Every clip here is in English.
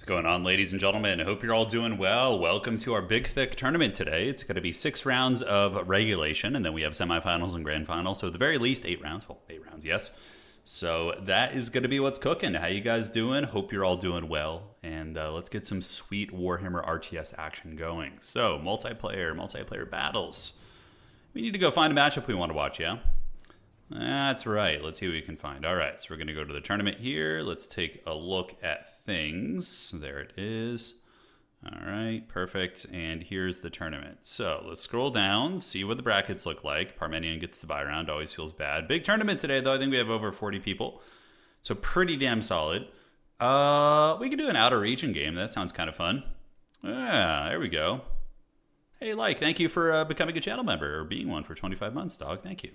Going on, ladies and gentlemen? I hope you're all doing well. Welcome to our big thick tournament today. It's going to be 6 rounds of regulation, and then we have semifinals and grand finals. So at the very least 8 rounds. Well, 8 rounds, yes. So that is going to be what's cooking. How you guys doing? Hope you're all doing well, and let's get some sweet Warhammer RTS action going. So multiplayer battles. We need to go find a matchup we want to watch, yeah? That's right. Let's see what we can find. All right, so we're going to go to the tournament here. Let's take a look at things. There it is. All right, perfect. And here's the tournament. So let's scroll down, see what the brackets look like. Parmenion gets the bye round, always feels bad. Big tournament today, though. I think we have over 40 people. So pretty damn solid. We could do an outer region game. That sounds kind of fun. Yeah, there we go. Hey, thank you for becoming a channel member or being one for 25 months, dog. Thank you.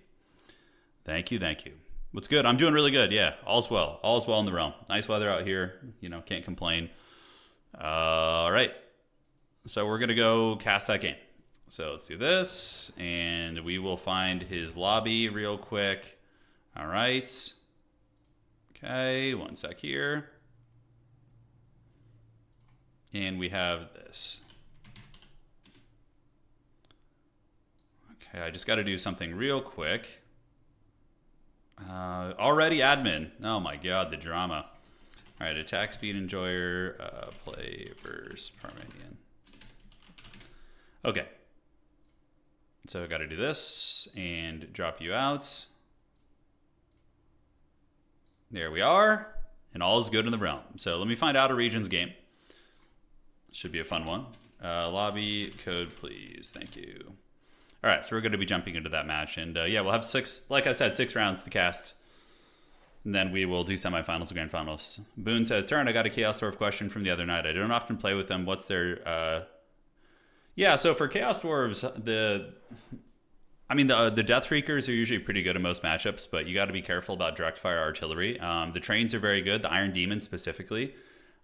Thank you. What's good? I'm doing really good. Yeah, all's well. All's well in the realm. Nice weather out here. You know, can't complain. All right. So we're going to go cast that game. So let's do this, and we will find his lobby real quick. All right. Okay, one sec here. And we have this. Okay, I just got to do something real quick. Already admin. Oh my god, the drama. All right, attack speed enjoyer, play versus Parmenion. Okay. So I got to do this and drop you out. There we are. And all is good in the realm. So let me find out a regions game. Should be a fun one. Lobby code, please. Thank you. All right, so we're going to be jumping into that match. And yeah, we'll have 6, like I said, 6 rounds to cast. And then we will do semifinals and grand finals. Boone says, Turin, I got a Chaos Dwarf question from the other night. I don't often play with them. What's their... Yeah, so for Chaos Dwarves, the Death Freakers are usually pretty good in most matchups, but you got to be careful about direct fire artillery. The trains are very good, the Iron Demon specifically.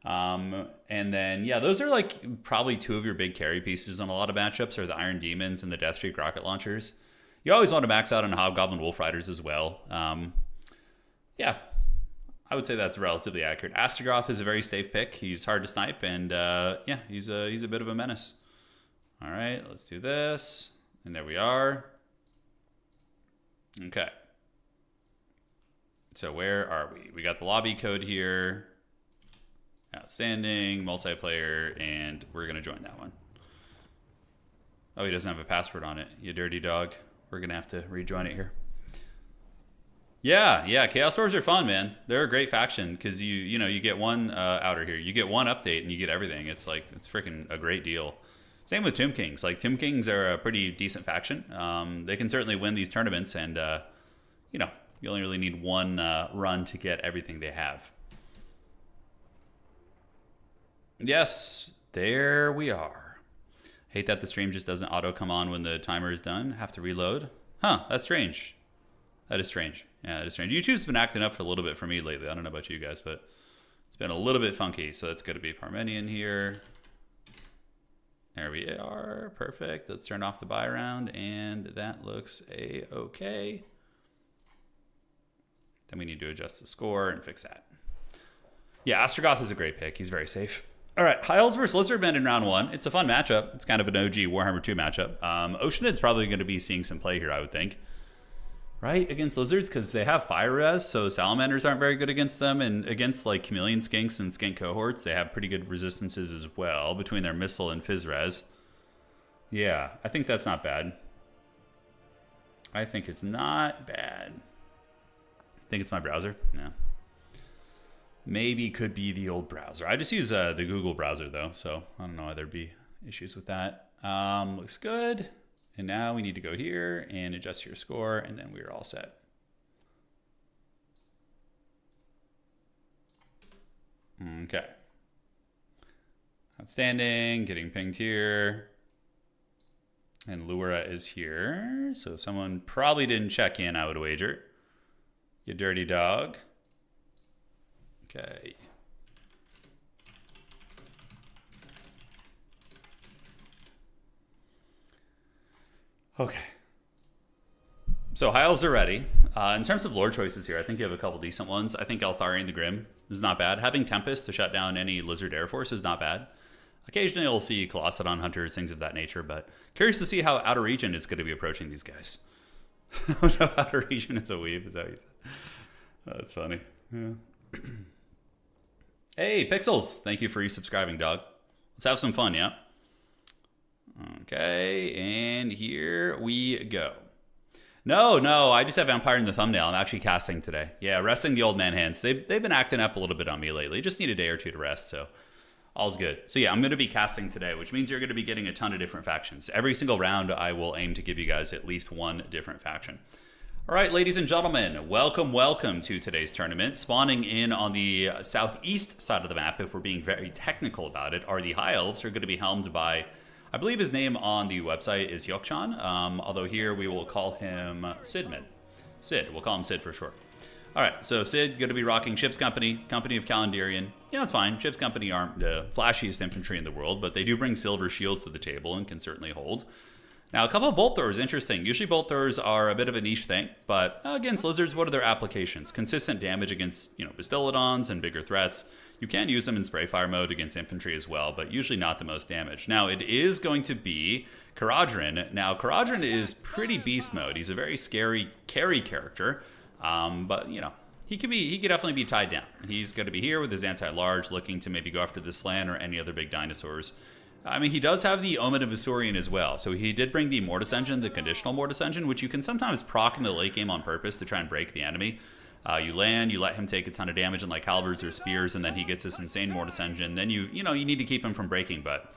And then, yeah, those are like probably 2 of your big carry pieces on a lot of matchups are the Iron Demons and the Deathstreak rocket launchers. You always want to max out on Hobgoblin Wolf Riders as well. Yeah, I would say that's relatively accurate. Astrogoth is a very safe pick. He's hard to snipe, and yeah, he's a bit of a menace. All right, let's do this. And there we are. Okay. So where are we? We got the lobby code here. Outstanding, multiplayer, and we're going to join that one. Oh, he doesn't have a password on it. You dirty dog. We're going to have to rejoin it here. Yeah, Chaos Dwarves are fun, man. They're a great faction because you get one outer here. You get one update and you get everything. It's freaking a great deal. Same with Tomb Kings. Like, Tomb Kings are a pretty decent faction. They can certainly win these tournaments, and, you only really need one run to get everything they have. Yes, there we are. Hate that the stream just doesn't auto come on when the timer is done. Have to reload. Huh, that's strange. That is strange. Yeah, that is strange. YouTube's been acting up for a little bit for me lately. I don't know about you guys, but it's been a little bit funky. So that's going to be Parmenion here. There we are. Perfect. Let's turn off the buy round, and that looks a-okay. Then we need to adjust the score and fix that. Yeah, Astrogoth is a great pick. He's very safe. All right, Elves versus Lizardmen in round 1. It's a fun matchup. It's kind of an OG Warhammer 2 matchup. Oceanid's probably going to be seeing some play here, I would think. Right, against Lizards, because they have fire res, so Salamanders aren't very good against them. And against, like, Chameleon Skinks and Skink Cohorts, they have pretty good resistances as well, between their Missile and Fizz res. Yeah, I think that's not bad. I think it's not bad. I think it's my browser. No. Maybe could be the old browser. I just use the Google browser, though, so I don't know why there'd be issues with that. Looks good. And now we need to go here and adjust your score, and then we're all set. Okay. Outstanding. Getting pinged here. And Lura is here. So someone probably didn't check in, I would wager. You dirty dog. Okay. Okay. So High Elves are ready. In terms of lore choices here, I think you have a couple decent ones. I think Eltharion the Grim is not bad. Having Tempest to shut down any Lizard Air Force is not bad. Occasionally you'll see Colossadon Hunters, things of that nature, but curious to see how Outer Region is going to be approaching these guys. Oh no, Outer Region is a weave, is that what you said? Oh, that's funny. Yeah. Hey, Pixels, thank you for resubscribing, dog. Let's have some fun, yeah? Okay, and here we go. No, I just have Vampire in the thumbnail. I'm actually casting today. Yeah, resting the old man hands. They've been acting up a little bit on me lately. Just need a day or two to rest, so all's good. So yeah, I'm going to be casting today, which means you're going to be getting a ton of different factions. Every single round, I will aim to give you guys at least one different faction. All right, ladies and gentlemen, welcome to today's tournament. Spawning in on the southeast side of the map, if we're being very technical about it, are the High Elves, who are going to be helmed by, I believe his name on the website is Yokchan, although here we will call him Sidman. Sid, we'll call him Sid for short. All right, so Sid going to be rocking Ship's Company of Calendarian. Yeah, that's fine. Ship's Company aren't the flashiest infantry in the world, but they do bring silver shields to the table and can certainly hold. Now, a couple of bolt throwers, interesting. Usually bolt throwers are a bit of a niche thing, but against lizards, what are their applications? Consistent damage against, Bastillodons and bigger threats. You can use them in spray fire mode against infantry as well, but usually not the most damage. Now, it is going to be Caradhran. Now, Caradhran is pretty beast mode. He's a very scary carry character, but, he could definitely be tied down. He's going to be here with his anti-large, looking to maybe go after the Slan or any other big dinosaurs. I mean, he does have the Omen of Asturian as well, so he did bring the Mortis Engine, the conditional Mortis Engine, which you can sometimes proc in the late game on purpose to try and break the enemy. You land, you let him take a ton of damage in like halberds or spears, and then he gets this insane Mortis Engine. Then you need to keep him from breaking, but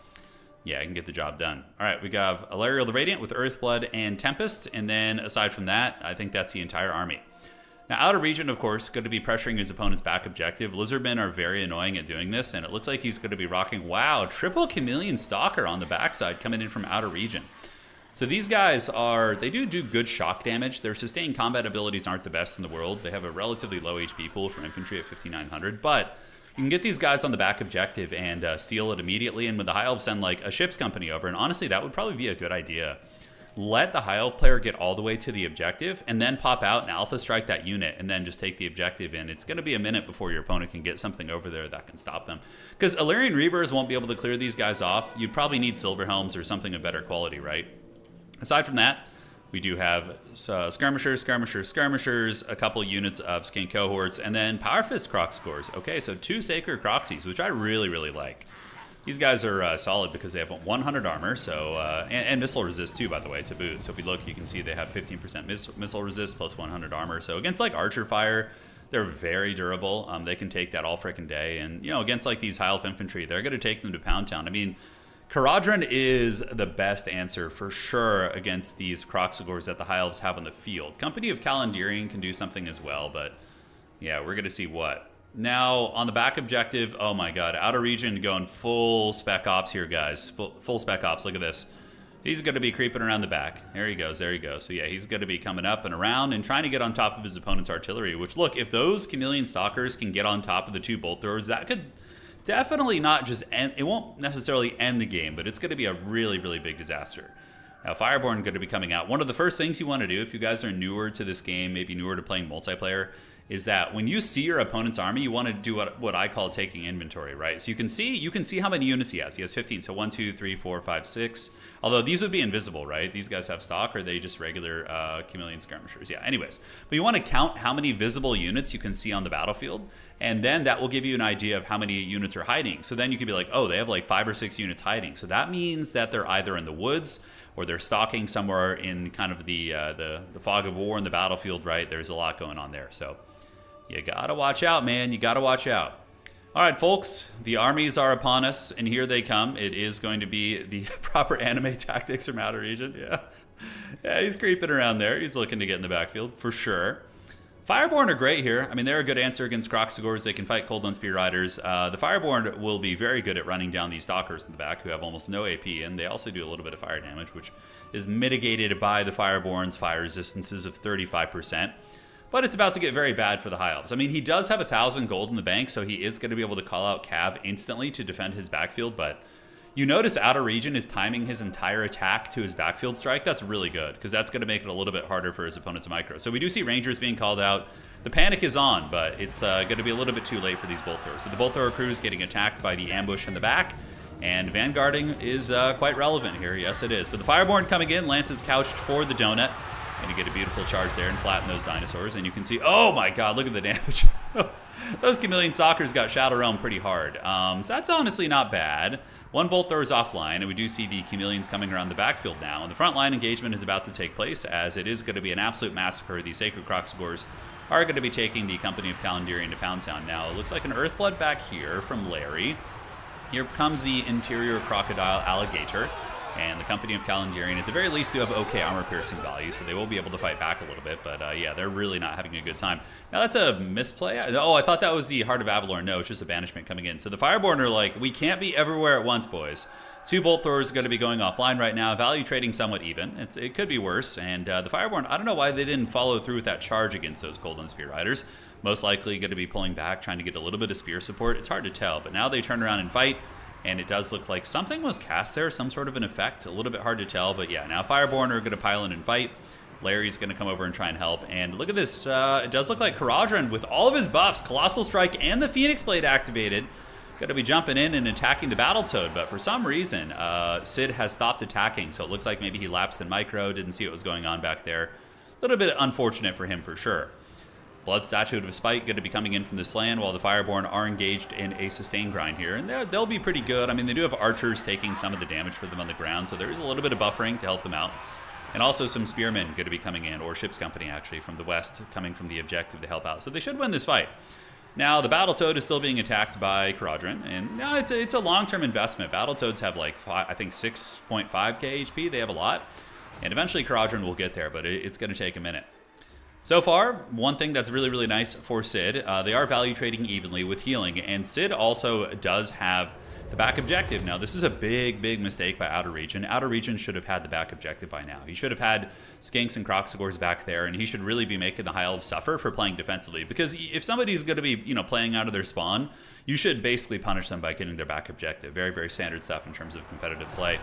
yeah, I can get the job done. All right, we got Alariel the Radiant with Earthblood and Tempest, and then aside from that, I think that's the entire army. Now, Outer Region, of course, going to be pressuring his opponent's back objective. Lizardmen are very annoying at doing this, and it looks like he's going to be rocking, wow, triple Chameleon Stalker on the backside coming in from Outer Region. So these guys they do good shock damage. Their sustained combat abilities aren't the best in the world. They have a relatively low HP pool for infantry at 5,900, but you can get these guys on the back objective and steal it immediately, and when the High Elves send like a Ship's Company over, and honestly, that would probably be a good idea. Let the High Elf player get all the way to the objective, and then pop out and alpha strike that unit, and then just take the objective in. It's going to be a minute before your opponent can get something over there that can stop them. Because Illyrian Reavers won't be able to clear these guys off. You'd probably need Silver Helms or something of better quality, right? Aside from that, we do have skirmishers, a couple units of Skink Cohorts, and then Power Fist Croc scores. Okay, so 2 Sacred Croxies, which I really, really like. These guys are solid because they have 100 armor, so and missile resist too, by the way, to boot. So if we look, you can see they have 15% missile resist plus 100 armor. So against like archer fire, they're very durable. They can take that all freaking day. And against like these High Elf infantry, they're going to take them to Pound Town. I mean, Caradhran is the best answer for sure against these Croxigors that the High Elves have on the field. Company of Calendarian can do something as well, but yeah, we're going to see what. Now, on the back objective, oh my god, Outer Region going full spec ops here, guys. Full spec ops, look at this. He's going to be creeping around the back. There he goes. So yeah, he's going to be coming up and around and trying to get on top of his opponent's artillery, which, look, if those Chameleon Stalkers can get on top of the 2 bolt throwers, that could definitely not just end, it won't necessarily end the game, but it's going to be a really, really big disaster. Now, Fireborn going to be coming out. One of the first things you want to do if you guys are newer to this game, maybe newer to playing multiplayer, is that when you see your opponent's army, you want to do what I call taking inventory, right? So you can see how many units he has. He has 15, so 1, 2, 3, 4, 5, 6. Although these would be invisible, right? These guys have stock, or are they just regular Chameleon Skirmishers? Yeah, anyways. But you want to count how many visible units you can see on the battlefield, and then that will give you an idea of how many units are hiding. So then you could be like, oh, they have like 5 or 6 units hiding. So that means that they're either in the woods, or they're stalking somewhere in kind of the fog of war in the battlefield, right? There's a lot going on there, so you gotta watch out, man. You gotta watch out. All right, folks, the armies are upon us, and here they come. It is going to be the proper anime tactics from Outer Region. Yeah, he's creeping around there. He's looking to get in the backfield, for sure. Fireborn are great here. I mean, they're a good answer against Croxigors. They can fight Cold One Spear Riders. The Fireborn will be very good at running down these Stalkers in the back who have almost no AP, and they also do a little bit of fire damage, which is mitigated by the Fireborn's fire resistances of 35%. But it's about to get very bad for the High Elves. I mean, he does have 1,000 gold in the bank, so he is going to be able to call out Cav instantly to defend his backfield, but you notice Outer Region is timing his entire attack to his backfield strike. That's really good, because that's going to make it a little bit harder for his opponent to micro. So we do see Rangers being called out. the panic is on, but it's going to be a little bit too late for these bolt throwers. So the bolt thrower crew is getting attacked by the ambush in the back, and vanguarding is quite relevant here. Yes, it is. But the Fireborn coming in, Lance is couched for the donut, and you get a beautiful charge there and flatten those dinosaurs. And you can see, oh my god, look at the damage. Those Chameleon Stalkers got Shadow Realm pretty hard. So that's honestly not bad. One bolt thrower is offline, and we do see the Chameleons coming around the backfield now. And the front line engagement is about to take place, as it is going to be an absolute massacre. The Sacred Croxagores are going to be taking the Company of Calendarian to Pound Town now. It looks like an Earthblood back here from Larry. Here comes the Interior Crocodile Alligator. And the Company of Calendarian, at the very least, do have okay armor-piercing value, so they will be able to fight back a little bit. But yeah, they're really not having a good time. Now, that's a misplay. Oh, I thought that was the Heart of Avalor. No, it's just a banishment coming in. So the Fireborn are like, we can't be everywhere at once, boys. 2 bolt throwers are going to be going offline right now. Value trading somewhat even. It could be worse. And the Fireborn, I don't know why they didn't follow through with that charge against those Golden Spear Riders. Most likely going to be pulling back, trying to get a little bit of spear support. It's hard to tell, but now they turn around and fight. And it does look like something was cast there, some sort of an effect. A little bit hard to tell, but yeah, now Fireborn are going to pile in and fight. Larry's going to come over and try and help. And look at this. It does look like Caradron, with all of his buffs, Colossal Strike and the Phoenix Blade activated, going to be jumping in and attacking the Battletoad. But for some reason, Sid has stopped attacking. So it looks like maybe he lapsed in micro, didn't see what was going on back there. A little bit unfortunate for him for sure. Blood Statute of Spite going to be coming in from this land, while the Fireborn are engaged in a sustain grind here. And they'll be pretty good. I mean, they do have archers taking some of the damage for them on the ground, so there is a little bit of buffering to help them out. And also some spearmen going to be coming in, or ship's company actually, from the west, coming from the objective to help out. So they should win this fight. Now, the Battletoad is still being attacked by Caradron, and it's a long-term investment. Battletoads have like, I think, 6.5k HP. They have a lot. And eventually Caradron will get there, but it's going to take a minute. So far, one thing that's really, really nice for Sid, they are value trading evenly with healing, and Sid also does have the back objective. Now, this is a big, big mistake by Outer Region. Outer Region should have had the back objective by now. He should have had Skinks and Croxagores back there, and he should really be making the High Elves suffer for playing defensively, because if somebody's going to be, playing out of their spawn, you should basically punish them by getting their back objective. Very, very standard stuff in terms of competitive play.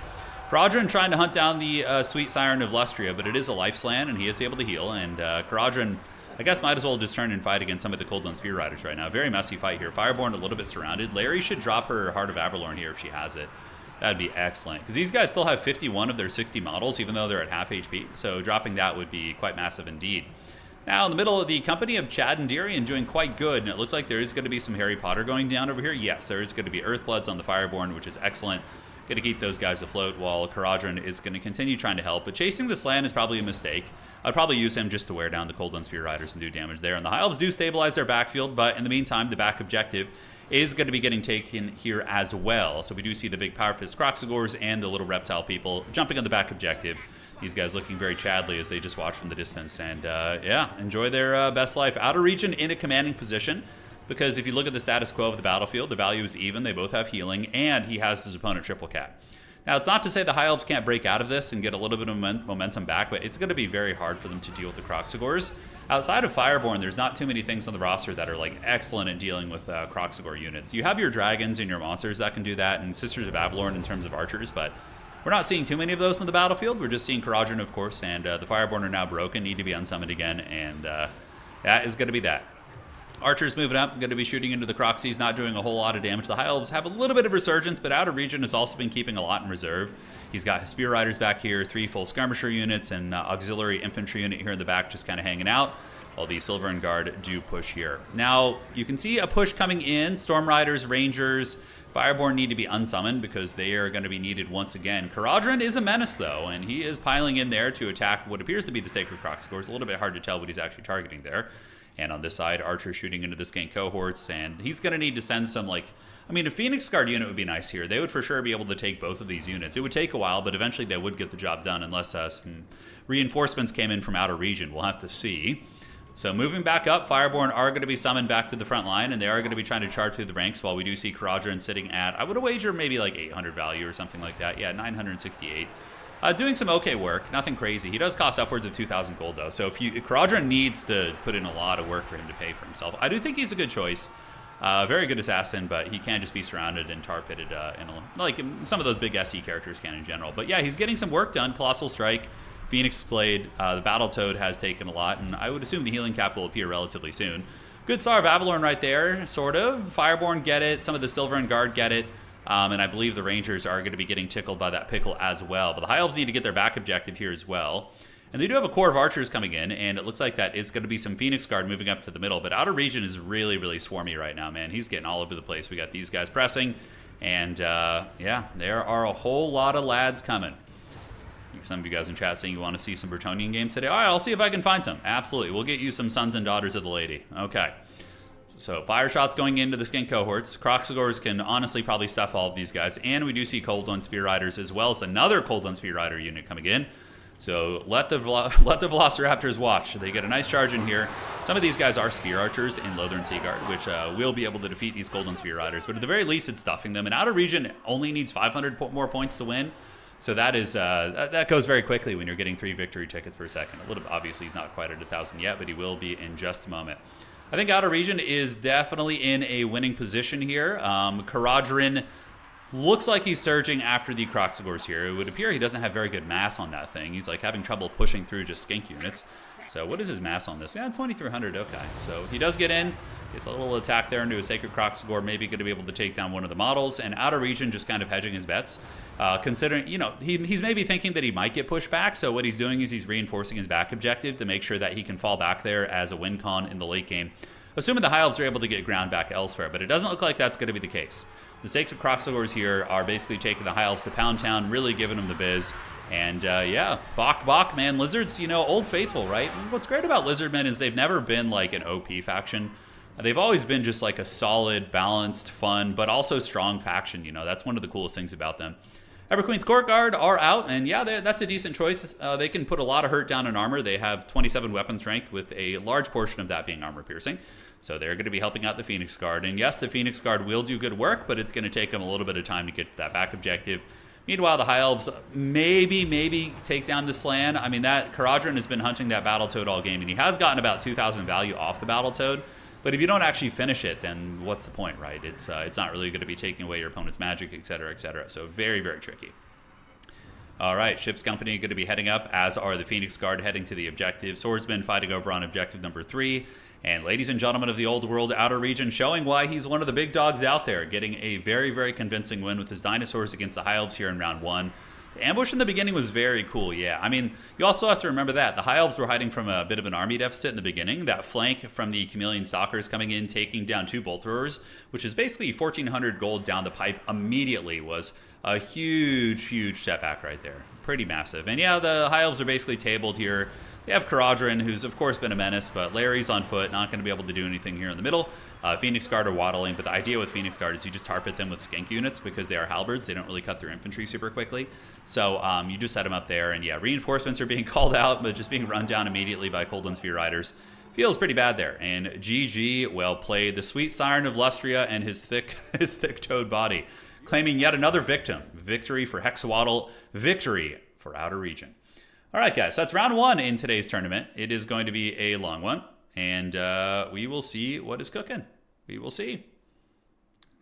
Caradron trying to hunt down the Sweet Siren of Lustria, but it is a life slant, and he is able to heal. And Caradron, I guess, might as well just turn and fight against some of the Coldland Spear Riders right now. Very messy fight here. Fireborn a little bit surrounded. Larry should drop her Heart of Avalorn here if she has it. That'd be excellent, because these guys still have 51 of their 60 models, even though they're at half HP. So dropping that would be quite massive indeed. Now, in the middle of the Company of Chad and Darian doing quite good, and it looks like there is going to be some Harry Potter going down over here. Yes, there is going to be Earthbloods on the Fireborn, which is excellent. Going to keep those guys afloat, while Caradron is going to continue trying to help. But chasing this land is probably a mistake. I'd probably use him just to wear down the Coldland Spear Riders and do damage there. And the High Elves do stabilize their backfield, but in the meantime, the back objective is going to be getting taken here as well. So we do see the big Power Fist Croxagores and the little reptile people jumping on the back objective. These guys looking very Chadly as they just watch from the distance. And yeah, enjoy their best life. Outer Region in a commanding position, because if you look at the status quo of the battlefield, the value is even. They both have healing, and he has his opponent triple cap. Now, it's not to say the High Elves can't break out of this and get a little bit of momentum back, but it's going to be very hard for them to deal with the Croxagores. Outside of Fireborn, there's not too many things on the roster that are like excellent at dealing with Croxagore units. You have your dragons and your monsters that can do that, and Sisters of Avalorn in terms of archers, but we're not seeing too many of those on the battlefield. We're just seeing Caradron, of course, and the Fireborn are now broken, need to be unsummoned again, and that is going to be that. Archers moving up, going to be shooting into the Croxies, not doing a whole lot of damage. The High Elves have a little bit of resurgence, but Outer Region has also been keeping a lot in reserve. He's got his Spear Riders back here, 3 full Skirmisher units, and Auxiliary Infantry unit here in the back just kind of hanging out, while the Silverin Guard do push here. Now, you can see a push coming in. Storm Riders, Rangers, Fireborn need to be unsummoned because they are going to be needed once again. Caradron is a menace, though, and he is piling in there to attack what appears to be the Sacred Croxagore. It's a little bit hard to tell what he's actually targeting there. And on this side, Archer shooting into the Skink cohorts, and he's going to need to send some, like, I mean, a Phoenix Guard unit would be nice here. They would for sure be able to take both of these units. It would take a while, but eventually they would get the job done unless some reinforcements came in from Outer Region. We'll have to see. So moving back up, Fireborn are going to be summoned back to the front line, and they are going to be trying to charge through the ranks, while we do see Caradron sitting at, I would wager maybe like 800 value or something like that. Yeah, 968. Doing some okay work, nothing crazy. He does cost upwards of 2,000 gold, though. So if Caradron needs to put in a lot of work for him to pay for himself. I do think he's a good choice. Very good assassin, but he can just be surrounded and tar-pitted, like some of those big SE characters can in general. But yeah, he's getting some work done. Colossal Strike, Phoenix Blade, the Battletoad has taken a lot, and I would assume the Healing Cap will appear relatively soon. Good Star of Avalorn right there, sort of. Fireborn get it, some of the Silver and Guard get it, and I believe the Rangers are going to be getting tickled by that pickle as well. But the High Elves need to get their back objective here as well. And they do have a core of archers coming in, and it looks like that it's going to be some Phoenix Guard moving up to the middle. But Outer Region is really, really swarmy right now, man. He's getting all over the place. We got these guys pressing, and yeah, there are a whole lot of lads coming. Some of you guys in chat saying you want to see some Bretonnian games today. All right, I'll see if I can find some. Absolutely. We'll get you some Sons and Daughters of the Lady. Okay. So fire shots going into the skink cohorts. Croxagors can honestly probably stuff all of these guys. And we do see Cold One Spear Riders as well as another Cold One Spear Rider unit coming in. So let the Velociraptors watch. They get a nice charge in here. Some of these guys are Spear Archers in Lothern Seaguard, which will be able to defeat these Golden Spear Riders. But at the very least, it's stuffing them. And Outer Region only needs 500 more points to win. So that is that goes very quickly when you're getting 3 victory tickets per second. A little bit, obviously, he's not quite at 1,000 yet, but he will be in just a moment. I think Outer Region is definitely in a winning position here. Caradhran looks like he's surging after the Croxagors here. It would appear he doesn't have very good mass on that thing. He's like having trouble pushing through just skink units. So what is his mass on this? Yeah, 2,300. Okay. So he does get in. Gets a little attack there into a Sacred Croxagor. Maybe going to be able to take down one of the models. And Outer Region just kind of hedging his bets. Considering, you know, he's maybe thinking that he might get pushed back. So what he's doing is he's reinforcing his back objective to make sure that he can fall back there as a win con in the late game. Assuming the High Elves are able to get ground back elsewhere. But it doesn't look like that's going to be the case. The Sacred Croxagors here are basically taking the High Elves to Pound Town, really giving them the biz. And yeah, Bok, man, Lizards, you know, old faithful, right? And what's great about Lizardmen is they've never been like an OP faction. They've always been just like a solid, balanced, fun, but also strong faction. You know, that's one of the coolest things about them. Everqueen's Court Guard are out, and yeah, that's a decent choice. They can put a lot of hurt down in armor. They have 27 weapon strength, with a large portion of that being armor piercing. So they're going to be helping out the Phoenix Guard. And yes, the Phoenix Guard will do good work, but it's going to take them a little bit of time to get to that back objective. Meanwhile, the High Elves maybe take down the Slan. I mean, that Caradhran has been hunting that Battletoad all game, and he has gotten about 2,000 value off the Battletoad. But if you don't actually finish it, then what's the point, right? It's not really going to be taking away your opponent's magic, etc., etc. So very, very tricky. All right, Ship's Company going to be heading up, as are the Phoenix Guard heading to the objective. Swordsman fighting over on objective number 3. And ladies and gentlemen of the old world, Outer Region showing why he's one of the big dogs out there, getting a very, very convincing win with his dinosaurs against the High Elves here in round 1. The ambush in the beginning was very cool, yeah. I mean, you also have to remember that. The High Elves were hiding from a bit of an army deficit in the beginning. That flank from the Chameleon Stalkers coming in, taking down 2 Bolt Throwers, which is basically 1,400 gold down the pipe immediately, was a huge, huge setback right there. Pretty massive. And yeah, the High Elves are basically tabled here. They have Caradhran, who's of course been a menace, but Larry's on foot, not going to be able to do anything here in the middle. Phoenix Guard are waddling, but the idea with Phoenix Guard is you just target them with skink units because they are halberds. They don't really cut through infantry super quickly. So you just set them up there, and yeah, reinforcements are being called out, but just being run down immediately by Cold One Spear Riders. Feels pretty bad there. And GG, well played. The sweet siren of Lustria and his thick toed body, claiming yet another victim. Victory for Hexawaddle, victory for Outer Region. All right, guys, that's round 1 in today's tournament. It is going to be a long one, and we will see what is cooking. We will see.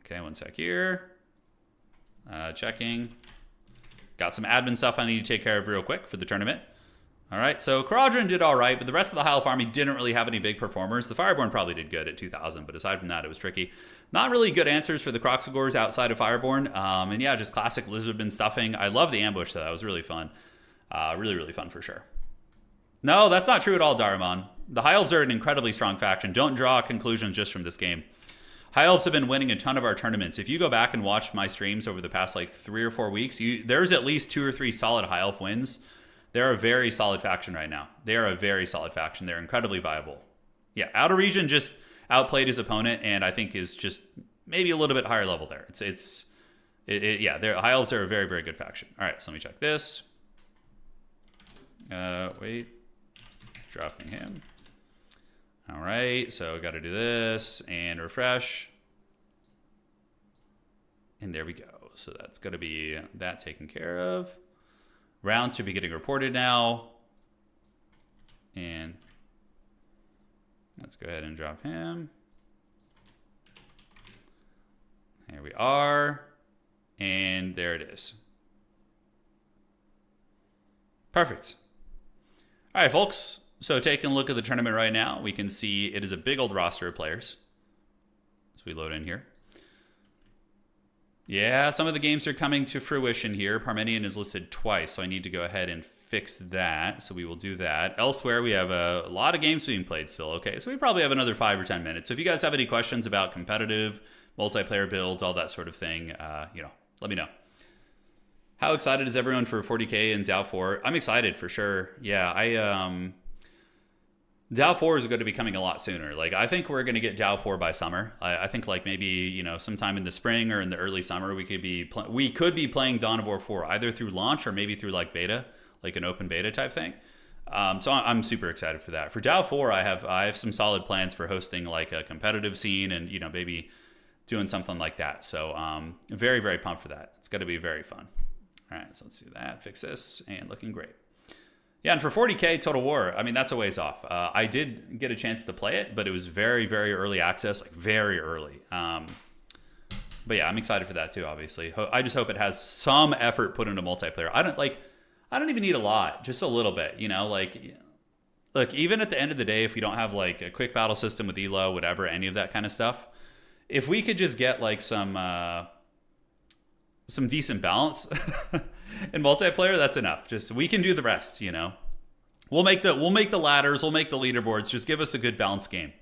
Okay, one sec here. Checking. Got some admin stuff I need to take care of real quick for the tournament. All right, so Caradhran did all right, but the rest of the High Elf army didn't really have any big performers. The Fireborn probably did good at 2,000, but aside from that, it was tricky. Not really good answers for the Croxagors outside of Fireborn. And yeah, just classic Lizardman stuffing. I love the ambush, though. That was really fun. Really, really fun for sure. No, that's not true at all, Daramon. The High Elves are an incredibly strong faction. Don't draw conclusions just from this game. High Elves have been winning a ton of our tournaments. If you go back and watch my streams over the past like 3 or 4 weeks, there's at least 2 or 3 solid High Elf wins. They're a very solid faction right now. They are a very solid faction. They're incredibly viable. Yeah, Outer Region just outplayed his opponent, and I think is just maybe a little bit higher level there. Yeah, High Elves are a very, very good faction. All right, so let me check this. Wait, dropping him. All right, so got to do this and refresh. And there we go. So that's going to be that taken care of. Round should be getting reported now. And let's go ahead and drop him. Here we are. And there it is. Perfect. All right, folks. So taking a look at the tournament right now, we can see it is a big old roster of players. As we load in here. Yeah, some of the games are coming to fruition here. Parmenion is listed twice, so I need to go ahead and fix that. So we will do that. Elsewhere, we have a lot of games being played still. Okay, so we probably have another 5 or 10 minutes. So if you guys have any questions about competitive, multiplayer builds, all that sort of thing, let me know. How excited is everyone for 40K and DAO 4? I'm excited for sure. Yeah, DAO 4 is going to be coming a lot sooner. Like, I think we're going to get DAO 4 by summer. I think like maybe, sometime in the spring or in the early summer, we could be playing Dawn of War 4 either through launch or maybe through like beta, like an open beta type thing. So I'm super excited for that. For DAO 4, I have some solid plans for hosting like a competitive scene and, maybe doing something like that. So very, very pumped for that. It's going to be very fun. All right, so let's do that. Fix this, and looking great. Yeah, and for 40K Total War, I mean, that's a ways off. I did get a chance to play it, but it was very, very early access, like very early. But yeah, I'm excited for that too, obviously. I just hope it has some effort put into multiplayer. I don't even need a lot, just a little bit, Look, even at the end of the day, if we don't have like a quick battle system with Elo, whatever, any of that kind of stuff, if we could just get like some decent balance in multiplayer, that's enough. Just we can do the rest, We'll make the ladders, we'll make the leaderboards. Just give us a good balanced game.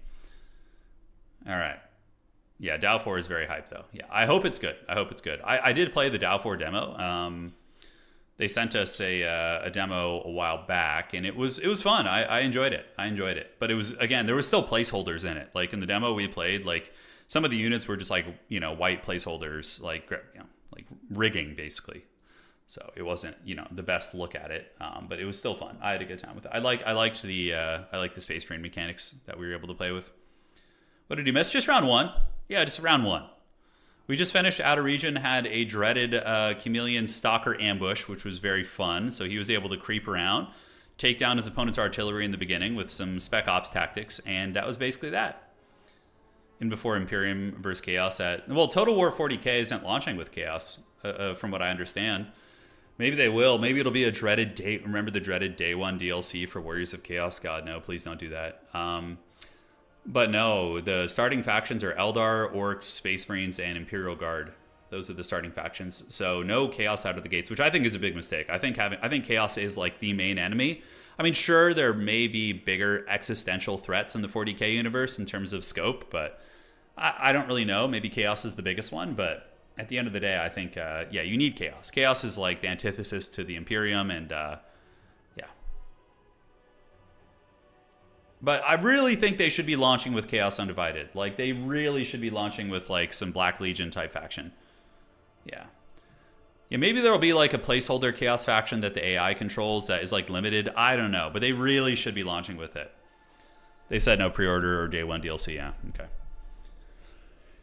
All right. Yeah, DAO 4 is very hyped though. Yeah, I hope it's good. I did play the DAO 4 demo. They sent us a demo a while back, and it was fun. I enjoyed it. But it was, again, there was still placeholders in it. Like in the demo we played, like some of the units were just like white placeholders, like like rigging basically. So it wasn't the best look at it, but it was still fun. I had a good time with it. I liked the Space Marine mechanics that we were able to play with. What did you miss? Just round 1. Yeah, just round 1. We just finished Outer Region, had a dreaded Chameleon Stalker ambush, which was very fun. So he was able to creep around, take down his opponent's artillery in the beginning with some spec ops tactics, and that was basically that. And before Imperium versus Chaos Total War 40K isn't launching with Chaos, from what I understand. Maybe they will. Maybe it'll be a dreaded day. Remember the dreaded Day 1 DLC for Warriors of Chaos? God, no, please don't do that. But no, the starting factions are Eldar, Orcs, Space Marines, and Imperial Guard. Those are the starting factions. So no Chaos out of the gates, which I think is a big mistake. I think Chaos is like the main enemy. I mean, sure, there may be bigger existential threats in the 40K universe in terms of scope, but I don't really know. Maybe Chaos is the biggest one, but at the end of the day, I think, you need Chaos. Chaos is like the antithesis to the Imperium, and yeah. But I really think they should be launching with Chaos Undivided. Like, they really should be launching with like some Black Legion type faction. Yeah. Yeah, maybe there'll be like a placeholder Chaos faction that the AI controls that is like limited. I don't know, but they really should be launching with it. They said no pre-order or Day 1 DLC. Yeah, okay.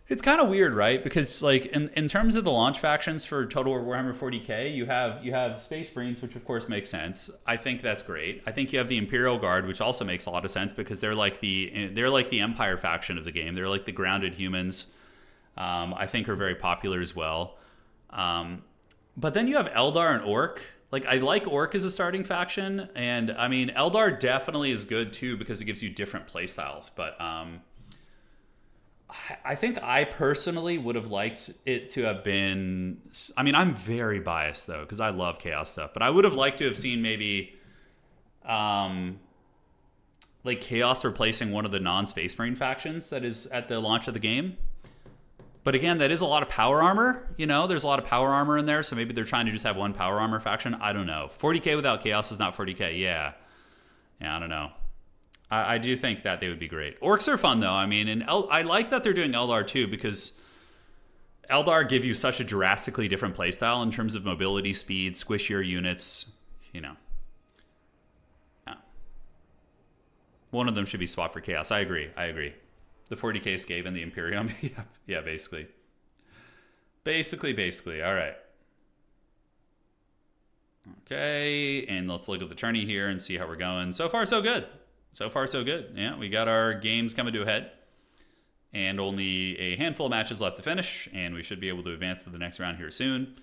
It's kind of weird, right? Because like in terms of the launch factions for Total War Warhammer 40K, you have Space Marines, which of course makes sense. I think that's great. I think you have the Imperial Guard, which also makes a lot of sense because they're like the Empire faction of the game. They're like the grounded humans. I think are very popular as well. But then you have Eldar and Orc. Like, I like Orc as a starting faction, and I mean Eldar definitely is good too because it gives you different playstyles. But I think I personally would have liked it to have been... I mean, I'm very biased, though, because I love Chaos stuff. But I would have liked to have seen maybe... like, Chaos replacing one of the non-Space Marine factions that is at the launch of the game. But again, that is a lot of power armor. There's a lot of power armor in there. So maybe they're trying to just have one power armor faction. I don't know. 40K without Chaos is not 40K. Yeah, I don't know. I do think that they would be great. Orcs are fun, though. I mean, and I like that they're doing Eldar, too, because Eldar give you such a drastically different playstyle in terms of mobility, speed, squishier units, Yeah. One of them should be swapped for Chaos. I agree. The 40K Scave and the Imperium. yeah, basically. Basically. All right. Okay, and let's look at the tourney here and see how we're going. So far, so good. Yeah, we got our games coming to a head. And only a handful of matches left to finish. And we should be able to advance to the next round here soon.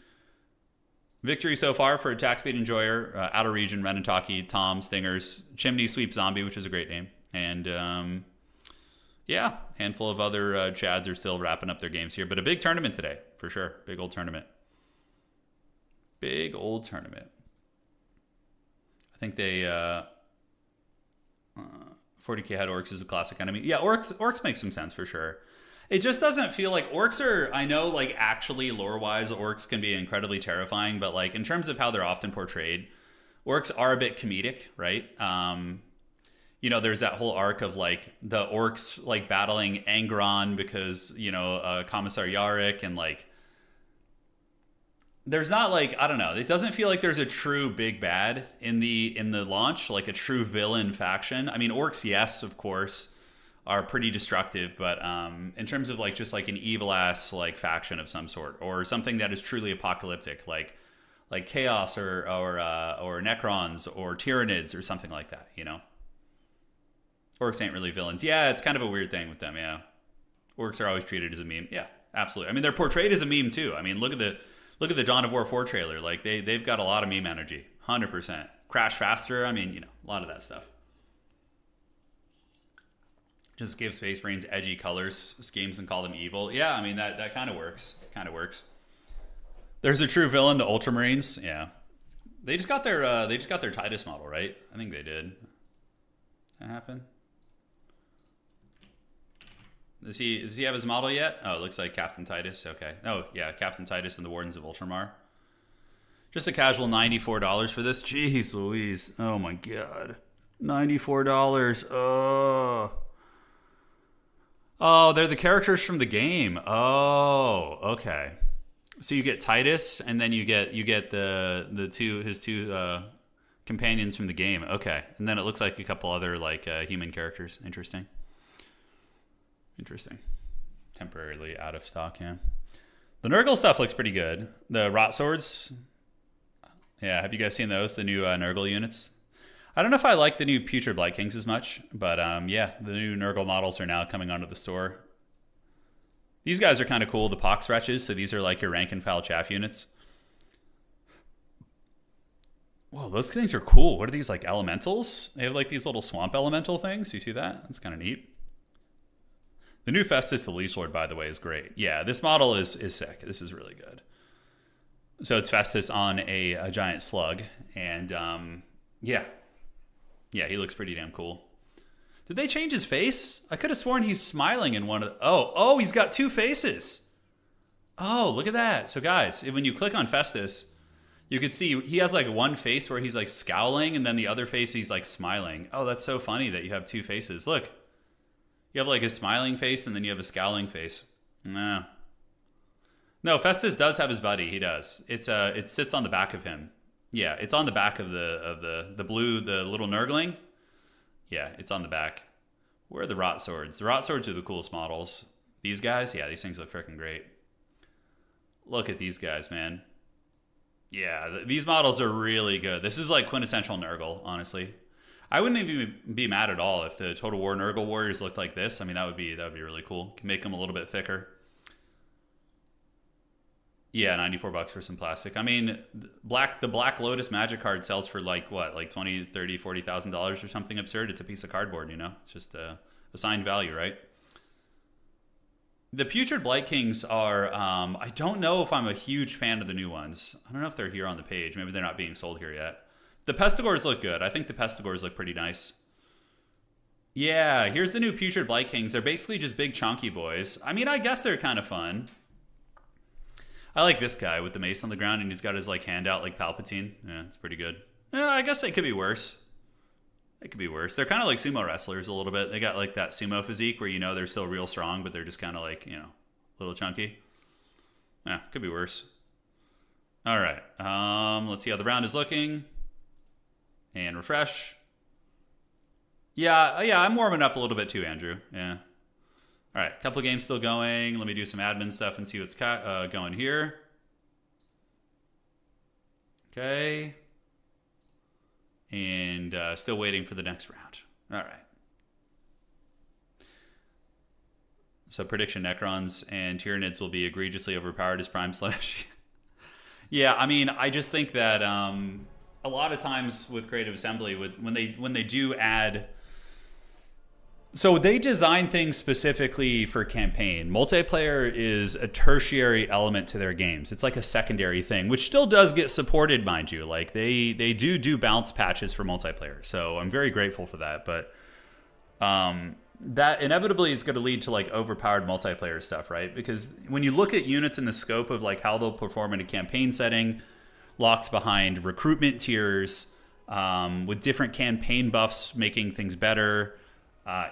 Victory so far for Attack Speed Enjoyer, Outer Region, Renataki, Tom, Stingers, Chimney Sweep Zombie, which is a great name. And yeah, handful of other Chads are still wrapping up their games here. But a big tournament today, for sure. Big old tournament. Big old tournament. I think they 40k head Orcs is a classic enemy. Yeah, Orcs make some sense for sure. It just doesn't feel like Orcs are, I know, like, actually lore-wise, Orcs can be incredibly terrifying, but, like, in terms of how they're often portrayed, Orcs are a bit comedic, right? You know, there's that whole arc of, like, the Orcs, like, battling Angron because, you know, Commissar Yarrick, and, like, there's not, like, I don't know, it doesn't feel like there's a true big bad in the launch, like a true villain faction. I mean, Orcs, yes, of course, are pretty destructive, but in terms of, like, just like an evil ass, like, faction of some sort, or something that is truly apocalyptic, like Chaos or Necrons or Tyranids or something like that, you know. Orcs ain't really villains. Yeah, it's kind of a weird thing with them. Yeah, Orcs are always treated as a meme. Yeah, absolutely. I mean, they're portrayed as a meme too. I mean, look at the Dawn of War 4 trailer. Like, they've got a lot of meme energy. 100%. Crash faster. I mean, you know, a lot of that stuff. Just give Space Marines edgy colors schemes and call them evil. Yeah, I mean, that kind of works. Kind of works. There's a true villain, the Ultramarines. Yeah, they just got their Titus model, right? I think they did. That happen? Does he have his model yet? Oh, it looks like Captain Titus. Okay. Oh yeah, Captain Titus and the Wardens of Ultramar. Just a casual $94 for this. Jeez Louise. Oh my god. $94. Oh, they're the characters from the game. Oh, okay. So you get Titus, and then you get his two companions from the game. Okay, and then it looks like a couple other, like, human characters. Interesting. Temporarily out of stock. Yeah. The Nurgle stuff looks pretty good. The Rot Swords. Yeah, have you guys seen those? The new Nurgle units. I don't know if I like the new Putrid Blight Kings as much, but yeah, the new Nurgle models are now coming onto the store. These guys are kind of cool, the Pox Wretches, so these are like your rank and file chaff units. Whoa, those things are cool. What are these, like elementals? They have like these little swamp elemental things. You see that? That's kind of neat. The new Festus, the Leech Lord, by the way, is great. Yeah, this model is sick. This is really good. So it's Festus on a giant slug, and yeah, he looks pretty damn cool. Did they change his face? I could have sworn he's smiling in one of the... Oh, he's got two faces. Oh, look at that. So guys, when you click on Festus, you could see he has like one face where he's like scowling, and then the other face he's like smiling. Oh, that's so funny that you have two faces. Look. You have like a smiling face, and then you have a scowling face. No, Festus does have his buddy. He does. It sits on the back of him. Yeah, it's on the back of the blue, the little Nurgling. Yeah, it's on the back. Where are the Rot Swords? The Rot Swords are the coolest models. These guys, yeah, these things look freaking great. Look at these guys, man. Yeah, these models are really good. This is like quintessential Nurgle, honestly. I wouldn't even be mad at all if the Total War Nurgle Warriors looked like this. I mean, that would be really cool. Can make them a little bit thicker. Yeah, $94 for some plastic. I mean, the Black Lotus Magic card sells for like what, like $20,000, $30,000, $40,000 or something absurd. It's a piece of cardboard, you know. It's just assigned value, right? The Putrid Blight Kings are. I don't know if I'm a huge fan of the new ones. I don't know if they're here on the page. Maybe they're not being sold here yet. The Pestigores look good. I think the Pestigores look pretty nice. Yeah, here's the new Putrid Blight Kings. They're basically just big chunky boys. I mean, I guess they're kind of fun. I like this guy with the mace on the ground, and he's got his like hand out like Palpatine. Yeah, it's pretty good. Yeah, I guess they could be worse. They could be worse. They're kind of like sumo wrestlers a little bit. They got like that sumo physique where, you know, they're still real strong, but they're just kind of like, you know, a little chunky. Yeah, could be worse. All right. Let's see how the round is looking. And refresh. Yeah, I'm warming up a little bit too, Andrew. Yeah. All right, a couple of games still going. Let me do some admin stuff and see what's going here. Okay. And still waiting for the next round. All right. So prediction, Necrons and Tyranids will be egregiously overpowered as Prime Slash. Yeah, I mean, I just think that a lot of times with Creative Assembly, when they do add, so they design things specifically for campaign. Multiplayer is a tertiary element to their games. It's like a secondary thing, which still does get supported, mind you. Like they do bounce patches for multiplayer, so I'm very grateful for that. But that inevitably is going to lead to like overpowered multiplayer stuff, right? Because when you look at units in the scope of like how they'll perform in a campaign setting, locked behind recruitment tiers, with different campaign buffs making things better,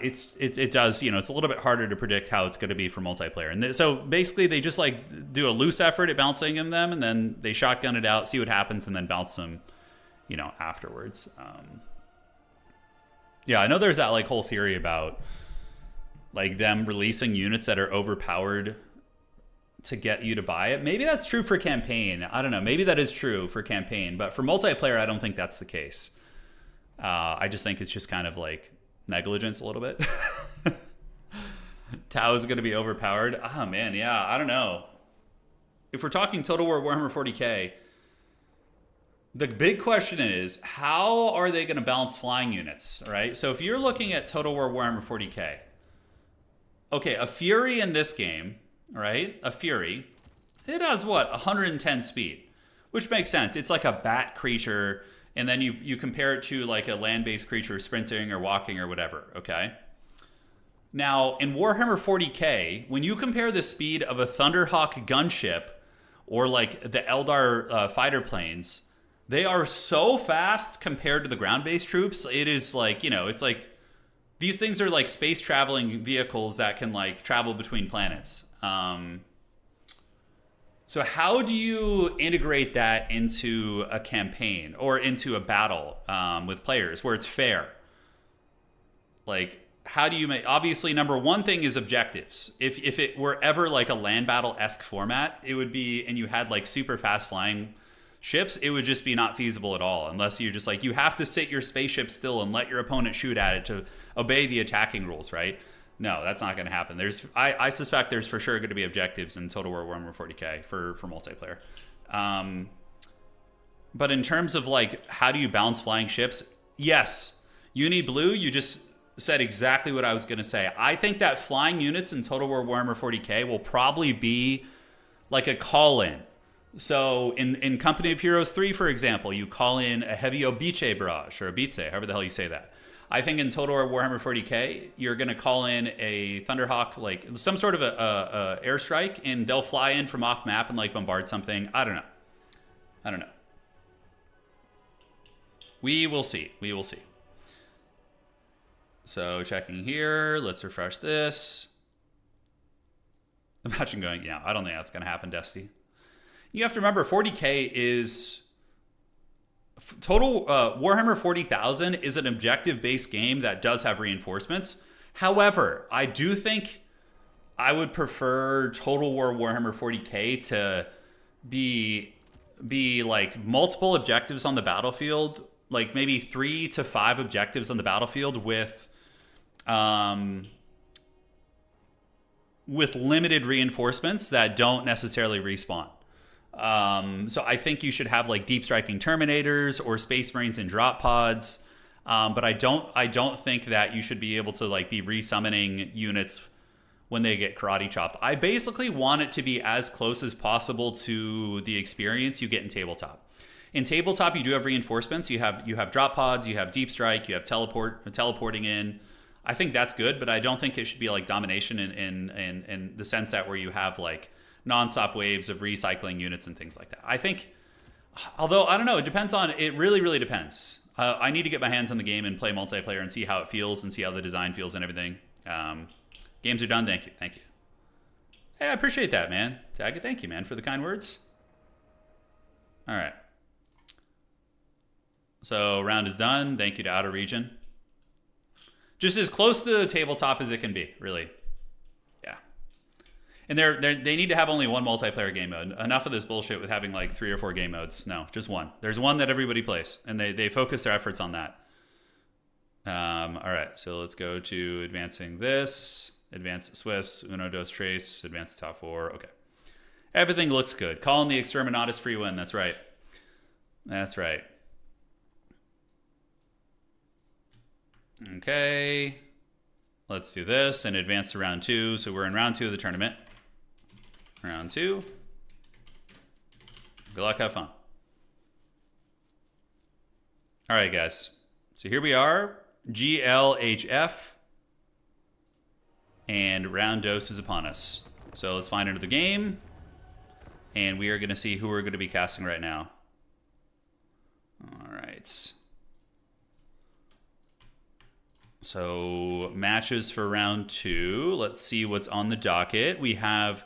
it does, you know, it's a little bit harder to predict how it's going to be for multiplayer. And so basically they just like do a loose effort at bouncing them, and then they shotgun it out, see what happens, and then bounce them, you know, afterwards. Yeah, I know there's that like whole theory about like them releasing units that are overpowered to get you to buy it. Maybe that's true for campaign. I don't know. Maybe that is true for campaign, but for multiplayer, I don't think that's the case. I just think it's just kind of like negligence a little bit. Tau is going to be overpowered. Oh man, yeah, I don't know. If we're talking Total War Warhammer 40k, the big question is, how are they going to balance flying units, right? So if you're looking at Total War Warhammer 40k, okay, a Fury in this game, right? A Fury, it has what, 110 speed, which makes sense. It's like a bat creature, and then you compare it to like a land-based creature sprinting or walking or whatever, okay? Now, in Warhammer 40k, when you compare the speed of a Thunderhawk gunship or like the Eldar fighter planes, they are so fast compared to the ground-based troops. It is like, you know, it's like these things are like space traveling vehicles that can like travel between planets. So how do you integrate that into a campaign or into a battle with players where it's fair? Like, how do you make, obviously number one thing is objectives. If it were ever like a land battle-esque format, it would be, and you had like super fast flying ships, it would just be not feasible at all, unless you're just like, you have to sit your spaceship still and let your opponent shoot at it to obey the attacking rules, right? No, that's not going to happen. I suspect there's for sure going to be objectives in Total War Warhammer 40k for multiplayer. But in terms of like, how do you balance flying ships? Yes, you need blue. You just said exactly what I was going to say. I think that flying units in Total War Warhammer 40k will probably be like a call-in. So in Company of Heroes 3, for example, you call in a heavy obice barrage, or obice, however the hell you say that. I think in Total War Warhammer 40k, you're going to call in a Thunderhawk, like some sort of a airstrike, and they'll fly in from off map and like bombard something. I don't know. We will see. So checking here, let's refresh this. Imagine going, yeah, I don't think that's going to happen, Dusty. You have to remember, 40k is total. Warhammer 40,000 is an objective-based game that does have reinforcements. However, I do think I would prefer Total War Warhammer 40k to be like multiple objectives on the battlefield, like maybe 3 to 5 objectives on the battlefield with limited reinforcements that don't necessarily respawn. So I think you should have like deep striking Terminators or Space Marines and drop pods. But I don't think that you should be able to like be resummoning units when they get karate chopped. I basically want it to be as close as possible to the experience you get in tabletop. In tabletop, you do have reinforcements. You have drop pods, you have deep strike, you have teleporting in. I think that's good, but I don't think it should be like domination in the sense that where you have like nonstop waves of recycling units and things like that. I think, although I don't know, it really, really depends. I need to get my hands on the game and play multiplayer and see how it feels and see how the design feels and everything. Games are done. Thank you. Hey, I appreciate that, man. Tag, thank you, man, for the kind words. All right. So round is done. Thank you to Outer Region. Just as close to the tabletop as it can be, really. Yeah. And they need to have only one multiplayer game mode. Enough of this bullshit with having like 3 or 4 game modes. No, just one. There's one that everybody plays, and they focus their efforts on that. All right, so let's go to advancing this. Advance Swiss, Uno, Dos, Trace, advance the top 4. Okay. Everything looks good. Calling the Exterminatus free win. That's right. That's right. Okay. Let's do this and advance to round 2. So we're in round 2 of the tournament. Round 2. Good luck, have fun. All right, guys. So here we are, GLHF, and round dose is upon us. So let's find another game, and we are going to see who we're going to be casting right now. All right. So matches for round 2. Let's see what's on the docket. We have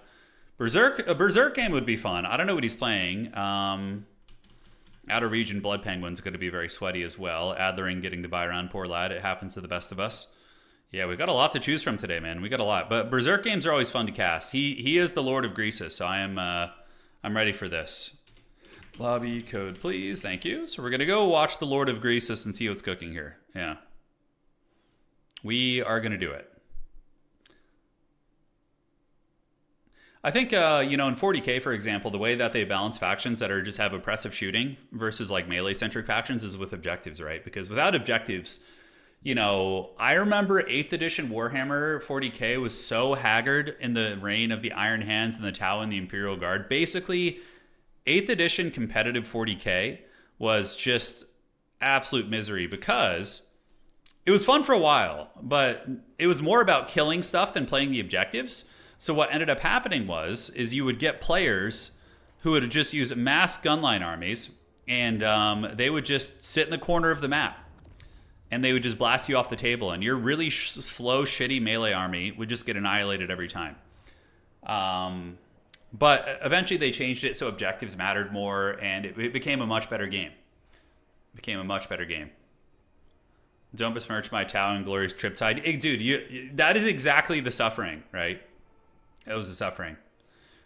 Berserk. A Berserk game would be fun. I don't know what he's playing. Outer Region Blood Penguin's going to be very sweaty as well. Adlering getting the buy round, poor lad. It happens to the best of us. Yeah, we've got a lot to choose from today, man. We got a lot. But Berserk games are always fun to cast. He is the Lord of Greasus, so I'm ready for this. Lobby code, please. Thank you. So we're going to go watch the Lord of Greasus and see what's cooking here. Yeah. We are going to do it. I think, in 40K, for example, the way that they balance factions that are just have oppressive shooting versus like melee-centric factions is with objectives, right? Because without objectives, I remember 8th edition Warhammer 40K was so haggard in the reign of the Iron Hands and the Tau and the Imperial Guard. Basically, 8th edition competitive 40K was just absolute misery because it was fun for a while, but it was more about killing stuff than playing the objectives. So what ended up happening is you would get players who would just use mass gunline armies, and they would just sit in the corner of the map, and they would just blast you off the table, and your really slow, shitty melee army would just get annihilated every time. But eventually they changed it so objectives mattered more, and it became a much better game. Don't besmirch my Tau and Glorious Triptide. Hey, dude, that is exactly the suffering, right? It was the suffering.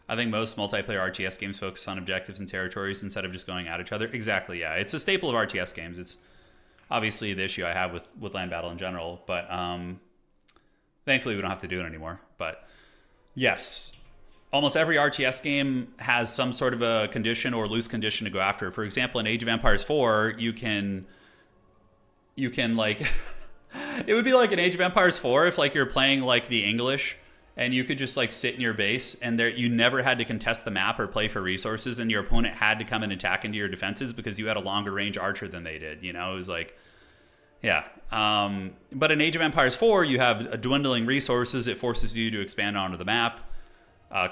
I think most multiplayer RTS games focus on objectives and territories instead of just going at each other. Exactly, yeah. It's a staple of RTS games. It's obviously the issue I have with land battle in general, but thankfully we don't have to do it anymore. But yes, almost every RTS game has some sort of a condition or loose condition to go after. For example, in Age of Empires 4, you can like, it would be like in Age of Empires 4 if like you're playing like the English, and you could just like sit in your base, and you never had to contest the map or play for resources, and your opponent had to come and attack into your defenses because you had a longer range archer than they did. It was like, yeah. But in Age of Empires 4, you have dwindling resources. It forces you to expand onto the map.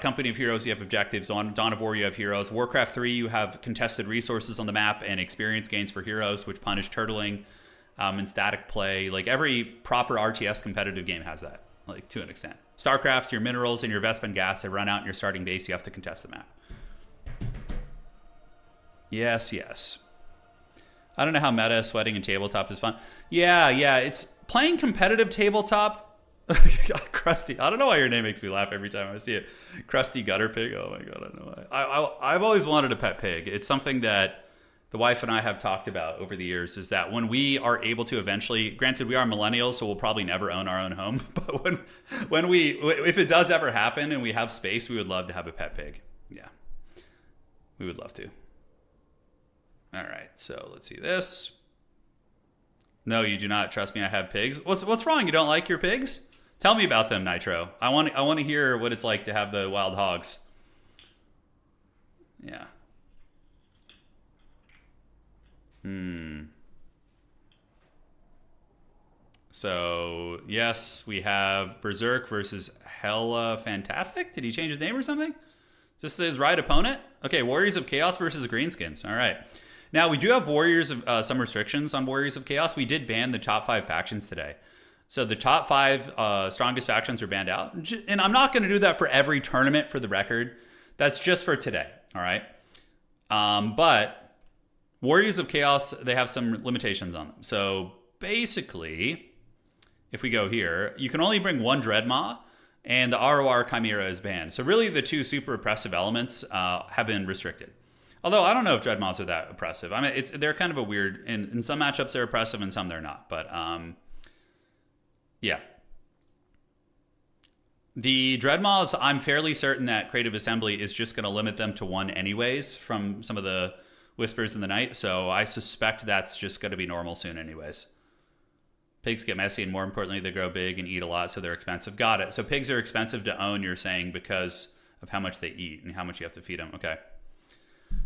Company of Heroes, you have objectives. On Dawn of War, you have heroes. Warcraft 3, you have contested resources on the map and experience gains for heroes, which punish turtling and static play. Like every proper RTS competitive game has that, like to an extent. StarCraft, your minerals and your Vespin gas have run out in your starting base. You have to contest the map. Yes, yes. I don't know how meta sweating and tabletop is fun. Yeah. It's playing competitive tabletop. Krusty. I don't know why your name makes me laugh every time I see it. Krusty Gutter Pig. Oh my God, I don't know why. I've always wanted a pet pig. It's something that the wife and I have talked about over the years, is that when we are able to eventually, granted we are millennials, so we'll probably never own our own home, but if it does ever happen and we have space, we would love to have a pet pig. Yeah, we would love to. All right, so let's see this. No, you do not. Trust me, I have pigs. What's wrong? You don't like your pigs? Tell me about them, Nitro. I want to hear what it's like to have the wild hogs. Yeah. So, yes, we have Berserk versus Hella Fantastic. Did he change his name or something? Just his right opponent? Okay, Warriors of Chaos versus Greenskins. All right. Now, we do have some restrictions on Warriors of Chaos. We did ban the top 5 factions today. So the top 5 strongest factions are banned out. And I'm not going to do that for every tournament, for the record. That's just for today, all right? But Warriors of Chaos, they have some limitations on them. So basically, if we go here, you can only bring 1 Dreadmaw, and the ROR Chimera is banned. So really the 2 super oppressive elements have been restricted. Although I don't know if Dreadmaws are that oppressive. I mean, they're kind of a weird, in some matchups they're oppressive and some they're not. But yeah. The Dreadmaws, I'm fairly certain that Creative Assembly is just going to limit them to 1 anyways from some of the whispers in the night, so I suspect that's just going to be normal soon anyways. Pigs get messy, and more importantly, they grow big and eat a lot, so they're expensive. Got it. So pigs are expensive to own, you're saying, because of how much they eat and how much you have to feed them. Okay.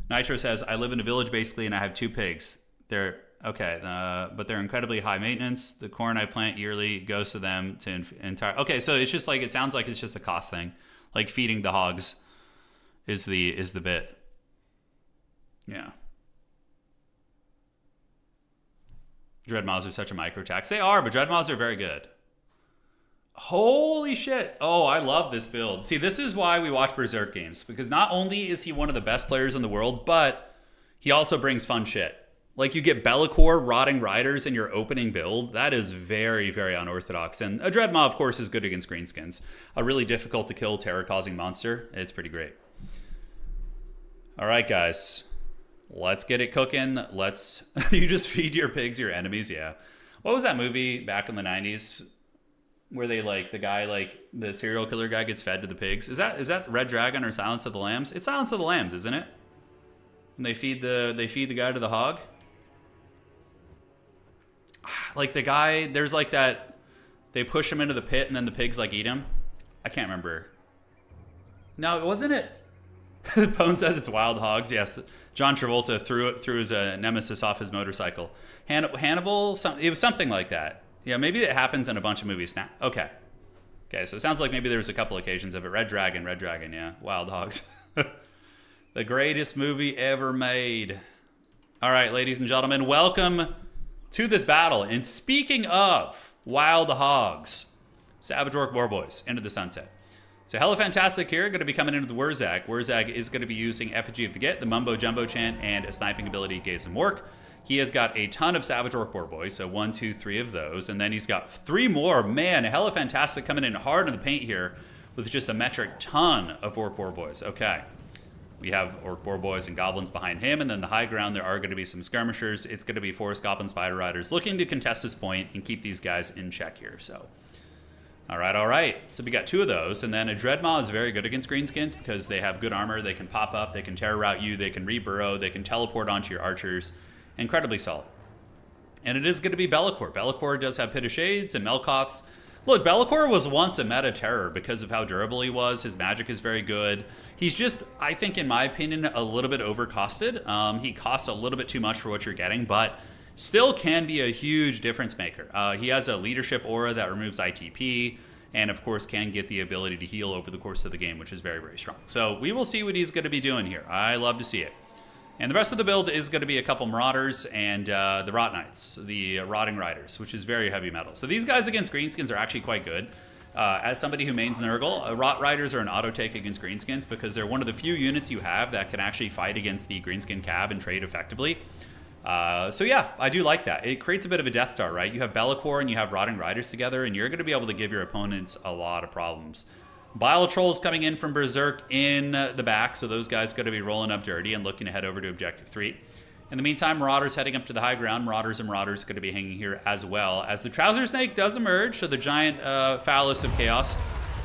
Nitro says, I live in a village basically, and I have 2 pigs. They're okay, but they're incredibly high maintenance. The corn I plant yearly goes to them to entire. Okay, so it's just like, it sounds like it's just a cost thing, like feeding the hogs is the bit. Yeah. Dreadmaws are such a micro tax. They are, but Dreadmaws are very good. Holy shit. Oh, I love this build. See, this is why we watch Berserk games, because not only is he one of the best players in the world, but he also brings fun shit. Like, you get Be'lakor, Rotting Riders in your opening build. That is very, very unorthodox. And a Dreadmaw, of course, is good against Greenskins. A really difficult to kill terror-causing monster. It's pretty great. All right, guys. Let's get it cooking. Let's... You just feed your pigs your enemies? Yeah. What was that movie back in the 90s where they, like, the guy, like, the serial killer guy gets fed to the pigs? Is that Red Dragon or Silence of the Lambs? It's Silence of the Lambs, isn't it? And they feed the guy to the hog? Like the guy, there's like that, they push him into the pit and then the pigs like eat him. I can't remember. No, wasn't it? Pone says it's wild hogs. Yes, John Travolta threw his nemesis off his motorcycle. Hannibal, it was something like that. Yeah, maybe it happens in a bunch of movies now. Okay, so it sounds like maybe there was a couple occasions of it. Red Dragon, yeah, wild hogs. The greatest movie ever made. All right, ladies and gentlemen, welcome to this battle. And speaking of wild hogs, Savage Orc War Boys, Into the Sunset. So hella fantastic here, going to be coming into the Wurzag. Wurzag is going to be using Effigy of the Git, the Mumbo Jumbo chant, and a sniping ability, Gaze and Work. He has got a ton of Savage Orc War Boys, so 1, 2, 3 of those, and then he's got 3 more. Man, hella fantastic, coming in hard in the paint here with just a metric ton of Orc War Boys. Okay. We have Orc War Boys and Goblins behind him, and then the high ground, there are going to be some skirmishers. It's going to be Forest Goblin Spider Riders looking to contest this point and keep these guys in check here. So, all right. So we got 2 of those, and then a Dreadmaw is very good against Greenskins because they have good armor. They can pop up, they can terror route you, they can reburrow, they can teleport onto your archers. Incredibly solid. And it is going to be Be'lakor. Be'lakor does have Pit of Shades and Melkoths. Look, Be'lakor was once a meta terror because of how durable he was. His magic is very good. He's just, I think, in my opinion, a little bit overcosted. He costs a little bit too much for what you're getting, but still can be a huge difference maker. He has a leadership aura that removes ITP, and of course can get the ability to heal over the course of the game, which is very, very strong. So we will see what he's going to be doing here. I love to see it. And the rest of the build is going to be a couple Marauders and the Rot Knights, the Rotting Riders, which is very heavy metal. So these guys against Greenskins are actually quite good. As somebody who mains Nurgle, Rot Riders are an auto take against Greenskins because they're one of the few units you have that can actually fight against the Greenskin Cab and trade effectively. So yeah, I do like that. It creates a bit of a Death Star, right? You have Be'lakor and you have Rotting Riders together, and you're going to be able to give your opponents a lot of problems. Bile Trolls coming in from Berserk in the back, so those guys going to be rolling up dirty and looking to head over to Objective 3. In the meantime, Marauders heading up to the high ground. Marauders and Marauders going to be hanging here as well. As the Trouser Snake does emerge, so the giant phallus of chaos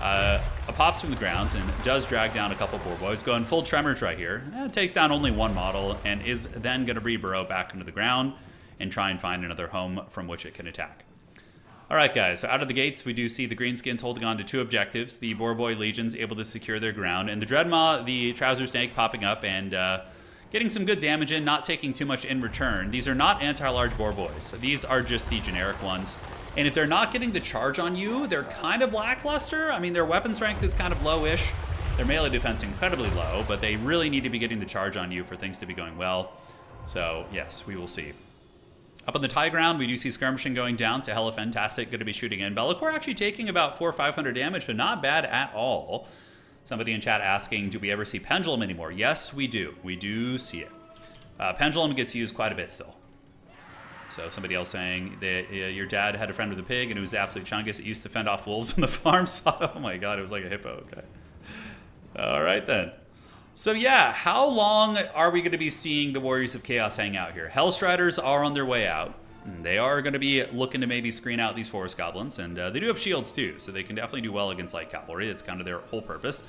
pops from the ground and does drag down a couple Boar Boys. Going full Tremors right here. It takes down only 1 model and is then going to reburrow back into the ground and try and find another home from which it can attack. All right, guys, so out of the gates, we do see the Greenskins holding on to 2 objectives. The Boar Boy Legions able to secure their ground, and the Dreadmaw, the Trouser Snake, popping up and getting some good damage in, not taking too much in return. These are not anti-large Boar Boys. These are just the generic ones. And if they're not getting the charge on you, they're kind of lackluster. I mean, their weapon strength is kind of low-ish. Their melee defense incredibly low, but they really need to be getting the charge on you for things to be going well. So, yes, we will see. Up on the high ground, we do see skirmishing going down to hella fantastic, going to be shooting in. Be'lakor actually taking about 400 or 500 damage, but not bad at all. Somebody in chat asking, do we ever see Pendulum anymore? Yes, we do. We do see it. Pendulum gets used quite a bit still. So somebody else saying that your dad had a friend with a pig and it was absolute chungus. It used to fend off wolves on the farm. Oh my god, it was like a hippo. Okay. All right then. So yeah, how long are we going to be seeing the Warriors of Chaos hang out here? Hellstriders are on their way out. They are going to be looking to maybe screen out these forest goblins, and they do have shields too, so they can definitely do well against light cavalry. That's kind of their whole purpose.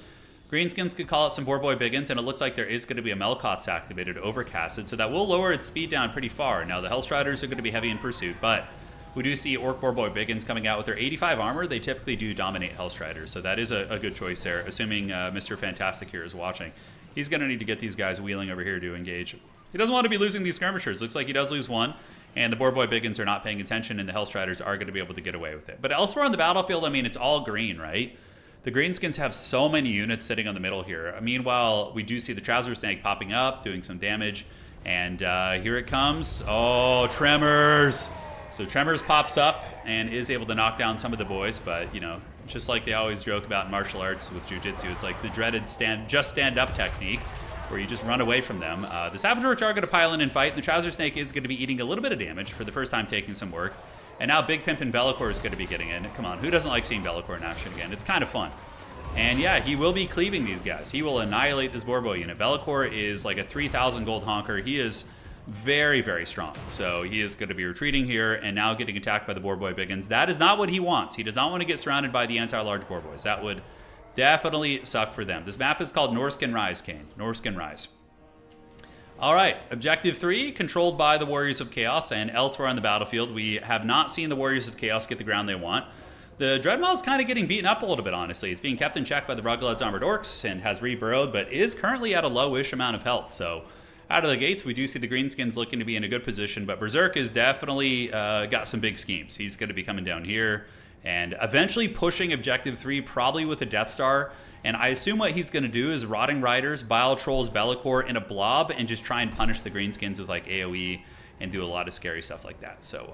Greenskins could call out some Boarboy Biggins, and it looks like there is going to be a Melkot's activated over Casted, so that will lower its speed down pretty far. Now, the Hellstriders are going to be heavy in pursuit, but we do see Orc Boarboy Biggins coming out with their 85 armor. They typically do dominate Hellstriders, so that is a good choice there, assuming Mr. Fantastic here is watching. He's going to need to get these guys wheeling over here to engage. He doesn't want to be losing these skirmishers. Looks like he does lose one, and the Boarboy Biggins are not paying attention, and the Hellstriders are going to be able to get away with it. But elsewhere on the battlefield, I mean, it's all green, right? The Greenskins have so many units sitting on the middle here. Meanwhile, we do see the Trouser Snake popping up, doing some damage. And here it comes. Oh, Tremors! So Tremors pops up and is able to knock down some of the boys. But, you know, just like they always joke about in martial arts with jiu-jitsu, it's like the dreaded stand-up technique where you just run away from them. The Savage Orcs are going to pile in and fight. The Trouser Snake is going to be eating a little bit of damage for the first time taking some work. And now Big Pimpin' Be'lakor is going to be getting in. Come on, who doesn't like seeing Be'lakor in action again? It's kind of fun. And yeah, he will be cleaving these guys. He will annihilate this Boarboy unit. Be'lakor is like a 3,000 gold honker. He is very, very strong. So he is going to be retreating here and now getting attacked by the Boarboy Biggins. That is not what he wants. He does not want to get surrounded by the anti-large Boarboys. That would definitely suck for them. This map is called Norskin Rise, Kane. Norskin Rise. All right, Objective 3, controlled by the Warriors of Chaos, and elsewhere on the battlefield, we have not seen the Warriors of Chaos get the ground they want. The Dreadmaw is kind of getting beaten up a little bit, honestly. It's being kept in check by the Ruggled's Armored Orcs and has reburrowed, but is currently at a lowish amount of health. So out of the gates, we do see the Greenskins looking to be in a good position, but Berserk is definitely got some big schemes. He's going to be coming down here and eventually pushing Objective 3, probably with a Death Star. And I assume what he's going to do is Rotting Riders, Bile Trolls, Be'lakor in a blob and just try and punish the Greenskins with like AoE and do a lot of scary stuff like that. So,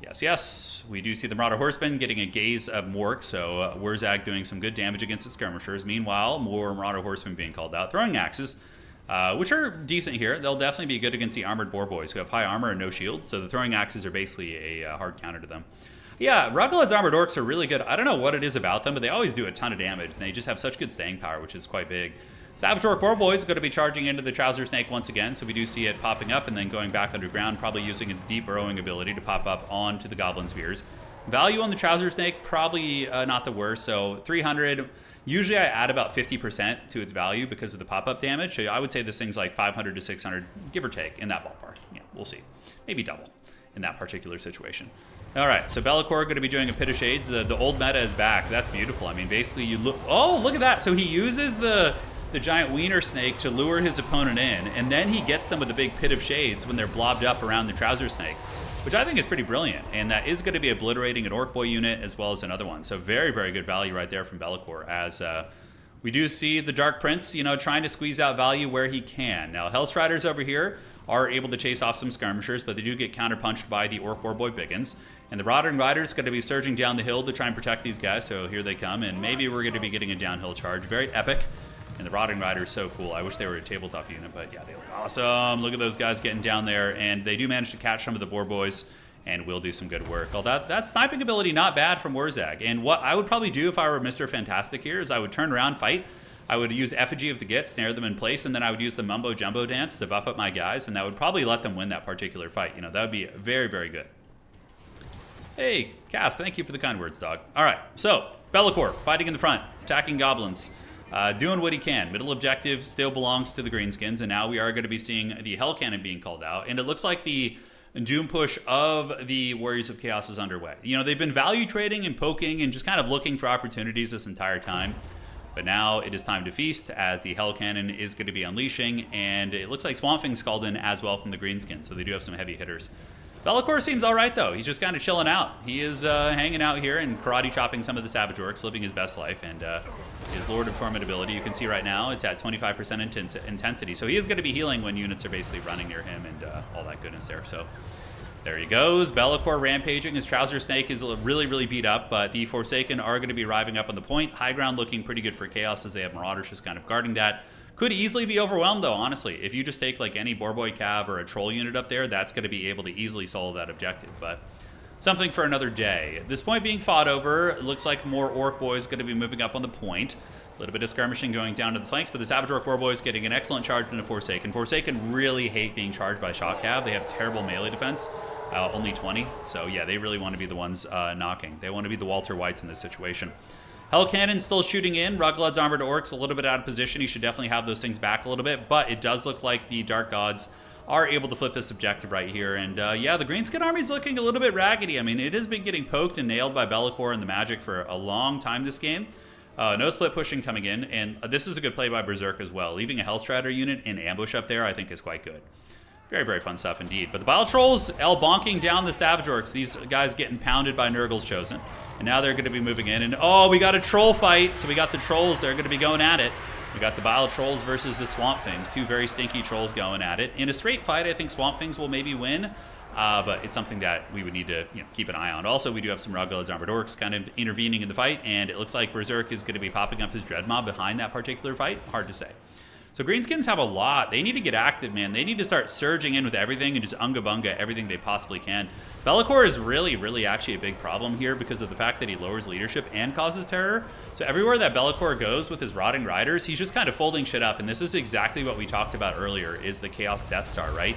yes, we do see the Marauder Horsemen getting a gaze of Mork, so Wurzag doing some good damage against the skirmishers. Meanwhile, more Marauder Horsemen being called out. Throwing axes, which are decent here. They'll definitely be good against the armored Boarboys who have high armor and no shields, so the throwing axes are basically a hard counter to them. Yeah, Ruggled's Armored Orcs are really good. I don't know what it is about them, but they always do a ton of damage, and they just have such good staying power, which is quite big. Savage Orc Boarboy is going to be charging into the Trouser Snake once again, so we do see it popping up and then going back underground, probably using its deep burrowing ability to pop up onto the Goblin Spheres. Value on the Trouser Snake, probably not the worst, so 300. Usually I add about 50% to its value because of the pop-up damage, so I would say this thing's like 500 to 600, give or take, in that ballpark. Yeah, we'll see. Maybe double in that particular situation. All right, so Be'lakor going to be doing a Pit of Shades. The old meta is back. That's beautiful. I mean, basically you look... Oh, look at that. So he uses the giant wiener snake to lure his opponent in, and then he gets them with the big Pit of Shades when they're blobbed up around the Trouser Snake, which I think is pretty brilliant. And that is going to be obliterating an Orc Boy unit as well as another one. So very, very good value right there from Be'lakor, as we do see the Dark Prince, you know, trying to squeeze out value where he can. Now, Hellstriders over here are able to chase off some skirmishers, but they do get counterpunched by the Orc Boarboy Biggins. And the Rotting Riders going to be surging down the hill to try and protect these guys, so here they come, and maybe we're going to be getting a downhill charge. Very epic, and the Rotting Riders so cool. I wish they were a tabletop unit, but yeah, they look awesome. Look at those guys getting down there, and they do manage to catch some of the Boarboys, and will do some good work. Well, that sniping ability, not bad from Wurzag. And what I would probably do if I were Mr. Fantastic here is I would turn around, fight. I would use Effigy of the Git, snare them in place, and then I would use the Mumbo Jumbo Dance to buff up my guys, and that would probably let them win that particular fight. You know, that would be very, very good. Hey, Cass, thank you for the kind words, dog. All right, so Be'lakor fighting in the front, attacking goblins, doing what he can. Middle objective still belongs to the Greenskins, and now we are going to be seeing the Hell Cannon being called out, and it looks like the Doom push of the Warriors of Chaos is underway. You know, they've been value trading and poking and just kind of looking for opportunities this entire time, but now it is time to feast as the Hell Cannon is going to be unleashing, and it looks like Swamp Thing's called in as well from the Greenskins, so they do have some heavy hitters. Be'lakor seems all right, though. He's just kind of chilling out. He is hanging out here and karate chopping some of the Savage Orcs, living his best life, and his Lord of Torment ability, you can see right now, it's at 25% intensity. So he is going to be healing when units are basically running near him and all that goodness there. So there he goes. Be'lakor rampaging. His Trouser Snake is really, really beat up, but the Forsaken are going to be arriving up on the point. High ground looking pretty good for Chaos as they have Marauders just kind of guarding that. Could easily be overwhelmed, though, honestly. If you just take like any Boarboy Cav or a Troll unit up there, that's going to be able to easily solve that objective. But something for another day. This point being fought over, it looks like more Orc Boys going to be moving up on the point. A little bit of skirmishing going down to the flanks, but the Savage Orc Boarboy is getting an excellent charge into Forsaken. Forsaken really hate being charged by Shock Cav. They have terrible melee defense. Only 20. So yeah, they really want to be the ones knocking. They want to be the Walter Whites in this situation. Hell Cannon still shooting in. Ruggled's Armored Orcs a little bit out of position. He should definitely have those things back a little bit, but it does look like the Dark Gods are able to flip this objective right here. And yeah, the Greenskin army is looking a little bit raggedy. I mean, it has been getting poked and nailed by Be'lakor and the Magic for a long time this game. No split pushing coming in, and this is a good play by Berserk as well. Leaving a Hellstrider unit in ambush up there I think is quite good. Very, very fun stuff indeed. But the Bile Trolls, bonking down the Savage Orcs. These guys getting pounded by Nurgle's Chosen. And now they're going to be moving in. And oh, we got a troll fight. So we got the trolls. They're going to be going at it. We got the Bile Trolls versus the Swamp Things. Two very stinky trolls going at it. In a straight fight, I think Swamp Things will maybe win. But it's something that we would need to keep an eye on. Also, we do have some Ruggled's Armored Orcs kind of intervening in the fight. And it looks like Berserk is going to be popping up his Dreadmaw behind that particular fight. Hard to say. So Greenskins have a lot. They need to get active, man. They need to start surging in with everything and just unga-bunga everything they possibly can. Be'lakor is really, really actually a big problem here because of the fact that he lowers leadership and causes terror. So everywhere that Be'lakor goes with his Rotting Riders, he's just kind of folding shit up. And this is exactly what we talked about earlier, is the Chaos Death Star, right?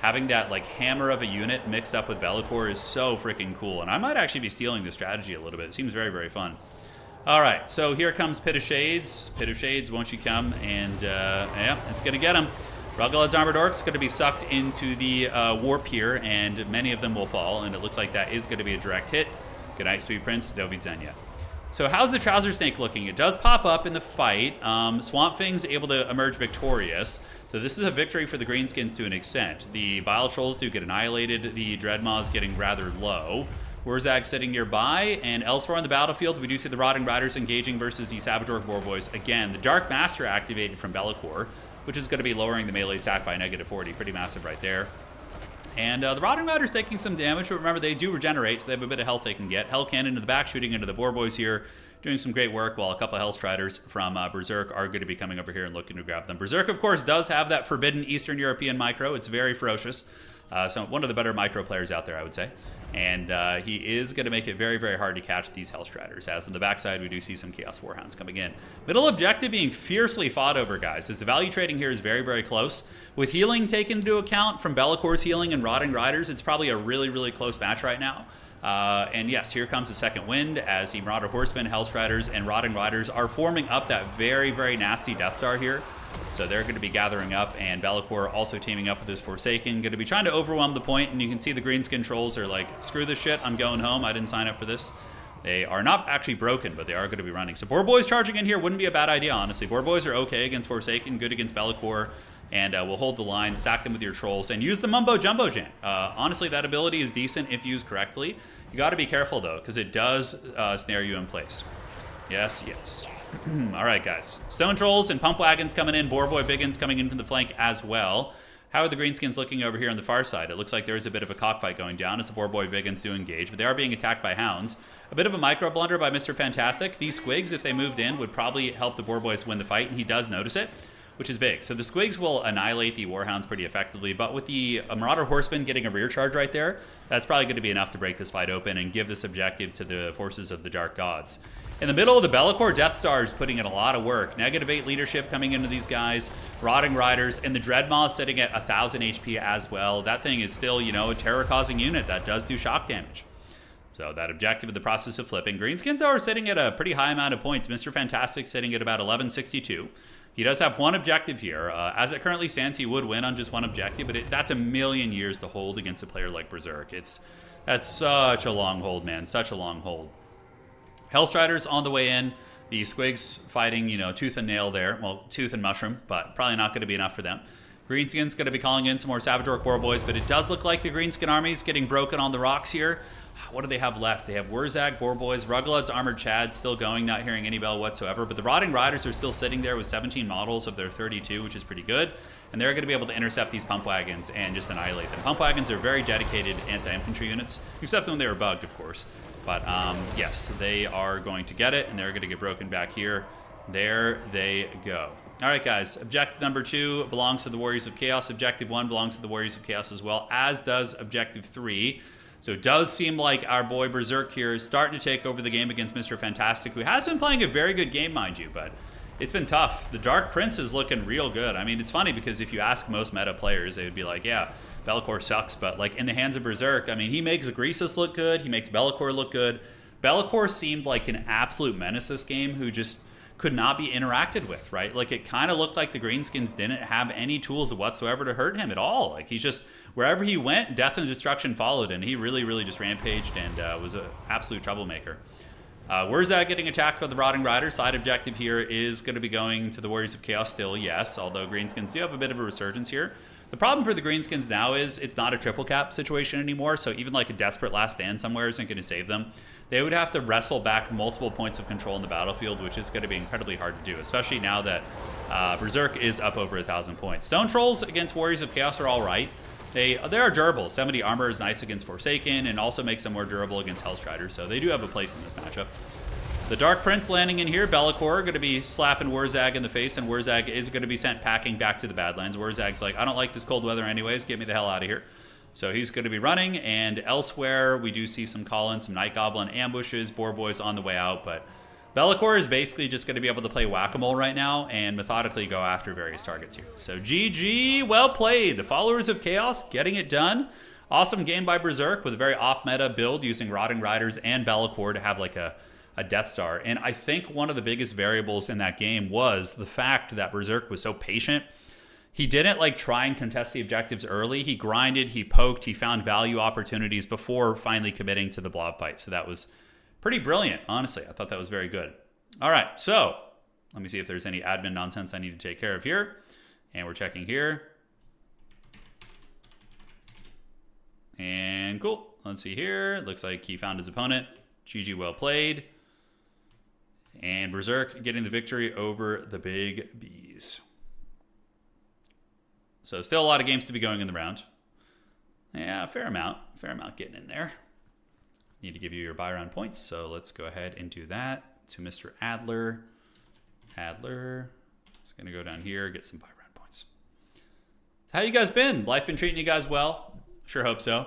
Having that like hammer of a unit mixed up with Be'lakor is so freaking cool. And I might actually be stealing this strategy a little bit. It seems very, very fun. All right, so here comes Pit of Shades. Pit of Shades, won't you come? And yeah, it's going to get him. Ruggled's Armored Orcs going to be sucked into the warp here, and many of them will fall, and it looks like that is going to be a direct hit. Good night, Sweet Prince. Do widzenia. So how's the Trouser Snake looking? It does pop up in the fight. Swamp Thing's able to emerge victorious. So this is a victory for the Greenskins to an extent. The Bile Trolls do get annihilated. The Dreadmaw's getting rather low. Wurzag sitting nearby, and elsewhere on the battlefield, we do see the Rotting Riders engaging versus the Savage Orc Boar Boys. Again, the Dark Master activated from Be'lakor, which is going to be lowering the melee attack by -40. Pretty massive right there. And the Rotting Riders taking some damage, but remember, they do regenerate, so they have a bit of health they can get. Hell Cannon in the back, shooting into the Boar Boys here, doing some great work, while a couple of Hellstriders from Berserk are going to be coming over here and looking to grab them. Berserk, of course, does have that forbidden Eastern European micro. It's very ferocious. So one of the better micro players out there, I would say. And he is going to make it very, very hard to catch these Hellstriders, as on the backside we do see some Chaos Warhounds coming in. Middle objective being fiercely fought over, guys, as the value trading here is very, very close. With healing taken into account from Bellacor's healing and Rotting Riders, it's probably a really, really close match right now. And yes, here comes the second wind as the Marauder Horsemen, Hellstriders, and Rotting Riders are forming up that very, very nasty Death Star here. So they're going to be gathering up, and Be'lakor also teaming up with his Forsaken, going to be trying to overwhelm the point, and you can see the Greenskin Trolls are like, screw this shit, I'm going home, I didn't sign up for this. They are not actually broken, but they are going to be running. So Boar Boys charging in here wouldn't be a bad idea, honestly. Boar Boys are okay against Forsaken, good against Be'lakor, and we'll hold the line, stack them with your Trolls, and use the Mumbo Jumbo Jam. Honestly, that ability is decent if used correctly. You got to be careful, though, because it does snare you in place. Yes, yes. All right, guys. Stone Trolls and Pump Wagons coming in. Boar Boy Biggins coming in from the flank as well. How are the Greenskins looking over here on the far side? It looks like there's a bit of a cockfight going down as the Boar Boy Biggins do engage, but they are being attacked by Hounds. A bit of a micro blunder by Mr. Fantastic. These Squigs, if they moved in, would probably help the Boar Boys win the fight, and he does notice it, which is big. So the Squigs will annihilate the Warhounds pretty effectively, but with the Marauder Horseman getting a rear charge right there, that's probably going to be enough to break this fight open and give this objective to the forces of the Dark Gods. In the middle of the Be'lakor, Death Star is putting in a lot of work. -8 leadership coming into these guys, Rotting Riders, and the Dreadmaw is sitting at 1,000 HP as well. That thing is still, a terror-causing unit that does do shock damage. So that objective in the process of flipping. Greenskins are sitting at a pretty high amount of points. Mr. Fantastic sitting at about 1162. He does have one objective here. As it currently stands, he would win on just one objective, but that's a million years to hold against a player like Berserk. That's such a long hold, man. Such a long hold. Hellstriders on the way in. The Squigs fighting, tooth and nail there. Well, tooth and mushroom, but probably not going to be enough for them. Greenskin's going to be calling in some more Savage Orc Boar Boys, but it does look like the Greenskin army's getting broken on the rocks here. What do they have left? They have Wurzag, Boar Boys, Ruggled's Armored Chads still going, not hearing any bell whatsoever, but the Rotting Riders are still sitting there with 17 models of their 32, which is pretty good, and they're going to be able to intercept these Pump Wagons and just annihilate them. Pump Wagons are very dedicated anti-infantry units, except when they were bugged, of course. But yes, they are going to get it, and they're going to get broken back here. There they go. All right, guys. Objective number 2 belongs to the Warriors of Chaos. Objective 1 belongs to the Warriors of Chaos as well, as does Objective 3. So it does seem like our boy Berserk here is starting to take over the game against Mr. Fantastic, who has been playing a very good game, mind you, but it's been tough. The Dark Prince is looking real good. I mean, it's funny because if you ask most meta players, they would be like, yeah, Be'lakor sucks, but like in the hands of Berserk, I mean, he makes Greasus look good. He makes Be'lakor look good. Be'lakor seemed like an absolute menace this game who just could not be interacted with, right? Like it kind of looked like the Greenskins didn't have any tools whatsoever to hurt him at all. Like he's just, wherever he went, death and destruction followed, and he really, really just rampaged and was an absolute troublemaker. Wurzag getting attacked by the Rotting Rider. Side objective here is going to be going to the Warriors of Chaos still, yes, although Greenskins do have a bit of a resurgence here. The problem for the Greenskins now is it's not a triple cap situation anymore, so even like a desperate last stand somewhere isn't going to save them. They would have to wrestle back multiple points of control in the battlefield, which is going to be incredibly hard to do, especially now that Berserk is up over 1,000 points. Stone Trolls against Warriors of Chaos are all right. They are durable. 70 armor is nice against Forsaken and also makes them more durable against Hellstrider, so they do have a place in this matchup. The Dark Prince landing in here. Be'lakor going to be slapping Wurzag in the face, and Wurzag is going to be sent packing back to the Badlands. Wurzag's like, I don't like this cold weather anyways. Get me the hell out of here. So he's going to be running, and elsewhere we do see some call-ins, some Night Goblin ambushes, Boar Boys on the way out, but Be'lakor is basically just going to be able to play whack-a-mole right now and methodically go after various targets here. So GG, well played. The Followers of Chaos getting it done. Awesome game by Berserk with a very off-meta build using Rotting Riders and Be'lakor to have like a Death Star. And I think one of the biggest variables in that game was the fact that Berserk was so patient. He didn't like try and contest the objectives early. He grinded, he poked, he found value opportunities before finally committing to the blob fight. So that was pretty brilliant, honestly. I thought that was very good. All right, so let me see if there's any admin nonsense I need to take care of here. And we're checking here. And cool. Let's see here. Looks like he found his opponent. GG, well played. And Berserk getting the victory over the Big Bees. So still a lot of games to be going in the round. Yeah, fair amount getting in there. Need to give you your buy round points, so let's go ahead and do that to Mr. Adler. Adler is going to go down here, get some buy round points. So how you guys been? Life been treating you guys well? Sure hope so.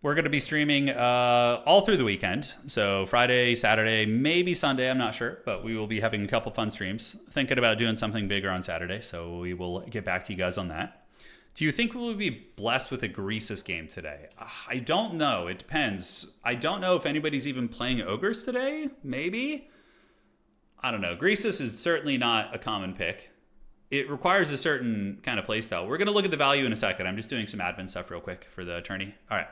We're going to be streaming all through the weekend. So Friday, Saturday, maybe Sunday, I'm not sure. But we will be having a couple fun streams. Thinking about doing something bigger on Saturday. So we will get back to you guys on that. Do you think we will be blessed with a Greasus game today? I don't know. It depends. I don't know if anybody's even playing Ogres today. Maybe. I don't know. Greasus is certainly not a common pick. It requires a certain kind of playstyle. We're going to look at the value in a second. I'm just doing some admin stuff real quick for the tourney. All right.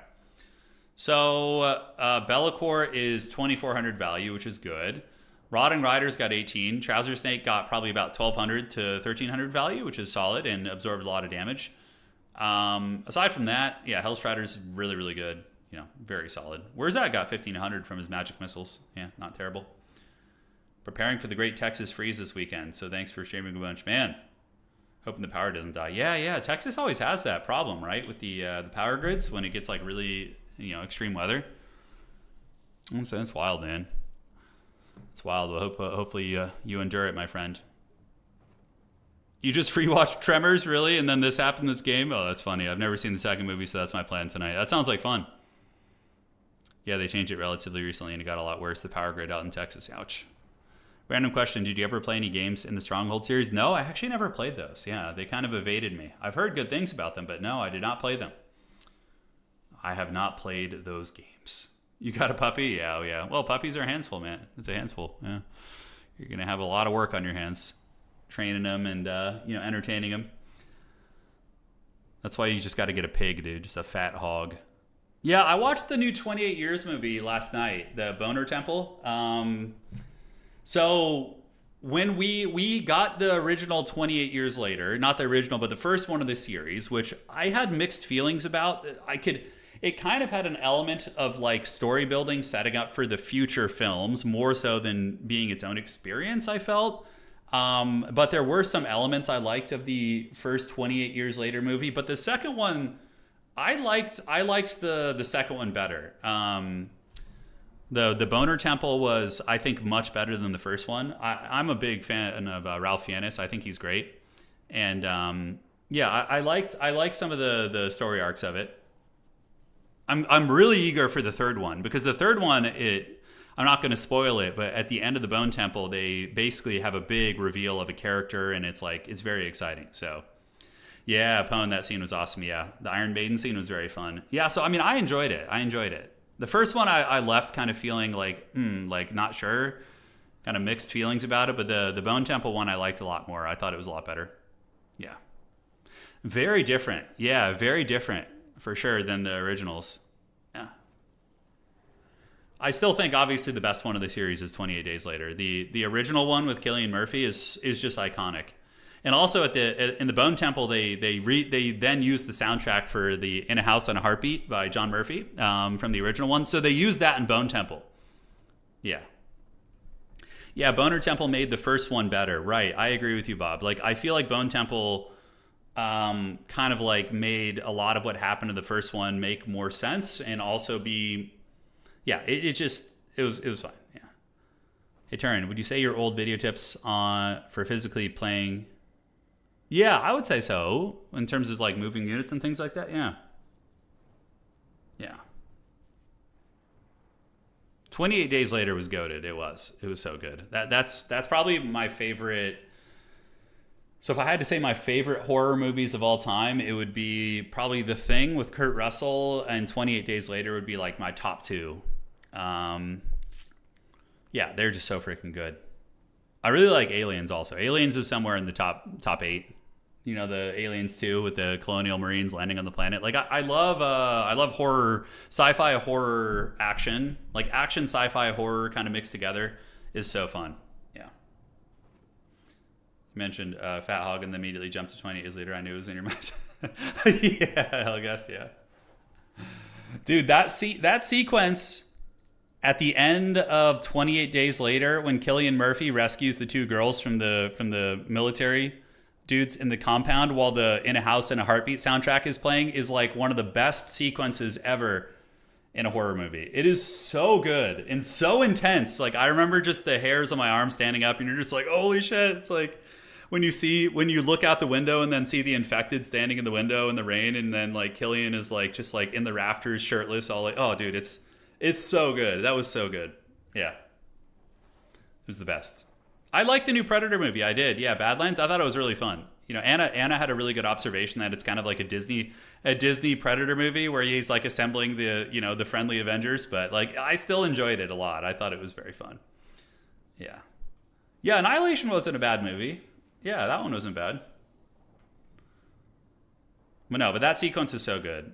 So Be'lakor is 2,400 value, which is good. Rotting Riders got 18. Trouser Snake got probably about 1,200 to 1,300 value, which is solid and absorbed a lot of damage. Aside from that, yeah, Hellstrider's really, really good. You know, very solid. Where's that? Got 1,500 from his magic missiles. Yeah, not terrible. Preparing for the Great Texas Freeze this weekend, so thanks for streaming a bunch. Man, hoping the power doesn't die. Yeah, Texas always has that problem, right? With the power grids when it gets like really, extreme weather. It's wild, man. It's wild. Well, hopefully you endure it, my friend. You just rewatched Tremors, really? And then this happened in this game? Oh, that's funny. I've never seen the second movie, so that's my plan tonight. That sounds like fun. Yeah, they changed it relatively recently, and it got a lot worse. The power grid out in Texas. Ouch. Random question. Did you ever play any games in the Stronghold series? No, I actually never played those. Yeah, they kind of evaded me. I've heard good things about them, but no, I did not play them. I have not played those games. You got a puppy? Yeah, oh yeah. Well, puppies are handsful, man. It's a handful. Yeah. You're going to have a lot of work on your hands. Training them and, entertaining them. That's why you just got to get a pig, dude. Just a fat hog. Yeah, I watched the new 28 Years movie last night, the Boner Temple. So when we got the original 28 Years Later, not the original, but the first one of the series, which I had mixed feelings about. It kind of had an element of like story building, setting up for the future films, more so than being its own experience, I felt. But there were some elements I liked of the first 28 Years Later movie, but the second one, I liked the second one better. The Boner Temple was, I think, much better than the first one. I'm a big fan of Ralph Fiennes. I think he's great, and I liked some of the story arcs of it. I'm really eager for the third one, because the third one, I'm not going to spoil it, but at the end of the Bone Temple, they basically have a big reveal of a character, and it's very exciting. So, Yeah, Pwn, that scene was awesome. Yeah, the Iron Maiden scene was very fun. Yeah, so I mean, I enjoyed it. The first one, I left kind of feeling like not sure, kind of mixed feelings about it. But the Bone Temple one, I liked a lot more. I thought it was a lot better. Yeah, very different. Yeah, very different for sure than the originals. Yeah, I still think obviously the best one of the series is 28 Days Later. The original one with Cillian Murphy is just iconic. And also in the Bone Temple, they then used the soundtrack for the In a House on a Heartbeat by John Murphy from the original one. So they used that in Bone Temple. Yeah. Yeah, Boner Temple made the first one better. Right. I agree with you, Bob. Like, I feel like Bone Temple kind of like made a lot of what happened in the first one make more sense and also be, yeah, it was fine. Yeah. Hey, Turin, would you say your old video tips for physically playing? Yeah, I would say so, in terms of like moving units and things like that. Yeah. Yeah. 28 Days Later was goated. It was so good. That's probably my favorite. So if I had to say my favorite horror movies of all time, it would be probably The Thing with Kurt Russell, and 28 Days Later would be like my top two. Yeah, they're just so freaking good. I really like Aliens also. Aliens is somewhere in the top 8. You know, the Aliens 2 with the colonial marines landing on the planet. Like I love horror, sci-fi horror action. Like action, sci-fi horror kind of mixed together is so fun. Yeah. You mentioned Fat Hog and then immediately jumped to 20 Days Later. I knew it was in your mind. Yeah, I guess, yeah. Dude, that sequence at the end of 28 Days Later when Cillian Murphy rescues the 2 girls from the military dudes in the compound while the In a House and a Heartbeat soundtrack is playing is like one of the best sequences ever in a horror movie. It is so good and so intense. Like, I remember just the hairs on my arm standing up and you're just like, holy shit. It's like when you look out the window and then see the infected standing in the window in the rain, and then like Cillian is like just like in the rafters shirtless, all like, oh dude, it's so good. That was so good. Yeah. It was the best. I liked the new Predator movie. I did. Yeah, Badlands. I thought it was really fun. You know, Anna had a really good observation that it's kind of like a Disney Predator movie where he's like assembling the friendly Avengers, but like I still enjoyed it a lot. I thought it was very fun. Yeah. Yeah, Annihilation wasn't a bad movie. Yeah, that one wasn't bad. But that sequence is so good.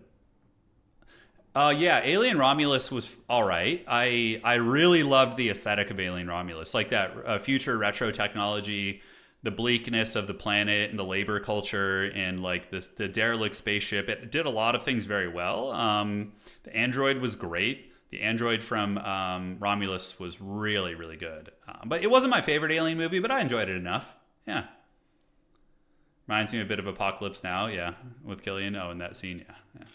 Yeah, Alien Romulus was all right. I really loved the aesthetic of Alien Romulus, like that future retro technology, the bleakness of the planet and the labor culture, and like the derelict spaceship. It did a lot of things very well. The android was great. The android from Romulus was really, really good. But it wasn't my favorite Alien movie, but I enjoyed it enough. Yeah. Reminds me a bit of Apocalypse Now, yeah, with Cillian. Oh, in that scene, yeah.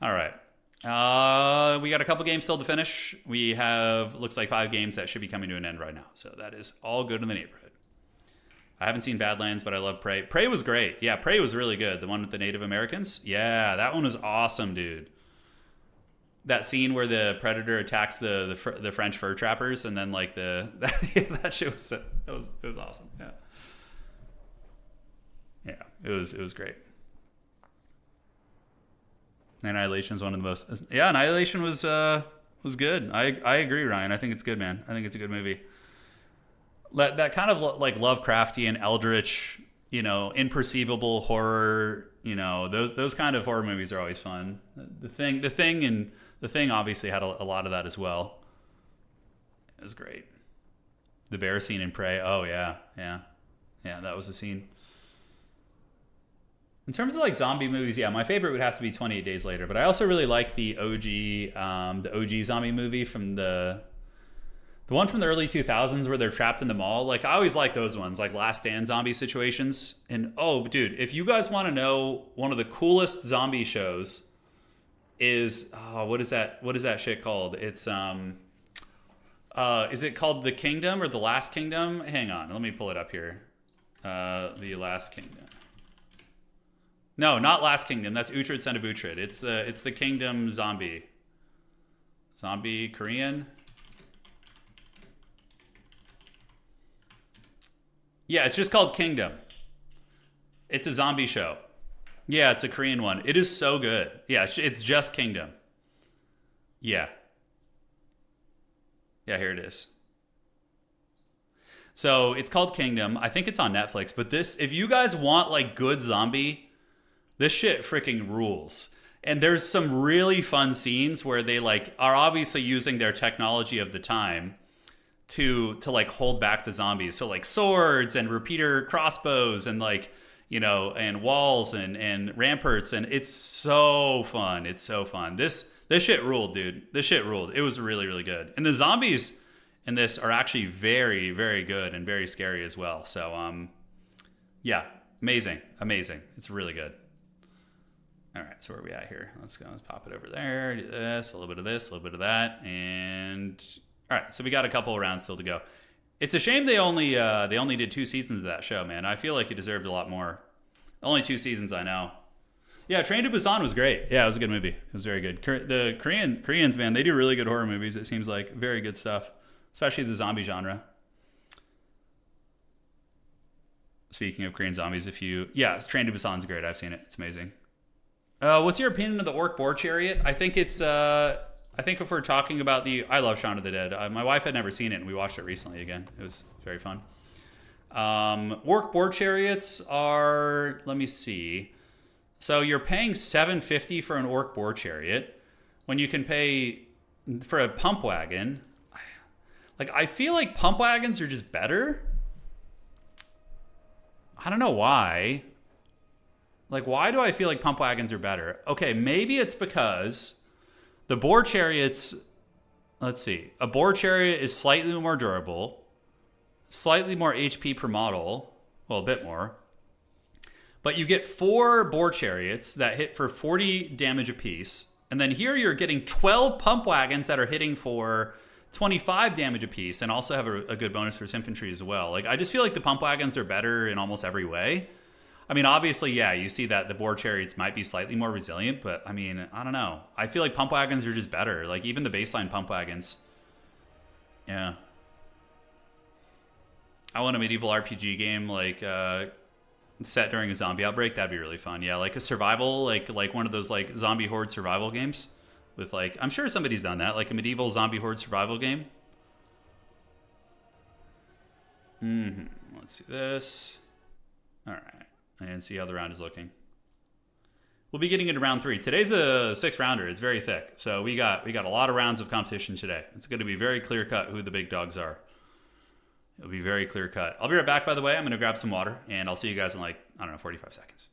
All right. We got a couple games still to finish. We have, looks like 5 games that should be coming to an end right now. So that is all good in the neighborhood. I haven't seen Badlands, but I love Prey. Prey was great. Yeah, Prey was really good. The one with the Native Americans. Yeah, that one was awesome, dude. That scene where the Predator attacks the French fur trappers, and then like that shit was it was awesome. Yeah. Yeah, it was great. Annihilation is one of the most. Yeah, Annihilation was good. I agree, Ryan. I think it's good, man. I think it's a good movie. That kind of like Lovecraftian, eldritch, imperceivable horror. Those kind of horror movies are always fun. The thing obviously had a lot of that as well. It was great. The bear scene in Prey. Oh yeah. That was the scene. In terms of like zombie movies, yeah, my favorite would have to be 28 Days Later, but I also really like the OG zombie movie from the one from the early 2000s where they're trapped in the mall. Like, I always like those ones, like Last Stand zombie situations. And oh, dude, if you guys want to know one of the coolest zombie shows is what is that shit called? It's is it called The Kingdom or The Last Kingdom? Hang on, let me pull it up here. The Last Kingdom. No, not Last Kingdom. That's Uhtred, Son of Uhtred. It's the Kingdom zombie. Zombie Korean. Yeah, it's just called Kingdom. It's a zombie show. Yeah, it's a Korean one. It is so good. Yeah, it's just Kingdom. Yeah. Yeah, here it is. So it's called Kingdom. I think it's on Netflix. But this, if you guys want like good zombie, this shit freaking rules. And there's some really fun scenes where they like are obviously using their technology of the time to like hold back the zombies. So like swords and repeater crossbows and like, and walls and ramparts, and it's so fun. It's so fun. This shit ruled, dude. This shit ruled. It was really, really good. And the zombies in this are actually very, very good and very scary as well. So yeah, amazing. It's really good. All right, so where are we at here? Let's go. Let's pop it over there. Do this, a little bit of this, a little bit of that, and all right. So we got a couple of rounds still to go. It's a shame they only did 2 seasons of that show, man. I feel like it deserved a lot more. Only 2 seasons, I know. Yeah, Train to Busan was great. Yeah, it was a good movie. It was very good. The Koreans, man, they do really good horror movies. It seems like very good stuff, especially the zombie genre. Speaking of Korean zombies, Train to Busan's great. I've seen it. It's amazing. What's your opinion of the Orc Boar Chariot? I think it's. I think if we're talking about I love Shaun of the Dead. My wife had never seen it, and we watched it recently again. It was very fun. Orc Boar Chariots are. Let me see. So you're paying $750 for an Orc Boar Chariot, when you can pay for a pump wagon. Like, I feel like pump wagons are just better. I don't know why. Like, why do I feel like pump wagons are better? Okay, maybe it's because the boar chariots, let's see. A boar chariot is slightly more durable, slightly more HP per model, well, a bit more. But you get 4 boar chariots that hit for 40 damage apiece. And then here you're getting 12 pump wagons that are hitting for 25 damage apiece and also have a good bonus for infantry as well. Like, I just feel like the pump wagons are better in almost every way. I mean, obviously, yeah, you see that the boar chariots might be slightly more resilient, but I mean, I don't know. I feel like pump wagons are just better. Like, even the baseline pump wagons. Yeah. I want a medieval RPG game, like, set during a zombie outbreak. That'd be really fun. Yeah, like a survival, like one of those, like, zombie horde survival games. With, like, I'm sure somebody's done that, like a medieval zombie horde survival game. Let's see this. All right. And see how the round is looking. We'll be getting into round 3. Today's a 6-rounder. It's very thick. So we got a lot of rounds of competition today. It's going to be very clear cut who the big dogs are. It'll be very clear cut. I'll be right back, by the way. I'm going to grab some water, and I'll see you guys in, like, I don't know, 45 seconds.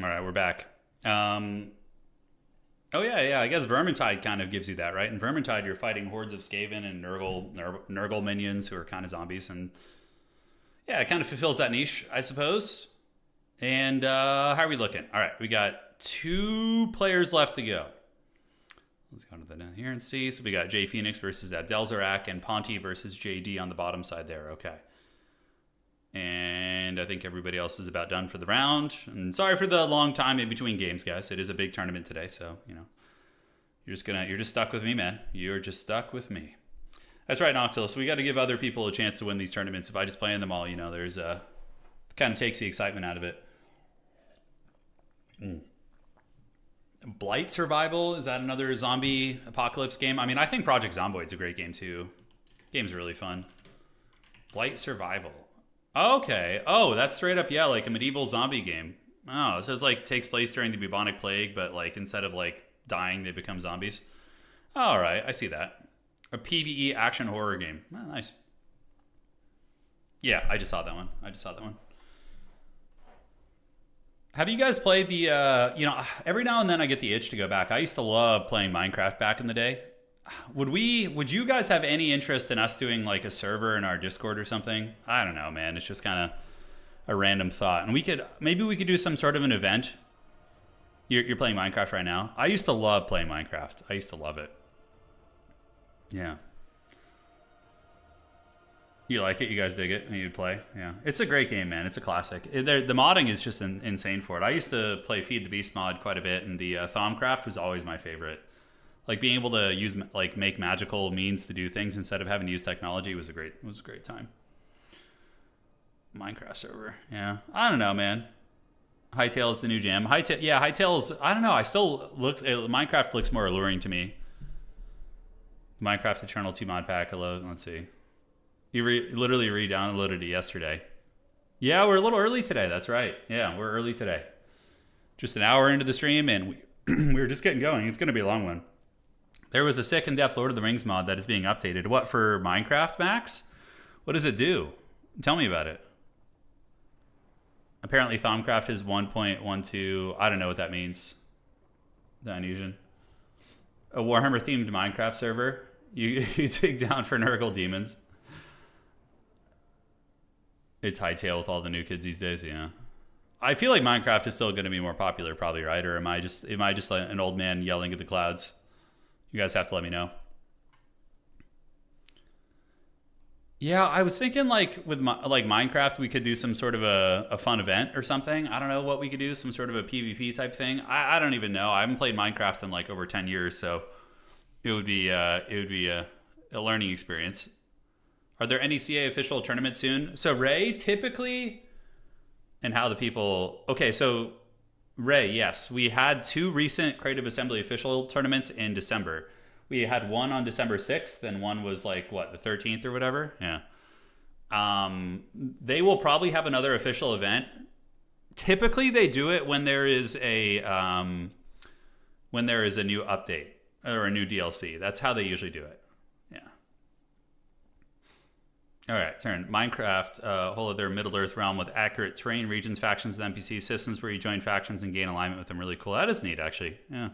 All right, we're back. Oh yeah. I guess Vermintide kind of gives you that, right? In Vermintide, you're fighting hordes of Skaven and Nurgle minions who are kind of zombies, and yeah, it kind of fulfills that niche, I suppose. And how are we looking? All right, we got 2 players left to go. Let's go to the down here and see. So we got Jay Phoenix versus Abdelzarak and Ponty versus JD on the bottom side there. Okay. And I think everybody else is about done for the round. And sorry for the long time in between games, guys. It is a big tournament today, so you're just stuck with me, man. You're just stuck with me. That's right, Noctilus. We got to give other people a chance to win these tournaments. If I just play in them all, there's kind of takes the excitement out of it. Blight Survival, is that another zombie apocalypse game? I mean, I think Project Zomboid's a great game too. Game's really fun. Blight Survival. Okay. Oh, that's straight up, yeah, like a medieval zombie game. Oh, so it's like takes place during the bubonic plague, but like instead of like dying, they become zombies. All right, I see that. A PvE action horror game. Oh, nice. Yeah, I just saw that one. Have you guys played the, every now and then I get the itch to go back. I used to love playing Minecraft back in the day. Would you guys have any interest in us doing like a server in our Discord or something? I don't know, man. It's just kind of a random thought. And maybe we could do some sort of an event. You're playing Minecraft right now? I used to love playing Minecraft. I used to love it. Yeah. You like it? You guys dig it? And you'd play? Yeah. It's a great game, man. It's a classic. The modding is just insane for it. I used to play Feed the Beast mod quite a bit, and the Thaumcraft was always my favorite. Like being able to make magical means to do things instead of having to use technology was a great time. Minecraft server. Yeah. I don't know, man. Hytale is the new jam. Hytale's, I don't know. Minecraft looks more alluring to me. Minecraft Eternal 2 mod pack. Let's see. You literally re-downloaded it yesterday. Yeah, we're a little early today. That's right. Yeah, we're early today. Just an hour into the stream, and we were just getting going. It's going to be a long one. There was a sick in-depth Lord of the Rings mod that is being updated. What, for Minecraft, Max? What does it do? Tell me about it. Apparently, Thaumcraft is 1.12. I don't know what that means. Dionysian. A Warhammer-themed Minecraft server. You dig down for Nurgle demons. It's Hytale with all the new kids these days, yeah. I feel like Minecraft is still going to be more popular, probably, right? Or am I just like an old man yelling at the clouds? You guys have to let me know. Yeah, I was thinking like with Minecraft, we could do some sort of a fun event or something. I don't know what we could do, some sort of a PvP type thing. I don't even know. I haven't played Minecraft in like over 10 years, so it would be a learning experience. Are there any CA official tournaments soon? So Ray, typically, and how the people... Okay, so Ray, yes. We had 2 recent Creative Assembly official tournaments in December. We had one on December 6th, and one was like, what, the 13th or whatever? Yeah. They will probably have another official event. Typically, they do it when there is a new update or a new DLC. That's how they usually do it. All right, turn. Minecraft, a whole other Middle-earth realm with accurate terrain, regions, factions, and NPC systems where you join factions and gain alignment with them. Really cool. That is neat, actually. Yeah.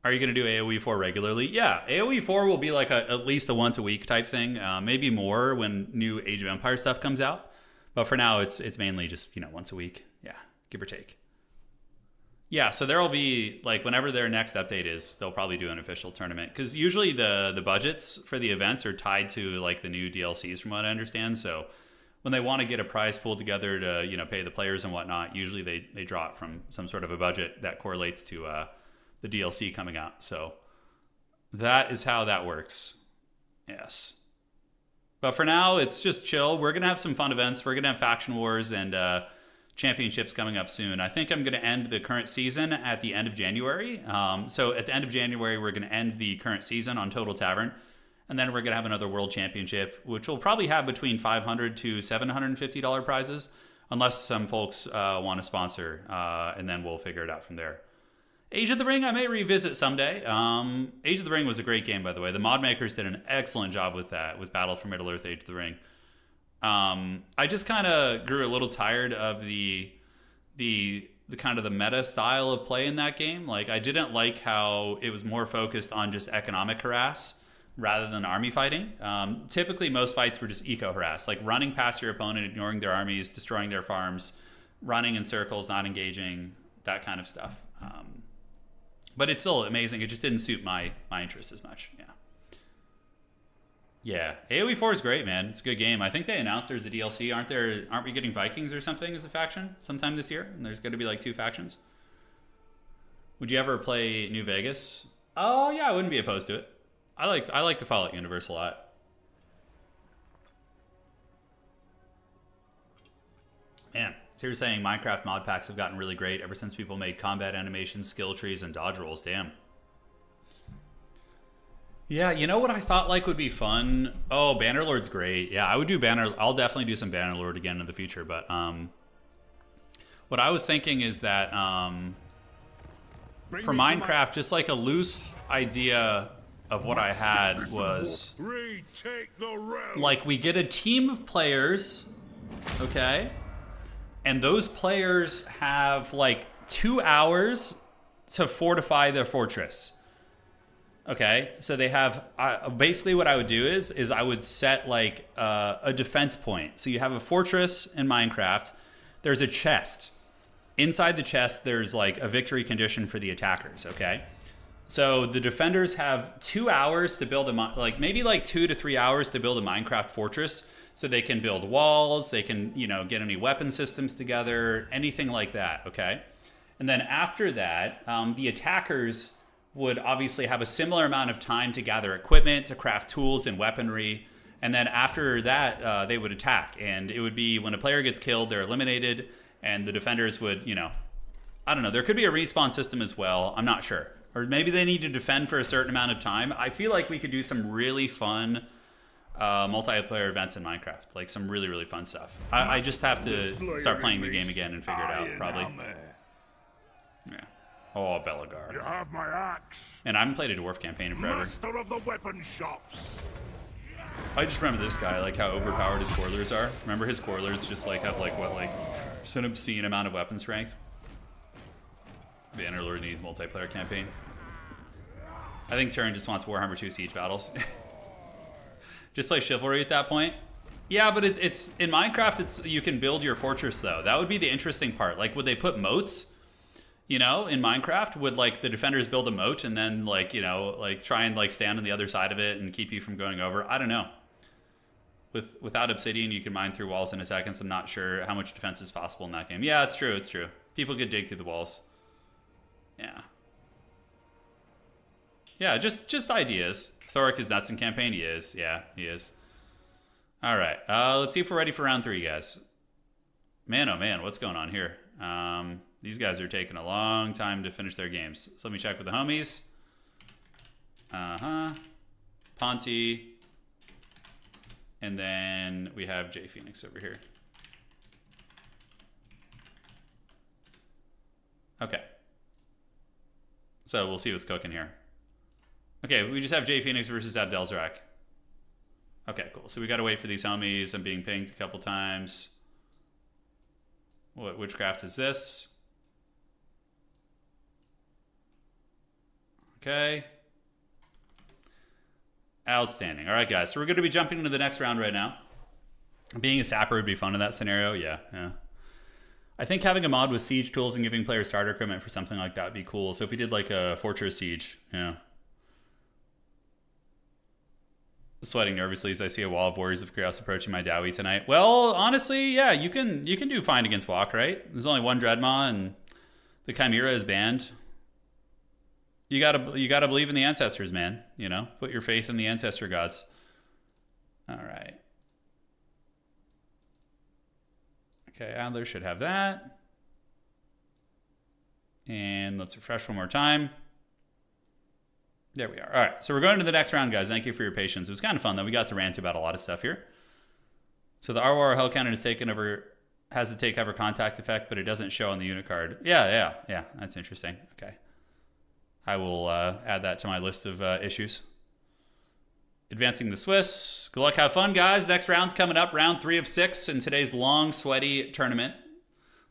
Are you going to do AoE 4 regularly? Yeah, AoE 4 will be like at least a once-a-week type thing. Maybe more when new Age of Empires stuff comes out. But for now, it's mainly just, once a week. Yeah, give or take. Yeah, so there will be, like, whenever their next update is, they'll probably do an official tournament. Because usually the budgets for the events are tied to, like, the new DLCs, from what I understand. So when they want to get a prize pool together to, pay the players and whatnot, usually they draw it from some sort of a budget that correlates to the DLC coming out. So that is how that works. Yes. But for now, it's just chill. We're going to have some fun events. We're going to have faction wars and... championships coming up soon. I think I'm going to end the current season at the end of January. So at the end of January, we're going to end the current season on Total Tavern. And then we're going to have another World Championship, which will probably have between $500 to $750 prizes, unless some folks want to sponsor. And then we'll figure it out from there. Age of the Ring, I may revisit someday. Age of the Ring was a great game, by the way. The mod makers did an excellent job with that, with Battle for Middle-earth Age of the Ring. I just kind of grew a little tired of the kind of the meta style of play in that game. Like, I didn't like how it was more focused on just economic harass rather than army fighting. Typically, most fights were just eco harass, like running past your opponent, ignoring their armies, destroying their farms, running in circles, not engaging, that kind of stuff. But it's still amazing. It just didn't suit my interest as much. Yeah. Yeah, AoE 4 is great, man. It's a good game. I think they announced there's a DLC. Aren't we getting Vikings or something as a faction sometime this year? And there's going to be like 2 factions. Would you ever play New Vegas? Oh yeah, I wouldn't be opposed to it. I like the Fallout universe a lot. Man, so you're saying Minecraft mod packs have gotten really great ever since people made combat animations, skill trees, and dodge rolls. Damn. Yeah, you know what I thought like would be fun? Oh, Bannerlord's great. Yeah, I would do I'll definitely do some Bannerlord again in the future. But what I was thinking is that for Minecraft, just like a loose idea of what I had was like we get a team of players, okay? And those players have like 2 hours to fortify their fortress. Okay, so they have, basically what I would do is I would set like a defense point. So you have a fortress in Minecraft, there's a chest. Inside the chest, there's like a victory condition for the attackers, okay? So the defenders have 2 hours to build like maybe like 2 to 3 hours to build a Minecraft fortress. So they can build walls, they can, you know, get any weapon systems together, anything like that, okay? And then after that, the attackers would obviously have a similar amount of time to gather equipment, to craft tools and weaponry. And then after that, they would attack. And it would be when a player gets killed, they're eliminated. And the defenders would, you know, I don't know. There could be a respawn system as well. I'm not sure. Or maybe they need to defend for a certain amount of time. I feel like we could do some really fun multiplayer events in Minecraft. Like some really, really fun stuff. I just have to start playing the game again and figure it out, probably. Yeah. Oh, Belagar. You have my axe. And I haven't played a dwarf campaign in forever. Master of the weapon shops. I just remember this guy, like how overpowered his quarlers are. Remember his quarlers just like have like what, like just an obscene amount of weapon strength. The Bannerlord needs multiplayer campaign. I think Turin just wants Warhammer 2 siege battles. Just play chivalry at that point. Yeah, but it's in Minecraft. It's you can build your fortress though. That would be the interesting part. Like, would they put moats? You know, in Minecraft, would like the defenders build a moat and then like, you know, like try and like stand on the other side of it and keep you from going over? I don't know. Without obsidian, you can mine through walls in a second. So I'm not sure how much defense is possible in that game. Yeah, it's true. It's true. People could dig through the walls. Yeah. Yeah, just ideas. Thoric is nuts in campaign. He is. Yeah, he is. All right. Let's see if we're ready for round 3, guys. Man, oh man, what's going on here? These guys are taking a long time to finish their games. So let me check with the homies. Ponty. And then we have J Phoenix over here. Okay. So we'll see what's cooking here. Okay, we just have J Phoenix versus Abdelzrak. Okay, cool. So we got to wait for these homies. I'm being pinged a couple times. What witchcraft is this? Okay. Outstanding. All right, guys. So we're going to be jumping into the next round right now. Being a sapper would be fun in that scenario. Yeah. I think having a mod with siege tools and giving players starter equipment for something like that would be cool. So if we did like a fortress siege, yeah. Sweating nervously as I see a wall of warriors of chaos approaching my Dowie tonight. Well, honestly, yeah, you can do fine against walk, right? There's only one Dreadmaw and the Chimera is banned. You gotta believe in the ancestors, man. You know, put your faith in the ancestor gods. All right. Okay, Adler should have that. And let's refresh one more time. There we are. All right, so we're going to the next round, guys. Thank you for your patience. It was kind of fun, though. We got to rant about a lot of stuff here. So the Arwar Hell Cannon has the take cover contact effect, but it doesn't show on the unit card. Yeah. That's interesting. Okay. I will add that to my list of issues. Advancing the Swiss. Good luck, have fun, guys. Next round's coming up, round 3 of 6 in today's long, sweaty tournament.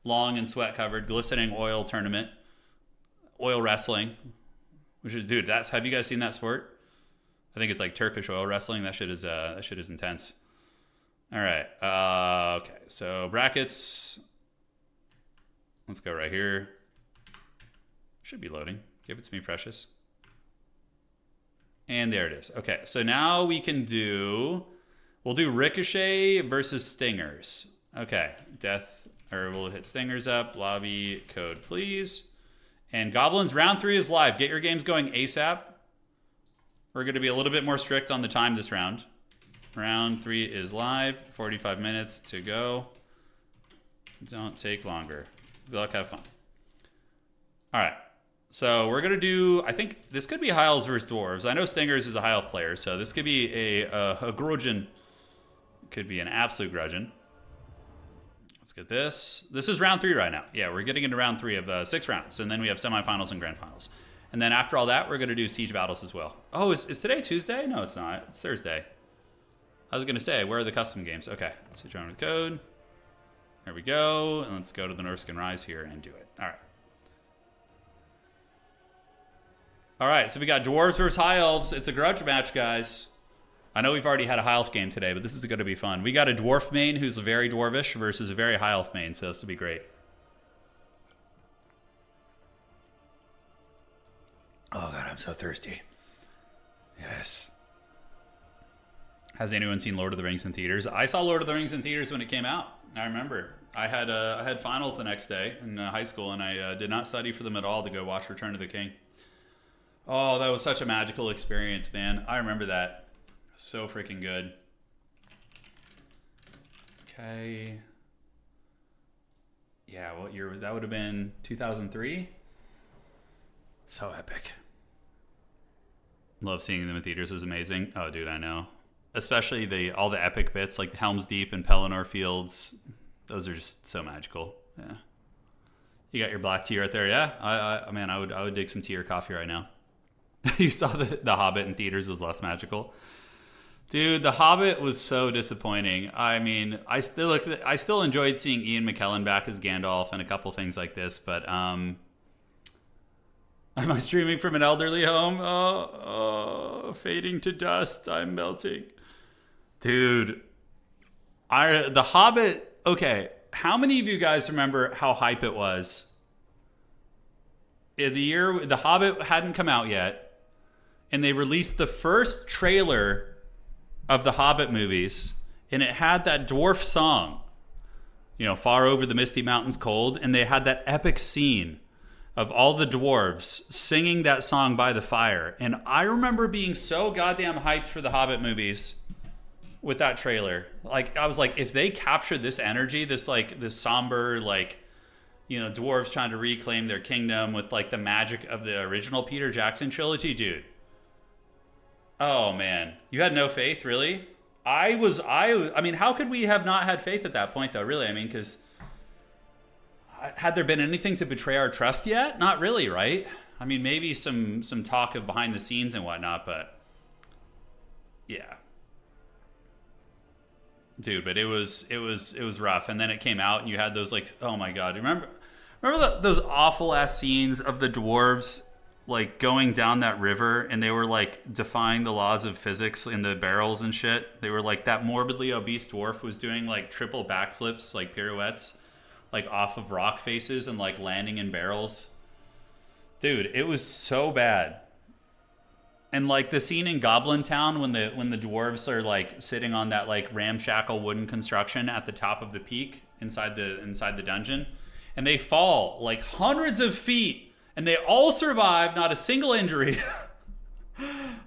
Long and sweat-covered, glistening oil tournament. Oil wrestling. Which is, dude, have you guys seen that sport? I think it's like Turkish oil wrestling. That shit is intense. All right. Okay, so brackets. Let's go right here. Should be loading. Give it to me, precious. And there it is. Okay, so now we'll do Ricochet versus Stingers. Okay, we'll hit Stingers up. Lobby code, please. And Goblins, round 3 is live. Get your games going ASAP. We're going to be a little bit more strict on the time this round. Round 3 is live. 45 minutes to go. Don't take longer. Good luck, have fun. All right. So we're going to do, I think this could be High Elves versus Dwarves. I know Stingers is a High Elf player, so this could be a grudgeon. Could be an absolute grudgeon. Let's get this. This is round 3 right now. Yeah, we're getting into round 3 of 6 rounds, and then we have semifinals and grand finals. And then after all that, we're going to do siege battles as well. Oh, is today Tuesday? No, it's not. It's Thursday. I was going to say, where are the custom games? Okay, so join with code. There we go. And let's go to the Norscan Rise here and do it. All right. All right, so we got Dwarves versus High Elves. It's a grudge match, guys. I know we've already had a High Elf game today, but this is going to be fun. We got a Dwarf main who's very Dwarvish versus a very High Elf main, so this will be great. Oh, God, I'm so thirsty. Yes. Has anyone seen Lord of the Rings in theaters? I saw Lord of the Rings in theaters when it came out. I remember. I had finals the next day in high school, and I did not study for them at all to go watch Return of the King. Oh, that was such a magical experience, man. I remember that. So freaking good. Okay. Yeah, what year? That would have been 2003? So epic. Love seeing them in theaters. It was amazing. Oh, dude, I know. Especially all the epic bits like Helm's Deep and Pelennor Fields. Those are just so magical. Yeah. You got your black tea right there. Yeah. I would dig some tea or coffee right now. You saw the Hobbit in theaters was less magical. Dude, the Hobbit was so disappointing. I mean, I still enjoyed seeing Ian McKellen back as Gandalf and a couple things like this, but am I streaming from an elderly home? Oh, fading to dust. I'm melting. Dude, the Hobbit, okay, how many of you guys remember how hype it was? In the year The Hobbit hadn't come out yet, and they released the first trailer of the Hobbit movies, and it had that dwarf song, Far Over the Misty Mountains Cold, and they had that epic scene of all the dwarves singing that song by the fire. And I remember being so goddamn hyped for the Hobbit movies with that trailer. Like, I was like, if they capture this energy, this somber, dwarves trying to reclaim their kingdom with the magic of the original Peter Jackson trilogy, dude. Oh man, you had no faith, really? I mean, how could we have not had faith at that point, though? Really, I mean, because had there been anything to betray our trust yet? Not really, right? I mean, maybe some talk of behind the scenes and whatnot, but yeah, dude. But it was rough, and then it came out, and you had those oh my god, remember those awful ass scenes of the dwarves going down that river, and they were defying the laws of physics in the barrels and shit. They were that morbidly obese dwarf was doing triple backflips, pirouettes, off of rock faces and landing in barrels. Dude, it was so bad. And the scene in Goblin Town when the dwarves are sitting on that ramshackle wooden construction at the top of the peak inside the dungeon, and they fall hundreds of feet. And they all survived, not a single injury.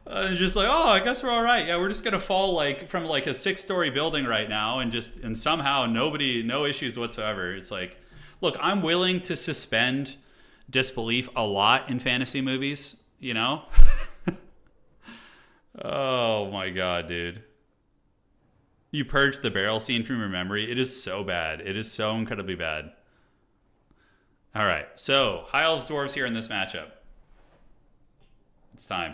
Just oh, I guess we're all right. Yeah, we're just gonna fall from a 6-story building right now, and somehow no issues whatsoever. It's look, I'm willing to suspend disbelief a lot in fantasy movies. Oh my god, dude! You purged the barrel scene from your memory. It is so bad. It is so incredibly bad. All right, so High Elves Dwarves here in this matchup. It's time.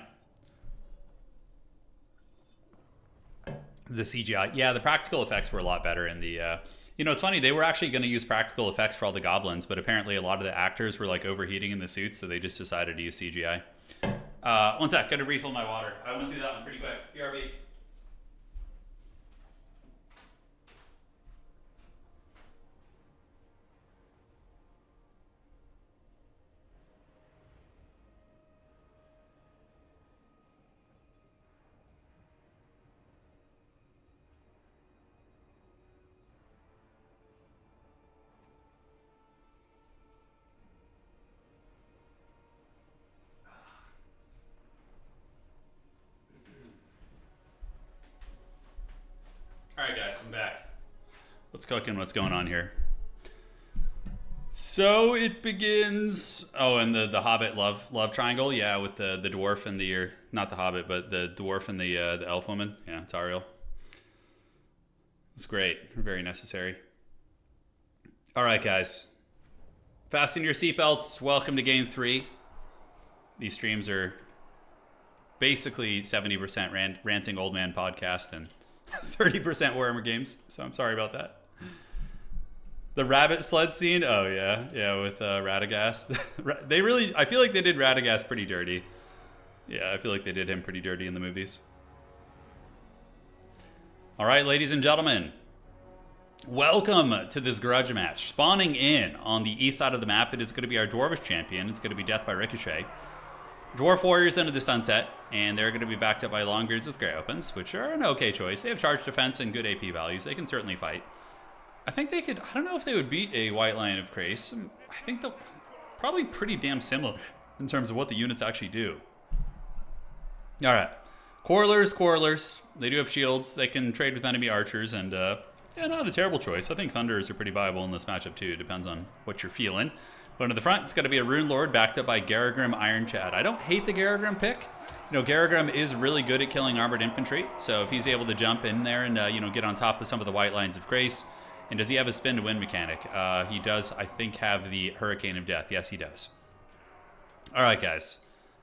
The CGI, yeah, the practical effects were a lot better in the. It's funny, they were actually going to use practical effects for all the goblins, but apparently a lot of the actors were overheating in the suits, so they just decided to use CGI. One sec, gotta refill my water. I went through that one pretty quick. BRB. Alright guys, I'm back. What's cooking? What's going on here? So it begins... Oh, and the Hobbit love triangle? Yeah, with the dwarf and the... Not the Hobbit, but the dwarf and the elf woman. Yeah, Tariel. It's great. Very necessary. Alright guys. Fasten your seatbelts. Welcome to Game 3. These streams are basically 70% ranting old man podcast and 30% Warhammer games. So I'm sorry about that. The rabbit sled scene. Oh yeah, with Radagast. I feel like they did Radagast pretty dirty. Yeah, I feel like they did him pretty dirty in the movies. All right, ladies and gentlemen, welcome to this grudge match. Spawning in on the east side of the map, it is going to be our Dwarvish champion. It's going to be Death by Ricochet. Dwarf Warriors into the sunset, and they're going to be backed up by Longbeards with Grey Opens, which are an okay choice. They have charge defense and good AP values. They can certainly fight. I think they could, I don't know if they would beat a White Lion of Crace. I think they'll probably pretty damn similar in terms of what the units actually do. All right. Quarrelers. They do have shields. They can trade with enemy archers, and yeah, not a terrible choice. I think Thunderers are pretty viable in this matchup too. Depends on what you're feeling. Going to the front, it's going to be a Rune Lord backed up by Garagrim Iron Chad. I don't hate the Garagrim pick. You know, Garagrim is really good at killing armored infantry, so if he's able to jump in there and, you know, get on top of some of the White Lions of Grace. And does he have a spin to win mechanic? He does, I think, have the Hurricane of Death. Yes, he does. All right, guys.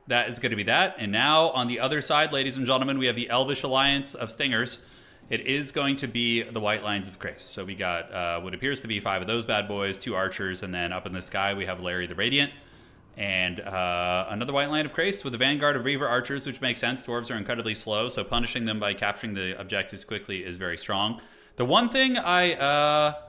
That is going to be that. And now, on the other side, ladies and gentlemen, we have the Elvish Alliance of Stingers. It is going to be the White Lions of Grace. So we got what appears to be 5 of those bad boys, 2 archers, and then up in the sky we have Larry the Radiant. And another White Lion of Grace with a vanguard of Reaver archers, which makes sense. Dwarves are incredibly slow, so punishing them by capturing the objectives quickly is very strong. The one thing I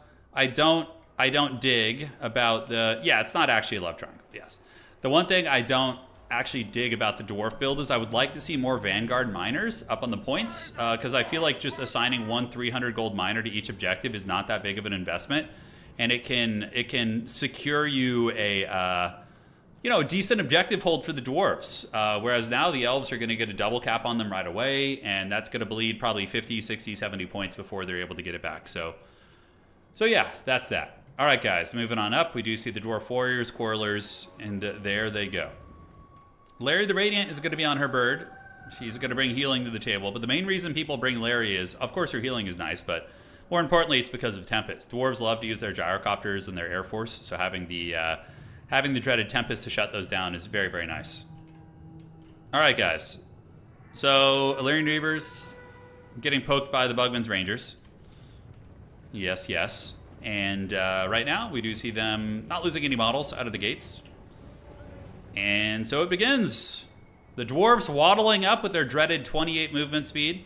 don't dig about the... Yeah, it's not actually a love triangle, yes. The one thing I don't actually dig about the dwarf build is I would like to see more Vanguard miners up on the points, because I feel like just assigning 1 300 gold miner to each objective is not that big of an investment, and it can secure you a decent objective hold for the dwarves, whereas now the elves are going to get a double cap on them right away, and that's going to bleed probably 50 60 70 points before they're able to get it back. So yeah, that's that. All right, guys, moving on up, we do see the dwarf warriors, quarrelers, and there they go. Larry the Radiant is going to be on her bird. She's going to bring healing to the table. But the main reason people bring Larry is, of course, her healing is nice, but more importantly, it's because of Tempest. Dwarves love to use their gyrocopters and their air force, so having the dreaded Tempest to shut those down is very, very nice. All right, guys. So, Illyrian Reavers getting poked by the Bugman's Rangers. Yes. And right now, we do see them not losing any models out of the gates. And so it begins. The dwarves waddling up with their dreaded 28 movement speed.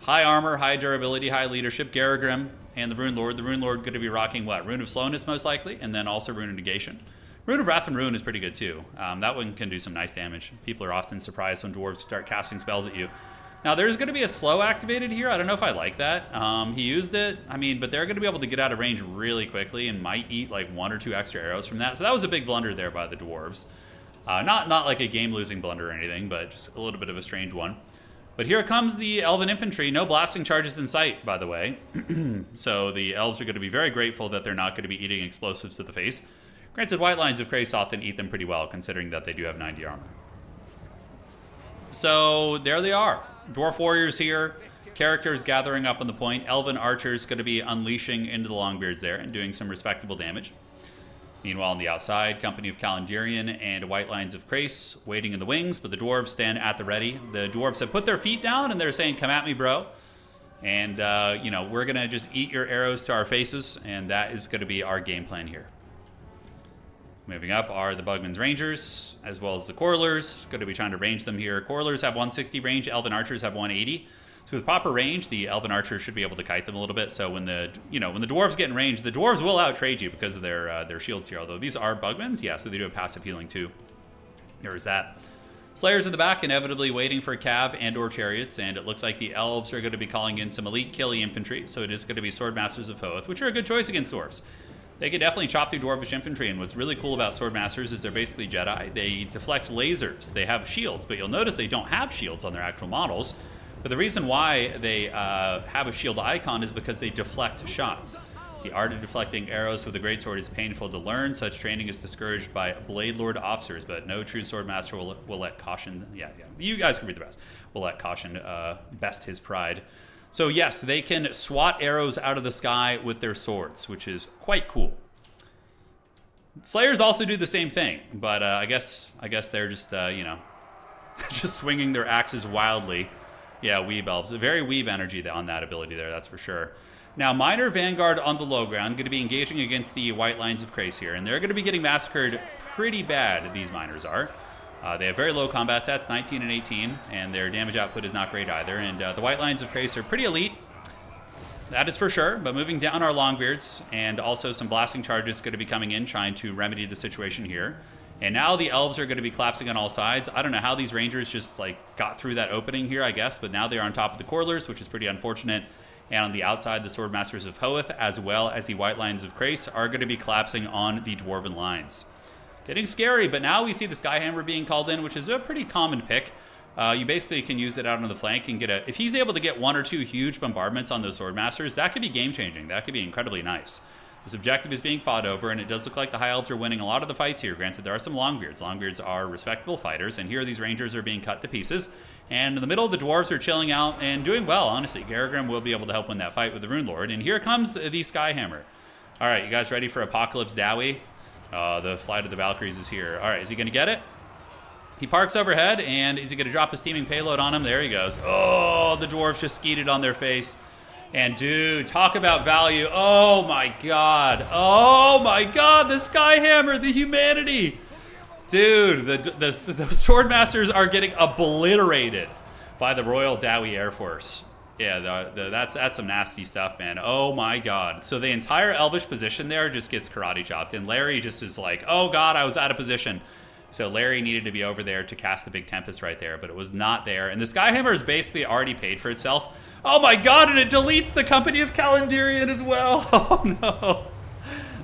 High armor, high durability, high leadership. Garagrim and the Rune Lord. The Rune Lord going to be rocking what? Rune of Slowness, most likely, and then also Rune of Negation. Rune of Wrath and Ruin is pretty good, too. That one can do some nice damage. People are often surprised when dwarves start casting spells at you. Now, there's going to be a slow activated here. I don't know if I like that. He used it, but they're going to be able to get out of range really quickly and might eat like 1 or 2 extra arrows from that. So that was a big blunder there by the dwarves. Not like a game-losing blunder or anything, but just a little bit of a strange one. But here comes the Elven Infantry. No blasting charges in sight, by the way. So the Elves are going to be very grateful that they're not going to be eating explosives to the face. Granted, White Lions of Grace often eat them pretty well, considering that they do have 90 armor. So there they are. Dwarf Warriors here. Characters gathering up on the point. Elven Archers going to be unleashing into the Longbeards there and doing some respectable damage. Meanwhile, on the outside, company of Calendarian and White Lions of Crace waiting in the wings, but the dwarves stand at the ready. The dwarves have put their feet down and they're saying, "Come at me, bro." And, we're going to just eat your arrows to our faces, and that is going to be our game plan here. Moving up are the Bugman's Rangers, as well as the Quarrelers. Going to be trying to range them here. Quarrelers have 160 range, Elven Archers have 180. So with proper range, the Elven Archers should be able to kite them a little bit. So when the Dwarves get in range, the Dwarves will outtrade you because of their shields here. Although these are Bugmans, yeah, so they do have passive healing too. There is that. Slayers in the back, inevitably waiting for cav and or chariots, and it looks like the Elves are going to be calling in some elite killy infantry. So it is going to be Swordmasters of Hoeth, which are a good choice against Dwarves. They can definitely chop through Dwarvish infantry, and what's really cool about Swordmasters is they're basically Jedi. They deflect lasers. They have shields, but you'll notice they don't have shields on their actual models. But the reason why they have a shield icon is because they deflect shots. The art of deflecting arrows with a greatsword is painful to learn. Such training is discouraged by Blade Lord officers, but no true swordmaster will let caution... Yeah, you guys can read the rest. Will let caution best his pride. So yes, they can swat arrows out of the sky with their swords, which is quite cool. Slayers also do the same thing, but I guess they're just, you know, just swinging their axes wildly. Yeah, Weeb Elves. A very Weeb energy on that ability there, that's for sure. Now, Minor Vanguard on the low ground, going to be engaging against the White Lines of Crace here, and they're going to be getting massacred pretty bad, these Miners are. They have very low combat stats, 19 and 18, and their damage output is not great either, and the White Lines of Crace are pretty elite. That is for sure, but moving down our Longbeards, and also some blasting charges going to be coming in, trying to remedy the situation here. And now the Elves are going to be collapsing on all sides. I don't know how these Rangers just, like, got through that opening here, I guess, but now they're on top of the Corlers, which is pretty unfortunate. And on the outside, the Swordmasters of Hoeth, as well as the White Lines of Crace, are going to be collapsing on the Dwarven lines. Getting scary, but now we see the Skyhammer being called in, which is a pretty common pick. You basically can use it out on the flank and get a... If he's able to get 1 or 2 huge bombardments on those Swordmasters, that could be game-changing. That could be incredibly nice. This objective is being fought over, and it does look like the High Elves are winning a lot of the fights here. Granted, there are some Longbeards. Longbeards are respectable fighters, and here these Rangers are being cut to pieces. And in the middle, the Dwarves are chilling out and doing well, honestly. Garagrim will be able to help win that fight with the Rune Lord. And here comes the Skyhammer. All right, you guys ready for Apocalypse Dowie? The Flight of the Valkyries is here. All right, is he going to get it? He parks overhead, and is he going to drop a steaming payload on him? There he goes. Oh, the Dwarves just skeeted on their face. And dude, talk about value. Oh my god. Oh my god, the Skyhammer, the humanity. Dude, the Swordmasters are getting obliterated by the Royal Dowie Air Force. Yeah, that's some nasty stuff, man. Oh my god. So the entire Elvish position there just gets karate chopped, and Larry just is like, oh god, I was out of position. So Larry needed to be over there to cast the big Tempest right there, but it was not there. And the Skyhammer is basically already paid for itself. Oh my god, and it deletes the Company of Calendarian as well. Oh no.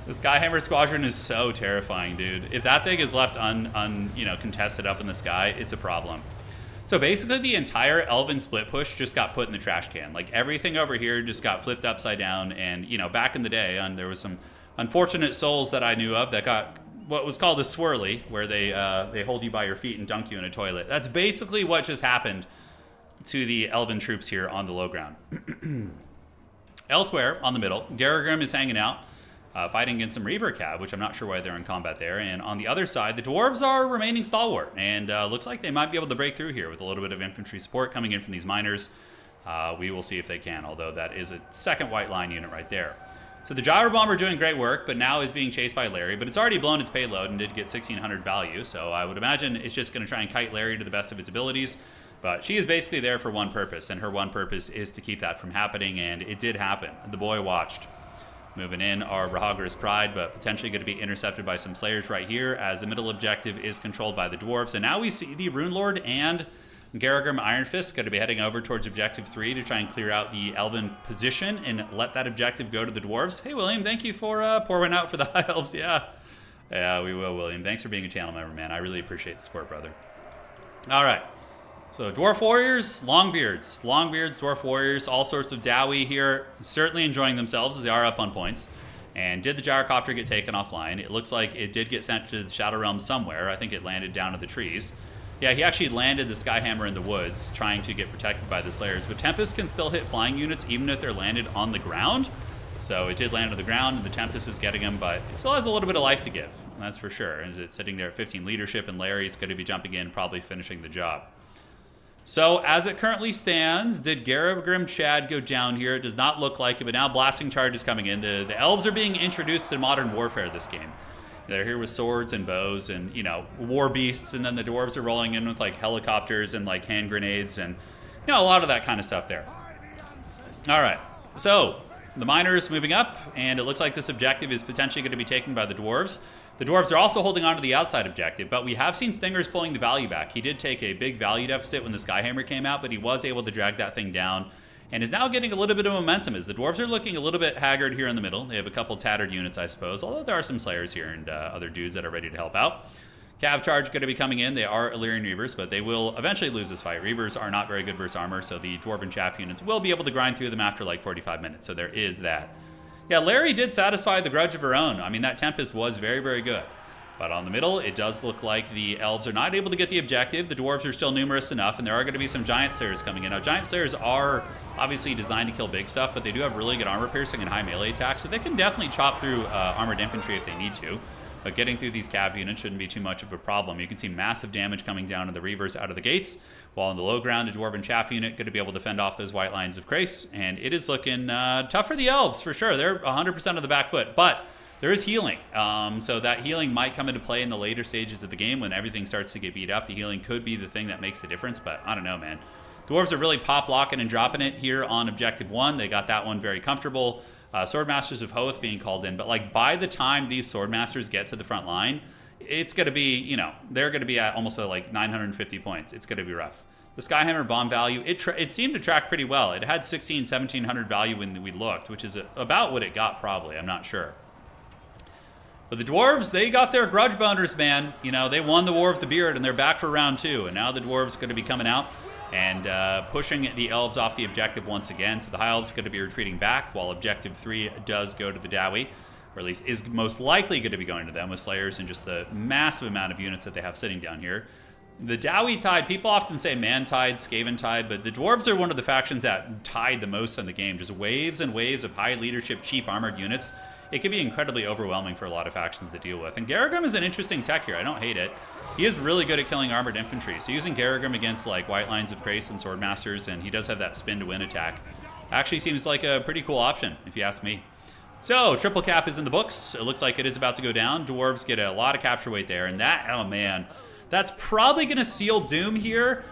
The Skyhammer Squadron is so terrifying, dude. If that thing is left contested up in the sky, it's a problem. So basically the entire Elven split push just got put in the trash can. Like everything over here just got flipped upside down, and you know, back in the day, there was some unfortunate souls that I knew of that got what was called a swirly, where they hold you by your feet and dunk you in a toilet. That's basically what just happened to the Elven troops here on the low ground. Elsewhere, on the middle, Garagrim is hanging out, fighting against some Reaver Cav, which I'm not sure why they're in combat there. And on the other side, the Dwarves are remaining stalwart, and looks like they might be able to break through here with a little bit of infantry support coming in from these miners. We will see if they can, although that is a second white line unit right there. So the Gyro Bomber doing great work, but now is being chased by Larry, but it's already blown its payload and did get 1,600 value, so I would imagine it's just going to try and kite Larry to the best of its abilities. But she is basically there for one purpose, and her one purpose is to keep that from happening, and it did happen. The boy watched. Moving in are Rahagris Pride, but potentially going to be intercepted by some Slayers right here, as the middle objective is controlled by the Dwarves. And now we see the Rune Lord and Garagrim Iron Fist going to be heading over towards Objective 3 to try and clear out the Elven position and let that objective go to the Dwarves. Hey, William, thank you for pouring out for the High Elves. Yeah, we will, William. Thanks for being a channel member, man. I really appreciate the support, brother. All right. So Dwarf Warriors, Longbeards, Dwarf Warriors, all sorts of Dowie here, certainly enjoying themselves as they are up on points. And did the Gyrocopter get taken offline? It looks like it did get sent to the Shadow Realm somewhere. I think it landed down to the trees. Yeah, he actually landed the Skyhammer in the woods, trying to get protected by the Slayers. But Tempest can still hit flying units even if they're landed on the ground. So it did land on the ground, and the Tempest is getting him, but it still has a little bit of life to give, that's for sure. Is it sitting there at 15 leadership, and Larry's going to be jumping in, probably finishing the job. So, as it currently stands, did Garagrim Chad go down here? It does not look like it, but now blasting charge is coming in. The Elves are being introduced to modern warfare this game. They're here with swords and bows and, you know, war beasts, and then the Dwarves are rolling in with, like, helicopters and, like, hand grenades and, you know, a lot of that kind of stuff there. All right, so the miners moving up, and it looks like this objective is potentially going to be taken by the Dwarves. The Dwarves are also holding on to the outside objective, but we have seen Stingers pulling the value back. He did take a big value deficit when the Skyhammer came out, but he was able to drag that thing down and is now getting a little bit of momentum as the Dwarves are looking a little bit haggard here in the middle. They have a couple tattered units, I suppose, although there are some Slayers here and other dudes that are ready to help out. Cav Charge going to be coming in. They are Illyrian Reavers, but they will eventually lose this fight. Reavers are not very good versus armor, so the Dwarven Chaff units will be able to grind through them after like 45 minutes, so there is that. Yeah, Larry did satisfy the grudge of her own. I mean, that Tempest was very, very good. But on the middle, it does look like the Elves are not able to get the objective. The Dwarves are still numerous enough, and there are going to be some Giant Slayers coming in. Now, Giant Slayers are obviously designed to kill big stuff, but they do have really good armor piercing and high melee attack, so they can definitely chop through armored infantry if they need to. But getting through these cav units shouldn't be too much of a problem. You can see massive damage coming down to the Reavers out of the gates, while on the low ground, a Dwarven Chaff unit going to be able to fend off those white lines of Krace, and it is looking tough for the Elves, for sure. They're 100% of the back foot, but there is healing, so that healing might come into play in the later stages of the game when everything starts to get beat up. The healing could be the thing that makes the difference, but I don't know, man. Dwarves are really pop locking and dropping it here on Objective 1. They got that one very comfortable. Swordmasters of Hoth being called in, but like by the time these Swordmasters get to the front line, it's going to be, you know, they're going to be at almost like 950 points. It's going to be rough. The Skyhammer bomb value, it seemed to track pretty well. It had 1700 value when we looked, which is about what it got probably. I'm not sure. But the Dwarves, they got their grudge boners, man. You know, they won the War of the Beard, and they're back for round 2. And now the Dwarves going to be coming out and pushing the Elves off the objective once again. So the High Elves going to be retreating back, while Objective 3 does go to the Dowie, or at least is most likely going to be going to them with Slayers and just the massive amount of units that they have sitting down here. The Dowie Tide, people often say Man Tide, Skaven Tide, but the Dwarves are one of the factions that tide the most in the game. Just waves and waves of high leadership, cheap armored units. It can be incredibly overwhelming for a lot of factions to deal with. And Garrigrim is an interesting tech here. I don't hate it. He is really good at killing armored infantry. So using Garrigrim against like white lines of Krace and Swordmasters, and he does have that spin to win attack, actually seems like a pretty cool option, if you ask me. So, triple cap is in the books. It looks like it is about to go down. Dwarves get a lot of capture weight there, and that, oh man, that's probably going to seal doom here.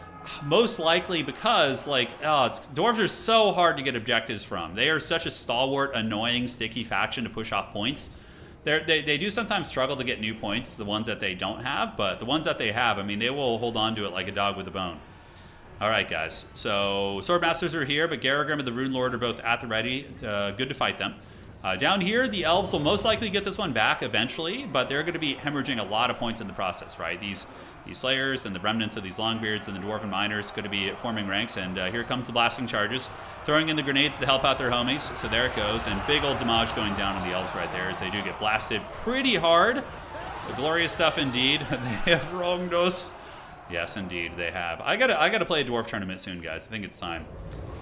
Most likely because, like, Dwarves are so hard to get objectives from. They are such a stalwart, annoying, sticky faction to push off points. They do sometimes struggle to get new points, the ones that they don't have, but the ones that they have, I mean, they will hold on to it like a dog with a bone. All right, guys. So, Swordmasters are here, but Garrigrim and the Rune Lord are both at the ready. Good to fight them. Down here, the Elves will most likely get this one back eventually, but they're going to be hemorrhaging a lot of points in the process, right? These Slayers and the remnants of these Longbeards and the Dwarven Miners going to be forming ranks, and here comes the blasting charges, throwing in the grenades to help out their homies. So there it goes, and big old damage going down on the Elves right there as they do get blasted pretty hard. So glorious stuff indeed. They have wronged us. Yes, indeed, they have. I gotta play a Dwarf tournament soon, guys. I think it's time.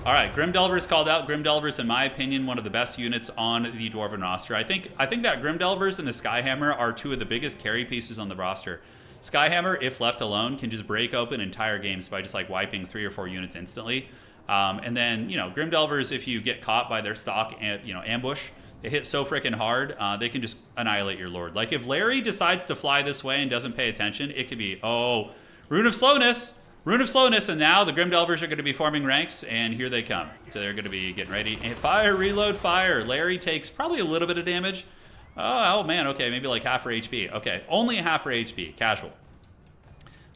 All right, Grim Delvers called out. Grim Delvers, in my opinion, one of the best units on the Dwarven roster. I think that Grim Delvers and the Skyhammer are two of the biggest carry pieces on the roster. Skyhammer, if left alone, can just break open entire games by just like wiping 3 or 4 units instantly. And then, you know, Grim Delvers, if you get caught by their stock, ambush, they hit so freaking hard, they can just annihilate your lord. Like if Larry decides to fly this way and doesn't pay attention, it could be, oh, Rune of Slowness, and now the Grim Delvers are going to be forming ranks, and here they come. So they're going to be getting ready. And fire, reload, fire. Larry takes probably a little bit of damage. Oh man, okay, maybe like half her HP. Okay, only half her HP, casual.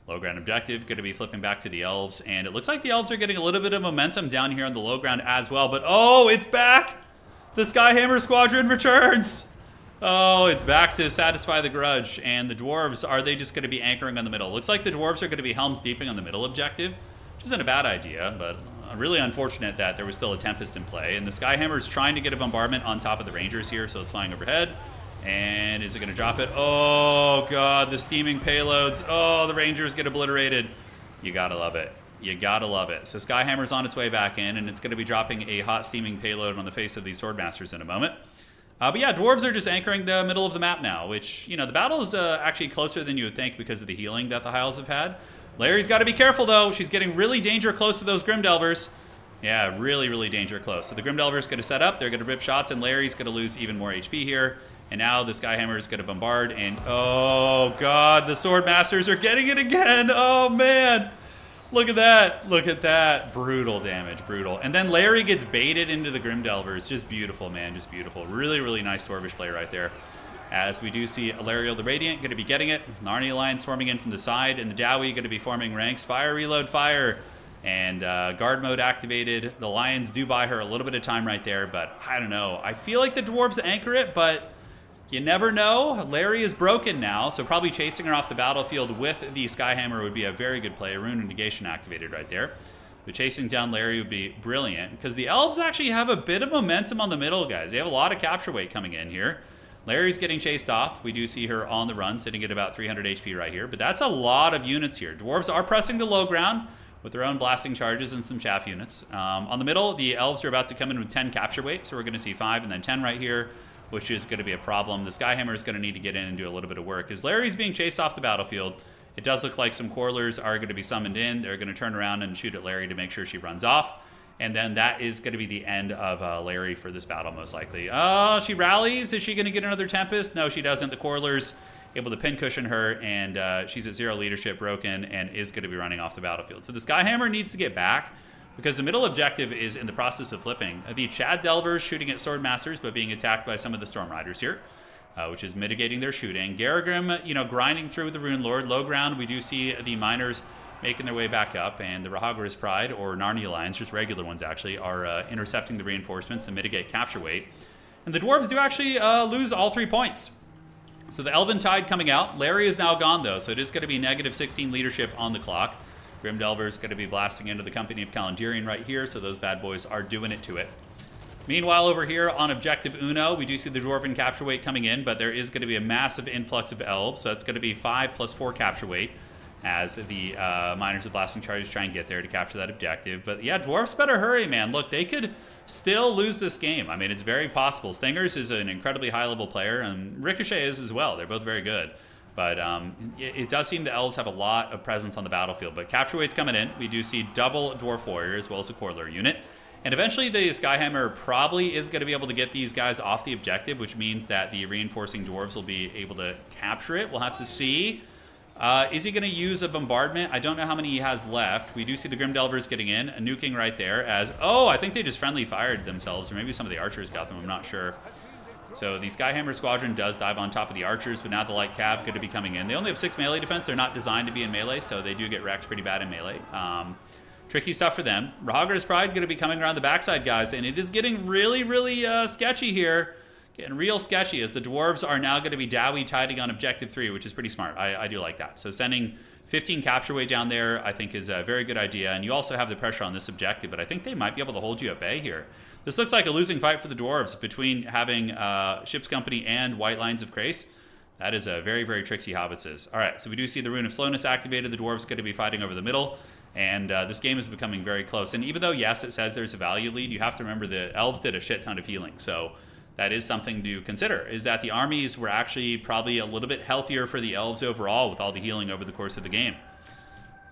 Low ground objective, going to be flipping back to the Elves, and it looks like the Elves are getting a little bit of momentum down here on the low ground as well, but oh, it's back! The Skyhammer Squadron returns! Oh, it's back to satisfy the grudge, and the Dwarves, are they just going to be anchoring on the middle? Looks like the Dwarves are going to be Helm's Deeping on the middle objective, which isn't a bad idea, but really unfortunate that there was still a Tempest in play, and the Skyhammer is trying to get a bombardment on top of the Rangers here, so it's flying overhead. And is it going to drop it? Oh, God, the steaming payloads. Oh, the Rangers get obliterated. You got to love it. You got to love it. So Skyhammer's on its way back in, and it's going to be dropping a hot steaming payload on the face of these Swordmasters in a moment. But yeah, Dwarves are just anchoring the middle of the map now, which, you know, the battle is actually closer than you would think because of the healing that the Hiles have had. Larry's got to be careful, though. She's getting really danger close to those Grim Delvers. Yeah, really, really danger close. So the Grim Delvers going to set up. They're going to rip shots, and Larry's going to lose even more HP here. And now the Skyhammer is going to bombard, and oh god, the Swordmasters are getting it again. Oh man, look at that, look at that. Brutal damage, brutal. And then Larry gets baited into the Grim Delvers. Just beautiful, man, just beautiful. Really, really nice Dwarvish play right there. As we do see Alariel the Radiant going to be getting it. Narnia Line swarming in from the side, and the Dowie going to be forming ranks. Fire, reload, fire. And guard mode activated. The Lions do buy her a little bit of time right there, but I don't know. I feel like the Dwarves anchor it, but you never know. Larry is broken now, so probably chasing her off the battlefield with the Skyhammer would be a very good play. Rune of Negation activated right there. But chasing down Larry would be brilliant, because the Elves actually have a bit of momentum on the middle, guys. They have a lot of capture weight coming in here. Larry's getting chased off. We do see her on the run, sitting at about 300 HP right here. But that's a lot of units here. Dwarves are pressing the low ground with their own blasting charges and some chaff units. On the middle, the Elves are about to come in with 10 capture weight. So we're going to see 5 and then 10 right here, which is going to be a problem. The Skyhammer is going to need to get in and do a little bit of work. As Larry's being chased off the battlefield, it does look like some Quarrelers are going to be summoned in. They're going to turn around and shoot at Larry to make sure she runs off. And then that is going to be the end of Larry for this battle, most likely. Oh, she rallies. Is she going to get another Tempest? No, she doesn't. The Quarrelers able to pincushion her, and she's at 0 leadership, broken, and is going to be running off the battlefield. So the Skyhammer needs to get back because the middle objective is in the process of flipping. The Chad Delvers shooting at Swordmasters, but being attacked by some of the Storm Riders here, which is mitigating their shooting. Garagrim, you know, grinding through the Rune Lord. Low ground, we do see the Miners making their way back up, and the Rahagras Pride, or Narnia Lions, just regular ones actually, are intercepting the reinforcements to mitigate capture weight. And the Dwarves do actually lose all 3 points. So the Elven Tide coming out. Larry is now gone, though, so it is going to be negative 16 leadership on the clock. Grim Delver is going to be blasting into the company of Calendarian right here, so those bad boys are doing it to it. Meanwhile, over here on Objective Uno, we do see the Dwarven capture weight coming in, but there is going to be a massive influx of Elves, so it's going to be 5 plus 4 capture weight, as the Miners of Blasting Charges try and get there to capture that objective. But yeah, Dwarves better hurry, man. Look, they could still lose this game. I mean, it's very possible. Stingers is an incredibly high-level player, and Ricochet is as well. They're both very good. But it does seem the Elves have a lot of presence on the battlefield. But capture weight's coming in. We do see double Dwarf Warrior as well as a Quarreler unit. And eventually the Skyhammer probably is going to be able to get these guys off the objective, which means that the reinforcing Dwarves will be able to capture it. We'll have to see. Is he going to use a bombardment? I don't know how many he has left. We do see the Grim Delvers getting in, a nuking right there as... Oh, I think they just friendly fired themselves, or maybe some of the archers got them, I'm not sure. So the Skyhammer Squadron does dive on top of the archers, but now the Light Cav going to be coming in. They only have 6 melee defense. They're not designed to be in melee, so they do get wrecked pretty bad in melee. Tricky stuff for them. Rahagras Pride going to be coming around the backside, guys, and it is getting really, really sketchy here. Getting real sketchy as the Dwarves are now going to be Dowie tiding on Objective 3, which is pretty smart. I do like that. So sending 15 capture weight down there, I think, is a very good idea. And you also have the pressure on this objective, but I think they might be able to hold you at bay here. This looks like a losing fight for the Dwarves between having Ship's Company and White Lines of Crace. That is a very, very tricksy hobbitses. All right, so we do see the Rune of Slowness activated. The Dwarves going to be fighting over the middle. And this game is becoming very close. And even though, yes, it says there's a value lead, you have to remember the Elves did a shit ton of healing. So that is something to consider, is that the armies were actually probably a little bit healthier for the Elves overall with all the healing over the course of the game.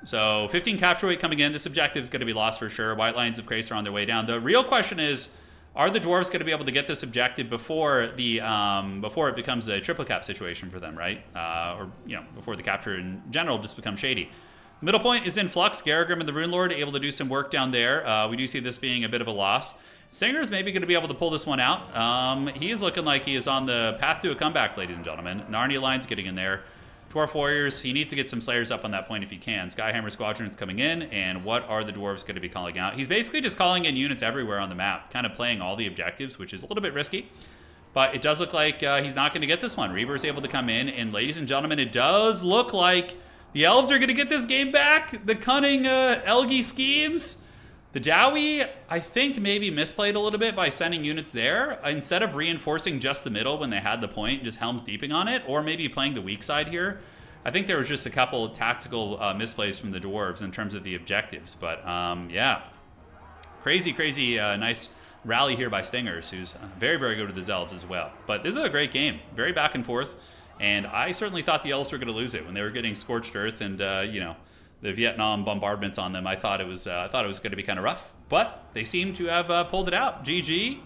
So 15 capture weight coming in. This objective is going to be lost for sure. White Lines of Crace are on their way down. The real question is, are the Dwarves going to be able to get this objective before the before it becomes a triple cap situation for them, right? Or, you know, before the capture in general just becomes shady. The middle point is in flux. Garagrim and the Rune Lord able to do some work down there. We do see this being a bit of a loss. Stinger is maybe going to be able to pull this one out. He is looking like he is on the path to a comeback, ladies and gentlemen. Narnia Line's getting in there. Dwarf Warriors, he needs to get some Slayers up on that point if he can. Skyhammer Squadron is coming in, and what are the Dwarves going to be calling out? He's basically just calling in units everywhere on the map, kind of playing all the objectives, which is a little bit risky. But it does look like he's not going to get this one. Reaver is able to come in, and ladies and gentlemen, it does look like the Elves are going to get this game back. The cunning Elgy schemes. The Dowie, I think, maybe misplayed a little bit by sending units there instead of reinforcing just the middle when they had the point and just Helm's Deeping on it, or maybe playing the weak side here. I think there was just a couple of tactical misplays from the Dwarves in terms of the objectives. But, yeah, crazy, nice rally here by Stingers, who's very, very good with his Elves as well. But this is a great game. Very back and forth. And I certainly thought the Elves were going to lose it when they were getting Scorched Earth and, you know, the Vietnam bombardments on them. I thought it was going to be kind of rough, but they seem to have pulled it out. GG.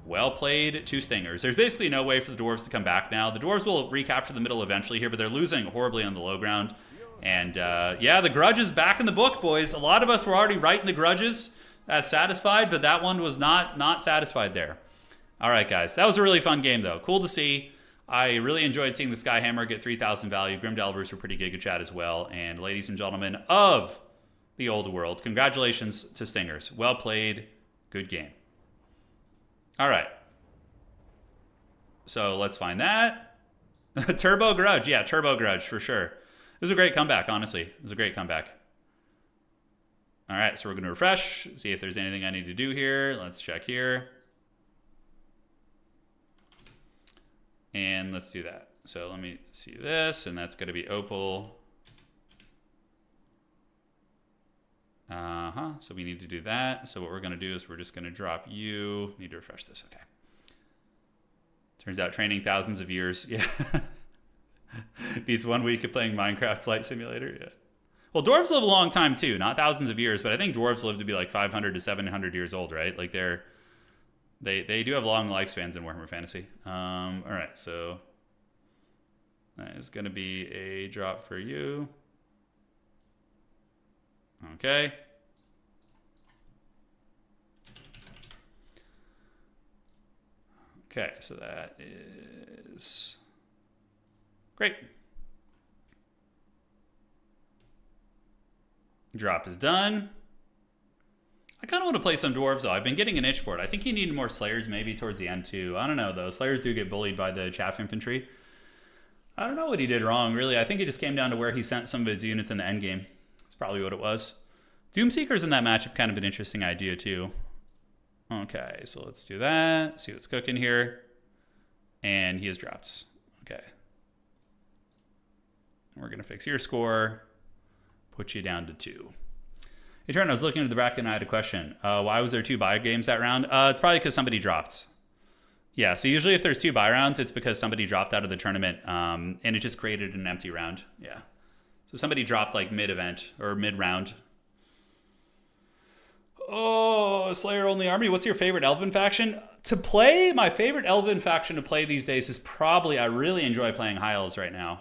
Well played to Stingers. There's basically no way for the Dwarves to come back now. The Dwarves will recapture the middle eventually here, but they're losing horribly on the low ground. And yeah, the Grudge is back in the book, boys. A lot of us were already writing the Grudges as satisfied, but that one was not satisfied there. All right, guys. That was a really fun game, though. Cool to see. I really enjoyed seeing the Skyhammer get 3,000 value. Grim Delvers were pretty Giga Chat as well. And ladies and gentlemen of the old world, congratulations to Stingers. Well played. Good game. All right. So let's find that. Turbo Grudge. Yeah, Turbo Grudge for sure. It was a great comeback, honestly. It was a great comeback. All right, so we're going to refresh, see if there's anything I need to do here. Let's check here. And let's do that. So let me see this, and that's going to be opal. So we need to do that. So what we're going to do is we're just going to drop you. Need to refresh this. Okay. Turns out training thousands of years. Yeah. Beats 1 week of playing Minecraft Flight Simulator. Yeah. Well, dwarves live a long time too. Not thousands of years, but I think dwarves live to be like 500 to 700 years old, right? Like they do have long lifespans in Warhammer Fantasy. All right. So that is going to be a drop for you. Okay. Okay, so that is great. Drop is done. I kind of want to play some dwarves though. I've been getting an itch for it. I think you need more slayers maybe towards the end too. I don't know though. Slayers do get bullied by the chaff infantry. I don't know what he did wrong really. I think it just came down to where he sent some of his units in the end game. That's probably what it was. Doomseekers in that matchup kind of an interesting idea too. Okay, so let's do that. See what's cooking here. And he has dropped. Okay. We're going to fix your score. Put you down to 2. Hey, Trent, I was looking at the bracket and I had a question. Why was there 2 buy games that round? It's probably because somebody dropped. Yeah, so usually if there's 2 buy rounds, it's because somebody dropped out of the tournament. And it just created an empty round. Yeah. So somebody dropped like mid-event or mid-round. Oh, Slayer only army. What's your favorite Elven faction to play? My favorite Elven faction to play these days is probably, I really enjoy playing High Elves right now.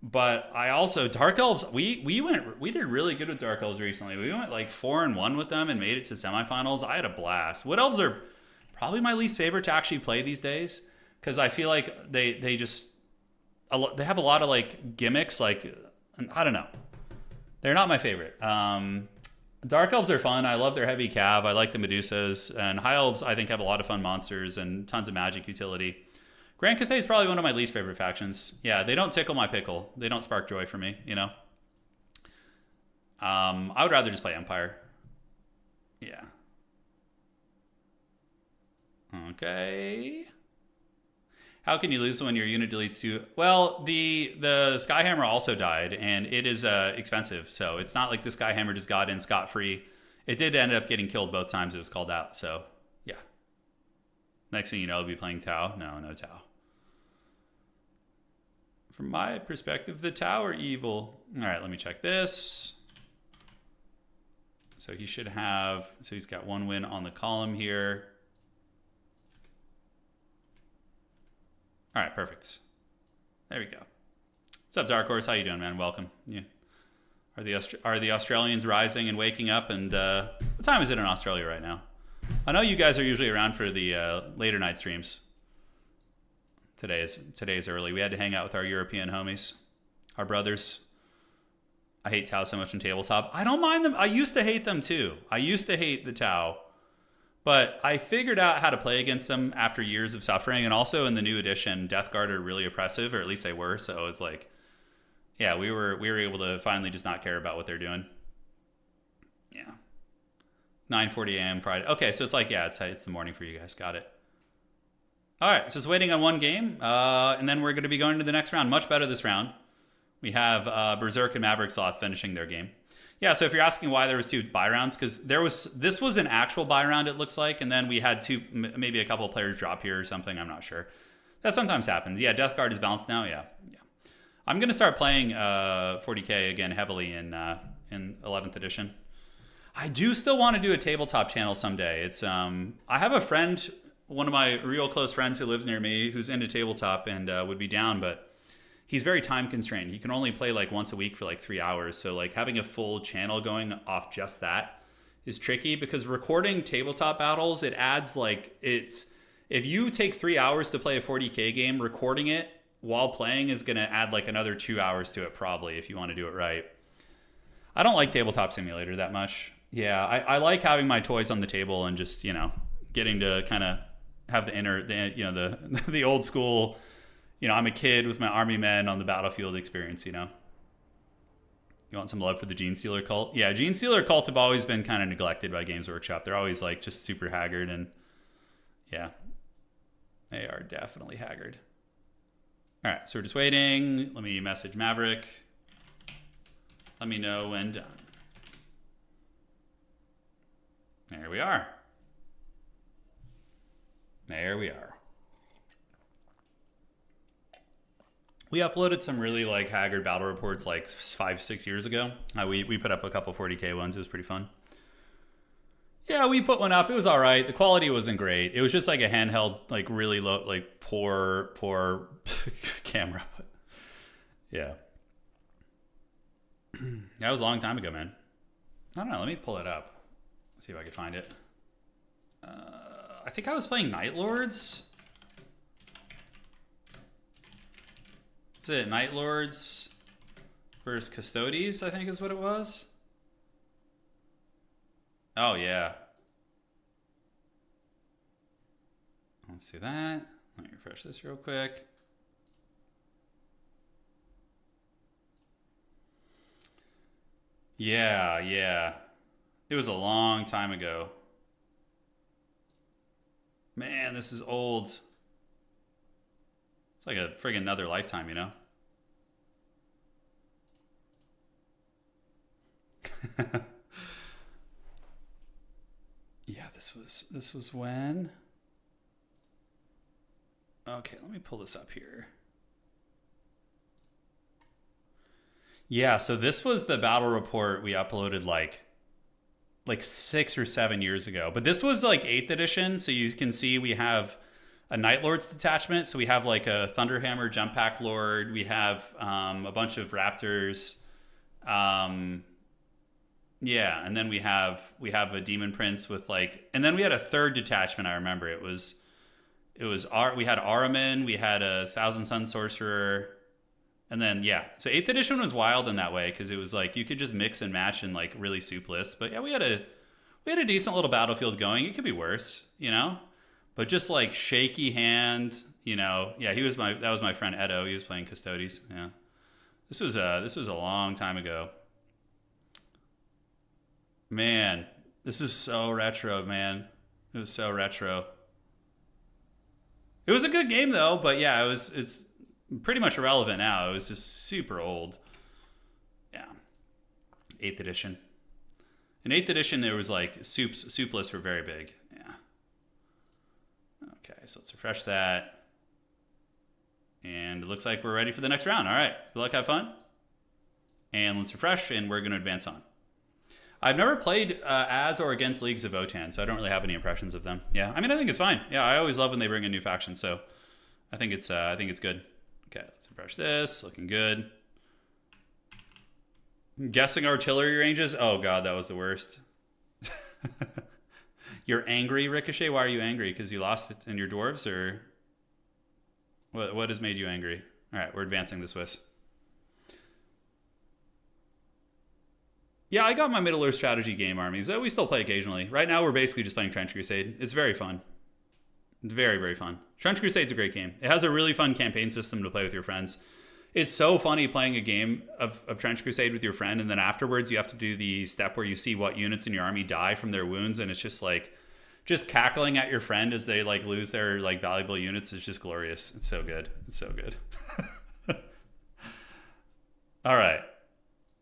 But I also Dark Elves. We did really good with Dark Elves recently. We went like 4-1 with them and made it to semifinals. I had a blast. Wood Elves are probably my least favorite to actually play these days because I feel like they have a lot of like gimmicks. Like I don't know. They're not my favorite. Dark Elves are fun. I love their heavy cav. I like the Medusas. And High Elves, I think, have a lot of fun monsters and tons of magic utility. Grand Cathay is probably one of my least favorite factions. Yeah, they don't tickle my pickle. They don't spark joy for me, you know? I would rather just play Empire. Yeah. Okay. How can you lose when your unit deletes 2? Well, the Skyhammer also died, and it is expensive. So it's not like the Skyhammer just got in scot-free. It did end up getting killed both times it was called out. So, yeah. Next thing you know, I'll be playing Tau. No Tau. From my perspective, the Tau are evil. All right, let me check this. So he should have... So he's got 1 win on the column here. All right, perfect. There we go. What's up, Dark Horse? How you doing, man? Welcome. Yeah. Are the Australians rising and waking up? And what time is it in Australia right now? I know you guys are usually around for the later night streams. Today's early. We had to hang out with our European homies, our brothers. I hate Tau so much in tabletop. I don't mind them. I used to hate them too. I used to hate the Tau. But I figured out how to play against them after years of suffering. And also in the new edition, Death Guard are really oppressive, or at least they were. So it's like, yeah, we were able to finally just not care about what they're doing. Yeah. 9:40 a.m. Friday. Okay, so it's like, yeah, it's the morning for you guys. Got it. All right, so it's waiting on 1 game. And then we're going to be going to the next round. Much better this round. We have Berserk and Maverick Sloth finishing their game. Yeah, so if you're asking why there was 2 buy rounds, because this was an actual buy round, it looks like, and then we had 2, maybe a couple of players drop here or something. I'm not sure. That sometimes happens. Yeah, Death Guard is balanced now. Yeah. I'm gonna start playing 40k again heavily in 11th edition. I do still want to do a tabletop channel someday. It's I have a friend, one of my real close friends who lives near me, who's into tabletop and would be down, but he's very time constrained. He can only play like once a week for like 3 hours. So like having a full channel going off just that is tricky because recording tabletop battles, it adds like if you take 3 hours to play a 40k game, recording it while playing is going to add like another 2 hours to it probably if you want to do it right. I don't like Tabletop Simulator that much. Yeah, I like having my toys on the table and just, getting to kind of have the old school, I'm a kid with my army men on the battlefield experience, You want some love for the Gene Stealer cult? Yeah, Gene Stealer cult have always been kind of neglected by Games Workshop. They're always like just super haggard and yeah. They are definitely haggard. All right, so we're just waiting. Let me message Maverick. Let me know when done. There we are. There we are. We uploaded some really like haggard battle reports like 5-6 years ago. We put up a couple 40K ones. It was pretty fun. Yeah, we put one up. It was all right. The quality wasn't great. It was just like a handheld, like really low, like poor camera. Yeah. That was a long time ago, man. I don't know. Let me pull it up. See if I can find it. I think I was playing Night Lords. Is it Night Lords versus Custodes, I think is what it was. Oh, yeah. Let's do that. Let me refresh this real quick. Yeah, yeah. It was a long time ago. Man, this is old. It's like a friggin' another lifetime, you know? Yeah, this was when? Okay, let me pull this up here. Yeah, so this was the battle report we uploaded like 6 or 7 years ago. But this was like 8th edition, so you can see we have a Night Lords detachment. So we have like a Thunderhammer Jump Pack Lord. We have a bunch of Raptors. Yeah, and then we have a Demon Prince with like, and then we had a third detachment. I remember we had Araman, we had a Thousand Sun Sorcerer, and then yeah. So 8th edition was wild in that way because it was like you could just mix and match in like really soup lists. But yeah, we had a decent little battlefield going. It could be worse, you know, but just like shaky hand, you know. Yeah, that was my friend Edo. He was playing Custodes. Yeah, this was a long time ago. Man, this is so retro, man. It was so retro. It was a good game though, but yeah, it's pretty much irrelevant now. It was just super old. Yeah. 8th edition. In 8th edition there was like soup lists were very big. Yeah. Okay, so let's refresh that. And it looks like we're ready for the next round. All right. Good luck, have fun. And let's refresh and we're going to advance on. I've never played as or against Leagues of Votann, so I don't really have any impressions of them. Yeah, I mean, I think it's fine. Yeah, I always love when they bring in new factions, so I think it's good. Okay, let's refresh this. Looking good. Guessing artillery ranges. Oh god, that was the worst. You're angry, Ricochet. Why are you angry? Because you lost it in your dwarves, or what has made you angry? All right, we're advancing the Swiss. Yeah, I got my Middle Earth strategy game armies that we still play occasionally. Right now, we're basically just playing Trench Crusade. It's very fun. Very, very fun. Trench Crusade's a great game. It has a really fun campaign system to play with your friends. It's so funny playing a game of Trench Crusade with your friend, and then afterwards you have to do the step where you see what units in your army die from their wounds, and it's just like, just cackling at your friend as they like lose their like valuable units is just glorious. It's so good. It's so good. All right.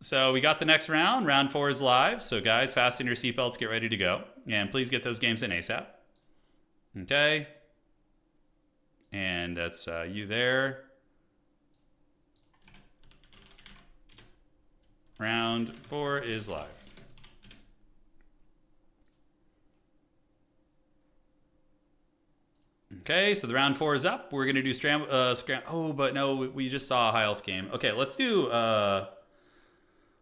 So we got the next round. Round 4 is live. So guys, fasten your seatbelts, get ready to go. And please get those games in ASAP. Okay. And that's you there. Round 4 is live. Okay, so the round 4 is up. We're going to do oh, but no, we just saw a High Elf game. Okay, let's do...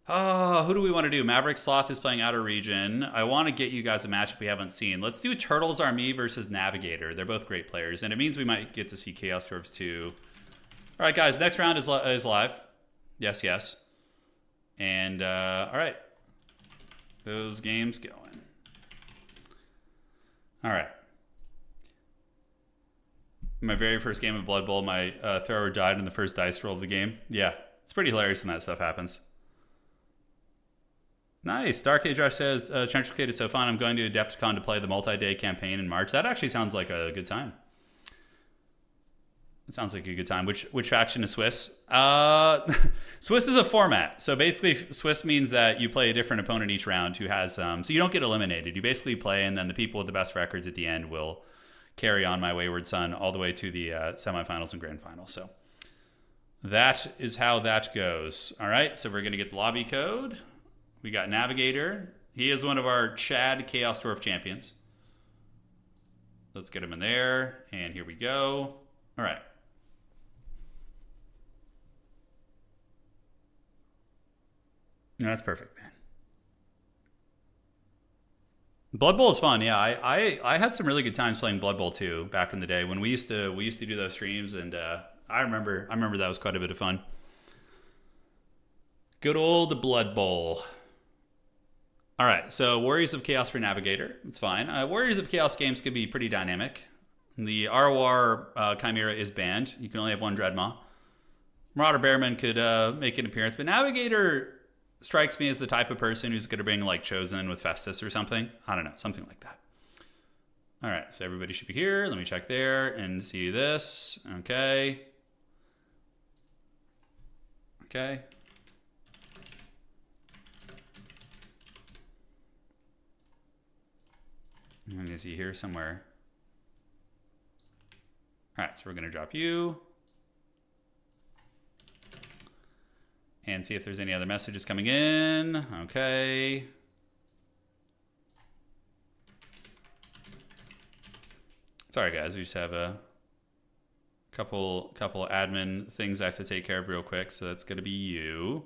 who do we want to do? Maverick Sloth is playing Outer Region. I want to get you guys a matchup we haven't seen. Let's do Turtles Army versus Navigator. They're both great players, and it means we might get to see Chaos Dwarves too. All right, guys, next round is live. Yes, yes. And, all right. Those games going. All right. My very first game of Blood Bowl, my thrower died in the first dice roll of the game. Yeah, it's pretty hilarious when that stuff happens. Nice. Dark Age Rush says, Trench Crusade is so fun. I'm going to Adepticon to play the multi-day campaign in March. That actually sounds like a good time. It sounds like a good time. Which faction is Swiss? Swiss is a format. So basically, Swiss means that you play a different opponent each round who has... so you don't get eliminated. You basically play, and then the people with the best records at the end will carry on my wayward son all the way to the semifinals and grand finals. So that is how that goes. All right, so we're going to get the lobby code. We got Navigator. He is one of our Chad Chaos Dwarf champions. Let's get him in there, and here we go. All right. That's perfect, man. Blood Bowl is fun. Yeah, I had some really good times playing Blood Bowl too back in the day when we used to do those streams, and I remember that was quite a bit of fun. Good old Blood Bowl. All right, so Warriors of Chaos for Navigator. It's fine. Warriors of Chaos games could be pretty dynamic. The ROR Chimera is banned. You can only have one Dreadmaw. Marauder Bearman could make an appearance, but Navigator strikes me as the type of person who's going to bring like Chosen with Festus or something. I don't know, something like that. All right, so everybody should be here. Let me check there and see this. Okay. Okay. I'm going to see here somewhere. All right, so we're going to drop you. And see if there's any other messages coming in. Okay. Sorry, guys. We just have a couple admin things I have to take care of real quick. So that's going to be you.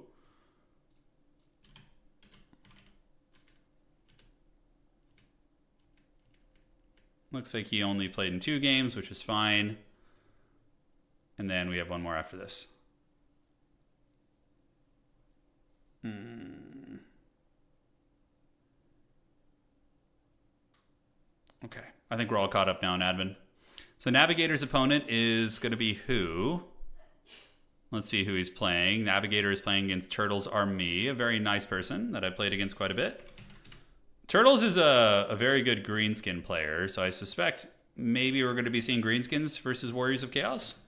Looks like he only played in 2 games, which is fine. And then we have one more after this. Okay, I think we're all caught up now in admin. So Navigator's opponent is going to be who? Let's see who he's playing. Navigator is playing against Turtles Are Me, a very nice person that I played against quite a bit. Turtles is a very good Greenskin player, so I suspect maybe we're going to be seeing Greenskins versus Warriors of Chaos.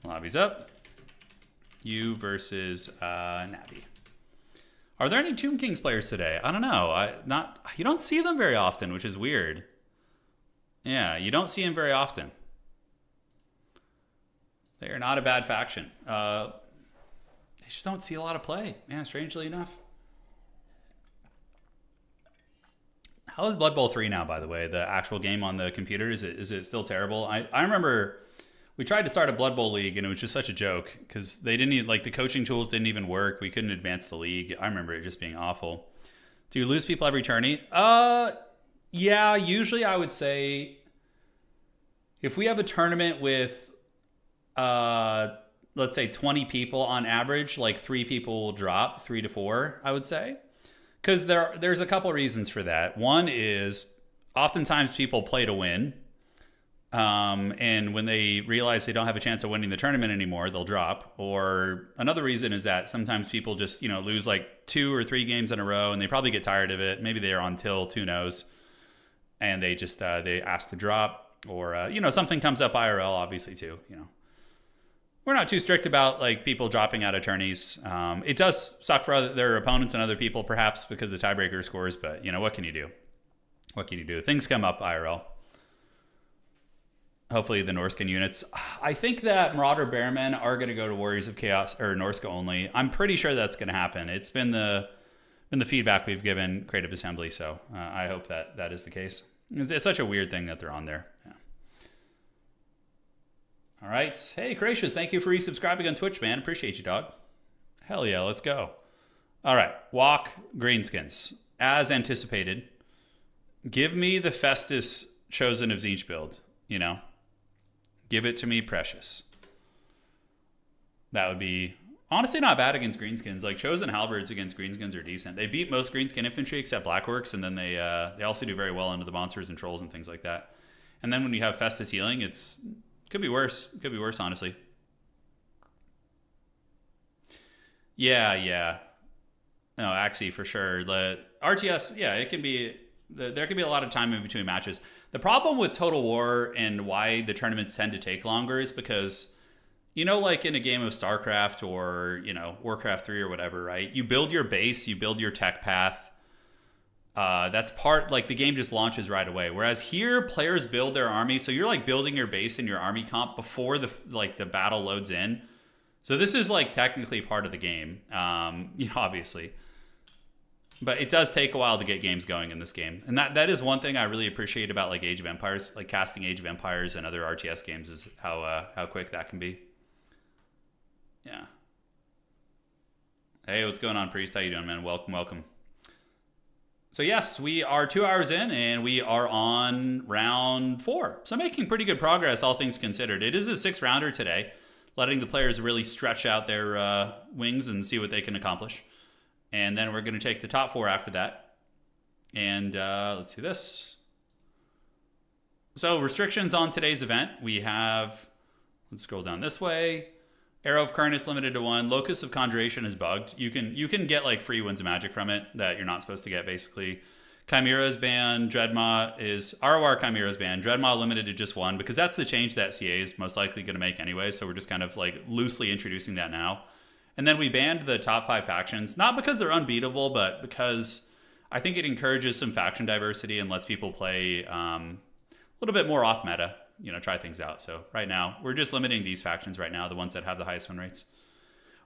Lobby's up. You versus Navi. Are there any Tomb Kings players today? I don't know. You don't see them very often, which is weird. Yeah, you don't see them very often. They are not a bad faction. They just don't see a lot of play. Yeah, strangely enough. How is Blood Bowl 3 now, by the way? The actual game on the computer, is it still terrible? I remember we tried to start a Blood Bowl league, and it was just such a joke because they didn't even, like, the coaching tools didn't even work. We couldn't advance the league. I remember it just being awful. Do you lose people every tourney? Yeah, usually I would say if we have a tournament with, let's say 20 people on average, like 3 people will drop, 3 to 4, I would say. Because there's a couple reasons for that. One is oftentimes people play to win. And when they realize they don't have a chance of winning the tournament anymore, they'll drop. Or another reason is that sometimes people just, lose like 2 or 3 games in a row and they probably get tired of it. Maybe they're on till, who knows. And they just, they ask to drop. Or, something comes up IRL, obviously, too, We're not too strict about like people dropping out of tourneys. It does suck for their opponents and other people, perhaps, because of tiebreaker scores. But what can you do? What can you do? Things come up IRL. Hopefully the Norscan units. I think that Marauder Bearmen are going to go to Warriors of Chaos or Norsca only. I'm pretty sure that's going to happen. It's been the feedback we've given Creative Assembly, so I hope that is the case. It's such a weird thing that they're on there. Yeah. All right. Hey, Gracious, thank you for resubscribing on Twitch, man. Appreciate you, dog. Hell yeah, let's go. All right. Walk Greenskins. As anticipated, give me the Festus Chosen of Tzeentch build, Give it to me, precious. That would be honestly not bad against Greenskins. Like, Chosen Halberds against Greenskins are decent. They beat most Greenskin infantry except Black Orcs, and then they also do very well into the monsters and trolls and things like that. And then when you have Festus healing, it could be worse. It could be worse, honestly. Yeah. No, Axie for sure. The RTS, yeah, it can be. There can be a lot of time in between matches. The problem with Total War and why the tournaments tend to take longer is because, like in a game of StarCraft or, Warcraft 3 or whatever, right? You build your base, you build your tech path. That's the game just launches right away. Whereas here, players build their army. So you're like building your base and your army comp before the battle loads in. So this is like technically part of the game, obviously. But it does take a while to get games going in this game. And that is one thing I really appreciate about like Age of Empires, like casting Age of Empires and other RTS games, is how quick that can be. Yeah. Hey, what's going on, Priest? How you doing, man? Welcome. So yes, we are 2 hours in and we are on round 4. So making pretty good progress, all things considered. It is a 6-rounder today, letting the players really stretch out their wings and see what they can accomplish. And then we're going to take the top 4 after that. And let's do this. So restrictions on today's event. We have, let's scroll down this way. Arrow of Current is limited to 1. Locus of Conjuration is bugged. You can get like free Winds of Magic from it that you're not supposed to get, basically. Chimera is banned. Dreadmaw is... ROR Chimera is banned. Dreadmaw limited to just 1, because that's the change that CA is most likely going to make anyway. So we're just kind of like loosely introducing that now. And then we banned the top 5 factions, not because they're unbeatable, but because I think it encourages some faction diversity and lets people play a little bit more off meta, try things out. So right now, we're just limiting these factions right now, the ones that have the highest win rates.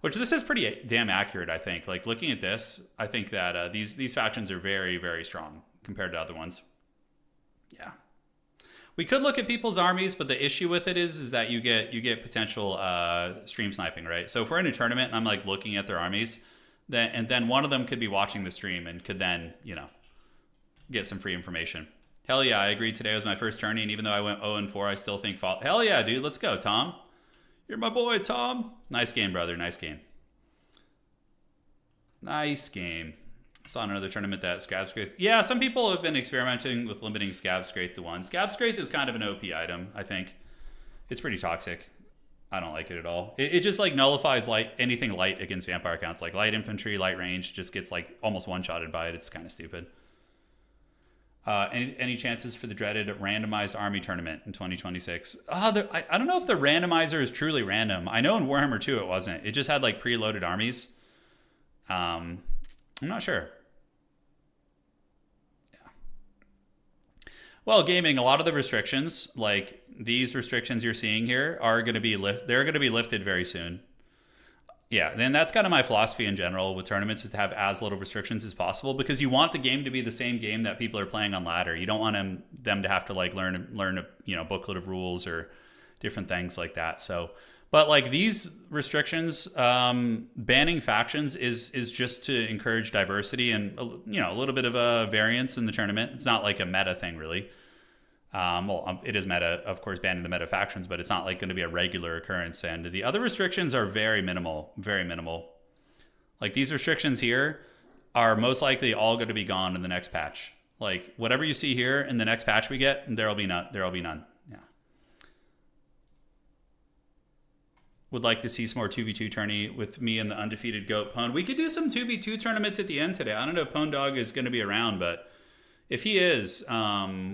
Which this is pretty damn accurate, I think. Like looking at this, I think that these factions are very, very strong compared to other ones. Yeah. We could look at people's armies, but the issue with it is that you get potential stream sniping, right? So if we're in a tournament and I'm like looking at their armies, then one of them could be watching the stream and could then, get some free information. Hell yeah, I agreed. Today was my first tourney, and even though I went 0-4, I still think hell yeah, dude, let's go, Tom. You're my boy, Tom. Nice game, brother. Nice game. Nice game. Saw another tournament that Scab Scrape. Yeah, some people have been experimenting with limiting Scab Scrape to 1. Scab Scrape is kind of an OP item, I think. It's pretty toxic. I don't like it at all. It just like nullifies anything light against vampire counts. Like light infantry, light range just gets like almost one-shotted by it. It's kind of stupid. Any chances for the dreaded randomized army tournament in 2026? I don't know if the randomizer is truly random. I know in Warhammer 2 it wasn't. It just had like preloaded armies. I'm not sure. Well, gaming, a lot of the restrictions, like these restrictions you're seeing here, are going to be they're going to be lifted very soon. Yeah, then that's kind of my philosophy in general with tournaments, is to have as little restrictions as possible, because you want the game to be the same game that people are playing on ladder. You don't want them to have to like learn a booklet of rules or different things like that. So, but like these restrictions, banning factions is just to encourage diversity and a little bit of a variance in the tournament. It's not like a meta thing, really. It is meta, of course, banning the meta factions, but it's not like going to be a regular occurrence. And the other restrictions are very minimal, very minimal. Like these restrictions here are most likely all going to be gone in the next patch. Like whatever you see here in the next patch we get, there'll be none. Yeah. Would like to see some more 2v2 tourney with me and the undefeated goat Pwn. We could do some 2v2 tournaments at the end today. I don't know if Pwn Dog is going to be around, but if he is,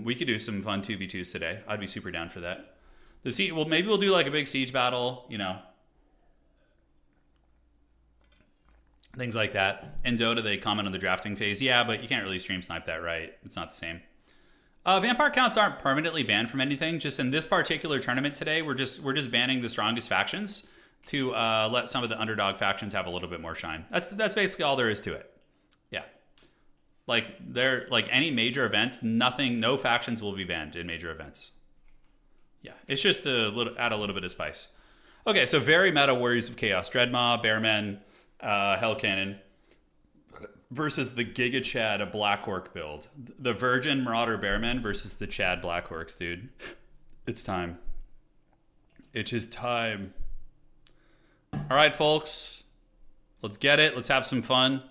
we could do some fun 2v2s today. I'd be super down for that. Maybe we'll do like a big siege battle, things like that. In Dota, they comment on the drafting phase. Yeah, but you can't really stream snipe that, right? It's not the same. Vampire counts aren't permanently banned from anything. Just in this particular tournament today, we're just banning the strongest factions to let some of the underdog factions have a little bit more shine. That's basically all there is to it. Yeah. Like any major events, no factions will be banned in major events. Yeah, it's just add a little bit of spice. Okay, so very meta Warriors of Chaos, Dreadmaw, Bearmen, Hell Cannon versus the Giga Chad Black Orc build. The Virgin Marauder Bearmen versus the Chad Black Orcs, dude. It's time. It is time. All right, folks, let's get it. Let's have some fun.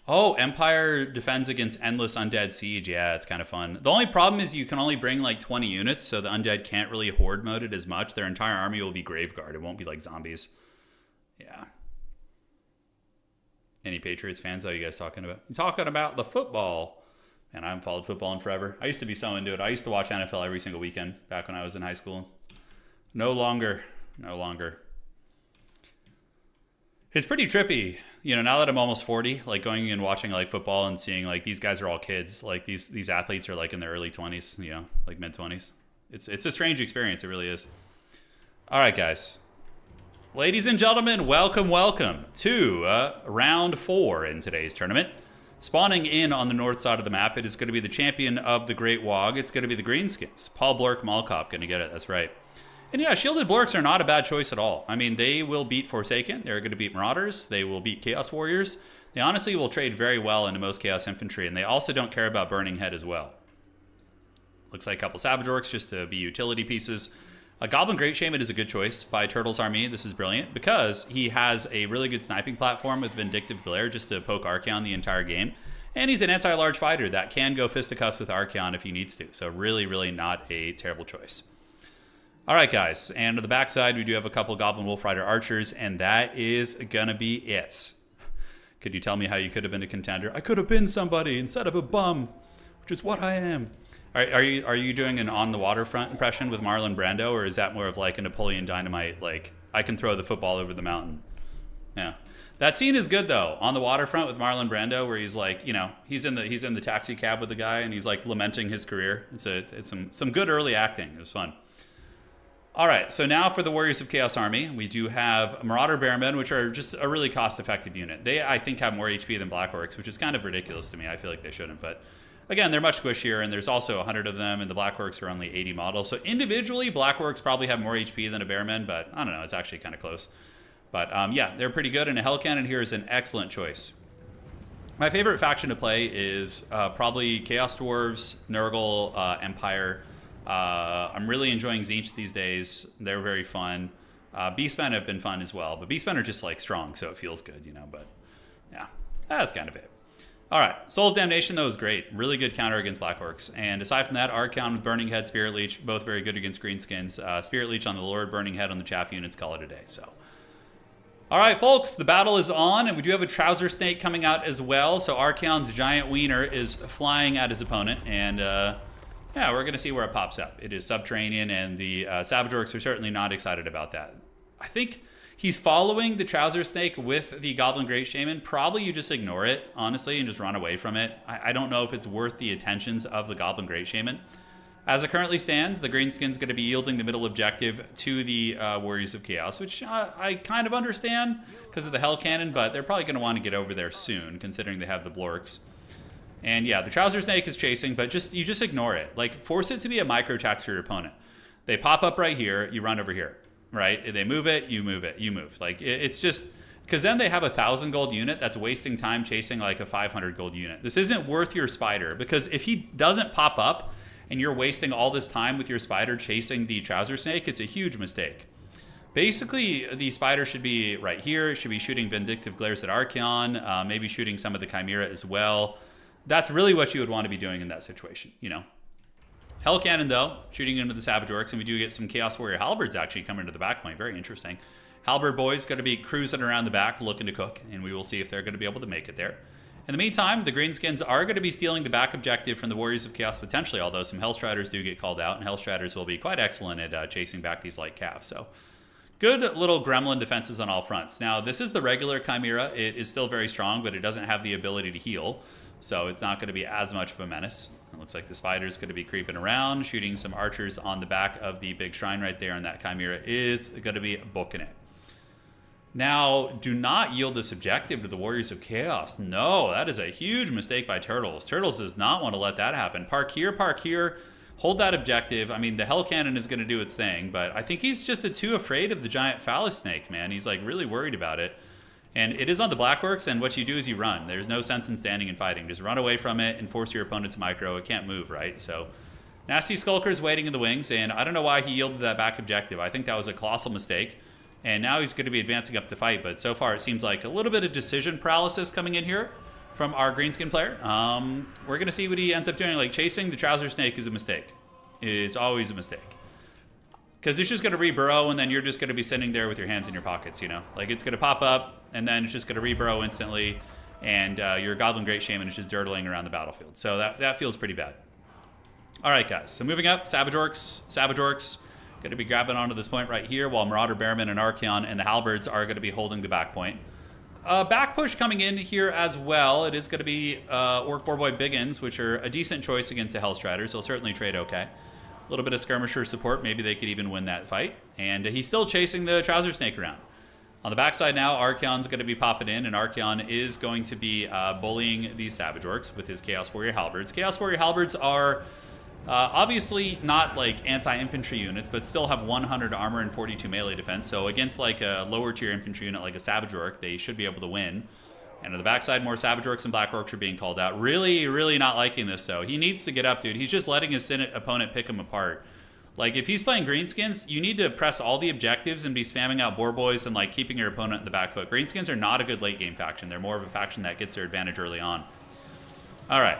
Oh, Empire defends against Endless Undead Siege. Yeah, it's kind of fun. The only problem is you can only bring like 20 units, so the Undead can't really horde mode it as much. Their entire army will be Graveguard. It won't be like zombies. Yeah. Any Patriots fans? How are you guys talking about? Talking about the football. And I haven't followed football in forever. I used to be so into it. I used to watch NFL every single weekend back when I was in high school. No longer. No longer. It's pretty trippy, you know, now that I'm almost 40, like going and watching like football and seeing like these guys are all kids. Like these athletes are like in their early 20s, you know, like mid-20s. It's a strange experience. It really is. All right, guys. Ladies and gentlemen, welcome to round 4 in today's tournament. Spawning in on the north side of the map, it is going to be the champion of the Great Wog. It's going to be the Greenskins. Paul Blork Malkop going to get it. That's right. And yeah, shielded Blorks are not a bad choice at all. I mean, they will beat Forsaken. They're going to beat Marauders. They will beat Chaos Warriors. They honestly will trade very well into most Chaos Infantry, and they also don't care about Burning Head as well. Looks like a couple Savage Orcs just to be utility pieces. A Goblin Great Shaman is a good choice by Turtle's Army. This is brilliant because he has a really good sniping platform with Vindictive Glare just to poke Archaon the entire game. And he's an anti-large fighter that can go fisticuffs with Archaon if he needs to. So really, really not a terrible choice. All right, guys. And on the backside, we do have a couple Goblin Wolf Rider Archers, and that is going to be it. Could you tell me how you could have been a contender? I could have been somebody instead of a bum, which is what I am. Are you doing an on the waterfront impression with Marlon Brando, or is that more of like a Napoleon Dynamite, like I can throw the football over the mountain? Yeah, that scene is good though. On the waterfront with Marlon Brando, where he's like, you know, he's in the taxi cab with the guy, and he's like lamenting his career. It's some good early acting. It was fun. All right, so now for the Warriors of Chaos Army, we do have Marauder Bearmen, which are just a really cost-effective unit. They, I think, have more HP than Black Orcs, which is kind of ridiculous to me. I feel like they shouldn't, but again, they're much squishier, and there's also 100 of them, and the Black Orcs are only 80 models. So individually, Black Orcs probably have more HP than a Bearman, but I don't know, it's actually kind of close. But yeah, they're pretty good, and a Hell Cannon here is an excellent choice. My favorite faction to play is probably Chaos Dwarves, Nurgle, Empire. I'm really enjoying Tzeentch these days. They're very fun. Beastmen have been fun as well, but Beastmen are just like strong, so it feels good, you know, but yeah, that's kind of it. All right, Soul of Damnation, though, is great. Really good counter against Black Orcs. And aside from that, Archaon with Burning Head, Spirit Leech, both very good against Greenskins. Spirit Leech on the Lord, Burning Head on the Chaff units, call it a day. So, all right, folks, the battle is on, and we do have a Trouser Snake coming out as well. So Archaon's giant wiener is flying at his opponent, and yeah, we're going to see where it pops up. It is subterranean, and the Savage Orcs are certainly not excited about that. I think he's following the Trouser Snake with the Goblin Great Shaman. Probably you just ignore it, honestly, and just run away from it. I don't know if it's worth the attentions of the Goblin Great Shaman. As it currently stands, the Greenskin's going to be yielding the middle objective to the Warriors of Chaos, which I kind of understand because of the Hell Cannon, but they're probably going to want to get over there soon, considering they have the Blorks. And yeah, the Trouser Snake is chasing, but you just ignore it. Like, force it to be a micro tax for your opponent. They pop up right here, you run over here, right? They move it, you move. Like, it's just, because then they have 1,000 gold unit that's wasting time chasing like a 500 gold unit. This isn't worth your spider, because if he doesn't pop up and you're wasting all this time with your spider chasing the Trouser Snake, it's a huge mistake. Basically, the spider should be right here. It should be shooting Vindictive Glares at Archaon, maybe shooting some of the Chimera as well. That's really what you would want to be doing in that situation, you know. Hell Cannon, though, shooting into the Savage Orcs, and we do get some Chaos Warrior Halberds actually coming to the back point. Very interesting. Halberd boys going to be cruising around the back looking to cook, and we will see if they're going to be able to make it there. In the meantime, the Greenskins are going to be stealing the back objective from the Warriors of Chaos potentially, although some Hellstriders do get called out, and Hellstriders will be quite excellent at chasing back these light calves. So, good little gremlin defenses on all fronts. Now, this is the regular Chimera. It is still very strong, but it doesn't have the ability to heal. So it's not going to be as much of a menace. It looks like the spider's going to be creeping around, shooting some archers on the back of the big shrine right there, and that Chimera is going to be booking it. Now, do not yield this objective to the Warriors of Chaos. No, that is a huge mistake by Turtles. Turtles does not want to let that happen. Park here, hold that objective. I mean, the Hell Cannon is going to do its thing, but I think he's just too afraid of the giant phallus snake, man. He's like really worried about it. And it is on the Black Orcs, and what you do is you run. There's no sense in standing and fighting. Just run away from it and force your opponent to micro. It can't move, right? So, Nasty Skulker's waiting in the wings, and I don't know why he yielded that back objective. I think that was a colossal mistake. And now he's going to be advancing up to fight, but so far it seems like a little bit of decision paralysis coming in here from our Greenskin player. We're going to see what he ends up doing. Like, chasing the Trouser Snake is a mistake. It's always a mistake. Because it's just going to reburrow, and then you're just going to be sitting there with your hands in your pockets, you know? Like, it's going to pop up, and then it's just going to reburrow instantly. and your Goblin Great Shaman is just dirtling around the battlefield. So that feels pretty bad. All right, guys. So moving up, Savage Orcs. Going to be grabbing onto this point right here, while Marauder Bearmen and Archaon and the Halberds are going to be holding the back point. Back push coming in here as well. It is going to be Orc Boarboy Biggins, which are a decent choice against the Hellstriders. They'll certainly trade okay. A little bit of skirmisher support. Maybe they could even win that fight. And he's still chasing the Trouser Snake around. On the backside now, Archaon's going to be popping in, and Archaon is going to be bullying these Savage Orcs with his Chaos Warrior Halberds. Chaos Warrior Halberds are obviously not like anti-infantry units, but still have 100 armor and 42 melee defense. So against like a lower tier infantry unit like a Savage Orc, they should be able to win. And on the backside, more Savage Orcs and Black Orcs are being called out. Really, really not liking this, though. He needs to get up, dude. He's just letting his opponent pick him apart. Like, if he's playing Greenskins, you need to press all the objectives and be spamming out Boar Boys and, like, keeping your opponent in the back foot. Greenskins are not a good late-game faction. They're more of a faction that gets their advantage early on. All right.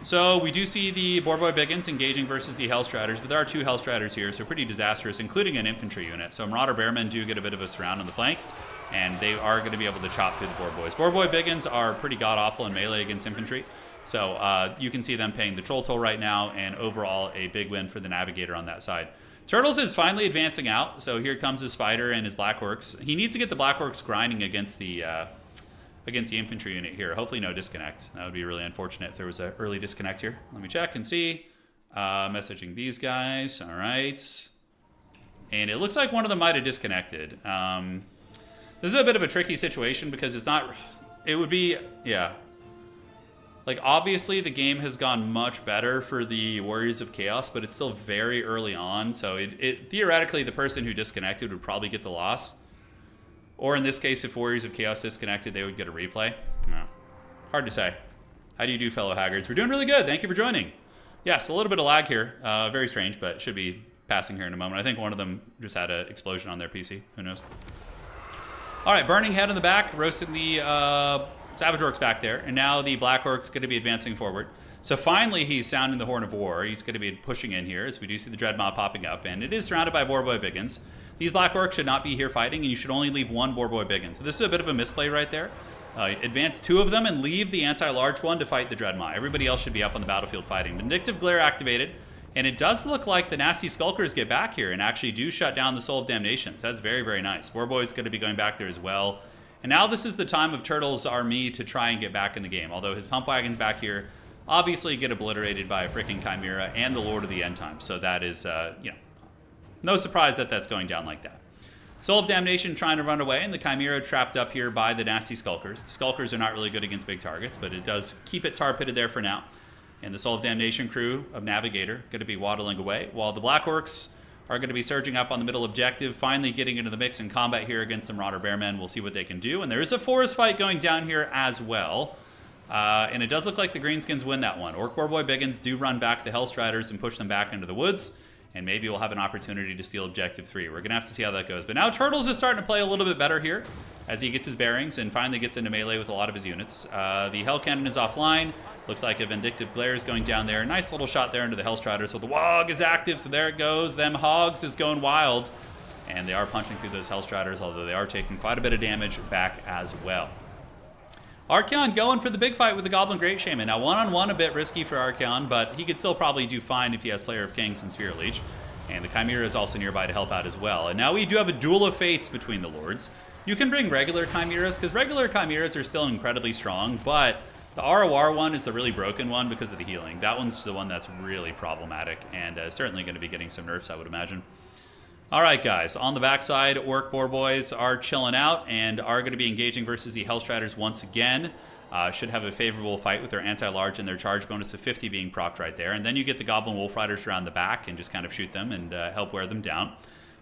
So we do see the Boarboy Biggins engaging versus the Hellstriders, but there are two Hellstriders here, so pretty disastrous, including an infantry unit. So Marauder Bearmen do get a bit of a surround on the flank, and they are going to be able to chop through the Boarboys. Boarboy Biggins are pretty god-awful in melee against infantry, so you can see them paying the troll toll right now, and overall a big win for the Navigator on that side. Turtles is finally advancing out, so here comes his Spider and his Black Orcs. He needs to get the Black Orcs grinding against the infantry unit here. Hopefully no disconnect. That would be really unfortunate if there was an early disconnect here. Let me check and see. Messaging these guys. All right. And it looks like one of them might have disconnected. This is a bit of a tricky situation because it's not... It would be... Yeah. Like, obviously, the game has gone much better for the Warriors of Chaos, but it's still very early on. So theoretically, the person who disconnected would probably get the loss. Or in this case, if Warriors of Chaos disconnected, they would get a replay. No. Hard to say. How do you do, fellow Haggards? We're doing really good. Thank you for joining. Yes, a little bit of lag here. Very strange, but should be passing here in a moment. I think one of them just had an explosion on their PC. Who knows? All right, Burning Head in the back, roasting the Savage Orcs back there. And now the Black Orcs going to be advancing forward. So finally, he's sounding the Horn of War. He's going to be pushing in here, as we do see the Dread Mob popping up. And it is surrounded by Boarboy Biggins. These Black Orcs should not be here fighting, and you should only leave one Boarboy Biggins. So this is a bit of a misplay right there. Advance two of them and leave the anti-large one to fight the Dreadmaw. Everybody else should be up on the battlefield fighting. Vindictive Glare activated, and it does look like the nasty Skulkers get back here and actually do shut down the Soul of Damnation. So that's very, very nice. Boarboy's going to be going back there as well. And now this is the time of Turtle's army to try and get back in the game. Although his Pump Wagons back here obviously get obliterated by a freaking Chimera and the Lord of the End Times. So that is, no surprise that that's going down like that. Soul of Damnation trying to run away, and the Chimera trapped up here by the nasty Skulkers. The Skulkers are not really good against big targets, but it does keep it tar-pitted there for now. And the Soul of Damnation crew of Navigator going to be waddling away, while the Black Orcs are going to be surging up on the middle objective, finally getting into the mix in combat here against some Marauder Bearmen. We'll see what they can do. And there is a forest fight going down here as well. And it does look like the Greenskins win that one. Orc Boarboy Biggins do run back the Hellstriders and push them back into the woods. And maybe we'll have an opportunity to steal Objective 3. We're going to have to see how that goes. But now Turtles is starting to play a little bit better here as he gets his bearings and finally gets into melee with a lot of his units. The Hell Cannon is offline. Looks like a Vindictive Glare is going down there. Nice little shot there into the Hellstriders. So the Wog is active, so there it goes. Them Hogs is going wild. And they are punching through those Hellstriders, although they are taking quite a bit of damage back as well. Archaon going for the big fight with the Goblin Great Shaman. Now, one-on-one a bit risky for Archaon, but he could still probably do fine if he has Slayer of Kings and Spirit Leech. And the Chimera is also nearby to help out as well. And now we do have a duel of fates between the Lords. You can bring regular Chimeras, because regular Chimeras are still incredibly strong, but the ROR one is the really broken one because of the healing. That one's the one that's really problematic, and certainly going to be getting some nerfs, I would imagine. All right, guys, on the backside, Orc Boarboys are chilling out and are going to be engaging versus the Hellstriders once again. Should have a favorable fight with their anti-large and their charge bonus of 50 being procced right there. And then you get the Goblin Wolf Riders around the back and just kind of shoot them and help wear them down.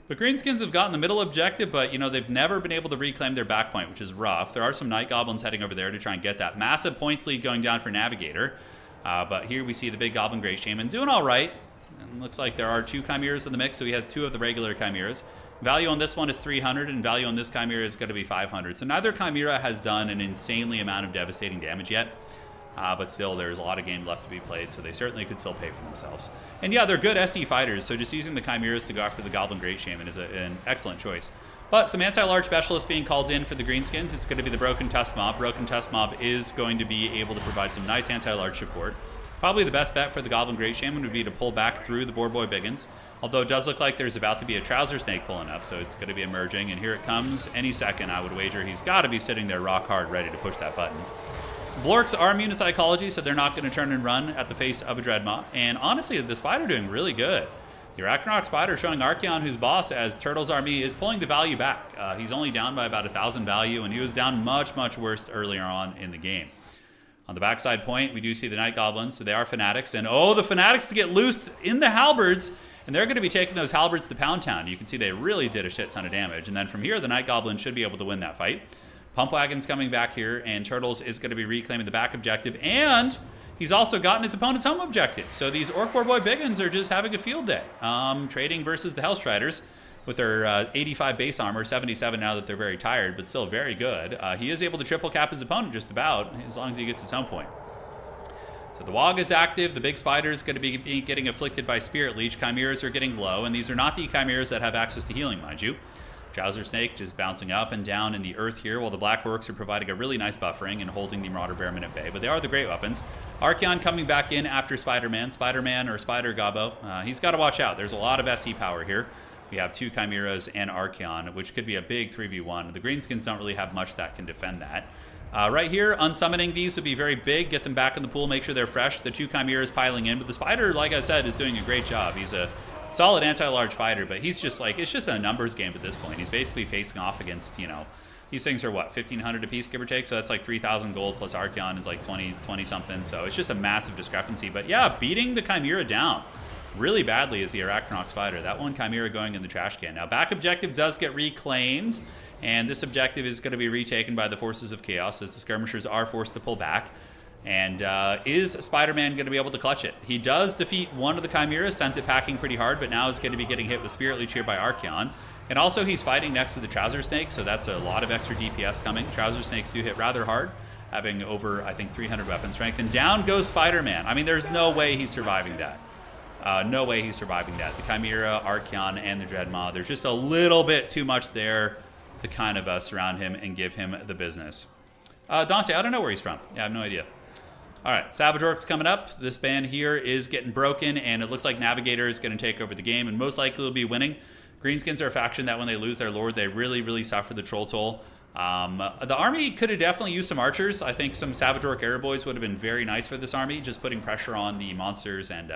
But Greenskins have gotten the middle objective, but, you know, they've never been able to reclaim their back point, which is rough. There are some Night Goblins heading over there to try and get that massive points lead going down for Navigator. But here we see the big Goblin Great Shaman doing all right. And looks like there are two Chimeras in the mix, so he has two of the regular Chimeras. Value on this one is 300, and value on this Chimera is going to be 500. So neither Chimera has done an insanely amount of devastating damage yet. But still, there's a lot of game left to be played, so they certainly could still pay for themselves. And yeah, they're good SD fighters, so just using the Chimeras to go after the Goblin Great Shaman is an excellent choice. But some anti-large specialists being called in for the Greenskins. It's going to be the Broken Tusk Mob. Broken Tusk Mob is going to be able to provide some nice anti-large support. Probably the best bet for the Goblin Great Shaman would be to pull back through the Boar Boy Biggins. Although it does look like there's about to be a Trouser Snake pulling up, so it's going to be emerging. And here it comes any second, I would wager. He's got to be sitting there rock hard, ready to push that button. Blorks are immune to psychology, so they're not going to turn and run at the face of a Dreadmaw. And honestly, the Spider doing really good. The Arachnarok Spider showing Archaon, who's boss, as Turtle's army is pulling the value back. He's only down by about 1,000 value, and he was down much, much worse earlier on in the game. On the backside point, we do see the Night Goblins, so they are Fanatics. And oh, the Fanatics to get loosed in the Halberds, and they're going to be taking those Halberds to Pound Town. You can see they really did a shit ton of damage. And then from here, the Night Goblins should be able to win that fight. Pump Wagon's coming back here, and Turtles is going to be reclaiming the back objective, and he's also gotten his opponent's home objective. So these Orc Boar Boy Biggins are just having a field day. Trading versus the Hellstriders with their 85 base armor, 77 now that they're very tired, but still very good. He is able to triple cap his opponent just about, as long as he gets his home point. So the Wog is active. The big spider is going to be getting afflicted by Spirit Leech. Chimeras are getting low, and these are not the Chimeras that have access to healing, mind you. Trouser Snake just bouncing up and down in the earth here, while the Black Orcs are providing a really nice buffering and holding the Marauder Bearmen at bay. But they are the great weapons. Archaon coming back in after Spider-Man. Spider-Man or Spider Gobbo. He's got to watch out. There's a lot of SE power here. We have 2 Chimeras and Archaon, which could be a big 3v1. The Greenskins don't really have much that can defend that. Right here, unsummoning these would be very big. Get them back in the pool, make sure they're fresh. The 2 Chimeras piling in. But the Spider, like I said, is doing a great job. He's a solid anti-large fighter, but he's just like, it's just a numbers game at this point. He's basically facing off against, you know, these things are what, 1,500 a piece, give or take? So that's like 3,000 gold plus Archaon is like 20 something. So it's just a massive discrepancy. But yeah, beating the Chimera down really badly is the Arachnarok Spider. That one Chimera going in the trash can. Now, back objective does get reclaimed, and this objective is going to be retaken by the Forces of Chaos as the Skirmishers are forced to pull back. And is Spider-Man going to be able to clutch it? He does defeat one of the Chimeras, sends it packing pretty hard, but now is going to be getting hit with Spirit Leech here by Archaon. And also he's fighting next to the Trouser Snake, so that's a lot of extra DPS coming. Trouser Snakes do hit rather hard, having over, I think, 300 weapon strength. And down goes Spider-Man. I mean, there's no way he's surviving that. No way he's surviving that. The Chimera, Archaon, and the Dreadmaw, there's just a little bit too much there to kind of surround him and give him the business. Dante, I don't know where he's from. Yeah, I have no idea. All right, Savage Orcs coming up. This band here is getting broken, and it looks like Navigator is going to take over the game, and most likely will be winning. Greenskins are a faction that when they lose their lord, they really, really suffer the troll toll. The army could have definitely used some archers. I think some Savage Orc Arrow Boys would have been very nice for this army, just putting pressure on the monsters and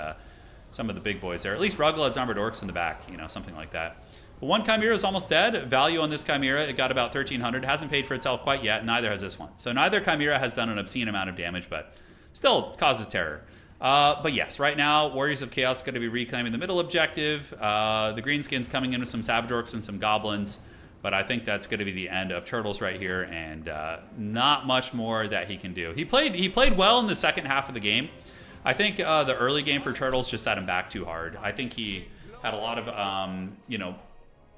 some of the big boys there. At least Ruglad's Armored Orcs in the back, you know, something like that. But one Chimera is almost dead. Value on this Chimera, it got about 1,300. Hasn't paid for itself quite yet. Neither has this one. So neither Chimera has done an obscene amount of damage, but still causes terror. But yes, right now, Warriors of Chaos is going to be reclaiming the middle objective. The Greenskins coming in with some Savage Orcs and some Goblins. But I think that's going to be the end of Turtles right here, and not much more that he can do. He played well in the second half of the game. I think the early game for Turtles just set him back too hard. I think he had a lot of, you know,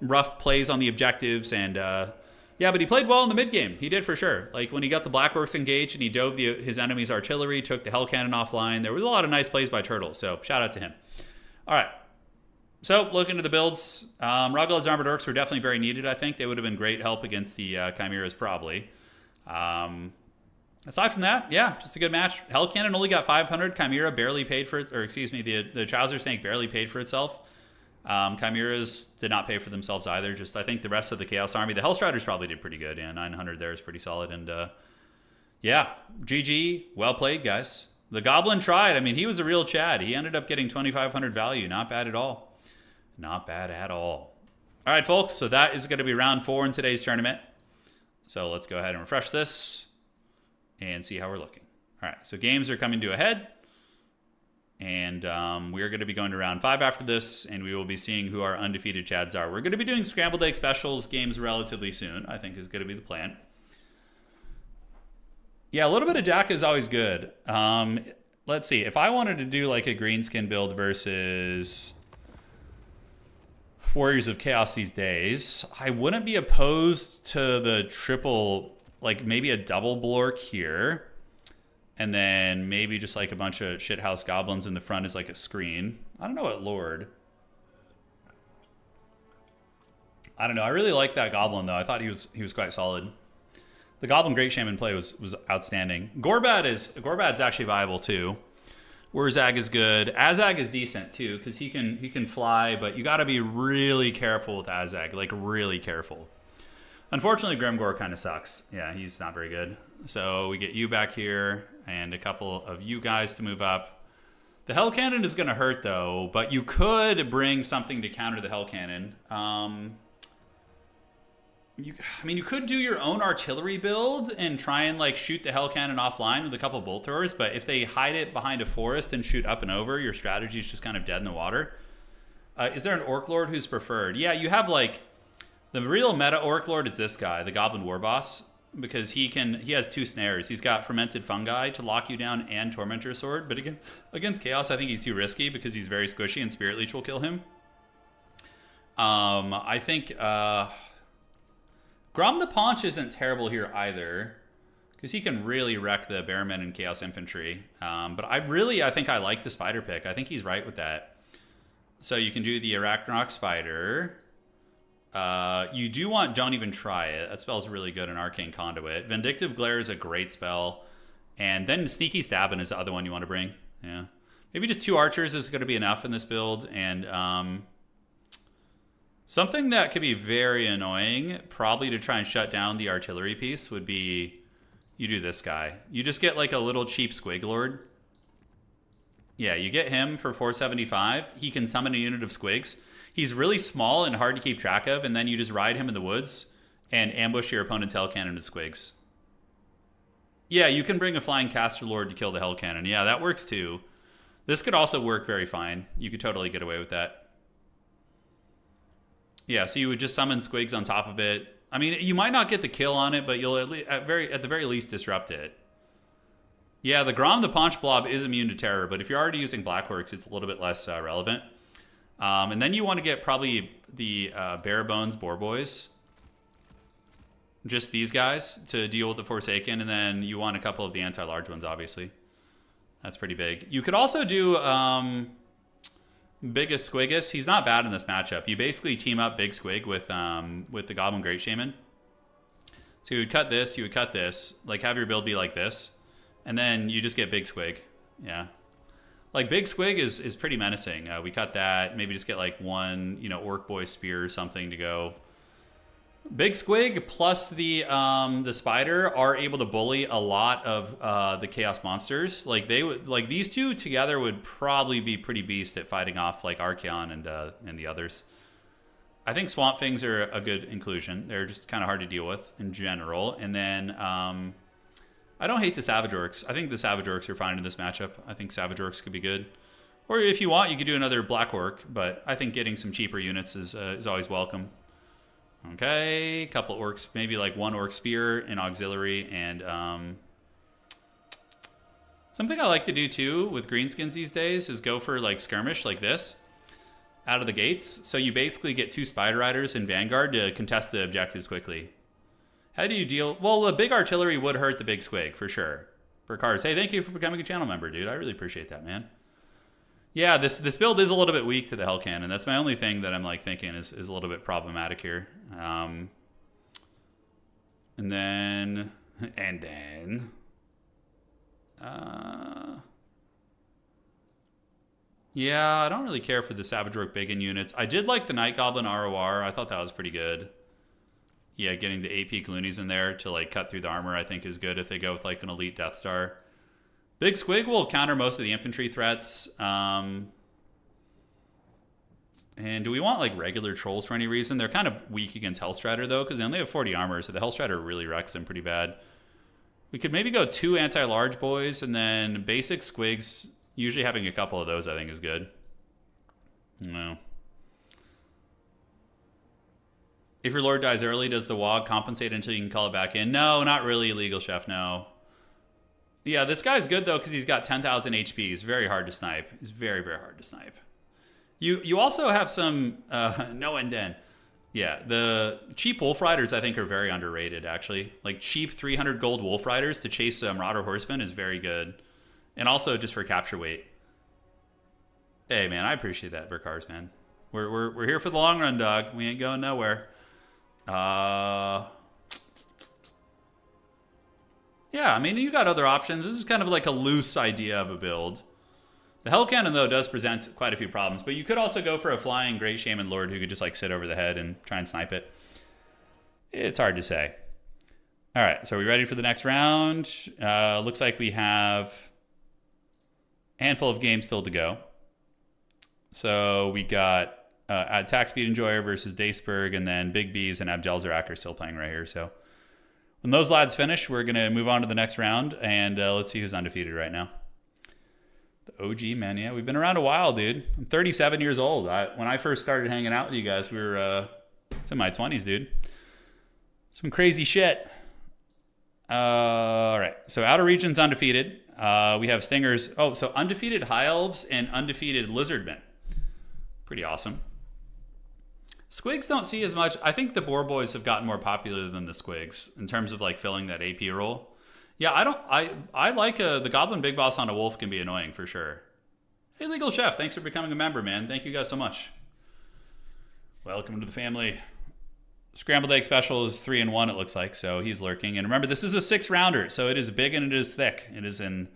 rough plays on the objectives, and yeah, but he played well in the mid game. He did for sure. Like when he got the Black Orcs engaged and he dove his enemy's artillery, took the Hell Cannon offline. There was a lot of nice plays by Turtles, so shout out to him. All right. So, looking to the builds, Ruglad's Armored Orcs were definitely very needed, I think. They would have been great help against the Chimeras, probably. Aside from that, yeah, just a good match. Hell Cannon only got 500. Chimera barely paid for it, or excuse me, the Trouser Snake barely paid for itself. Chimeras did not pay for themselves either. Just, I think the rest of the Chaos Army, the Hellstriders probably did pretty good. Yeah, 900 there is pretty solid. And yeah, GG, well played, guys. The Goblin tried. I mean, he was a real Chad. He ended up getting 2,500 value. Not bad at all. Not bad at all. All right, folks, so that is going to be round 4 in today's tournament. So let's go ahead and refresh this and see how we're looking. All right, so games are coming to a head. And we're going to be going to round 5 after this, and we will be seeing who our undefeated Chads are. We're going to be doing Scrambled Egg Specials games relatively soon, I think is going to be the plan. Yeah, a little bit of Jack is always good. Let's see. If I wanted to do like a Greenskin build versus Warriors of Chaos these days, I wouldn't be opposed to the triple, like maybe a double Blork here. And then maybe just like a bunch of shithouse goblins in the front as like a screen. I don't know what Lord. I don't know. I really like that Goblin, though. I thought he was quite solid. The Goblin Great Shaman play was outstanding. Gorbad's actually viable, too. Wurzag is good. Azag is decent, too, because he can fly, but you got to be really careful with Azag. Like, really careful. Unfortunately, Grimgor kind of sucks. Yeah, he's not very good. So we get you back here, and a couple of you guys to move up. The Hell Cannon is going to hurt, though, but you could bring something to counter the Hell Cannon. You could do your own artillery build and try and, like, shoot the Hell Cannon offline with a couple bolt throwers, but if they hide it behind a forest and shoot up and over, your strategy is just kind of dead in the water. Is there an Orc Lord who's preferred? Yeah, you have, like... The real meta Orc Lord is this guy, the Goblin War Boss, because he has 2 snares. He's got Fermented Fungi to lock you down and Tormentor Sword, but again, against Chaos, I think he's too risky because he's very squishy and Spirit Leech will kill him. I think Grom the Paunch isn't terrible here either, because he can really wreck the Bearmen and Chaos Infantry. But I think I like the Spider pick. I think he's right with that. So you can do the Arachnarok Spider. You do want Don't Even Try It. That spell's really good in Arcane Conduit. Vindictive Glare is a great spell. And then Sneaky Stabbin is the other one you want to bring. Yeah. Maybe just 2 archers is going to be enough in this build. And something that could be very annoying, probably to try and shut down the artillery piece, would be you do this guy. You just get like a little cheap Squig Lord. Yeah, you get him for 475. He can summon a unit of Squigs. He's really small and hard to keep track of, and then you just ride him in the woods and ambush your opponent's Hell Cannon with Squigs. Yeah, you can bring a Flying Caster Lord to kill the Hell Cannon. Yeah, that works too. This could also work very fine. You could totally get away with that. Yeah, so you would just summon Squigs on top of it. I mean, you might not get the kill on it, but you'll at the very least disrupt it. Yeah, the Grom the Paunch Blob is immune to terror, but if you're already using Blackworks, it's a little bit less relevant. And then you want to get probably the Bare Bones Boar Boys. Just these guys to deal with the Forsaken, and then you want a couple of the anti-large ones, obviously. That's pretty big. You could also do Biggest Squigus. He's not bad in this matchup. You basically team up Big Squig with the Goblin Great Shaman. So you would cut this, you would cut this, like have your build be like this, and then you just get Big Squig. Yeah. Like, Big Squig is pretty menacing. We cut that. Maybe just get, like, one, Orc Boy Spear or something to go. Big Squig plus the Spider are able to bully a lot of the Chaos Monsters. Like, these two together would probably be pretty beast at fighting off, like, Archeon and the others. I think Swamp Things are a good inclusion. They're just kind of hard to deal with in general. And then... I don't hate the Savage Orcs. I think the Savage Orcs are fine in this matchup. I think Savage Orcs could be good. Or if you want, you could do another Black Orc, but I think getting some cheaper units is always welcome. Okay, couple Orcs, maybe like 1 Orc Spear in Auxiliary, and something I like to do too with Greenskins these days is go for like Skirmish like this out of the gates. So you basically get 2 Spider Riders in Vanguard to contest the objectives quickly. How do you deal? Well, the big artillery would hurt the Big Squig, for sure. For Cars, hey, thank you for becoming a channel member, dude. I really appreciate that, man. Yeah, this build is a little bit weak to the Hell Cannon. That's my only thing that I'm like thinking is a little bit problematic here. And then... yeah, I don't really care for the Savage Orc Biggin units. I did like the Night Goblin ROR. I thought that was pretty good. Yeah, getting the AP Loonies in there to like cut through the armor I think is good if they go with like an elite Death Star. Big Squig will counter most of the infantry threats. And do we want like regular trolls for any reason? They're kind of weak against Hellstrider though, because they only have 40 armor, so the Hellstrider really wrecks them pretty bad. We could maybe go 2 anti-large boys and then basic Squigs. Usually having a couple of those I think is good. No. If your lord dies early, does the WOG compensate until you can call it back in? No, not really, Legal Chef, no. Yeah, this guy's good, though, because he's got 10,000 HP. He's very hard to snipe. He's very, very hard to snipe. You also have some... no and den. Yeah, the cheap Wolf Riders, I think, are very underrated, actually. Like, cheap 300 gold Wolf Riders to chase Marauder Horsemen is very good. And also just for capture weight. Hey, man, I appreciate that, Burkars, man. We're here for the long run, dog. We ain't going nowhere. Yeah, I mean, you got other options. This is kind of like a loose idea of a build. The Hell Cannon, though, does present quite a few problems, but you could also go for a flying Great Shaman Lord who could just like sit over the head and try and snipe it. It's hard to say. All right, so are we ready for the next round? Looks like we have a handful of games still to go. So we got Attack Speed Enjoyer versus Daceberg, and then Big Bees and Abdelzerak are still playing right here. So when those lads finish, we're going to move on to the next round, and let's see who's undefeated right now. The OG, man, yeah, we've been around a while, dude. I'm 37 years old. When I first started hanging out with you guys, we were it's in my 20s, dude. Some crazy shit. All right, so Outer Region's undefeated. We have Stingers. Oh, so undefeated High Elves and undefeated Lizardmen. Pretty awesome. Squigs don't see as much. I think the Boar Boys have gotten more popular than the Squigs in terms of like filling that AP role. Yeah, I like the Goblin Big Boss on a Wolf can be annoying for sure. Hey, Legal Chef, thanks for becoming a member, man. Thank you guys so much. Welcome to the family. Scrambled Egg Special is 3-1, it looks like, so he's lurking. And remember, this is a 6-rounder, so it is big and it is thick. It is in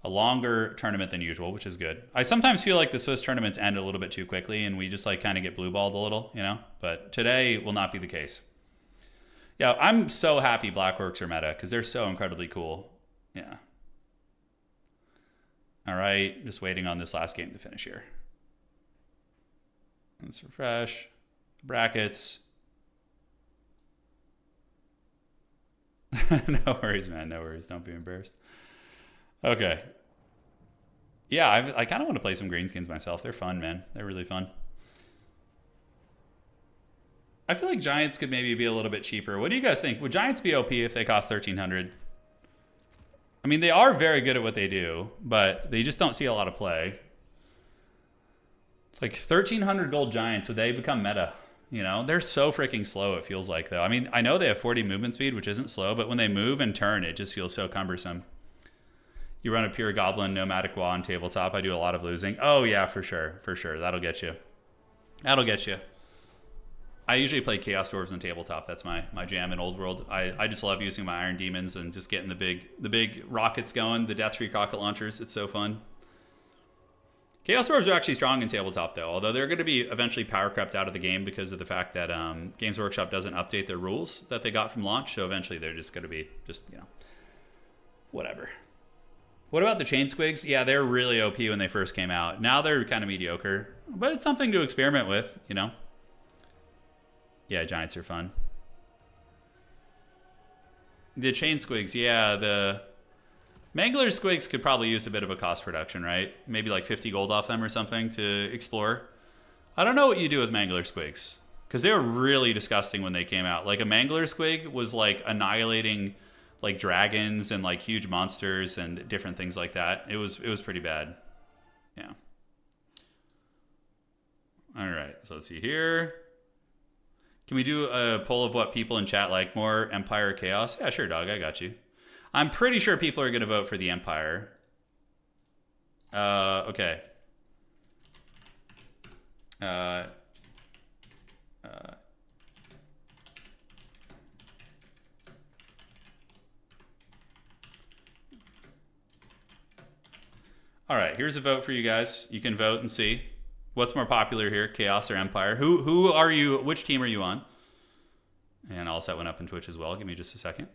a longer tournament than usual, which is good. I sometimes feel like the Swiss tournaments end a little bit too quickly and we just like kind of get blue-balled a little, you know? But today will not be the case. Yeah, I'm so happy Black Orcs are meta because they're so incredibly cool. Yeah. All right, just waiting on this last game to finish here. Let's refresh. Brackets. No worries, man. No worries. Don't be embarrassed. Okay. Yeah, I kind of want to play some Greenskins myself. They're fun, man. They're really fun. I feel like Giants could maybe be a little bit cheaper. What do you guys think? Would Giants be OP if they cost 1,300? I mean, they are very good at what they do, but they just don't see a lot of play. Like 1,300 gold Giants, would they become meta? You know, they're so freaking slow, it feels like, though. I mean, I know they have 40 movement speed, which isn't slow, but when they move and turn, it just feels so cumbersome. You run a pure Goblin Nomadic Wall on tabletop. I do a lot of losing. Oh, yeah, for sure. For sure. That'll get you. That'll get you. I usually play Chaos Dwarves on tabletop. That's my jam in Old World. I just love using my Iron Demons and just getting the big rockets going, the Death Streak rocket launchers. It's so fun. Chaos Dwarves are actually strong in tabletop, though, although they're going to be eventually power crept out of the game because of the fact that Games Workshop doesn't update their rules that they got from launch, so eventually they're just going to be whatever. What about the Chain Squigs? Yeah, they're really OP when they first came out. Now they're kind of mediocre, but it's something to experiment with, you know? Yeah, Giants are fun. The Chain Squigs, yeah, the Mangler Squigs could probably use a bit of a cost reduction, right? Maybe like 50 gold off them or something to explore. I don't know what you do with Mangler Squigs, because they were really disgusting when they came out. Like a Mangler Squig was like annihilating like dragons and like huge monsters and different things like that. It was pretty bad. Yeah. All right, so let's see here. Can we do a poll of what people in chat like more, Empire or Chaos? Yeah, sure, dog. I got you. I'm pretty sure people are going to vote for the Empire. Okay. All right, here's a vote for you guys. You can vote and see what's more popular here, Chaos or Empire. Who are you? Which team are you on? And I'll set one up in Twitch as well. Give me just a second.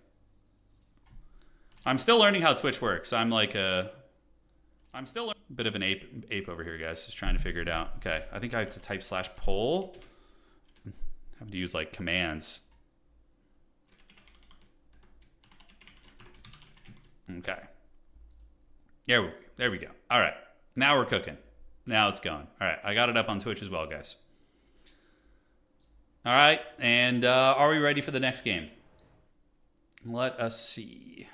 I'm still learning how Twitch works. I'm still a bit of an ape over here, guys. Just trying to figure it out. Okay, I think I have to type /poll. I have to use like commands. Okay. There we go. All right, now we're cooking. Now it's going. All right, I got it up on Twitch as well, guys. All right, and are we ready for the next game? Let us see.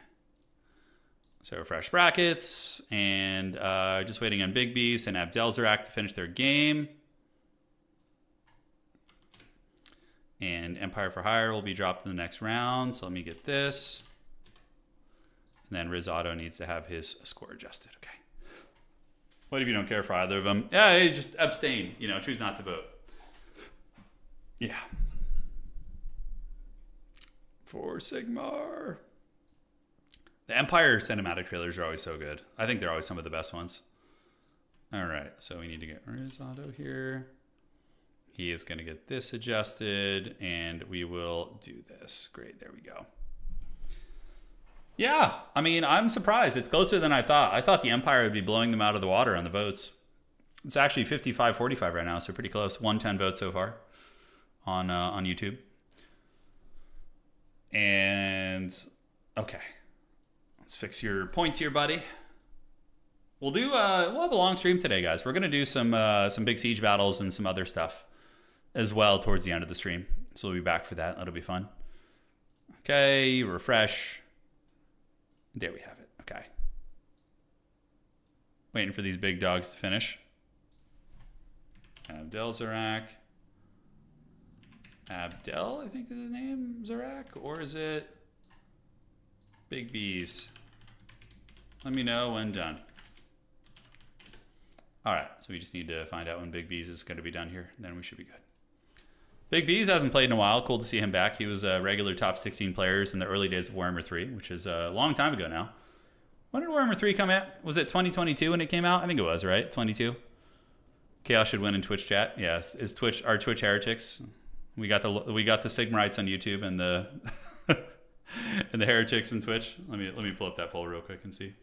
So refresh brackets, and just waiting on Big Beast and Abdelzerak to finish their game. And Empire for Hire will be dropped in the next round, so let me get this. And then Risotto needs to have his score adjusted, okay. What if you don't care for either of them? Yeah, just abstain, choose not to vote. Yeah. For Sigmar. The Empire cinematic trailers are always so good. I think they're always some of the best ones. All right, so we need to get Risotto here. He is going to get this adjusted, and we will do this. Great, there we go. Yeah, I mean, I'm surprised. It's closer than I thought. I thought the Empire would be blowing them out of the water on the votes. It's actually 55-45 right now, so pretty close. 110 votes so far on YouTube. And, okay. Let's fix your points here, buddy. We'll have a long stream today, guys. We're gonna do some big siege battles and some other stuff as well towards the end of the stream. So we'll be back for that. That'll be fun. Okay, refresh. There we have it. Okay. Waiting for these big dogs to finish. Abdel Zarak. Abdel, I think is his name, Zarak, or is it Big Bees? Let me know when done. All right, so we just need to find out when Big Bees is going to be done here. Then we should be good. Big Bees hasn't played in a while. Cool to see him back. He was a regular top 16 players in the early days of Warhammer 3, which is a long time ago now. When did Warhammer 3 come out? Was it 2022 when it came out? I think it was, right? 22. Chaos should win in Twitch chat. Yes, is Twitch our Twitch heretics? We got the Sigmarites on YouTube and the and the heretics in Twitch. Let me pull up that poll real quick and see.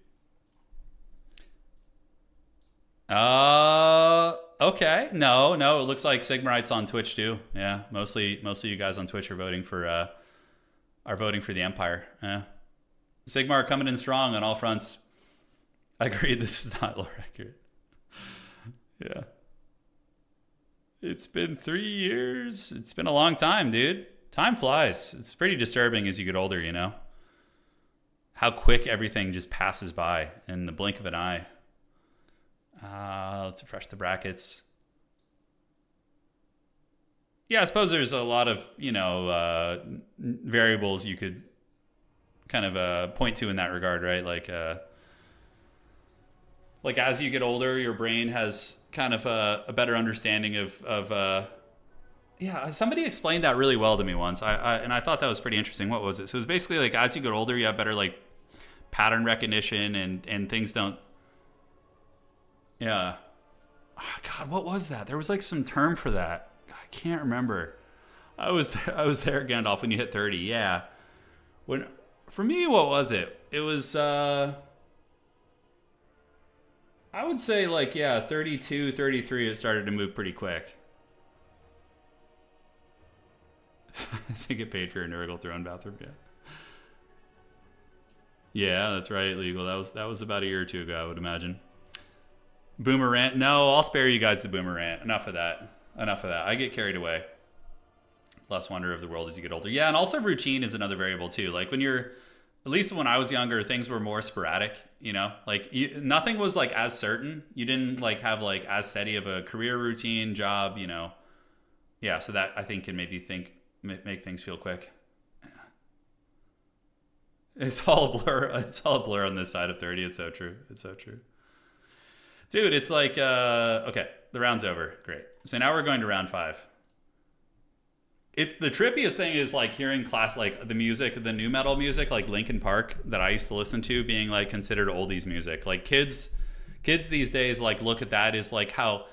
Okay. No, it looks like Sigmarites on Twitch too. Yeah, mostly you guys on Twitch are voting for the Empire. Yeah. Sigmar coming in strong on all fronts. I agree, this is not lore accurate. Yeah. It's been 3 years. It's been a long time, dude. Time flies. It's pretty disturbing as you get older, you know? How quick everything just passes by in the blink of an eye. Let's refresh the brackets. Yeah, I suppose there's a lot of, variables you could kind of point to in that regard, right? Like as you get older, your brain has kind of a better understanding of somebody explained that really well to me once. I thought that was pretty interesting. What was it? So it was basically like as you get older, you have better like pattern recognition and things don't. Yeah. Oh, God, what was that? There was like some term for that. I can't remember. I was there, Gandalf, when you hit 30. Yeah. For me, what was it? It was I would say 32, 33, it started to move pretty quick. I think it paid for your Nurgle Throne bathroom, yeah. Yeah, that's right, legal. That was about a year or two ago, I would imagine. Boomer rant. No, I'll spare you guys the boomer rant. Enough of that. I get carried away. Less wonder of the world as you get older. Yeah, and also routine is another variable too. Like when you're, at least when I was younger, things were more sporadic, nothing was like as certain. You didn't like have like as steady of a career routine, job, Yeah, so that I think can maybe make things feel quick. Yeah. It's all a blur. It's all a blur on this side of 30. It's so true. Dude, it's like, okay, the round's over. Great. So now we're going to round 5. It's the trippiest thing is like hearing the music, the new metal music, like Linkin Park that I used to listen to being like considered oldies music. Like kids these days, like look at that as like how,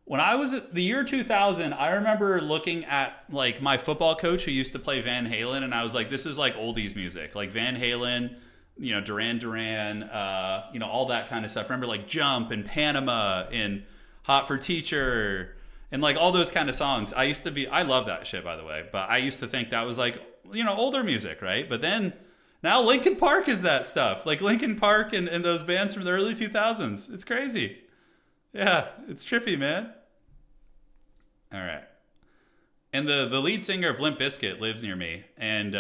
when I was at the year 2000, I remember looking at like my football coach who used to play Van Halen. And I was like, this is like oldies music, like Van Halen, Duran Duran, all that kind of stuff. Remember like Jump and Panama and Hot for Teacher and like all those kind of songs. I love that shit, by the way, but I used to think that was like, older music, right? But then now Linkin Park is that stuff, like Linkin Park and those bands from the early 2000s. It's crazy. Yeah, it's trippy, man. All right. And the lead singer of Limp Bizkit lives near me, and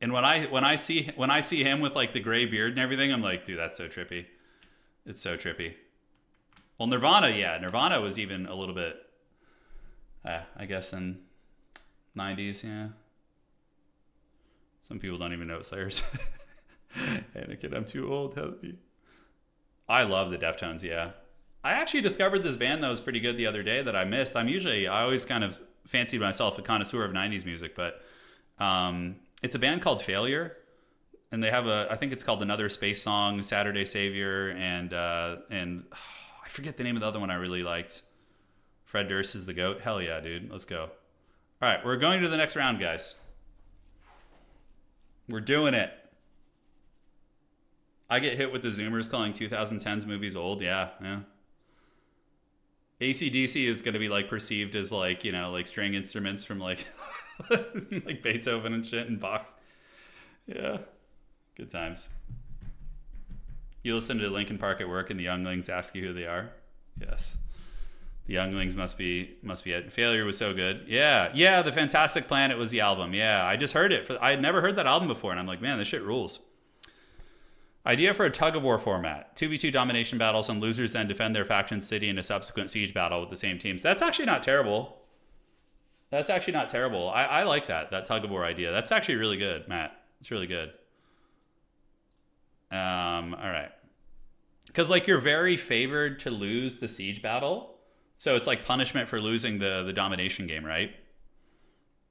when I see him with like the gray beard and everything, I'm like, dude, that's so trippy. It's so trippy. Well, Nirvana was even a little bit, I guess in 90s, yeah. Some people don't even know what Slayer's. Anakin, I'm too old. Help me. I love the Deftones, yeah. I actually discovered this band that was pretty good the other day that I missed. I always kind of fancied myself a connoisseur of 90s music, but It's a band called Failure, and they have I think it's called Another Space Song, Saturday Savior, and I forget the name of the other one I really liked. Fred Durst is the GOAT. Hell yeah, dude. Let's go. All right, we're going to the next round, guys. We're doing it. I get hit with the Zoomers calling 2010s movies old. Yeah. AC/DC is going to be like perceived as like, you know, like string instruments from like like Beethoven and shit and Bach. Yeah. Good times. You listen to Linkin Park at work and the younglings ask you who they are? Yes. The younglings must be it. Failure was so good. Yeah, The Fantastic Planet was the album. Yeah, I just heard it. I had never heard that album before, and I'm like, man, this shit rules. Idea for a tug-of-war format. 2v2 domination battles, and losers then defend their faction city in a subsequent siege battle with the same teams. That's actually not terrible. I like that tug-of-war idea. That's actually really good, Matt. It's really good. All right. Because, like, you're very favored to lose the siege battle. So it's like punishment for losing the domination game, right?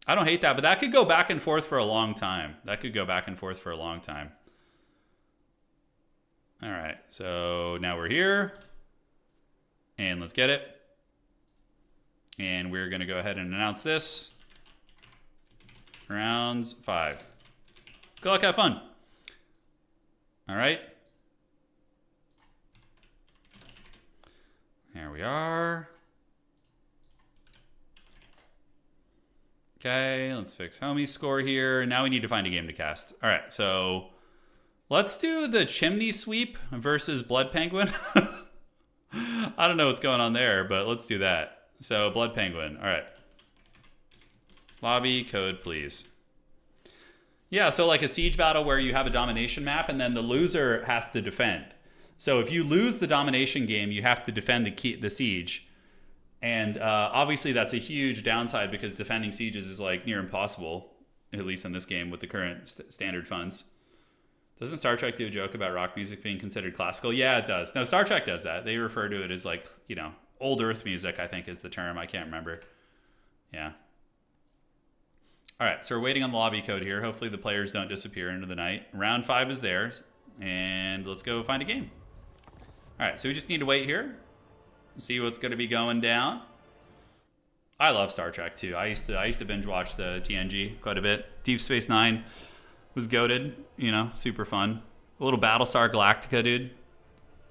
I don't hate that, but that could go back and forth for a long time. All right, so now we're here. And let's get it. And we're going to go ahead and announce this. Rounds 5. Good luck, have fun. All right. There we are. Okay, let's fix homie's score here. Now we need to find a game to cast. All right, so let's do the Chimney Sweep versus Blood Penguin. I don't know what's going on there, but let's do that. So Blood Penguin. All right. Lobby code, please. Yeah, so like a siege battle where you have a domination map and then the loser has to defend. So if you lose the domination game, you have to defend the siege. And obviously that's a huge downside because defending sieges is like near impossible, at least in this game with the current standard funds. Doesn't Star Trek do a joke about rock music being considered classical? Yeah, it does. No, Star Trek does that. They refer to it as like, you know, old Earth music, I think is the term. I can't remember. Yeah. All right, so we're waiting on the lobby code here. Hopefully the players don't disappear into the night. Round 5 is theirs. And let's go find a game. All right, so we just need to wait here. See what's going to be going down. I love Star Trek too. I used to binge watch the TNG quite a bit. Deep Space Nine was goated, you know, super fun. A little Battlestar Galactica, dude.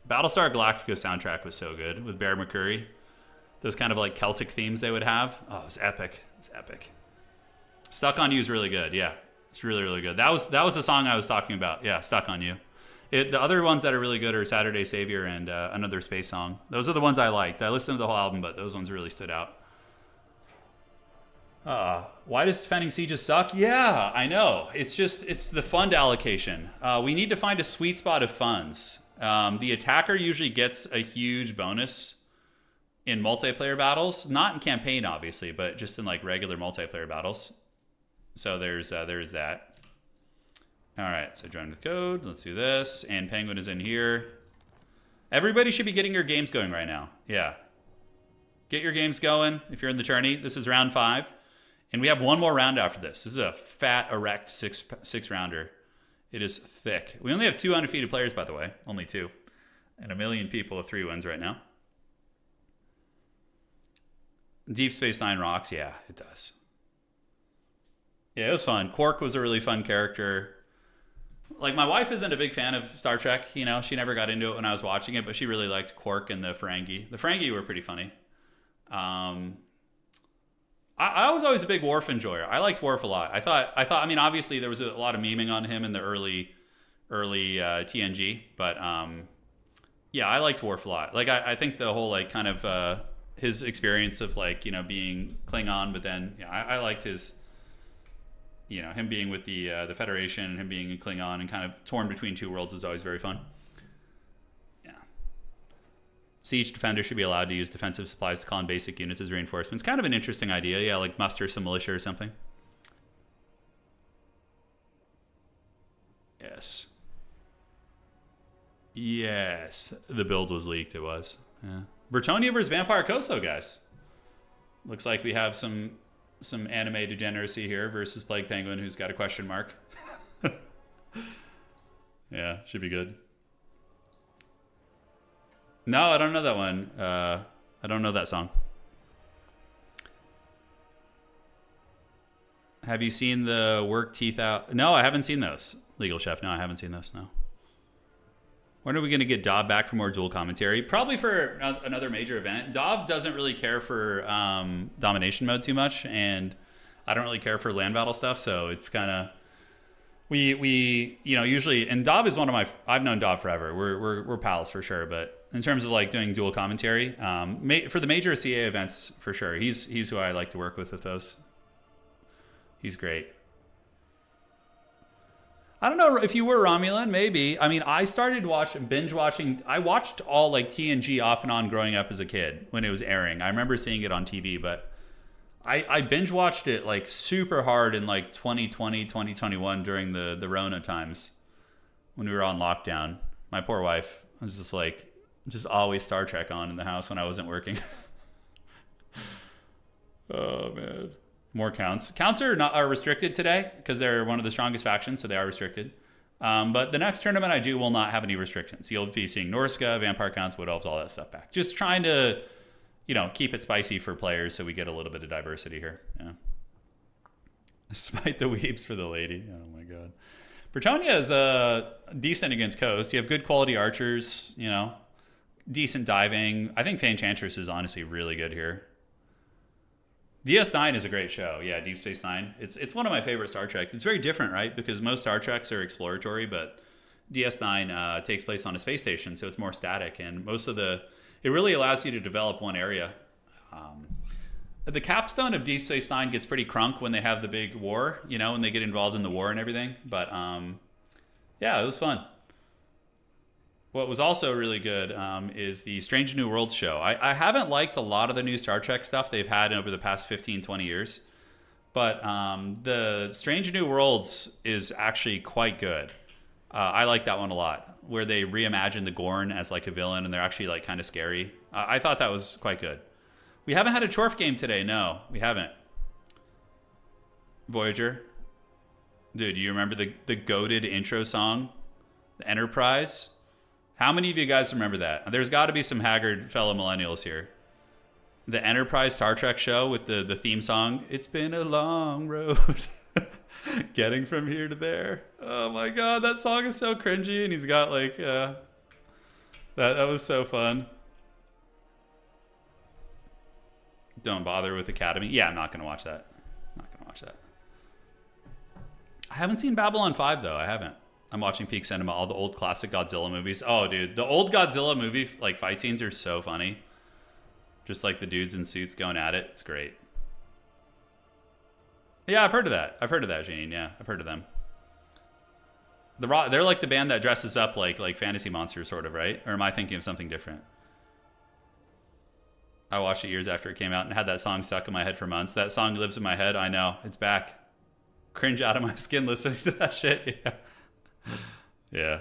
Battlestar Galactica soundtrack was so good with Bear McCreary. Those kind of like Celtic themes they would have. Oh, it was epic. Stuck on You is really good. Yeah, it's really, really good. That was the song I was talking about. Yeah, Stuck on You. The other ones that are really good are Saturday Savior and Another Space Song. Those are the ones I liked. I listened to the whole album, but those ones really stood out. Why does defending sieges suck? Yeah, I know. It's the fund allocation. We need to find a sweet spot of funds. The attacker usually gets a huge bonus in multiplayer battles. Not in campaign, obviously, but just in like regular multiplayer battles. So there's that. All right, so join with code. Let's do this. And Penguin is in here. Everybody should be getting your games going right now. Yeah. Get your games going if you're in the tourney. This is round 5. And we have one more round after this. This is a fat, erect six rounder. It is thick. We only have 2 undefeated players, by the way. Only 2. And 1 million people with 3 wins right now. Deep Space Nine rocks. Yeah, it does. Yeah, it was fun. Quark was a really fun character. Like, my wife isn't a big fan of Star Trek, you know. She never got into it when I was watching it, but she really liked Quark and the Ferengi. The Ferengi were pretty funny. I was always a big Worf enjoyer. I liked Worf a lot. I thought, I mean, obviously there was a lot of memeing on him in the early TNG, but yeah, I liked Worf a lot. Like, I think the whole, like, kind of his experience of, like, you know, being Klingon, but then, yeah, I liked his, you know, him being with the Federation and him being a Klingon and kind of torn between 2 worlds was always very fun. Yeah. Siege defender should be allowed to use defensive supplies to call in basic units as reinforcements. Kind of an interesting idea. Yeah, like muster some militia or something. Yes. Yes. The build was leaked. It was. Yeah. Bretonnia versus Vampire Coast, though, guys. Looks like we have some some anime degeneracy here versus Plague Penguin, who's got a question mark. Yeah, should be good. No, I don't know that one. I don't know that song. Have you seen the Work Teeth Out? No, I haven't seen those. Legal Chef, no, I haven't seen those, no. When are we going to get Dov back for more dual commentary? Probably for another major event. Dov doesn't really care for domination mode too much, and I don't really care for land battle stuff, so it's kind of... We usually... And Dov is one of my... I've known Dov forever. We're pals for sure, but in terms of like doing dual commentary, for the major CA events, for sure, he's who I like to work with those. He's great. I don't know if you were Romulan, maybe. I mean, I started binge watching. I watched all like TNG off and on growing up as a kid when it was airing. I remember seeing it on TV, but I binge watched it like super hard in like 2020, 2021 during the Rona times when we were on lockdown. My poor wife was just always Star Trek on in the house when I wasn't working. Oh man. More counts. Counts are restricted today because they're one of the strongest factions, so they are restricted. But the next tournament I do will not have any restrictions. You'll be seeing Norska, Vampire Counts, Wood Elves, all that stuff back. Just trying to, keep it spicy for players so we get a little bit of diversity here. Yeah. Smite the weeps for the lady. Oh my god. Bretonnia is decent against Coast. You have good quality archers, decent diving. I think Fanchantress is honestly really good here. DS9 is a great show. Yeah, Deep Space Nine. It's one of my favorite Star Trek. It's very different, right? Because most Star Treks are exploratory, but DS9 takes place on a space station, so it's more static. And it really allows you to develop one area. The capstone of Deep Space Nine gets pretty crunk when they have the big war, when they get involved in the war and everything. But yeah, it was fun. What was also really good is the Strange New Worlds show. I haven't liked a lot of the new Star Trek stuff they've had over the past 15, 20 years. But the Strange New Worlds is actually quite good. I like that one a lot, where they reimagine the Gorn as like a villain, and they're actually like kind of scary. I thought that was quite good. We haven't had a Chorf game today. No, we haven't. Voyager. Dude, you remember the goated intro song? The Enterprise? How many of you guys remember that? There's got to be some haggard fellow millennials here. The Enterprise Star Trek show with the theme song, "It's been a long road getting from here to there." Oh my god, that song is so cringy, and he's got like that was so fun. Don't bother with Academy. Yeah, I'm not gonna watch that. I haven't seen Babylon 5 though. I haven't. I'm watching Peak Cinema, all the old classic Godzilla movies. Oh, dude, the old Godzilla movie like fight scenes are so funny. Just like the dudes in suits going at it. It's great. Yeah, I've heard of that, Gene. Yeah, I've heard of them. They're like the band that dresses up like fantasy monsters, sort of, right? Or am I thinking of something different? I watched it years after it came out and had that song stuck in my head for months. That song lives in my head. I know. It's back. Cringe out of my skin listening to that shit. Yeah. Yeah.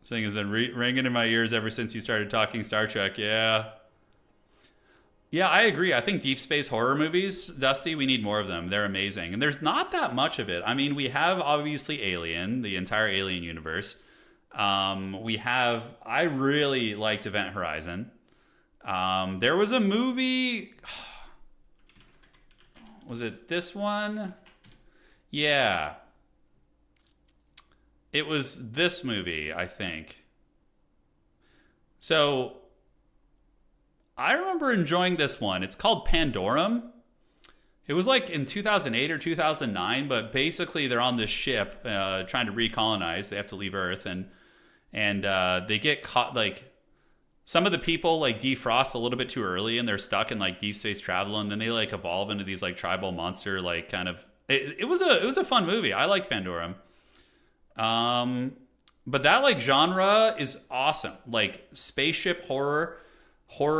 This thing has been ringing in my ears ever since you started talking Star Trek. Yeah. Yeah, I agree. I think deep space horror movies, Dusty, we need more of them. They're amazing. And there's not that much of it. I mean, we have obviously Alien, the entire Alien universe. I really liked Event Horizon. There was a movie. Was it this one? Yeah. It was this movie, I think. So I remember enjoying this one. It's called Pandorum. It was like in 2008 or 2009, but basically they're on this ship trying to recolonize. They have to leave Earth, and they get caught. Like some of the people like defrost a little bit too early, and they're stuck in like deep space travel, and then they like evolve into these like tribal monster like kind of. It was a fun movie. I liked Pandorum. But that like genre is awesome. Like spaceship horror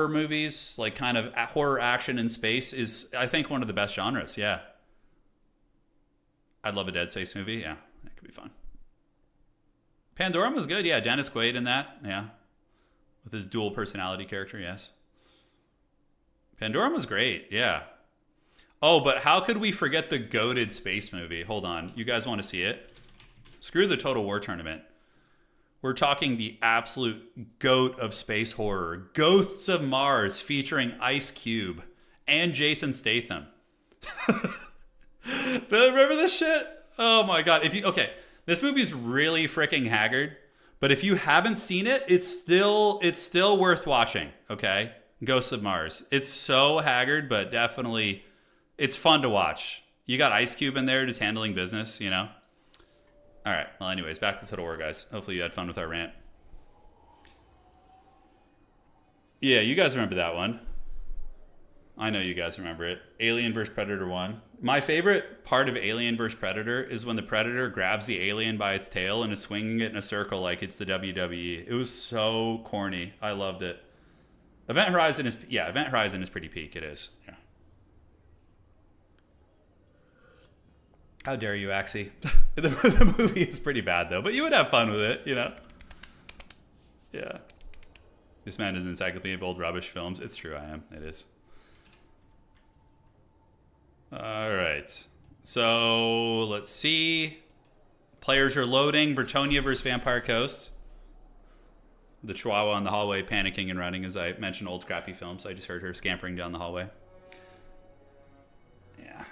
movies, like kind of horror action in space is, I think, one of the best genres. Yeah. I'd love a Dead Space movie. Yeah, that could be fun. Pandorum was good. Yeah, Dennis Quaid in that. Yeah. With his dual personality character. Yes. Pandorum was great. Yeah. Oh, but how could we forget the goated space movie? Hold on. You guys want to see it? Screw the Total War Tournament. We're talking the absolute goat of space horror. Ghosts of Mars featuring Ice Cube and Jason Statham. Remember this shit? Oh my god. Okay, this movie's really freaking haggard, but if you haven't seen it, it's still worth watching, okay? Ghosts of Mars. It's so haggard, but definitely it's fun to watch. You got Ice Cube in there just handling business, you know? All right. Well, anyways, back to Total War, guys. Hopefully you had fun with our rant. Yeah, you guys remember that one. I know you guys remember it. Alien vs. Predator 1. My favorite part of Alien vs. Predator is when the Predator grabs the alien by its tail and is swinging it in a circle like it's the WWE. It was so corny. I loved it. Event Horizon is pretty peak. It is. Yeah. How dare you, Axie? The movie is pretty bad, though, but you would have fun with it, you know? Yeah. This man is an encyclopedia of old rubbish films. It's true, I am. It is. All right. So, let's see. Players are loading. Bretonia versus Vampire Coast. The Chihuahua in the hallway panicking and running, as I mentioned, old crappy films. I just heard her scampering down the hallway. Yeah.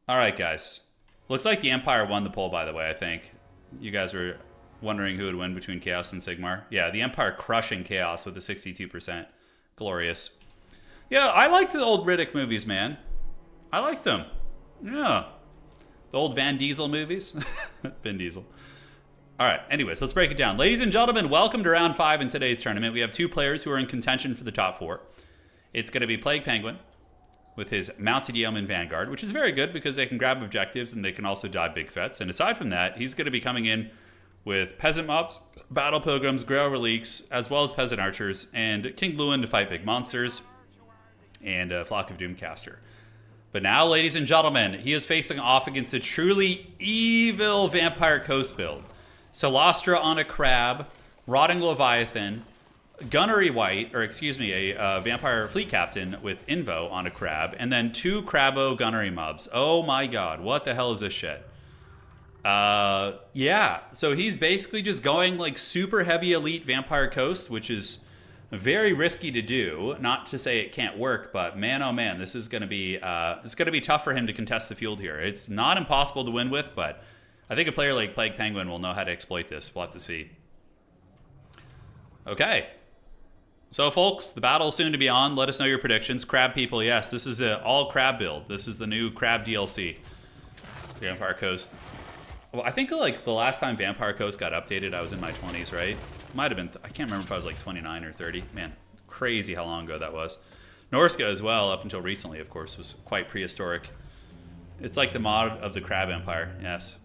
All right, guys. Looks like the Empire won the poll, by the way, I think. You guys were wondering who would win between Chaos and Sigmar. Yeah, the Empire crushing Chaos with a 62%. Glorious. Yeah, I liked the old Riddick movies, man. I liked them. Yeah. The old Van Diesel movies. Vin Diesel. All right, anyways, let's break it down. Ladies and gentlemen, welcome to round 5 in today's tournament. We have 2 players who are in contention for the top 4. It's going to be Plague Penguin with his Mounted Yeoman Vanguard, which is very good because they can grab objectives and they can also dodge big threats. And aside from that, he's going to be coming in with Peasant Mobs, Battle Pilgrims, Grail Reliques, as well as Peasant Archers, and King Lewin to fight big monsters, and a Flock of Doomcaster. But now, ladies and gentlemen, he is facing off against a truly evil Vampire Coast build. Celastra on a crab, Rotting Leviathan, Gunnery White, a Vampire Fleet Captain with Invo on a crab, and then 2 Crabo Gunnery Mobs. Oh my god, what the hell is this shit? Yeah, so he's basically just going like super heavy elite Vampire Coast, which is very risky to do. Not to say it can't work, but man, oh man, this is going to be tough for him to contest the field here. It's not impossible to win with, but I think a player like Plague Penguin will know how to exploit this. We'll have to see. Okay. So, folks, the battle is soon to be on. Let us know your predictions. Crab people, yes, this is an all-crab build. This is the new crab DLC. Vampire Coast. Well, I think, like, the last time Vampire Coast got updated, I was in my 20s, right? Might have been, I can't remember if I was, like, 29 or 30. Man, crazy how long ago that was. Norska as well, up until recently, of course, was quite prehistoric. It's like the mod of the Crab Empire, yes.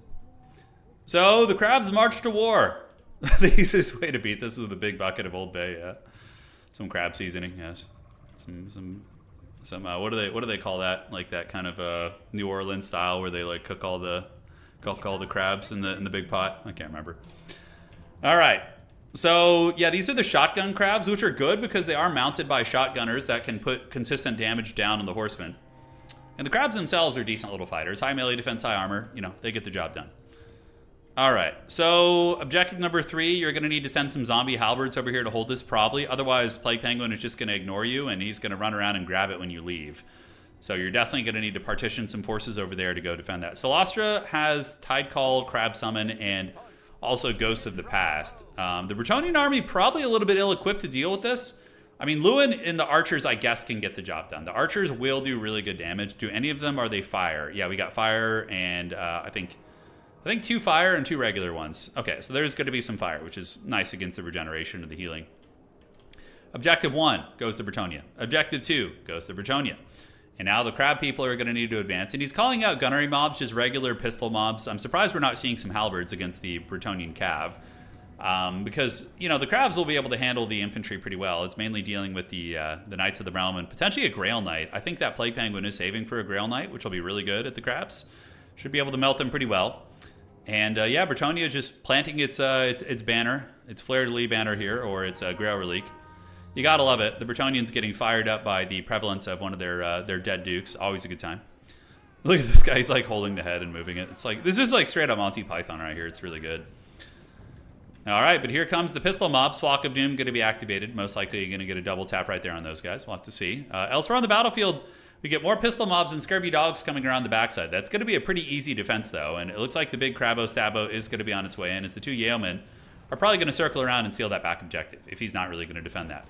So, the crabs march to war. The easiest way to beat this was with a big bucket of Old Bay, yeah. Some crab seasoning, yes. Some what do they call that? Like that kind of New Orleans style where they like cook all the crabs in the big pot. I can't remember. All right. So yeah, these are the shotgun crabs, which are good because they are mounted by shotgunners that can put consistent damage down on the horsemen. And the crabs themselves are decent little fighters. High melee defense, high armor. You know, they get the job done. All right, so objective number 3, you're going to need to send some zombie halberds over here to hold this probably. Otherwise, Plague Penguin is just going to ignore you, and he's going to run around and grab it when you leave. So you're definitely going to need to partition some forces over there to go defend that. Celastra has Tidecall, Crab Summon, and also Ghosts of the Past. The Bretonian army probably a little bit ill-equipped to deal with this. I mean, Lewin and the Archers, I guess, can get the job done. The Archers will do really good damage. Do any of them, are they fire? Yeah, we got fire, and I think 2 fire and 2 regular ones. Okay, so there's going to be some fire, which is nice against the regeneration of the healing. Objective 1 goes to Bretonia. Objective 2 goes to Bretonia. And now the crab people are going to need to advance. And he's calling out gunnery mobs, just regular pistol mobs. I'm surprised we're not seeing some halberds against the Bretonian cav. Because, you know, the crabs will be able to handle the infantry pretty well. It's mainly dealing with the Knights of the Realm and potentially a Grail Knight. I think that Plague Penguin is saving for a Grail Knight, which will be really good at the crabs. Should be able to melt them pretty well. And yeah, Bretonia just planting its banner, its Fleur-de-Lis banner here, or its Grail Relique. You gotta love it. The Bretonians getting fired up by the prevalence of one of their dead dukes. Always a good time. Look at this guy. He's like holding the head and moving it. It's like, this is like straight up Monty Python right here. It's really good. All right, but here comes the Pistol Mobs. Flock of Doom going to be activated. Most likely you're going to get a double tap right there on those guys. We'll have to see. Elsewhere on the battlefield, we get more Pistol Mobs and Scurvy Dogs coming around the backside. That's going to be a pretty easy defense, though, and it looks like the big Crabbo Stabbo is going to be on its way in, as the 2 Yeomen are probably going to circle around and seal that back objective, if he's not really going to defend that.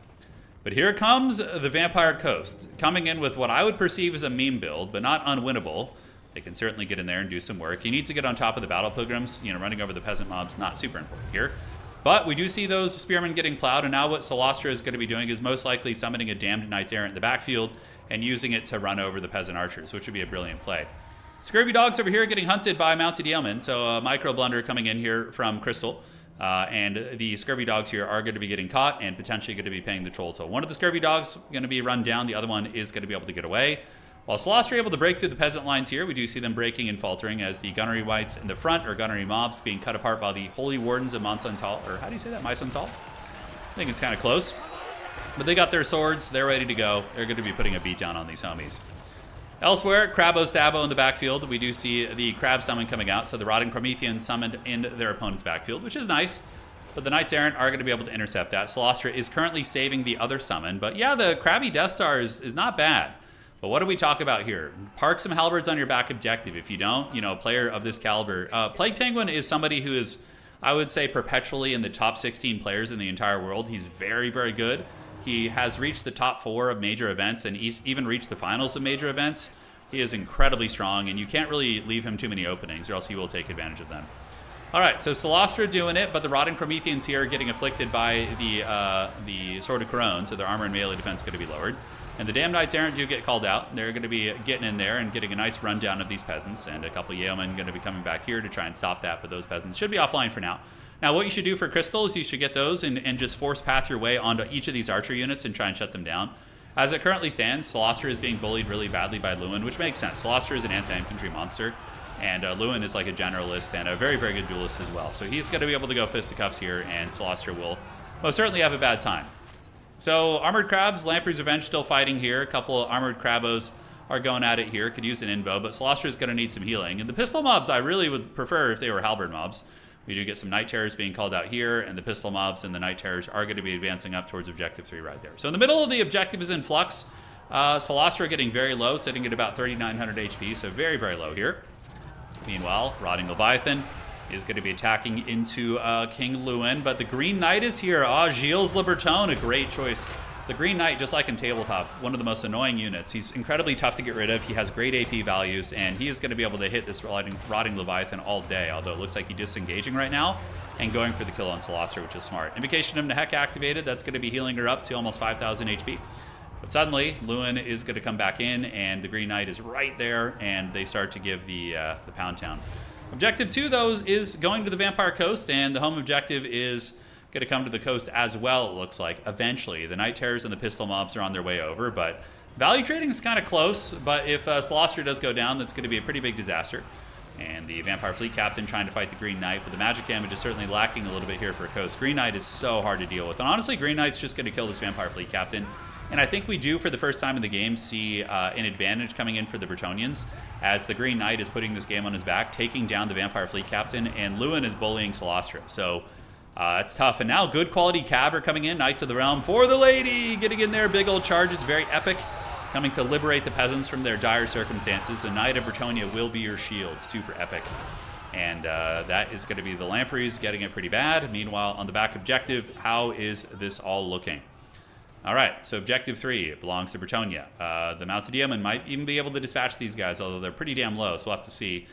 But here comes the Vampire Coast, coming in with what I would perceive as a meme build, but not unwinnable. They can certainly get in there and do some work. He needs to get on top of the Battle Pilgrims. You know, running over the Peasant Mobs, not super important here. But we do see those Spearmen getting plowed, and now what Solastra is going to be doing is most likely summoning a Damned Knights Errant in the backfield and using it to run over the Peasant Archers, which would be a brilliant play. Scurvy Dogs over here getting hunted by Mounted Yeomen, so a Micro Blunder coming in here from Crystal. And the Scurvy Dogs here are going to be getting caught and potentially going to be paying the Troll Toll. One of the Scurvy Dogs going to be run down, the other one is going to be able to get away. While Solastra are able to break through the peasant lines here, we do see them breaking and faltering as the Gunnery Wights in the front, or Gunnery Mobs, being cut apart by the Holy Wardens of Monsantal, or how do you say that, Mysantal? I think it's kind of close. But they got their swords, they're ready to go. They're going to be putting a beat down on these homies. Elsewhere, Crabbo Stabbo in the backfield. We do see the Crab Summon coming out, so the Rotting Promethean summoned in their opponent's backfield, which is nice. But the Knights Errant are going to be able to intercept that. Solastra is currently saving the other summon, but yeah, the Crabby Death Star is not bad. But what do we talk about here? Park some halberds on your back objective. If you don't, you know, a player of this caliber. Plague Penguin is somebody who is, I would say, perpetually in the top 16 players in the entire world. He's very, very good. He has reached the top 4 of major events and even reached the finals of major events. He is incredibly strong, and you can't really leave him too many openings, or else he will take advantage of them. All right, so Solastra doing it, but the Rotting Prometheans here are getting afflicted by the Sword of Corone, so their armor and melee defense is going to be lowered. And the Damned Knights Errant do get called out. They're going to be getting in there and getting a nice rundown of these peasants, and a couple Yeomen going to be coming back here to try and stop that, but those peasants should be offline for now. Now, what you should do for Crystal is you should get those and just force path your way onto each of these archer units and try and shut them down. As it currently stands, Solastra is being bullied really badly by Lewin, which makes sense. Solastra is an anti-infantry monster, and Lewin is like a generalist and a very, very good duelist as well. So he's going to be able to go fisticuffs here, and Solastra will most certainly have a bad time. So Armored Crabs, Lamprey's Revenge still fighting here. A couple of Armored Crabbos are going at it here. Could use an invo, but Solastra is going to need some healing. And the Pistol Mobs I really would prefer if they were Halberd Mobs. We do get some Night Terrors being called out here, and the Pistol Mobs and the Night Terrors are going to be advancing up towards Objective 3 right there. So in the middle of the objective is in flux. Solastra getting very low, sitting at about 3,900 HP, so very, very low here. Meanwhile, Rotting Leviathan is going to be attacking into King Lewin, but the Green Knight is here. Gilles Le Breton, a great choice. The Green Knight, just like in Tabletop, one of the most annoying units. He's incredibly tough to get rid of. He has great AP values, and he is going to be able to hit this Rotting Leviathan all day, although it looks like he's disengaging right now and going for the kill on Solastra, which is smart. Invocation of Nehek activated. That's going to be healing her up to almost 5,000 HP. But suddenly, Lewin is going to come back in, and the Green Knight is right there, and they start to give the Pound Town. Objective 2, though, is going to the Vampire Coast, and the home objective is going to come to the coast as well, it looks like, eventually. The Night Terrors and the Pistol Mobs are on their way over, but value trading is kind of close, but if Solastra does go down, that's going to be a pretty big disaster. And the Vampire Fleet Captain trying to fight the Green Knight, but the magic damage is certainly lacking a little bit here for a coast. Green Knight is so hard to deal with, and honestly, Green Knight's just going to kill this Vampire Fleet Captain. And I think we do, for the first time in the game, see an advantage coming in for the Bretonians, as the Green Knight is putting this game on his back, taking down the Vampire Fleet Captain, and Lewin is bullying Solastra. So it's tough. And now good quality Cav are coming in. Knights of the Realm for the lady, getting in there. Big old charges, very epic, coming to liberate the peasants from their dire circumstances. The Knight of Bretonia will be your shield. Super epic. And that is going to be the Lampreys getting it pretty bad. Meanwhile, on the back objective, how is this all looking? All right, so Objective 3 belongs to Bretonia. The Mounted Yeomen might even be able to dispatch these guys, although they're pretty damn low, so we'll have to see.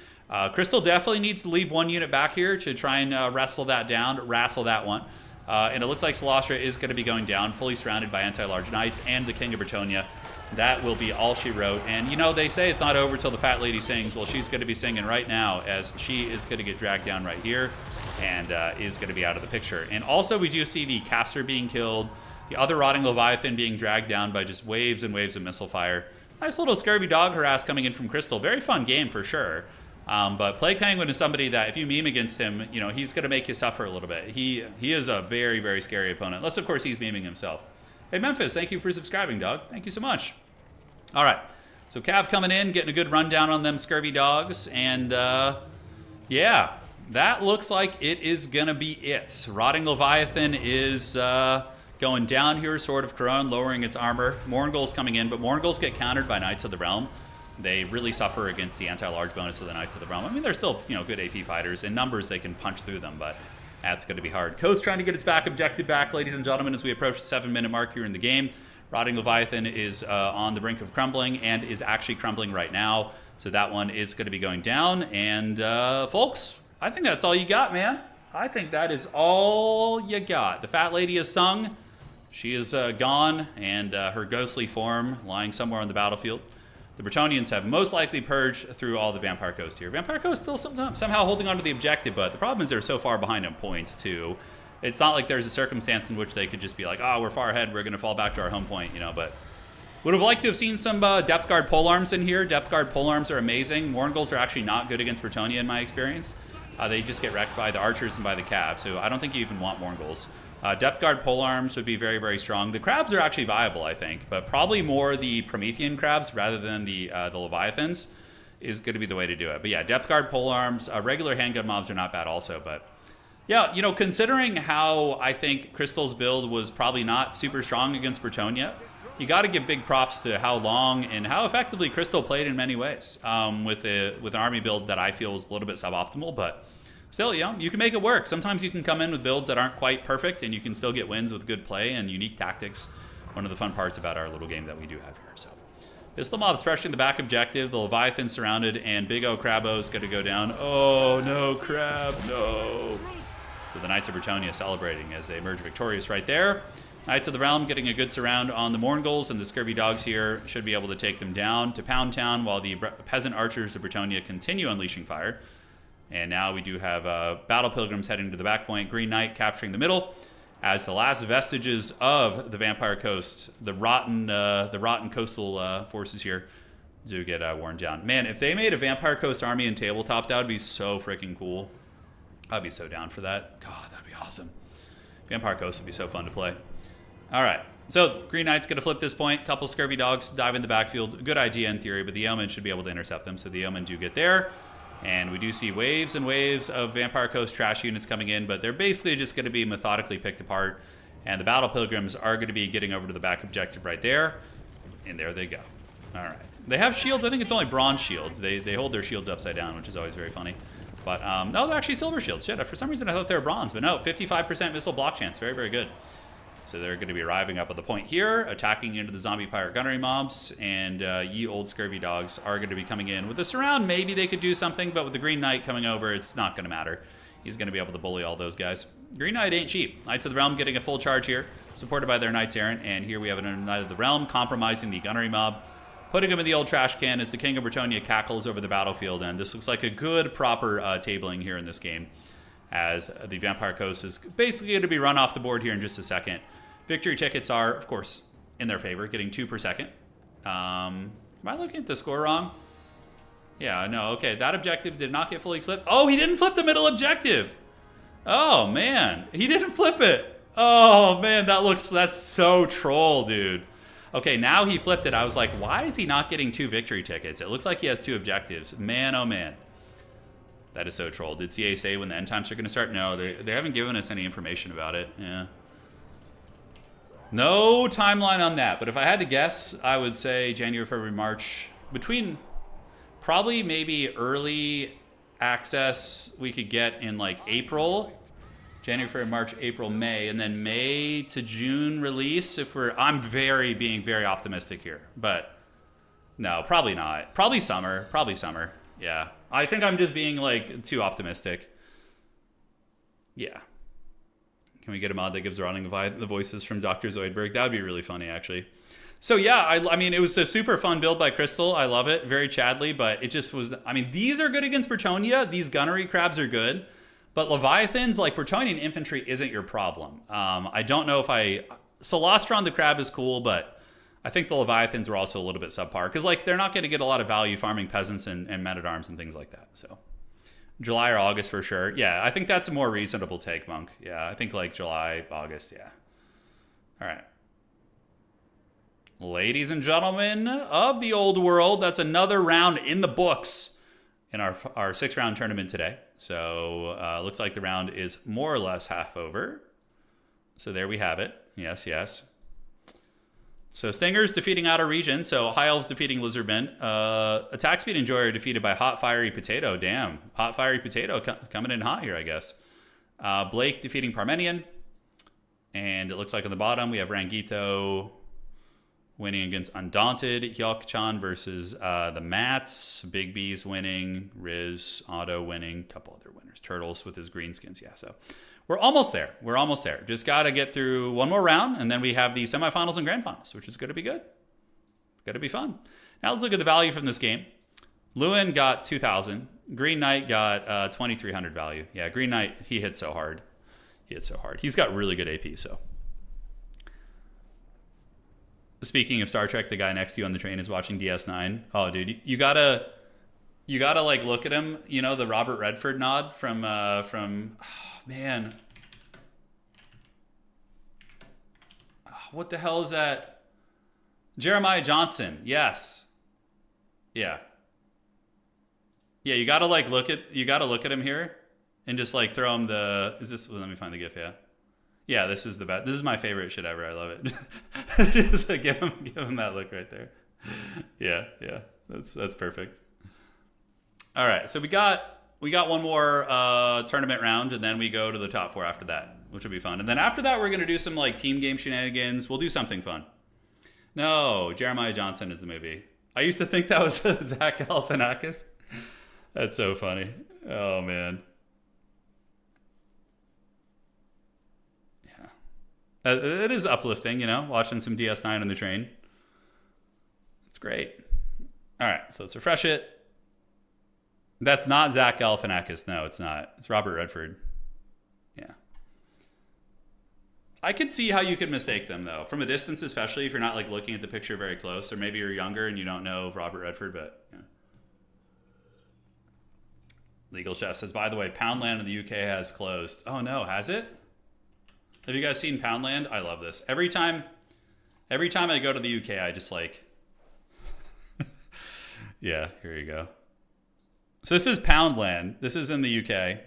Crystal definitely needs to leave one unit back here to try and wrestle that one. And it looks like Solastra is going to be going down, fully surrounded by anti-large knights and the King of Bretonia. That will be all she wrote. And, you know, they say it's not over till the fat lady sings. Well, she's going to be singing right now, as she is going to get dragged down right here and is going to be out of the picture. And also, we do see the caster being killed, the other Rotting Leviathan being dragged down by just waves and waves of missile fire. Nice little Scurvy Dog harass coming in from Crystal. Very fun game for sure. But Plague Penguin is somebody that if you meme against him, you know, he's going to make you suffer a little bit. He is a very, very scary opponent. Unless, of course, he's meming himself. Hey, Memphis, thank you for subscribing, dog. Thank you so much. All right. So Cav coming in, getting a good rundown on them scurvy dogs. And, yeah, that looks like it is going to be it. Rotting Leviathan is going down here, Sword of Corone, lowering its armor. Mourngul's coming in, but Mourngul's get countered by Knights of the Realm. They really suffer against the anti-large bonus of the Knights of the Realm. I mean, they're still, good AP fighters. In numbers, they can punch through them, but that's going to be hard. Coast trying to get its back objective back, ladies and gentlemen, as we approach the 7-minute mark here in the game. Rotting Leviathan is on the brink of crumbling and is actually crumbling right now. So that one is going to be going down. And, folks, I think that's all you got, man. I think that is all you got. The fat lady has sung. She is gone, and her ghostly form lying somewhere on the battlefield. The Bretonnians have most likely purged through all the Vampire Coast here. Vampire Coast still somehow holding on to the objective, but the problem is they're so far behind in points, too. It's not like there's a circumstance in which they could just be like, oh, we're far ahead, we're going to fall back to our home point, but would have liked to have seen some Depth Guard polearms in here. Depth Guard polearms are amazing. Mournguls are actually not good against Bretonnia in my experience. They just get wrecked by the archers and by the cav, so I don't think you even want Mournguls. Depth Guard polearms would be very, very strong. The crabs are actually viable, I think, but probably more the Promethean crabs rather than the Leviathans is going to be the way to do it. But yeah, Depth Guard polearms, regular handgun mobs are not bad also, but yeah, considering how I think Crystal's build was probably not super strong against Bretonnia, you got to give big props to how long and how effectively Crystal played in many ways with an army build that I feel is a little bit suboptimal, but still, you can make it work. Sometimes you can come in with builds that aren't quite perfect, and you can still get wins with good play and unique tactics. One of the fun parts about our little game that we do have here. So, pistol mobs pressuring the back objective. The Leviathan surrounded, and Big O Crabbo is going to go down. Oh, no, Crab, no. So the Knights of Bretonnia celebrating as they emerge victorious right there. Knights of the Realm getting a good surround on the Mournguls, and the Scurvy Dogs here should be able to take them down to Pound Town while the Peasant Archers of Bretonnia continue unleashing fire. And now we do have Battle Pilgrims heading to the back point. Green Knight capturing the middle as the last vestiges of the Vampire Coast, the rotten coastal forces here, do get worn down. Man, if they made a Vampire Coast army in tabletop, that would be so freaking cool. I'd be so down for that. God, that'd be awesome. Vampire Coast would be so fun to play. All right. So Green Knight's going to flip this point. Couple Scurvy Dogs dive in the backfield. Good idea in theory, but the Yeomen should be able to intercept them. So the Yeomen do get there. And we do see waves and waves of Vampire Coast trash units coming in, but they're basically just going to be methodically picked apart. And the Battle Pilgrims are going to be getting over to the back objective right there. And there they go. All right. They have shields. I think it's only bronze shields. They hold their shields upside down, which is always very funny. But, no, they're actually silver shields. Shit, for some reason I thought they were bronze. But no, 55% missile block chance. Very, very good. So they're going to be arriving up at the point here, attacking into the zombie pirate gunnery mobs, and ye old Scurvy Dogs are going to be coming in. With the surround, maybe they could do something, but with the Green Knight coming over, it's not going to matter. He's going to be able to bully all those guys. Green Knight ain't cheap. Knights of the Realm getting a full charge here, supported by their Knights Errant, and here we have a Knight of the Realm compromising the gunnery mob, putting him in the old trash can as the King of Bretonnia cackles over the battlefield, and this looks like a good, proper tabling here in this game, as the Vampire Coast is basically going to be run off the board here in just a second. Victory tickets are, of course, in their favor, getting 2 per second. Am I looking at the score wrong? Yeah, no, okay. That objective did not get fully flipped. Oh, he didn't flip the middle objective. Oh, man. He didn't flip it. Oh, man, that's so troll, dude. Okay, now he flipped it. I was like, why is he not getting 2 victory tickets? It looks like he has 2 objectives. Man, oh, man. That is so troll. Did CA say when the end times are going to start? No, they haven't given us any information about it. Yeah. No timeline on that, but if I had to guess, I would say January, February, March. Between probably maybe early access we could get in like April. January, February, March, April, May, and then May to June release if I'm being very optimistic here. But no, probably not. Probably summer. Yeah. I think I'm just being like too optimistic. Yeah. Can we get a mod that gives Rotting the voices from Dr. Zoidberg? That would be really funny, actually. So, yeah, I mean, it was a super fun build by Crystal. I love it. Very Chadley, but it just was... I mean, these are good against Bretonnia. These gunnery crabs are good. But Leviathans, like Bretonian infantry, isn't your problem. I don't know if Solastron the crab is cool, but I think the Leviathans were also a little bit subpar. Because, like, they're not going to get a lot of value farming peasants and men-at-arms and things like that, so... July or August for sure. Yeah, I think that's a more reasonable take, Monk. Yeah, I think like July, August, yeah. All right. Ladies and gentlemen of the old world, that's another round in the books in our 6-round tournament today. So looks like the round is more or less half over. So there we have it. Yes, yes. So Stingers defeating Outer Region. So High Elves defeating Lizardmen. Attack Speed Enjoyer defeated by Hot Fiery Potato. Damn. Hot Fiery Potato coming in hot here, I guess. Blake defeating Parmenion. And it looks like on the bottom we have Rangito winning against Undaunted. Hyok-chan versus the Mats. Big B's winning. Riz, Otto winning. A couple other winners. Turtles with his Greenskins. Yeah, so we're almost there. We're almost there. Just got to get through one more round, and then we have the semifinals and grand finals, which is going to be good. Going to be fun. Now let's look at the value from this game. Lewin got 2,000. Green Knight got 2,300 value. Yeah, Green Knight, he hit so hard. He hit so hard. He's got really good AP, so. Speaking of Star Trek, the guy next to you on the train is watching DS9. Oh, dude, you gotta like look at him. You know, the Robert Redford nod from oh, man. Oh, what the hell is that? Jeremiah Johnson. Yes. Yeah. Yeah, you gotta like look at him here and just like throw him the. Is this? Let me find the GIF. Yeah. Yeah, this is the best. This is my favorite shit ever. I love it. Just like, give him that look right there. Yeah, that's perfect. All right, so we got one more tournament round, and then we go to the top 4 after that, which will be fun. And then after that, we're gonna do some like team game shenanigans. We'll do something fun. No, Jeremiah Johnson is the movie. I used to think that was Zach Galifianakis. That's so funny. Oh man. It is uplifting, you know, watching some DS9 on the train. It's great. All right, so let's refresh it. That's not Zach Galifianakis. No, it's not. It's Robert Redford. Yeah. I could see how you could mistake them, though. From a distance, especially if you're not, like, looking at the picture very close. Or maybe you're younger and you don't know Robert Redford, but, yeah. Legal Chef says, by the way, Poundland in the UK has closed. Oh, no, has it? Have you guys seen Poundland? I love this. Every time I go to the UK, I just like, yeah, here you go. So this is Poundland. This is in the UK.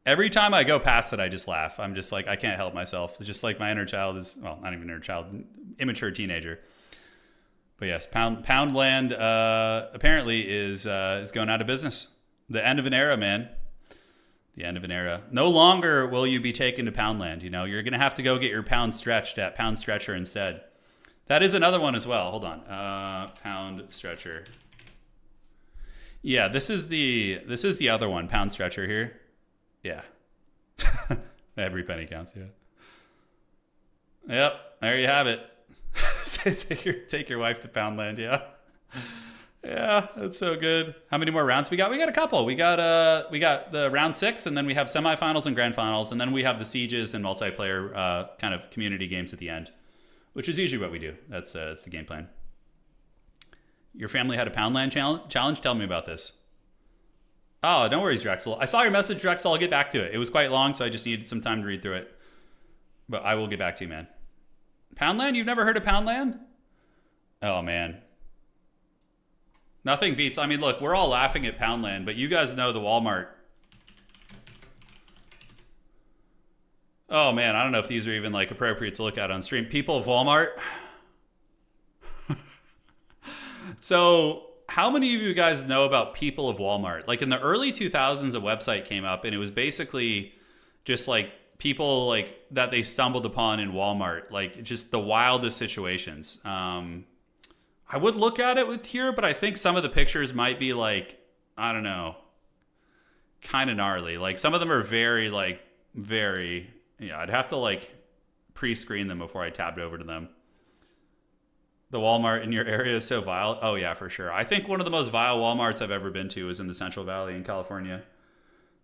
Every time I go past it, I just laugh. I'm just like, I can't help myself. It's just like my inner child is, well, not even inner child, immature teenager. But yes, Poundland apparently is going out of business. The end of an era, man. The end of an era. No longer will you be taken to Poundland. You know, you're going to have to go get your pound stretched at Pound Stretcher instead. That is another one as well. Hold on. Pound Stretcher. Yeah, this is the other one. Pound Stretcher here. Yeah. Every penny counts. Yeah. Yep. There you have it. take your wife to Poundland. Yeah. Yeah, that's so good. How many more rounds we got? We got a couple. We got the round 6, and then we have semifinals and grand finals, and then we have the sieges and multiplayer kind of community games at the end, which is usually what we do. That's the game plan. Your family had a Poundland challenge? Tell me about this. Oh, don't worry, Drexel. I saw your message, Drexel. I'll get back to it. It was quite long, so I just needed some time to read through it. But I will get back to you, man. Poundland? You've never heard of Poundland? Oh, man. Nothing beats, I mean, look, we're all laughing at Poundland, but you guys know the Walmart. Oh man, I don't know if these are even like appropriate to look at on stream. People of Walmart. So how many of you guys know about People of Walmart? Like in the early 2000s, a website came up and it was basically just like people like that they stumbled upon in Walmart, like just the wildest situations. I would look at it with here, but I think some of the pictures might be like, I don't know, kind of gnarly. Like some of them are very, yeah, I'd have to like pre-screen them before I tabbed over to them. The Walmart in your area is so vile. Oh yeah, for sure. I think one of the most vile Walmarts I've ever been to is in the Central Valley in California.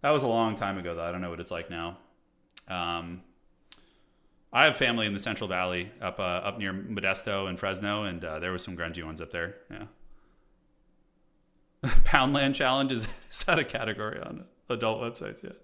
That was a long time ago though. I don't know what it's like now. I have family in the Central Valley up near Modesto and Fresno, and there were some grungy ones up there. Yeah. Poundland Challenge is that a category on adult websites yet?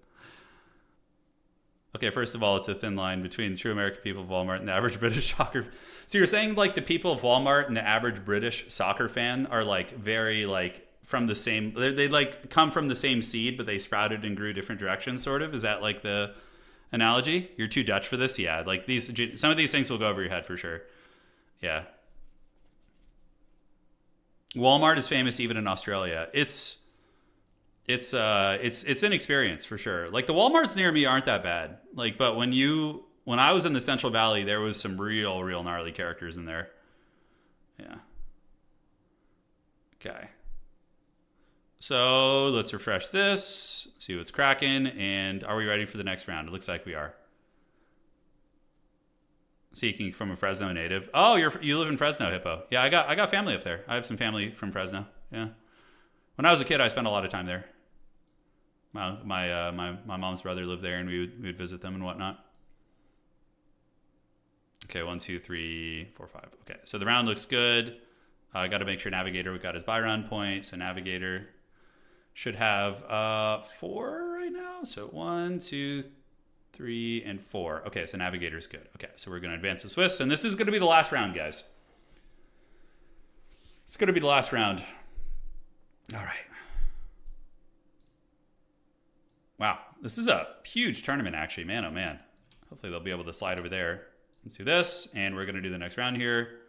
Okay, first of all, it's a thin line between the true American people of Walmart and the average British soccer. So you're saying like the people of Walmart and the average British soccer fan are like very like from the same, they like come from the same seed, but they sprouted and grew different directions, sort of? Is that like the analogy? You're too Dutch for this? Yeah, like some of these things will go over your head for sure. Yeah. Walmart is famous even in Australia. It's an experience for sure. Like the Walmarts near me aren't that bad. Like, but when I was in the Central Valley, there was some real gnarly characters in there. Yeah. Okay. So let's refresh this, see what's cracking, and are we ready for the next round? It looks like we are. Seeking from a Fresno native. Oh, you live in Fresno, Hippo. Yeah, I got family up there. I have some family from Fresno. Yeah. When I was a kid, I spent a lot of time there. My mom's brother lived there, and we would visit them and whatnot. Okay, 1, 2, 3, 4, 5. Okay, so the round looks good. I got to make sure Navigator, we got his buy round point. So Navigator should have 4 right now. So 1, 2, 3, and 4. Okay, so Navigator's good. Okay, so we're going to advance the Swiss, and this is going to be the last round, guys. It's going to be the last round. All right. Wow, this is a huge tournament, actually. Man, oh man. Hopefully they'll be able to slide over there. Let's do this, and we're going to do the next round here.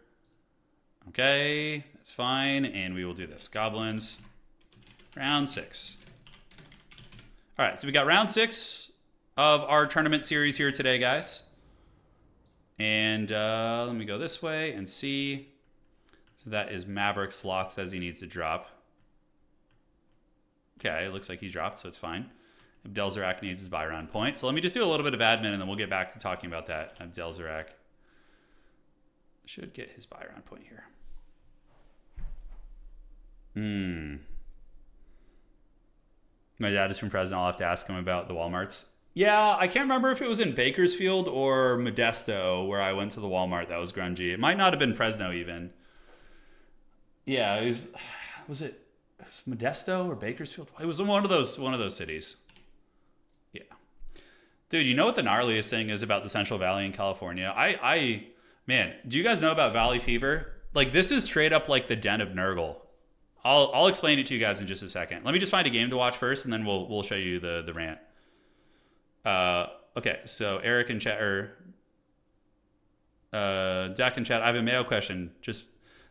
Okay, that's fine, and we will do this. Goblins, round 6. All right, so we got round 6 of our tournament series here today, guys. And let me go this way and see. So that is Maverick. Sloth says he needs to drop. Okay, it looks like he dropped, so it's fine. Abdelzerak needs his buy round point. So let me just do a little bit of admin, and then we'll get back to talking about that. Abdelzerak should get his buy round point here. My dad is from Fresno. I'll have to ask him about the Walmarts. Yeah, I can't remember if it was in Bakersfield or Modesto where I went to the Walmart that was grungy. It might not have been Fresno even. Yeah, it was it Modesto or Bakersfield? It was one of those cities. Yeah. Dude, you know what the gnarliest thing is about the Central Valley in California? Man, do you guys know about Valley Fever? Like, this is straight up like the den of Nurgle. I'll explain it to you guys in just a second. Let me just find a game to watch first, and then we'll show you the rant. Okay, so Eric and chat, or Dak and chat, I have a mail question. Just,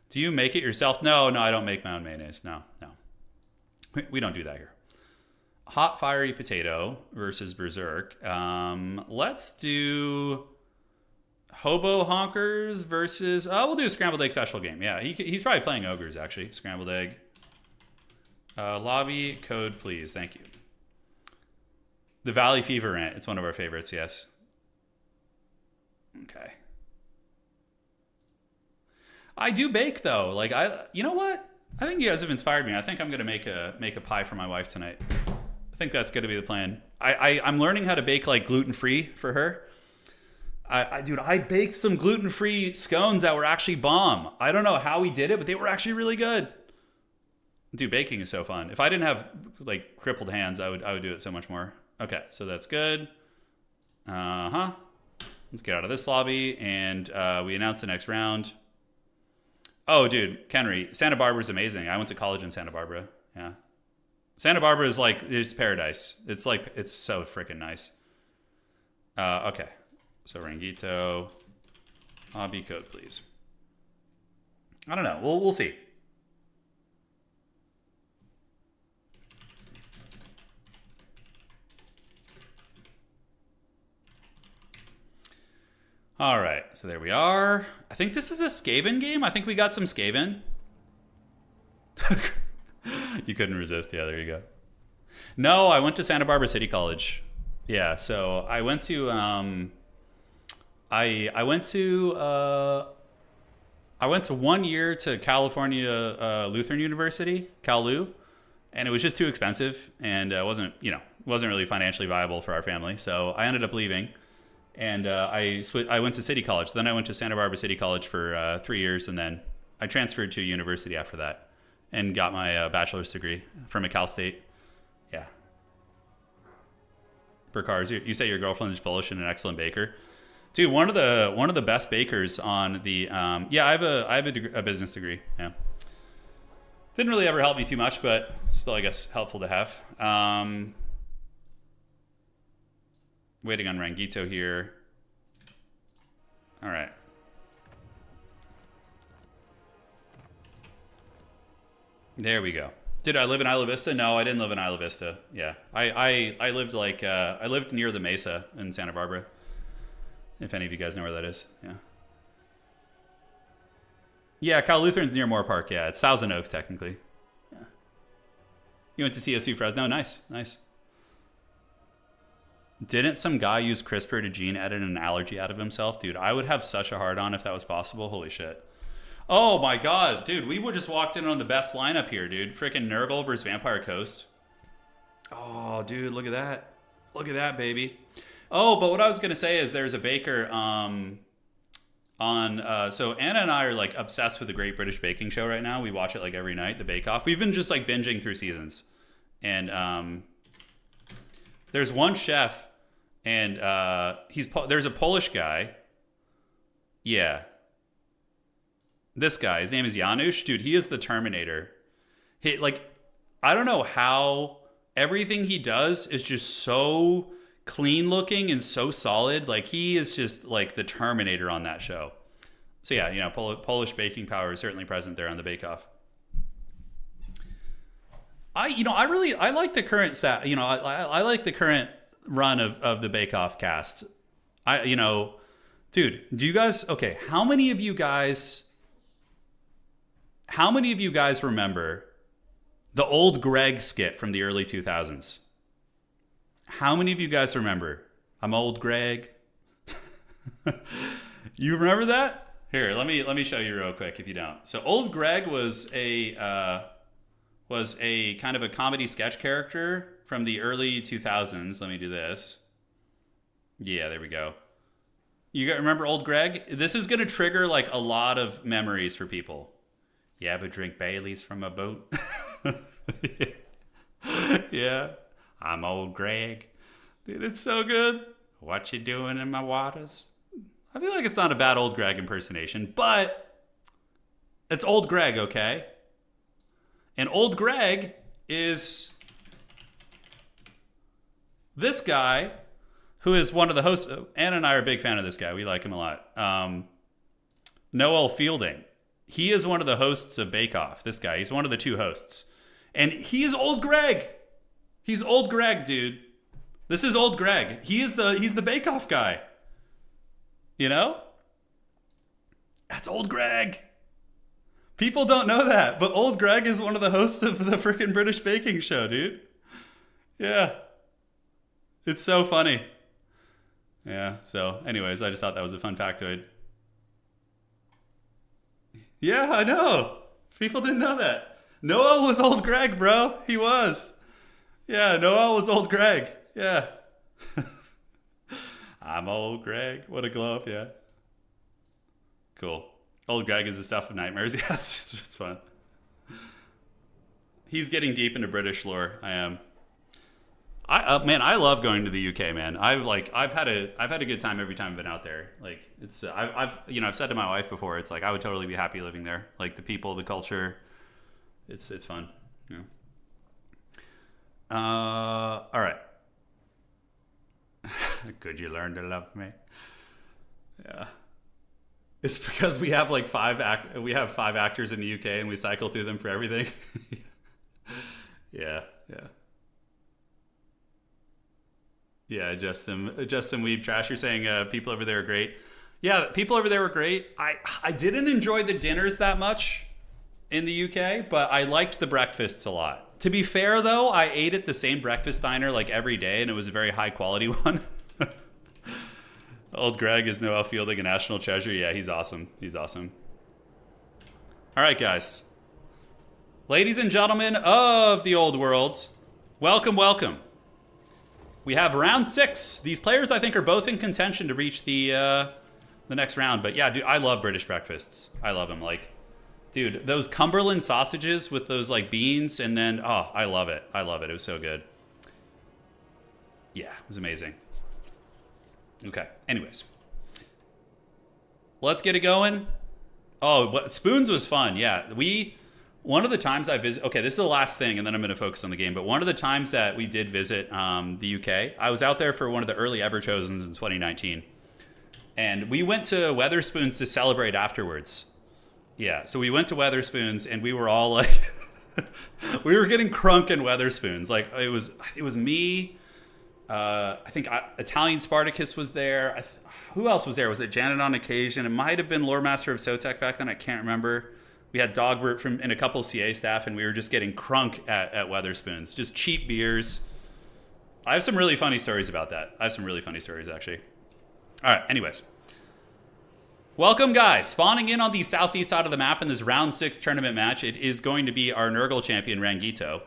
do you make it yourself? No, I don't make my own mayonnaise. No. We don't do that here. Hot Fiery Potato versus Berserk. Let's do Hobo Honkers versus... we'll do a Scrambled Egg special game. Yeah, he's probably playing Ogres, actually. Scrambled Egg. Lobby code, please. Thank you. The Valley Fever rant. It's one of our favorites, yes. Okay. I do bake, though. Like, you know what? I think you guys have inspired me. I think I'm going to make a pie for my wife tonight. I think that's going to be the plan. I'm learning how to bake, like, gluten-free for her. Dude, I baked some gluten-free scones that were actually bomb. I don't know how we did it, but they were actually really good. Dude, baking is so fun. If I didn't have, like, crippled hands, I would do it so much more. Okay, so that's good. Let's get out of this lobby, and we announce the next round. Oh, dude, Kenry, Santa Barbara's amazing. I went to college in Santa Barbara. Yeah. Santa Barbara is like, it's paradise. It's like, it's so freaking nice. Okay. So Rangito, hobby code, please. I don't know. We'll see. All right, so there we are. I think this is a Skaven game. I think we got some Skaven. You couldn't resist. Yeah, there you go. No, I went to Santa Barbara City College. Yeah, so I went to I went to 1 year to California Lutheran University, Cal-Lu, and it was just too expensive, and wasn't really financially viable for our family. So I ended up leaving. And I went to City College. Then I went to Santa Barbara City College for 3 years, and then I transferred to university after that and got my bachelor's degree from a Cal State. Yeah. per cars. You say your girlfriend is Polish and an excellent baker. Dude, one of the best bakers on the yeah, I have a business degree. Yeah, didn't really ever help me too much, but still, I guess, helpful to have. Waiting on Rangito here. All right. There we go. Did I live in Isla Vista? No, I didn't live in Isla Vista. Yeah, I lived like I lived near the Mesa in Santa Barbara. If any of you guys know where that is, yeah. Yeah, Cal Lutheran's near Moore Park. Yeah, it's Thousand Oaks technically. Yeah. You went to CSU Fresno. Nice, nice. Didn't some guy use CRISPR to gene edit an allergy out of himself? Dude, I would have such a hard on if that was possible. Holy shit. Oh my god, dude, we would just walked in on the best lineup here, dude. Freaking Nurgle versus Vampire Coast. Oh, dude, look at that. Look at that, baby. Oh, but what I was going to say is there's a baker so Anna and I are like obsessed with the Great British Baking Show right now. We watch it like every night, the Bake Off. We've been just like binging through seasons. And there's one chef and there's a Polish guy. Yeah. This guy, his name is Janusz. Dude, he is the Terminator. I don't know how everything he does is just so clean looking and so solid. Like, he is just like the Terminator on that show. So yeah, you know, Polish baking power is certainly present there on the Bake Off. I like the current stat. You know, I like the current run of the Bake Off cast. Dude, do you guys, okay, how many of you guys remember the old Greg skit from the early 2000s? How many of you guys remember? I'm old Greg. You remember that? Here, let me show you real quick if you don't. So old Greg was a kind of a comedy sketch character from the early 2000s. Let me do this. Yeah, there we go. You guys remember old Greg? This is going to trigger like a lot of memories for people. You ever drink Baileys from a boat? Yeah. I'm old Greg. Dude, it's so good. What you doing in my waters? I feel like it's not a bad old Greg impersonation, but it's old Greg, okay? And old Greg is this guy who is one of the hosts. Anna and I are a big fan of this guy. We like him a lot. Noel Fielding. He is one of the hosts of Bake Off. This guy, he's one of the two hosts. And he is old Greg. He's old Greg, dude. This is old Greg. He's the Bake Off guy. You know? That's old Greg. People don't know that, but old Greg is one of the hosts of the freaking British Baking Show, dude. Yeah. It's so funny. Yeah, so anyways, I just thought that was a fun factoid. Yeah, I know. People didn't know that. Noel was old Greg, bro. He was. Yeah, Noel was old Greg. Yeah. I'm old Greg. What a glow up, yeah. Cool. Old Greg is the stuff of nightmares. Yeah, it's fun. He's getting deep into British lore. I am. Man, I love going to the UK, man. I've had a good time every time I've been out there. Like, it's I've said to my wife before, it's like I would totally be happy living there. Like, the people, the culture, it's fun. Yeah. All right. Could you learn to love me? Yeah. It's because we have like five actors in the UK and we cycle through them for everything. Yeah. Yeah, Justin Weeb Trash, you're saying people over there are great. Yeah, people over there were great. I didn't enjoy the dinners that much in the UK, but I liked the breakfasts a lot. To be fair, though, I ate at the same breakfast diner like every day, and it was a very high quality one. Old Greg is Noel Fielding, a national treasure. Yeah, he's awesome. He's awesome. All right, guys. Ladies and gentlemen of the old worlds, welcome, welcome. We have round 6. These players, I think, are both in contention to reach the next round. But yeah, dude, I love British breakfasts. I love them. Like, dude, those Cumberland sausages with those like beans, and then I love it. I love it. It was so good. Yeah, it was amazing. Okay, anyways. Let's get it going. Oh, Spoons was fun. Yeah, one of the times I visit. Okay, this is the last thing, and then I'm going to focus on the game. But one of the times that we did visit the UK, I was out there for one of the early Everchosens in 2019, and we went to Weatherspoons to celebrate afterwards. Yeah, so we went to Weatherspoons, and we were all like, we were getting crunk in Weatherspoons. Like it was me. I think Italian Spartacus was there. Who else was there? Was it Janet on occasion? It might have been Lore Master of Sotek back then. I can't remember. We had Dogbert and a couple CA staff, and we were just getting crunk at Weatherspoons. Just cheap beers. I have some really funny stories about that. I have some really funny stories, actually. All right, anyways. Welcome, guys. Spawning in on the southeast side of the map in this round 6 tournament match. It is going to be our Nurgle champion, Rangito.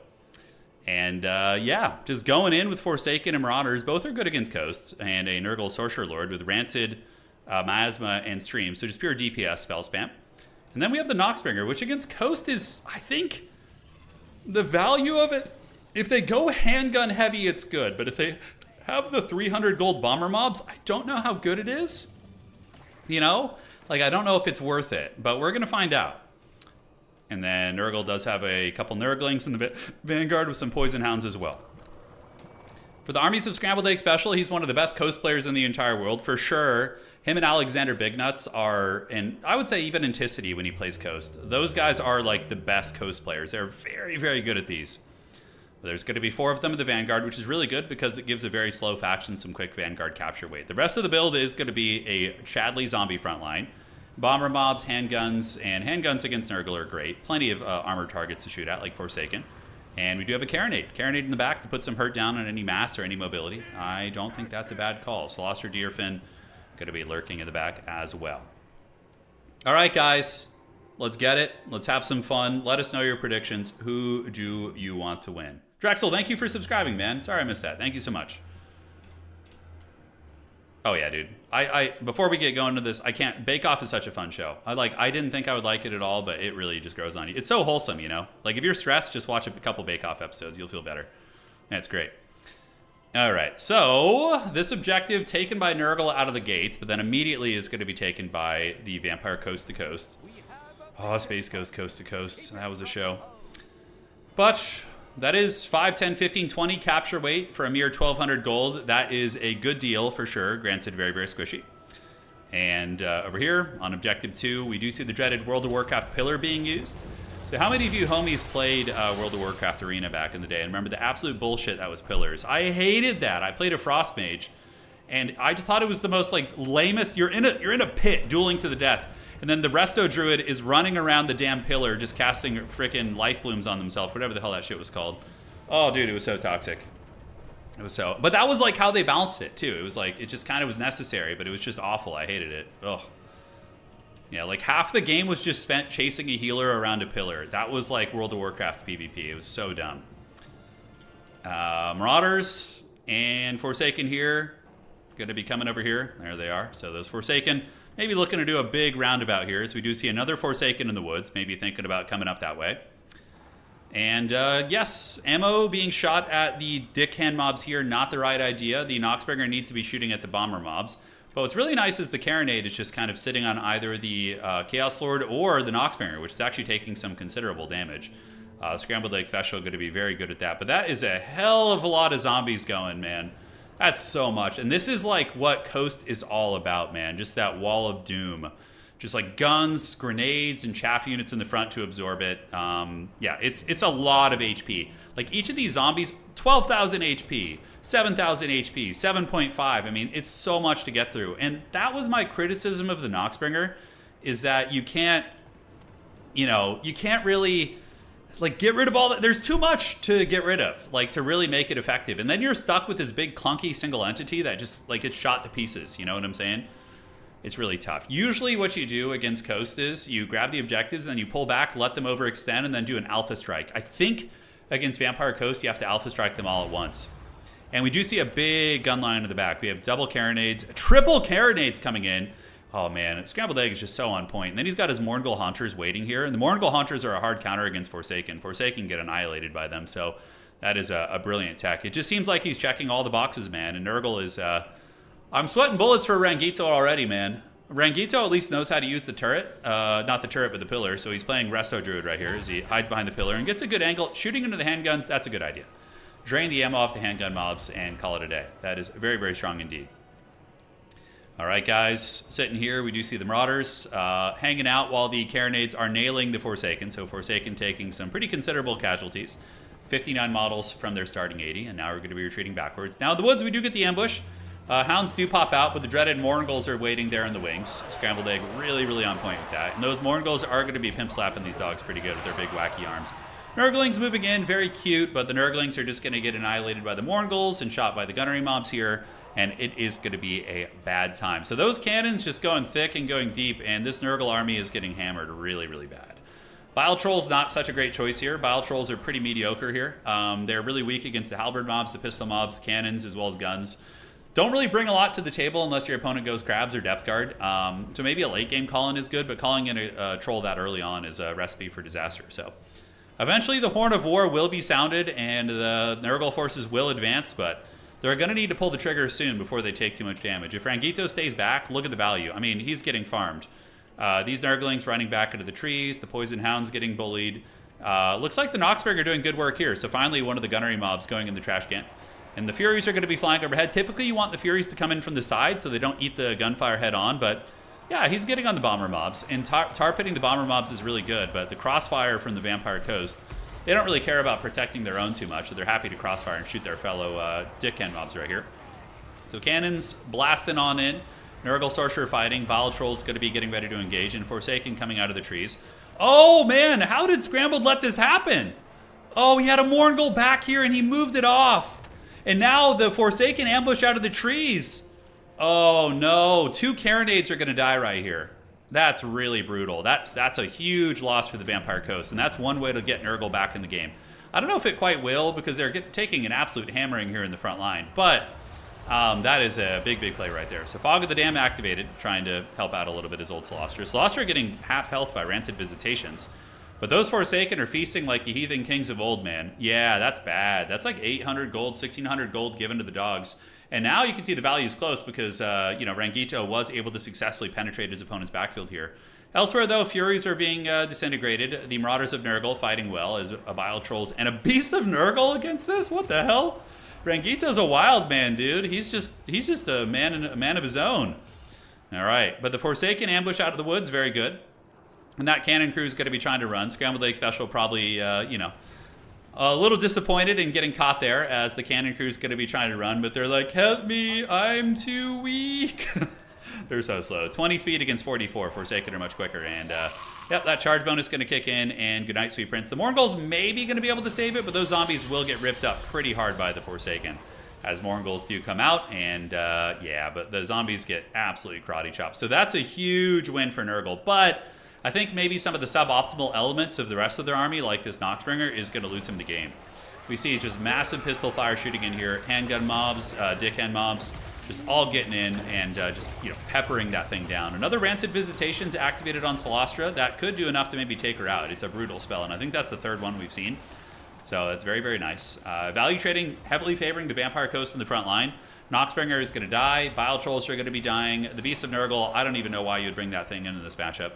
And yeah, just going in with Forsaken and Marauders. Both are good against Coast, and a Nurgle Sorcerer Lord with Rancid, Miasma, and Stream. So just pure DPS spell spam. And then we have the Noxbringer, which against Coast is, I think, the value of it. If they go handgun heavy, it's good. But if they have the 300 gold bomber mobs, I don't know how good it is. You know? Like, I don't know if it's worth it. But we're going to find out. And then Nurgle does have a couple Nurglings in the Vanguard with some Poison Hounds as well. For the Armies of Scrambled Egg Special, he's one of the best Coast players in the entire world, for sure. Him and Alexander Bignuts are, and I would say even Anticity when he plays Coast. Those guys are like the best Coast players. They're very, very good at these. There's going to be 4 of them in the Vanguard, which is really good because it gives a very slow faction some quick Vanguard capture weight. The rest of the build is going to be a Chadley zombie frontline. Bomber mobs, handguns, and handguns against Nurgle are great. Plenty of armored targets to shoot at, like Forsaken. And we do have a Carronade. Carronade in the back to put some hurt down on any mass or any mobility. I don't think that's a bad call. Slaughter Deerfin going to be lurking in the back as well. All right, guys. Let's get it. Let's have some fun. Let us know your predictions. Who do you want to win? Drexel, thank you for subscribing, man. Sorry I missed that. Thank you so much. Oh, yeah, dude. I before we get going to this, I can't... Bake Off is such a fun show. I didn't think I would like it at all, but it really just grows on you. It's so wholesome, you know? Like, if you're stressed, just watch a couple Bake Off episodes. You'll feel better. Yeah, it's great. All right, so this objective taken by Nurgle out of the gates, but then immediately is going to be taken by the Vampire Coast to Coast. Oh, Space Ghost Coast to Coast. That was a show. But that is 5, 10, 15, 20 capture weight for a mere 1,200 gold. That is a good deal for sure. Granted, very, very squishy. And over here on Objective 2, we do see the dreaded World of Warcraft pillar being used. So how many of you homies played World of Warcraft Arena back in the day and remember the absolute bullshit that was pillars? I hated that. I played a Frost Mage, and I just thought it was the most like lamest. You're in a pit dueling to the death, and then the Resto Druid is running around the damn pillar just casting freaking life blooms on themselves, whatever the hell that shit was called. Oh, dude, it was so toxic. It was so. But that was like how they balanced it too. It was like it just kind of was necessary, but it was just awful. I hated it. Ugh. Yeah, like half the game was just spent chasing a healer around a pillar. That was like World of Warcraft PvP. It was so dumb. Marauders and Forsaken here. Going to be coming over here. There they are. So those Forsaken maybe looking to do a big roundabout here. So we do see another Forsaken in the woods. Maybe thinking about coming up that way. And yes, ammo being shot at the dickhand mobs here. Not the right idea. The Noxbringer needs to be shooting at the bomber mobs. But what's really nice is the Carronade is just kind of sitting on either the Chaos Lord or the Noxbringer, which is actually taking some considerable damage. Scrambled Egg Special going to be very good at that. But that is a hell of a lot of zombies going, man. That's so much. And this is like what Coast is all about, man. Just that wall of doom. Just like guns, grenades, and chaff units in the front to absorb it. Yeah, it's a lot of HP. Like each of these zombies, 12,000 HP, 7,000 HP, 7.5. I mean, it's so much to get through. And that was my criticism of the Noxbringer, is that you can't, you can't really, like, get rid of all that. There's too much to get rid of, like, to really make it effective. And then you're stuck with this big, clunky single entity that just, like, gets shot to pieces. You know what I'm saying? It's really tough. Usually what you do against Coast is you grab the objectives, then you pull back, let them overextend, and then do an alpha strike. I think against Vampire Coast, you have to alpha strike them all at once. And we do see a big gun line in the back. We have double Carronades, triple Carronades coming in. Oh, man. Scrambled Egg is just so on point. And then he's got his Mourngul Haunters waiting here. And the Mourngul Haunters are a hard counter against Forsaken. Forsaken get annihilated by them. So That is a brilliant tech. It just seems like he's checking all the boxes, man. And Nurgle is... I'm sweating bullets for Rangito already, man. Rangito at least knows how to use the turret. Not the turret, but the pillar. So he's playing Resto Druid right here as he hides behind the pillar and gets a good angle. Shooting into the handguns, that's a good idea. Drain the ammo off the handgun mobs and call it a day. That is very, very strong indeed. All right, guys. Sitting here, we do see the Marauders hanging out while the Carronades are nailing the Forsaken. So Forsaken taking some pretty considerable casualties. 59 models from their starting 80, and now we're going to be retreating backwards. Now in the woods, we do get the ambush. Hounds do pop out, but the dreaded Morngulls are waiting there in the wings. Scrambled Egg really, really on point with that. And those Morngulls are going to be pimp slapping these dogs pretty good with their big wacky arms. Nurglings moving in, very cute, but the Nurglings are just going to get annihilated by the Morngulls and shot by the gunnery mobs here, and it is going to be a bad time. So those cannons just going thick and going deep, and this Nurgle army is getting hammered really, really bad. Bile Trolls not such a great choice here. Bile Trolls are pretty mediocre here. They're really weak against the halberd mobs, the pistol mobs, the cannons, as well as guns. Don't really bring a lot to the table unless your opponent goes crabs or depth guard. So maybe a late game call-in is good, but calling in a troll that early on is a recipe for disaster. So eventually the Horn of War will be sounded and the Nurgle forces will advance, but they're going to need to pull the trigger soon before they take too much damage. If Rangito stays back, look at the value. I mean, he's getting farmed. These Nurglings running back into the trees, the Poison Hounds getting bullied. Looks like the Noxberg are doing good work here. So finally one of the gunnery mobs going in the trash can. And the Furies are going to be flying overhead. Typically you want the Furies to come in from the side so they don't eat the gunfire head on. But yeah, he's getting on the bomber mobs. And tar pitting the bomber mobs is really good. But the crossfire from the Vampire Coast, they don't really care about protecting their own too much. So they're happy to crossfire and shoot their fellow dickhead mobs right here. So cannons blasting on in. Nurgle Sorcerer fighting. Bile Troll's going to be getting ready to engage. And Forsaken coming out of the trees. Oh man, how did Scrambled let this happen? Oh, he had a Morngul back here and he moved it off. And now the Forsaken ambush out of the trees. Oh no, 2 Carronades are going to die right here. That's really brutal. That's a huge loss for the Vampire Coast, and that's one way to get Nurgle back in the game. I don't know if it quite will because they're taking an absolute hammering here in the front line, but that is a big, big play right there. So Fog of the Dam activated, trying to help out a little bit as old Celostra. Celostra getting half health by Rancid Visitations. But those Forsaken are feasting like the heathen kings of old, man. Yeah, that's bad. That's like 800 gold, 1,600 gold given to the dogs. And now you can see the value is close because, Rangito was able to successfully penetrate his opponent's backfield here. Elsewhere, though, Furies are being disintegrated. The Marauders of Nurgle fighting well as a Bile Trolls and a Beast of Nurgle against this? What the hell? Rangito's a wild man, dude. He's just a man of his own. All right, but the Forsaken ambush out of the woods, very good. And that cannon crew is going to be trying to run. Scrambled Egg Special probably, a little disappointed in getting caught there as the cannon crew is going to be trying to run. But they're like, help me, I'm too weak. They're so slow. 20 speed against 44. Forsaken are much quicker. And, yep, that charge bonus is going to kick in. And good night, Sweet Prince. The Morngulls may be going to be able to save it, but those zombies will get ripped up pretty hard by the Forsaken as Morngulls do come out. And, but the zombies get absolutely karate chopped. So that's a huge win for Nurgle. But I think maybe some of the suboptimal elements of the rest of their army, like this Noxbringer, is going to lose him the game. We see just massive pistol fire shooting in here, handgun mobs, dickhand mobs, just all getting in and peppering that thing down. Another Rancid Visitations activated on Celostra. That could do enough to maybe take her out. It's a brutal spell, and I think that's the third one we've seen. So that's very, very nice. Value trading heavily favoring the Vampire Coast in the front line. Noxbringer is going to die. Bile Trolls are going to be dying. The Beast of Nurgle, I don't even know why you'd bring that thing into this matchup.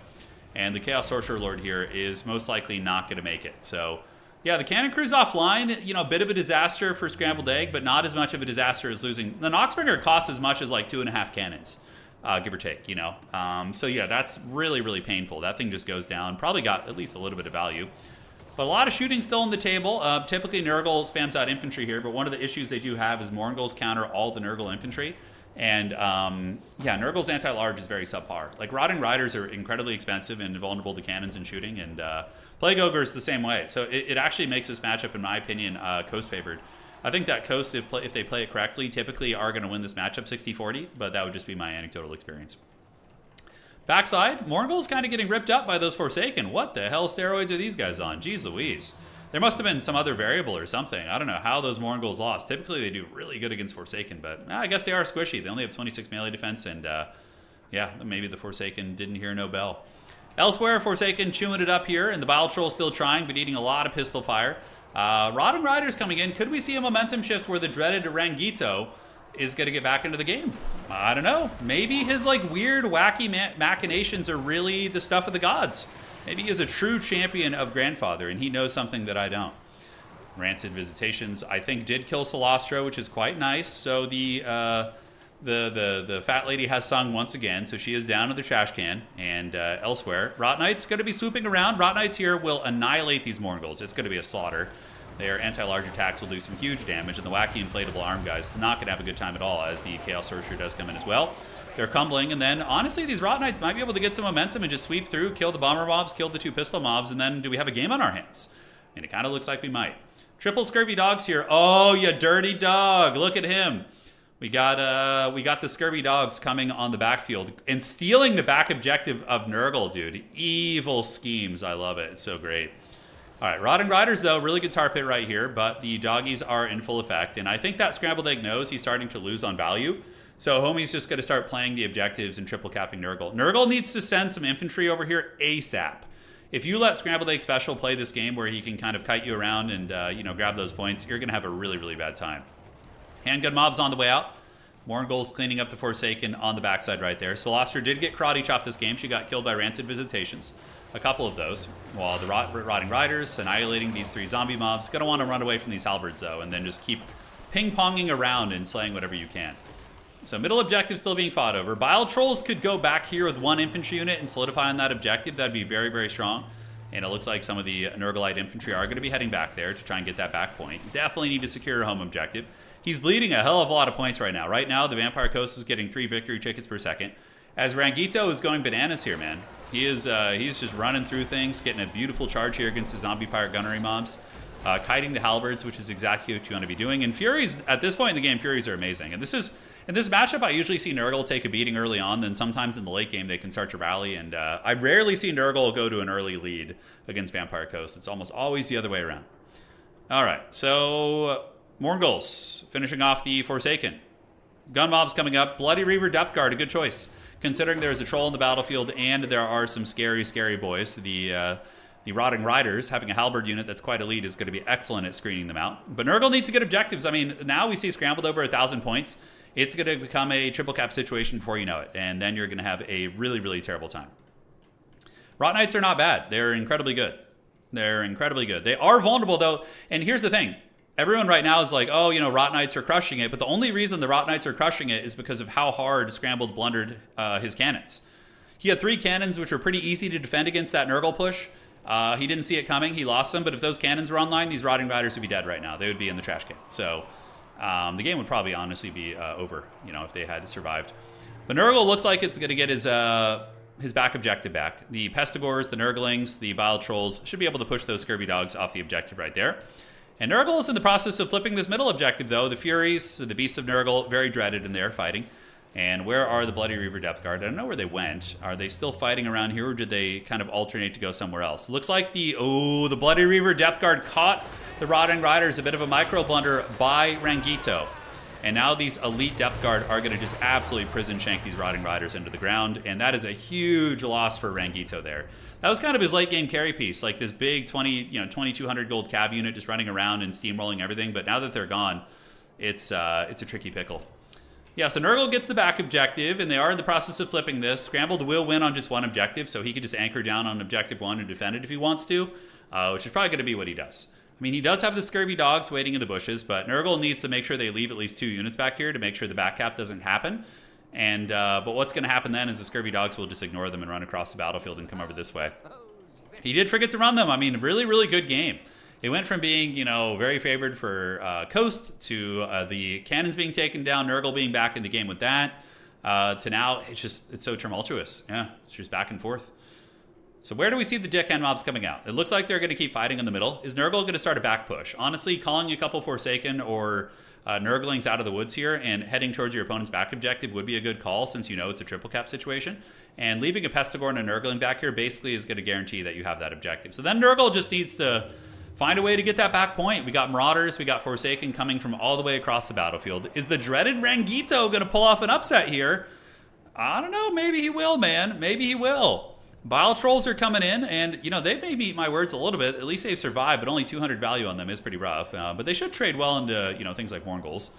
And the Chaos Sorcerer Lord here is most likely not going to make it. So, yeah, the Cannon Crew's offline. A bit of a disaster for Scrambled Egg, but not as much of a disaster as losing. The Noxbringer costs as much as like 2.5 cannons, give or take, So, yeah, that's really, really painful. That thing just goes down. Probably got at least a little bit of value. But a lot of shooting still on the table. Typically, Nurgle spams out infantry here, but one of the issues they do have is Morngulls counter all the Nurgle infantry. And, Nurgle's anti-large is very subpar. Like, Rotting Riders are incredibly expensive and vulnerable to cannons and shooting, and Plague Ogre is the same way. So it actually makes this matchup, in my opinion, Coast-favored. I think that Coast, if they play it correctly, typically are going to win this matchup 60-40, but that would just be my anecdotal experience. Backside, Morngul's kind of getting ripped up by those Forsaken. What the hell steroids are these guys on? Jeez Louise. There must have been some other variable or something. I don't know how those Morngulls lost. Typically, they do really good against Forsaken, but I guess they are squishy. They only have 26 melee defense, and maybe the Forsaken didn't hear no bell. Elsewhere, Forsaken chewing it up here, and the Bile Troll still trying, but eating a lot of pistol fire. Rotting Riders coming in. Could we see a momentum shift where the dreaded Rangito is going to get back into the game? I don't know. Maybe his like weird, wacky machinations are really the stuff of the gods. Maybe he is a true champion of Grandfather, and he knows something that I don't. Rancid Visitations, I think, did kill Solastro, which is quite nice. So the fat lady has sung once again, so she is down in the trash can. And elsewhere, Rot Knight's going to be swooping around. Rot Knights here will annihilate these Morghuls. It's going to be a slaughter. Their anti-large attacks will do some huge damage, and the wacky inflatable arm guy's not going to have a good time at all, as the Chaos Sorcerer does come in as well. They're crumbling, and then, honestly, these Rot Knights might be able to get some momentum and just sweep through, kill the Bomber mobs, kill the 2 Pistol mobs, and then do we have a game on our hands? And it kind of looks like we might. Triple Scurvy Dogs here. Oh, you dirty dog. Look at him. We got the Scurvy Dogs coming on the backfield and stealing the back objective of Nurgle, dude. Evil schemes. I love it. It's so great. All right, Rotting Riders, though, really good tar pit right here, but the doggies are in full effect, and I think that Scrambled Egg knows he's starting to lose on value, so Homie's just going to start playing the objectives and triple capping Nurgle. Nurgle needs to send some infantry over here ASAP. If you let Scrambled Egg Special play this game where he can kind of kite you around and grab those points, you're going to have a really, really bad time. Handgun mobs on the way out. Morghuls cleaning up the Forsaken on the backside right there. Solastro did get karate chopped this game. She got killed by Rancid Visitations. A couple of those. While the Rotting Riders annihilating these 3 zombie mobs. Going to want to run away from these halberds, though, and then just keep ping-ponging around and slaying whatever you can. So middle objective still being fought over. Bile Trolls could go back here with 1 infantry unit and solidify on that objective. That'd be very, very strong. And it looks like some of the Nurglite infantry are going to be heading back there to try and get that back point. Definitely need to secure a home objective. He's bleeding a hell of a lot of points right now. Right now, the Vampire Coast is getting 3 victory tickets per second. As Rangito is going bananas here, man. He's just running through things, getting a beautiful charge here against the Zombie Pirate Gunnery mobs. Kiting the Halberds, which is exactly what you want to be doing. And Furies, at this point in the game, Furies are amazing. And in this matchup, I usually see Nurgle take a beating early on, then sometimes in the late game they can start to rally, and I rarely see Nurgle go to an early lead against Vampire Coast. It's almost always the other way around. Alright, so Morghuls finishing off the Forsaken. Gun mobs coming up. Bloody Reaver Depth Guard, a good choice, considering there's a troll in the battlefield and there are some scary, scary boys. The Rotting Riders, having a halberd unit that's quite elite, is going to be excellent at screening them out. But Nurgle needs to get objectives. I mean, now we see scrambled over 1,000 points. It's going to become a triple cap situation before you know it, and then you're going to have a really, really terrible time. Rot Knights are not bad. They're incredibly good. They're incredibly good. They are vulnerable, though, and here's the thing. Everyone right now is like, oh, Rot Knights are crushing it, but the only reason the Rot Knights are crushing it is because of how hard Scrambled blundered his cannons. He had 3 cannons, which were pretty easy to defend against that Nurgle push. He didn't see it coming. He lost them, but if those cannons were online, these Rotting Riders would be dead right now. They would be in the trash can. So the game would probably honestly be over, if they had survived. The Nurgle looks like it's going to get his back objective back. The Pestigores, the Nurglings, the Bile Trolls should be able to push those Scurvy Dogs off the objective right there. And Nurgle is in the process of flipping this middle objective, though. The Furies, the Beasts of Nurgle, very dreaded in there fighting. And where are the Bloody Reaver Depth Guard? I don't know where they went. Are they still fighting around here, or did they kind of alternate to go somewhere else? Looks like the Bloody Reaver Depth Guard caught the Rotting Riders. A bit of a micro blunder by Rangito. And now these elite Depth Guard are going to just absolutely prison shank these Rotting Riders into the ground. And that is a huge loss for Rangito there. That was kind of his late game carry piece, like this big 2,200 gold cav unit just running around and steamrolling everything. But now that they're gone, it's a tricky pickle. Yeah, so Nurgle gets the back objective, and they are in the process of flipping this. Scrambled will win on just 1 objective, so he could just anchor down on objective 1 and defend it if he wants to, which is probably going to be what he does. I mean, he does have the Scurvy Dogs waiting in the bushes, but Nurgle needs to make sure they leave at least 2 units back here to make sure the back cap doesn't happen. And but what's going to happen then is the Scurvy Dogs will just ignore them and run across the battlefield and come over this way. He did forget to run them. I mean, really, really good game. It went from being, very favored for Coast to the cannons being taken down, Nurgle being back in the game with that, to now it's so tumultuous. Yeah, it's just back and forth. So where do we see the deckhand mobs coming out? It looks like they're going to keep fighting in the middle. Is Nurgle going to start a back push? Honestly, calling a couple Forsaken or Nurglings out of the woods here and heading towards your opponent's back objective would be a good call, since it's a triple cap situation. And leaving a Pestigore and a Nurgling back here basically is going to guarantee that you have that objective. So then Nurgle just needs to find a way to get that back point. We got Marauders, we got Forsaken coming from all the way across the battlefield. Is the dreaded Rangito going to pull off an upset here? I don't know. Maybe he will, man. Maybe he will. Bile Trolls are coming in, and, you know, they may eat my words a little bit. At least they've survived, but only 200 value on them is pretty rough. But they should trade well into, you know, things like Mourngulls.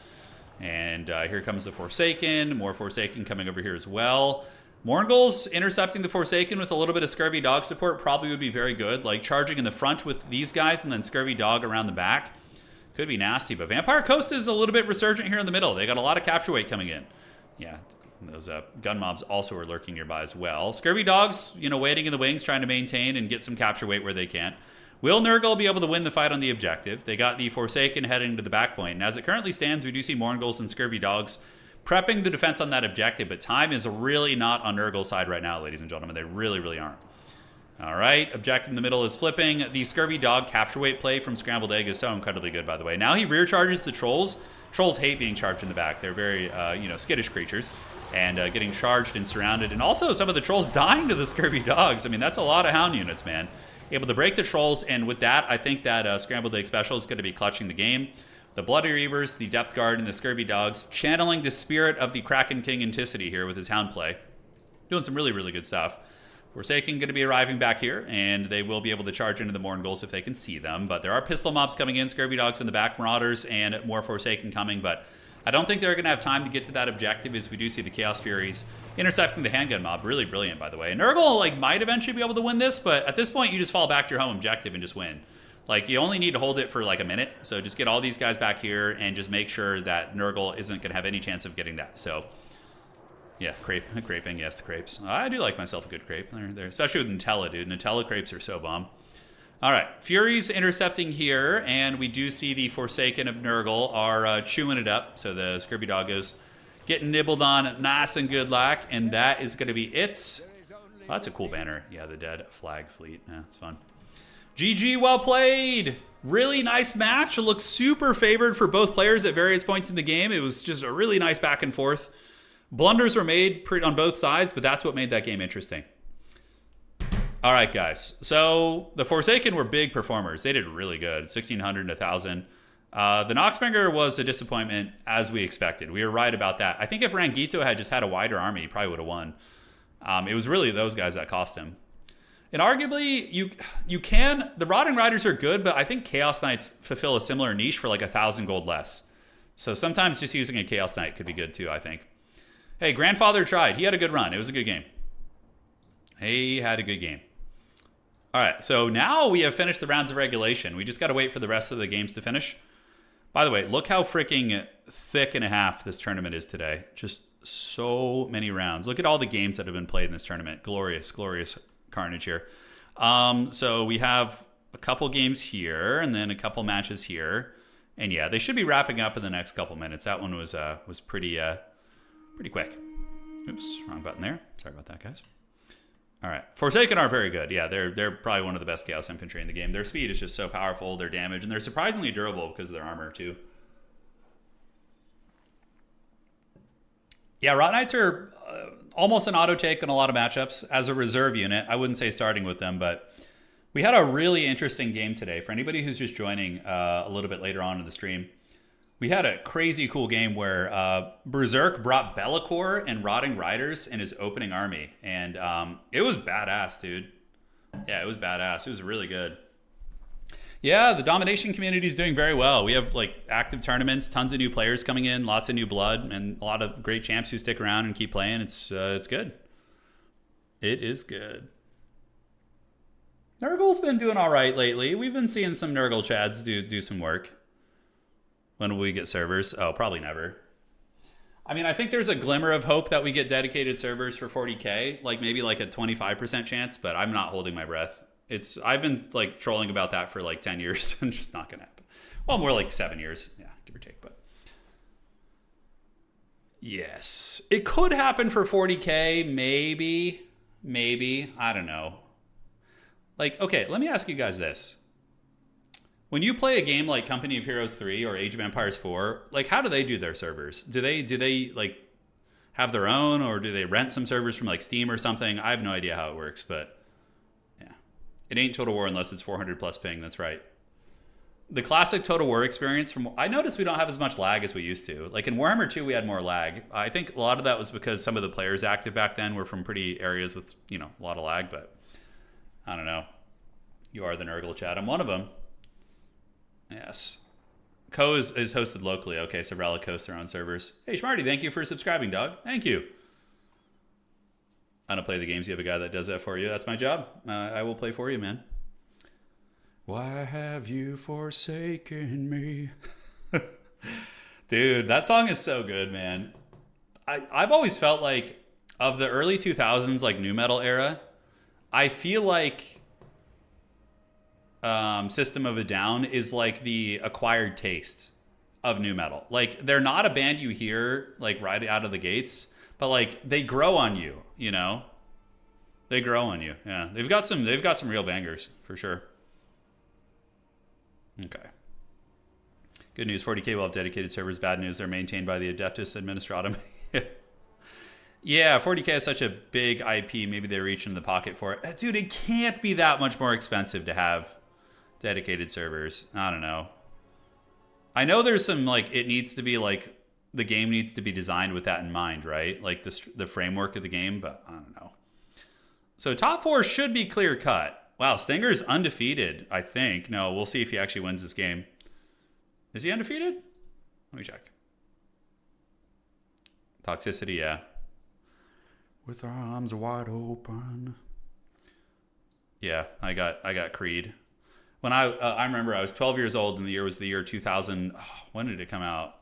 And here comes the Forsaken. More Forsaken coming over here as well. Mourngulls intercepting the Forsaken with a little bit of Scurvy Dog support probably would be very good. Like, charging in the front with these guys and then Scurvy Dog around the back could be nasty. But Vampire Coast is a little bit resurgent here in the middle. They got a lot of capture weight coming in. Yeah. Those gun mobs also are lurking nearby as well. Scurvy Dogs, you know, waiting in the wings, trying to maintain and get some capture weight where they can. Will Nurgle be able to win the fight on the objective? They got the Forsaken heading to the back point. And as it currently stands, we do see Mourngulls and Scurvy Dogs prepping the defense on that objective. But time is really not on Nurgle's side right now, ladies and gentlemen. They really, really aren't. All right, objective in the middle is flipping. The Scurvy Dog capture weight play from Scrambled Egg is so incredibly good, by the way. Now he rear charges the Trolls. Trolls hate being charged in the back. They're very, you know, skittish creatures. And getting charged and surrounded. And also some of the Trolls dying to the Scurvy Dogs. I mean, that's a lot of Hound units, man. Able to break the Trolls. And with that, I think that Scrambled Egg Special is going to be clutching the game. The Bloody Reavers, the Depth Guard, and the Scurvy Dogs channeling the spirit of the Kraken King Anticity here with his Hound play. Doing some really, really good stuff. Forsaken going to be arriving back here, and they will be able to charge into the Mourngulls if they can see them. But there are pistol mobs coming in, Scurvy Dogs in the back, Marauders, and more Forsaken coming. But I don't think they're going to have time to get to that objective, as we do see the Chaos Furies intercepting the handgun mob. Really brilliant, by the way. And Nurgle, like, might eventually be able to win this, but at this point, you just fall back to your home objective and just win. Like, you only need to hold it for, like, a minute. So just get all these guys back here and just make sure that Nurgle isn't going to have any chance of getting that. So, yeah, craping, yes, crepes. I do like myself a good crepe. They're, especially with Nutella, dude. Nutella crepes are so bomb. All right, Furies intercepting here, and we do see the Forsaken of Nurgle are chewing it up. So the Scurvy Doggos getting nibbled on nice and good lack, and that is going to be it. Oh, that's a cool banner. Yeah, the Dead Flag Fleet. Yeah, it's fun. GG, well played. Really nice match. It looks super favored for both players at various points in the game. It was just a really nice back and forth. Blunders were made on both sides, but that's what made that game interesting. All right, guys. So the Forsaken were big performers. They did really good. 1,600 and 1,000. The Noxbringer was a disappointment, as we expected. We were right about that. I think if Rangito had just had a wider army, he probably would have won. It was really those guys that cost him. And arguably, you can... The Rotting Riders are good, but I think Chaos Knights fulfill a similar niche for like 1,000 gold less. So sometimes just using a Chaos Knight could be good too, I think. Hey, Grandfather tried. He had a good run. It was a good game. He had a good game. All right, so now we have finished the rounds of regulation. We just got to wait for the rest of the games to finish. By the way, look how freaking thick and a half this tournament is today. Just so many rounds. Look at all the games that have been played in this tournament. Glorious, glorious carnage here. So we have a couple games here and then a couple matches here. And yeah, they should be wrapping up in the next couple minutes. That one was pretty quick. Oops, wrong button there. Sorry about that, guys. All right, Forsaken are very good. Yeah, they're probably one of the best Chaos Infantry in the game. Their speed is just so powerful, their damage, and they're surprisingly durable because of their armor, too. Yeah, Rot Knights are almost an auto-take in a lot of matchups. As a reserve unit, I wouldn't say starting with them, but we had a really interesting game today. For anybody who's just joining a little bit later on in the stream, we had a crazy cool game where Berserk brought Be'lakor and Rotting Riders in his opening army. And it was badass, dude. Yeah, it was badass. It was really good. Yeah, the domination community is doing very well. We have like active tournaments, tons of new players coming in, lots of new blood, and a lot of great champs who stick around and keep playing. It's good. It is good. Nurgle's been doing all right lately. We've been seeing some Nurgle chads do some work. When will we get servers? Oh, probably never. I mean, I think there's a glimmer of hope that we get dedicated servers for 40K, like maybe like a 25% chance, but I'm not holding my breath. I've been like trolling about that for like 10 years and just not going to happen. Well, more like 7 years. Yeah, give or take, but yes, it could happen for 40K. Maybe, I don't know. Like, okay, let me ask you guys this. When you play a game like Company of Heroes 3 or Age of Empires 4, like how do they do their servers? Do they like have their own, or do they rent some servers from like Steam or something? I have no idea how it works, but yeah. It ain't Total War unless it's 400 plus ping, that's right. The classic Total War experience I noticed we don't have as much lag as we used to. Like in Warhammer 2 we had more lag. I think a lot of that was because some of the players active back then were from pretty areas with, a lot of lag, but I don't know. You are the Nurgle chat. I'm one of them. Yes. Co is hosted locally. Okay, so Relic hosts their own servers. Hey, Schmarty, thank you for subscribing, dog. Thank you. I don't play the games. You have a guy that does that for you. That's my job. I will play for you, man. Why have you forsaken me? Dude, that song is so good, man. I've always felt like of the early 2000s, like nu metal era, I feel like System of a Down is like the acquired taste of nu metal. Like, they're not a band you hear like right out of the gates, but like they grow on you, you know? They grow on you. Yeah. They've got some real bangers for sure. Okay. Good news, 40K will have dedicated servers. Bad news, they're maintained by the Adeptus Administratum. Yeah, 40K is such a big IP. Maybe they reach into the pocket for it. Dude, it can't be that much more expensive to have dedicated servers. I don't know. I know there's some, like, it needs to be, like, the game needs to be designed with that in mind, right? Like, the framework of the game, but I don't know. So top 4 should be clear cut. Wow, Stinger's undefeated, I think. No, we'll see if he actually wins this game. Is he undefeated? Let me check. Toxicity, yeah. With our arms wide open. Yeah, I got Creed. When I remember I was 12 years old and the year was the year 2000. Oh, when did it come out?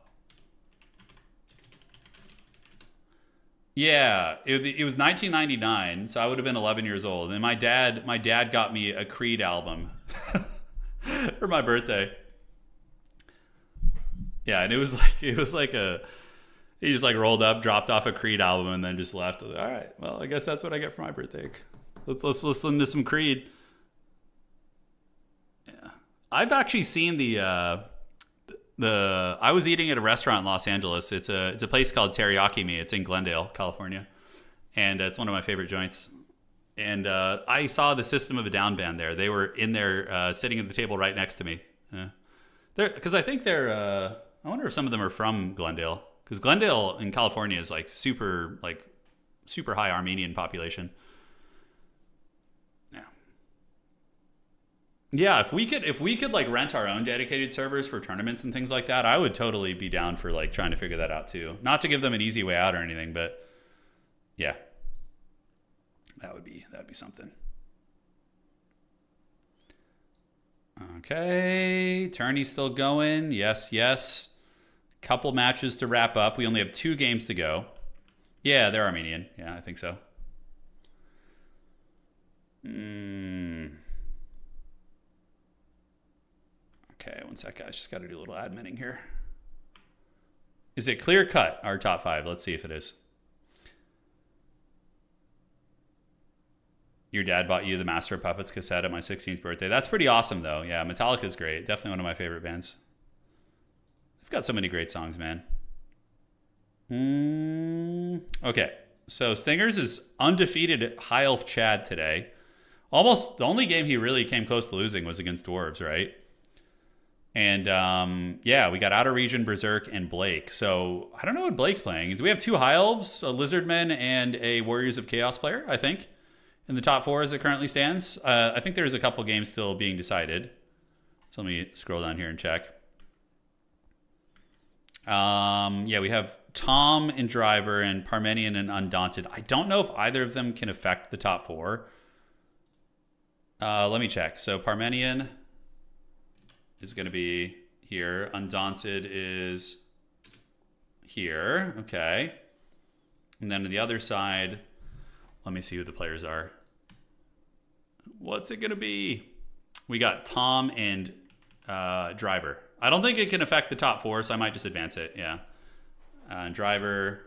Yeah, it was 1999, so I would have been 11 years old. And my dad got me a Creed album for my birthday. Yeah, and it was like he just like rolled up, dropped off a Creed album, and then just left. All right, well, I guess that's what I get for my birthday. Let's listen to some Creed. Yeah, I've actually seen the I was eating at a restaurant in Los Angeles. It's a place called Teriyaki Me. It's in Glendale, California, and it's one of my favorite joints. And I saw the System of a Down band there. They were in there, sitting at the table right next to me. Because I think they're. I wonder if some of them are from Glendale. Because Glendale in California is like super high Armenian population. Yeah. Yeah, if we could like rent our own dedicated servers for tournaments and things like that, I would totally be down for like trying to figure that out too. Not to give them an easy way out or anything, but yeah. That'd be something. Okay, tourney's still going. Yes. Couple matches to wrap up. We only have 2 games to go. Yeah, they're Armenian. Yeah, I think so. Okay, one sec, guys. Just got to do a little adminning here. Is it clear cut, our top 5? Let's see if it is. Your dad bought you the Master of Puppets cassette at my 16th birthday. That's pretty awesome, though. Yeah, Metallica's great. Definitely one of my favorite bands. They've got so many great songs, man. Okay, so Stingers is undefeated at High Elf Chad today. Almost the only game he really came close to losing was against Dwarves, right? And yeah, we got Outer Region, Berserk, and Blake. So I don't know what Blake's playing. Do we have 2 High Elves, a Lizardmen, and a Warriors of Chaos player, I think, in the top 4 as it currently stands? I think there's a couple games still being decided. So let me scroll down here and check. Yeah, we have Tom and Driver and Parmenion and Undaunted. I don't know if either of them can affect the top 4. Let me check. So Parmenion is going to be here. Undaunted is here. Okay. And then on the other side, let me see who the players are. What's it going to be? We got Tom and Driver. I don't think it can affect the top 4, so I might just advance it. Yeah. Driver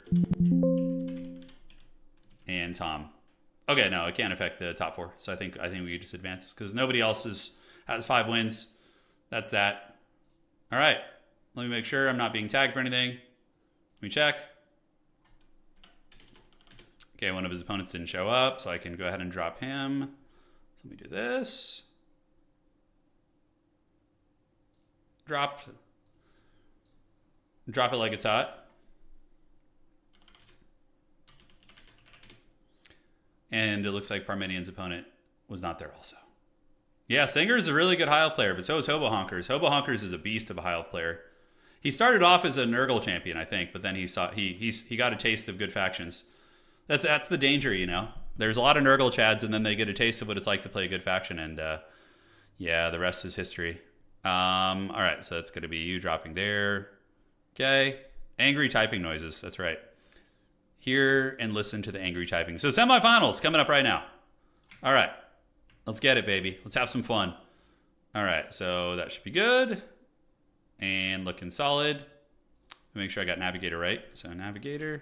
and Tom. Okay, no, it can't affect the top 4. So I think we could just advance because nobody else has 5 wins. That's that. All right. Let me make sure I'm not being tagged for anything. Let me check. Okay, one of his opponents didn't show up, so I can go ahead and drop him. So let me do this. Drop it like it's hot. And it looks like Parmenion's opponent was not there also. Yeah, Stinger's a really good High Elf player, but so is Hobo Honkers. Hobo Honkers is a beast of a High Elf player. He started off as a Nurgle champion, I think, but then he got a taste of good factions. That's the danger, you know. There's a lot of Nurgle chads, and then they get a taste of what it's like to play a good faction, and yeah, the rest is history. All right, so that's going to be you dropping there. Okay, angry typing noises. That's right. Hear and listen to the angry typing. So semifinals coming up right now. All right, let's get it, baby. Let's have some fun. All right, so that should be good. And looking solid. Make sure I got navigator right. So navigator,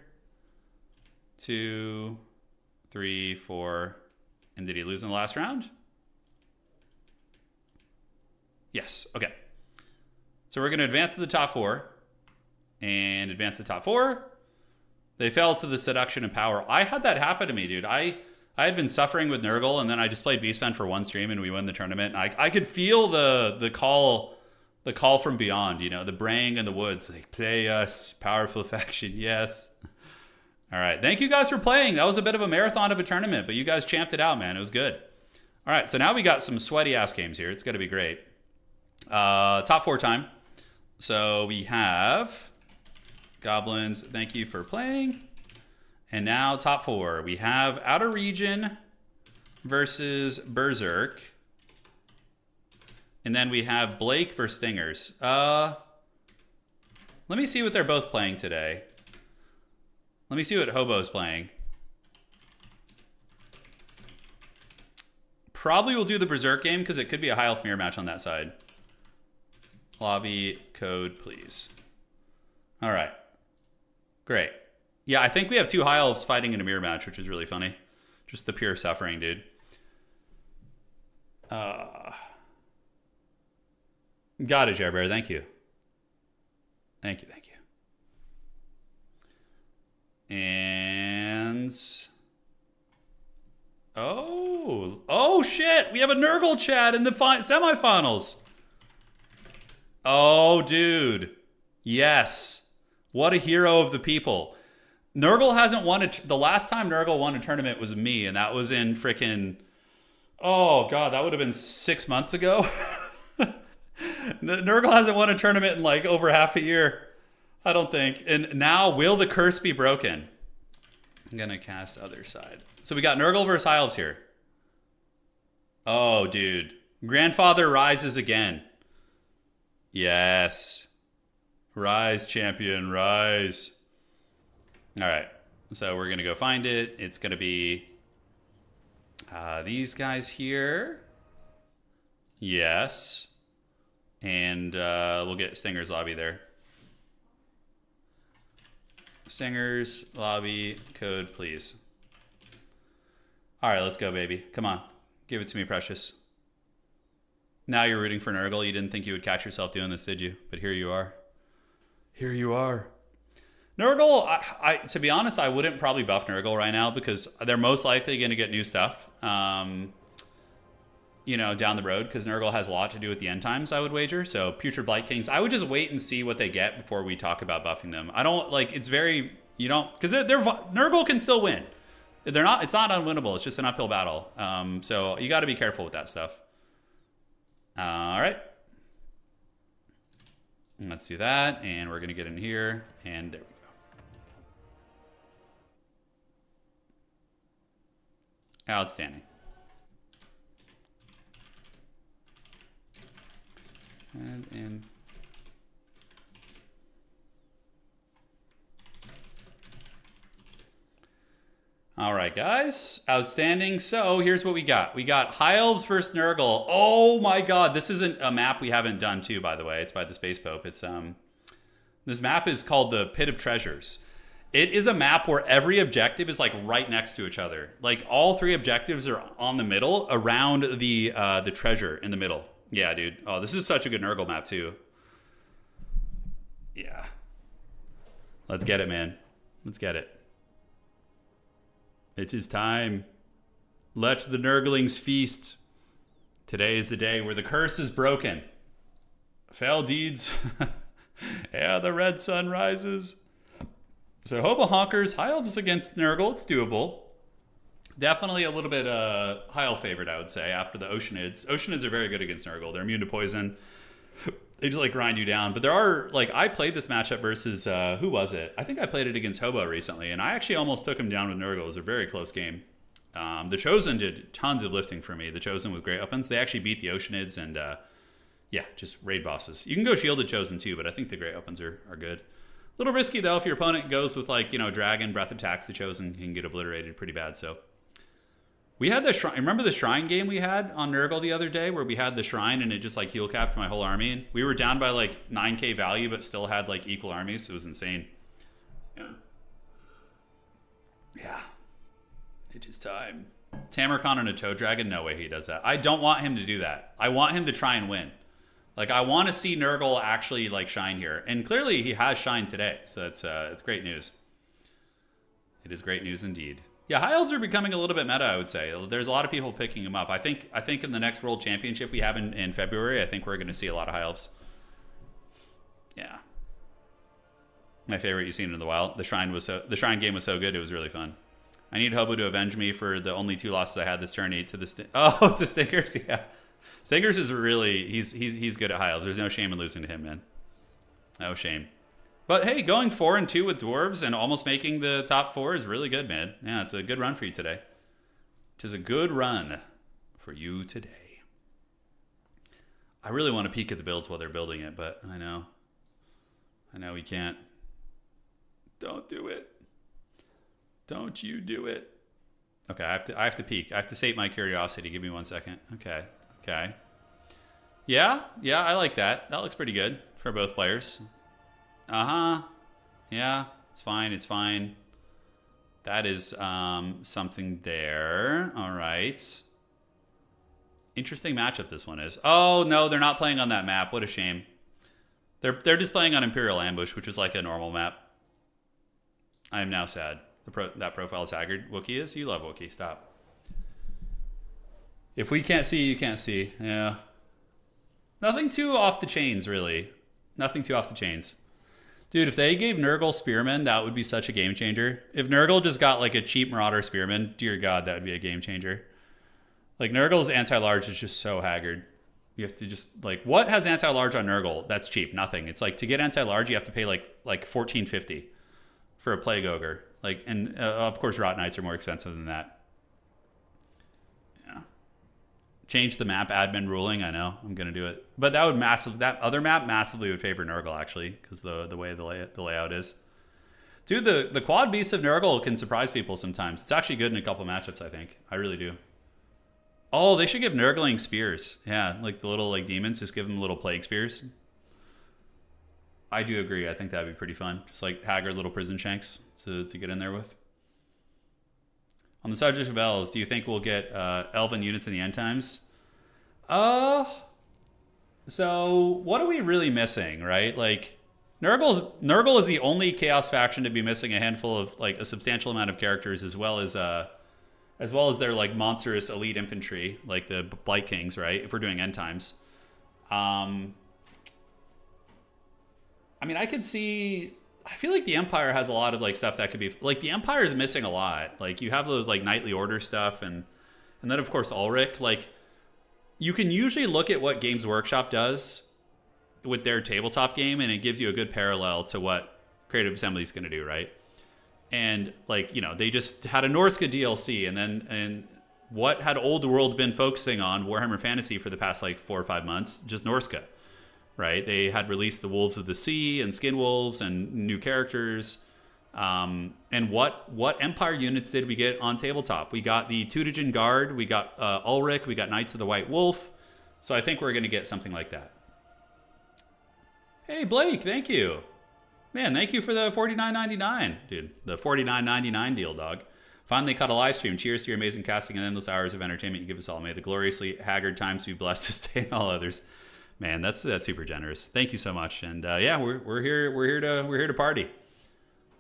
2, 3, 4. And did he lose in the last round? Yes. Okay. So we're going to advance to the top 4. And advance to the top 4. They fell to the seduction and power. I had that happen to me, dude. I had been suffering with Nurgle, and then I just played Beastmen for one stream, and we won the tournament. And I could feel the call from beyond, you know, the braying in the woods, like, play us, powerful faction, yes. All right, thank you guys for playing. That was a bit of a marathon of a tournament, but you guys champed it out, man. It was good. All right, so now we got some sweaty-ass games here. It's going to be great. Top 4 time. So we have Goblins, thank you for playing. And now top 4. We have Outer Region versus Berserk. And then we have Blake versus Stingers. Let me see what they're both playing today. Let me see what Hobo's playing. Probably will do the Berserk game because it could be a High Elf mirror match on that side. Lobby code, please. All right. Great. Yeah, I think we have 2 High Elves fighting in a mirror match, which is really funny. Just the pure suffering, dude. Got it, Jerbear. Thank you. Thank you, thank you. And... Oh, shit! We have a Nurgle chat in the semifinals! Oh, dude. Yes. What a hero of the people. Nurgle hasn't won the last time Nurgle won a tournament was me, and that was in frickin'... Oh, God, that would have been 6 months ago. Nurgle hasn't won a tournament in like over half a year, I don't think. And now, will the curse be broken? I'm going to cast other side. So we got Nurgle versus High Elves here. Oh, dude. Grandfather rises again. Yes. Rise, champion, rise. All right. So we're going to go find it. It's going to be these guys here. Yes. And we'll get Stinger's lobby there. Stinger's lobby code, please. All right, let's go, baby. Come on. Give it to me, precious. Now you're rooting for Nurgle. You didn't think you would catch yourself doing this, did you? But here you are. Here you are. Nurgle, to be honest, I wouldn't probably buff Nurgle right now because they're most likely going to get new stuff. You know, down the road, because Nurgle has a lot to do with the end times, I would wager. So Putrid Blight Kings, I would just wait and see what they get before we talk about buffing them. I don't, like, it's very, you don't, because Nurgle can still win. It's not unwinnable. It's just an uphill battle. So you got to be careful with that stuff. All right. Let's do that, and we're going to get in here, and there we go. Outstanding. And in. All right, guys. Outstanding. So here's what we got. We got High Elves versus Nurgle. Oh my God. This isn't a map we haven't done too, by the way. It's by the Space Pope. It's this map is called the Pit of Treasures. It is a map where every objective is like right next to each other. Like all 3 objectives are on the middle around the treasure in the middle. Yeah, dude. Oh, this is such a good Nurgle map, too. Yeah. Let's get it, man. Let's get it. It is time. Let the Nurglings feast. Today is the day where the curse is broken. Fell deeds. Yeah, the red sun rises. So Hobo Honkers, High Elves against Nurgle. It's doable. Definitely a little bit high elf favorite, I would say, after the Oceanids. Oceanids are very good against Nurgle. They're immune to poison. They just like grind you down. But there are, like, I played this matchup versus, who was it? I think I played it against Hobo recently, and I actually almost took him down with Nurgle. It was a very close game. The Chosen did tons of lifting for me. The Chosen with great weapons. They actually beat the Oceanids and, yeah, just raid bosses. You can go shielded Chosen too, but I think the great weapons are good. A little risky though if your opponent goes with like, Dragon, Breath attacks, the Chosen can get obliterated pretty bad. So we had the shrine. Remember the shrine game we had on Nurgle the other day where we had the shrine and it just like heal capped my whole army? We were down by like 9k value but still had like equal armies. It was insane. Yeah. It is time. Tamarcon and a Toad Dragon? No way he does that. I don't want him to do that. I want him to try and win. Like, I want to see Nurgle actually, like, shine here. And clearly he has shined today. So it's great news. It is great news indeed. Yeah, High Elves are becoming a little bit meta, I would say. There's a lot of people picking them up. I think in the next World Championship we have in February, I think we're going to see a lot of High Elves. Yeah. My favorite you've seen in the wild. The Shrine game was so good, it was really fun. I need Hobo to avenge me for the only 2 losses I had this tourney to the... Oh, it's a Stinkers? Yeah. Stinkers is really... He's good at High Elves. There's no shame in losing to him, man. No shame. But hey, going 4-2 with Dwarves and almost making the top 4 is really good, man. Yeah, it's a good run for you today. It is a good run for you today. I really want to peek at the builds while they're building it, but I know we can't. Don't do it. Don't you do it. Okay, I have to peek. I have to sate my curiosity. Give me 1 second. Okay. Yeah, I like that. That looks pretty good for both players. Yeah, it's fine. That is something there. All right. Interesting matchup this one is. Oh, no, they're not playing on that map. What a shame. They're just playing on Imperial Ambush, which is like a normal map. I am now sad. That profile is haggard. Wookiee is? You love Wookiee. Stop. If we can't see, you can't see. Yeah. Nothing too off the chains, really. Nothing too off the chains. Dude, if they gave Nurgle Spearmen, that would be such a game changer. If Nurgle just got like a cheap Marauder Spearman, dear God, that would be a game changer. Like, Nurgle's anti-large is just so haggard. You have to just, like, what has anti-large on Nurgle? That's cheap. Nothing. It's like, to get anti-large, you have to pay like $14.50 for a Plague Ogre. Like, and of course, Rot Knights are more expensive than that. Yeah. Change the map admin ruling. I know. I'm going to do it. But that other map massively would favor Nurgle, actually, because the way the layout is. Dude, the quad beast of Nurgle can surprise people sometimes. It's actually good in a couple matchups, I think. I really do. Oh, they should give Nurgling spears. Yeah, like the little like demons, just give them little plague spears. I do agree. I think that'd be pretty fun. Just like haggard little prison shanks to get in there with. On the subject of elves, do you think we'll get elven units in the end times? So what are we really missing, right? Like, Nurgle is the only chaos faction to be missing a handful of like a substantial amount of characters, as well as their like monstrous elite infantry, like the Blight Kings, right? If we're doing end times. I mean, I feel like the Empire has a lot of like stuff that could be like, the Empire is missing a lot. Like, you have those like Knightly Order stuff, and then of course Ulrich. Like, you can usually look at what Games Workshop does with their tabletop game, and it gives you a good parallel to what Creative Assembly is going to do, right? And like, they just had a Norska DLC, and what had Old World been focusing on, Warhammer Fantasy, for the past like 4 or 5 months? Just Norska. Right, they had released the Wolves of the Sea and Skin Wolves and new characters. And what Empire units did we get on tabletop? We got the Tutagen Guard, we got Ulrich, we got Knights of the White Wolf. So I think we're going to get something like that. Hey, Blake, thank you. Man, thank you for the $49.99. Dude, the $49.99 deal, dog. Finally caught a live stream. Cheers to your amazing casting and endless hours of entertainment you give us all. May the gloriously haggard times be blessed to stay in all others. Man, that's super generous. Thank you so much. And yeah, we're here to party.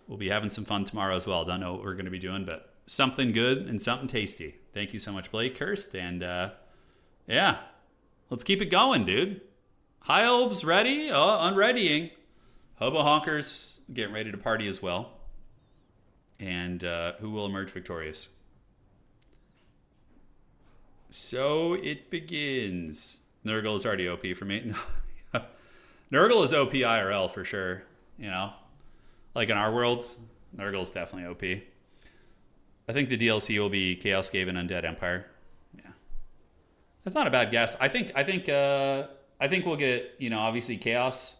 We'll be having some fun tomorrow as well. Don't know what we're going to be doing, but something good and something tasty. Thank you so much, Blake Kirst. And yeah, let's keep it going, dude. High Elves ready? Unreadying. Hobo Honkers getting ready to party as well. And who will emerge victorious? So it begins. Nurgle is already OP for me. Nurgle is OP IRL for sure. You know, like in our worlds, Nurgle is definitely OP. I think the DLC will be Chaos Skaven Undead Empire. Yeah, that's not a bad guess. I think we'll get, you know, obviously chaos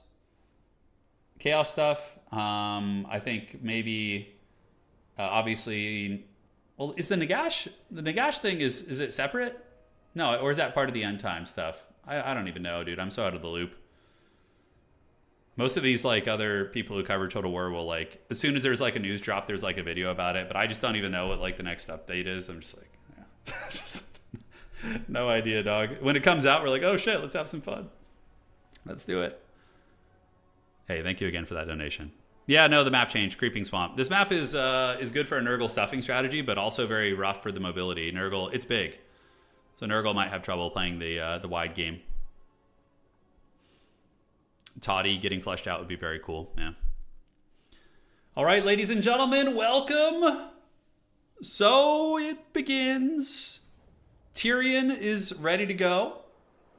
stuff. I think maybe obviously. Well, is the Nagash thing is it separate? No, or is that part of the end time stuff? I don't even know, dude. I'm so out of the loop. Most of these like other people who cover Total War will like, as soon as there's like a news drop, there's like a video about it, but I just don't even know what like the next update is. I'm just like, yeah. Just no idea, dog. When it comes out, we're like, oh shit, let's have some fun. Let's do it. Hey, thank you again for that donation. Yeah, no, the map changed. Creeping Swamp. This map is good for a Nurgle stuffing strategy, but also very rough for the mobility. Nurgle, it's big, so Nurgle might have trouble playing the wide game. Toddy getting fleshed out would be very cool. Yeah. All right, ladies and gentlemen, welcome. So it begins. Tyrion is ready to go.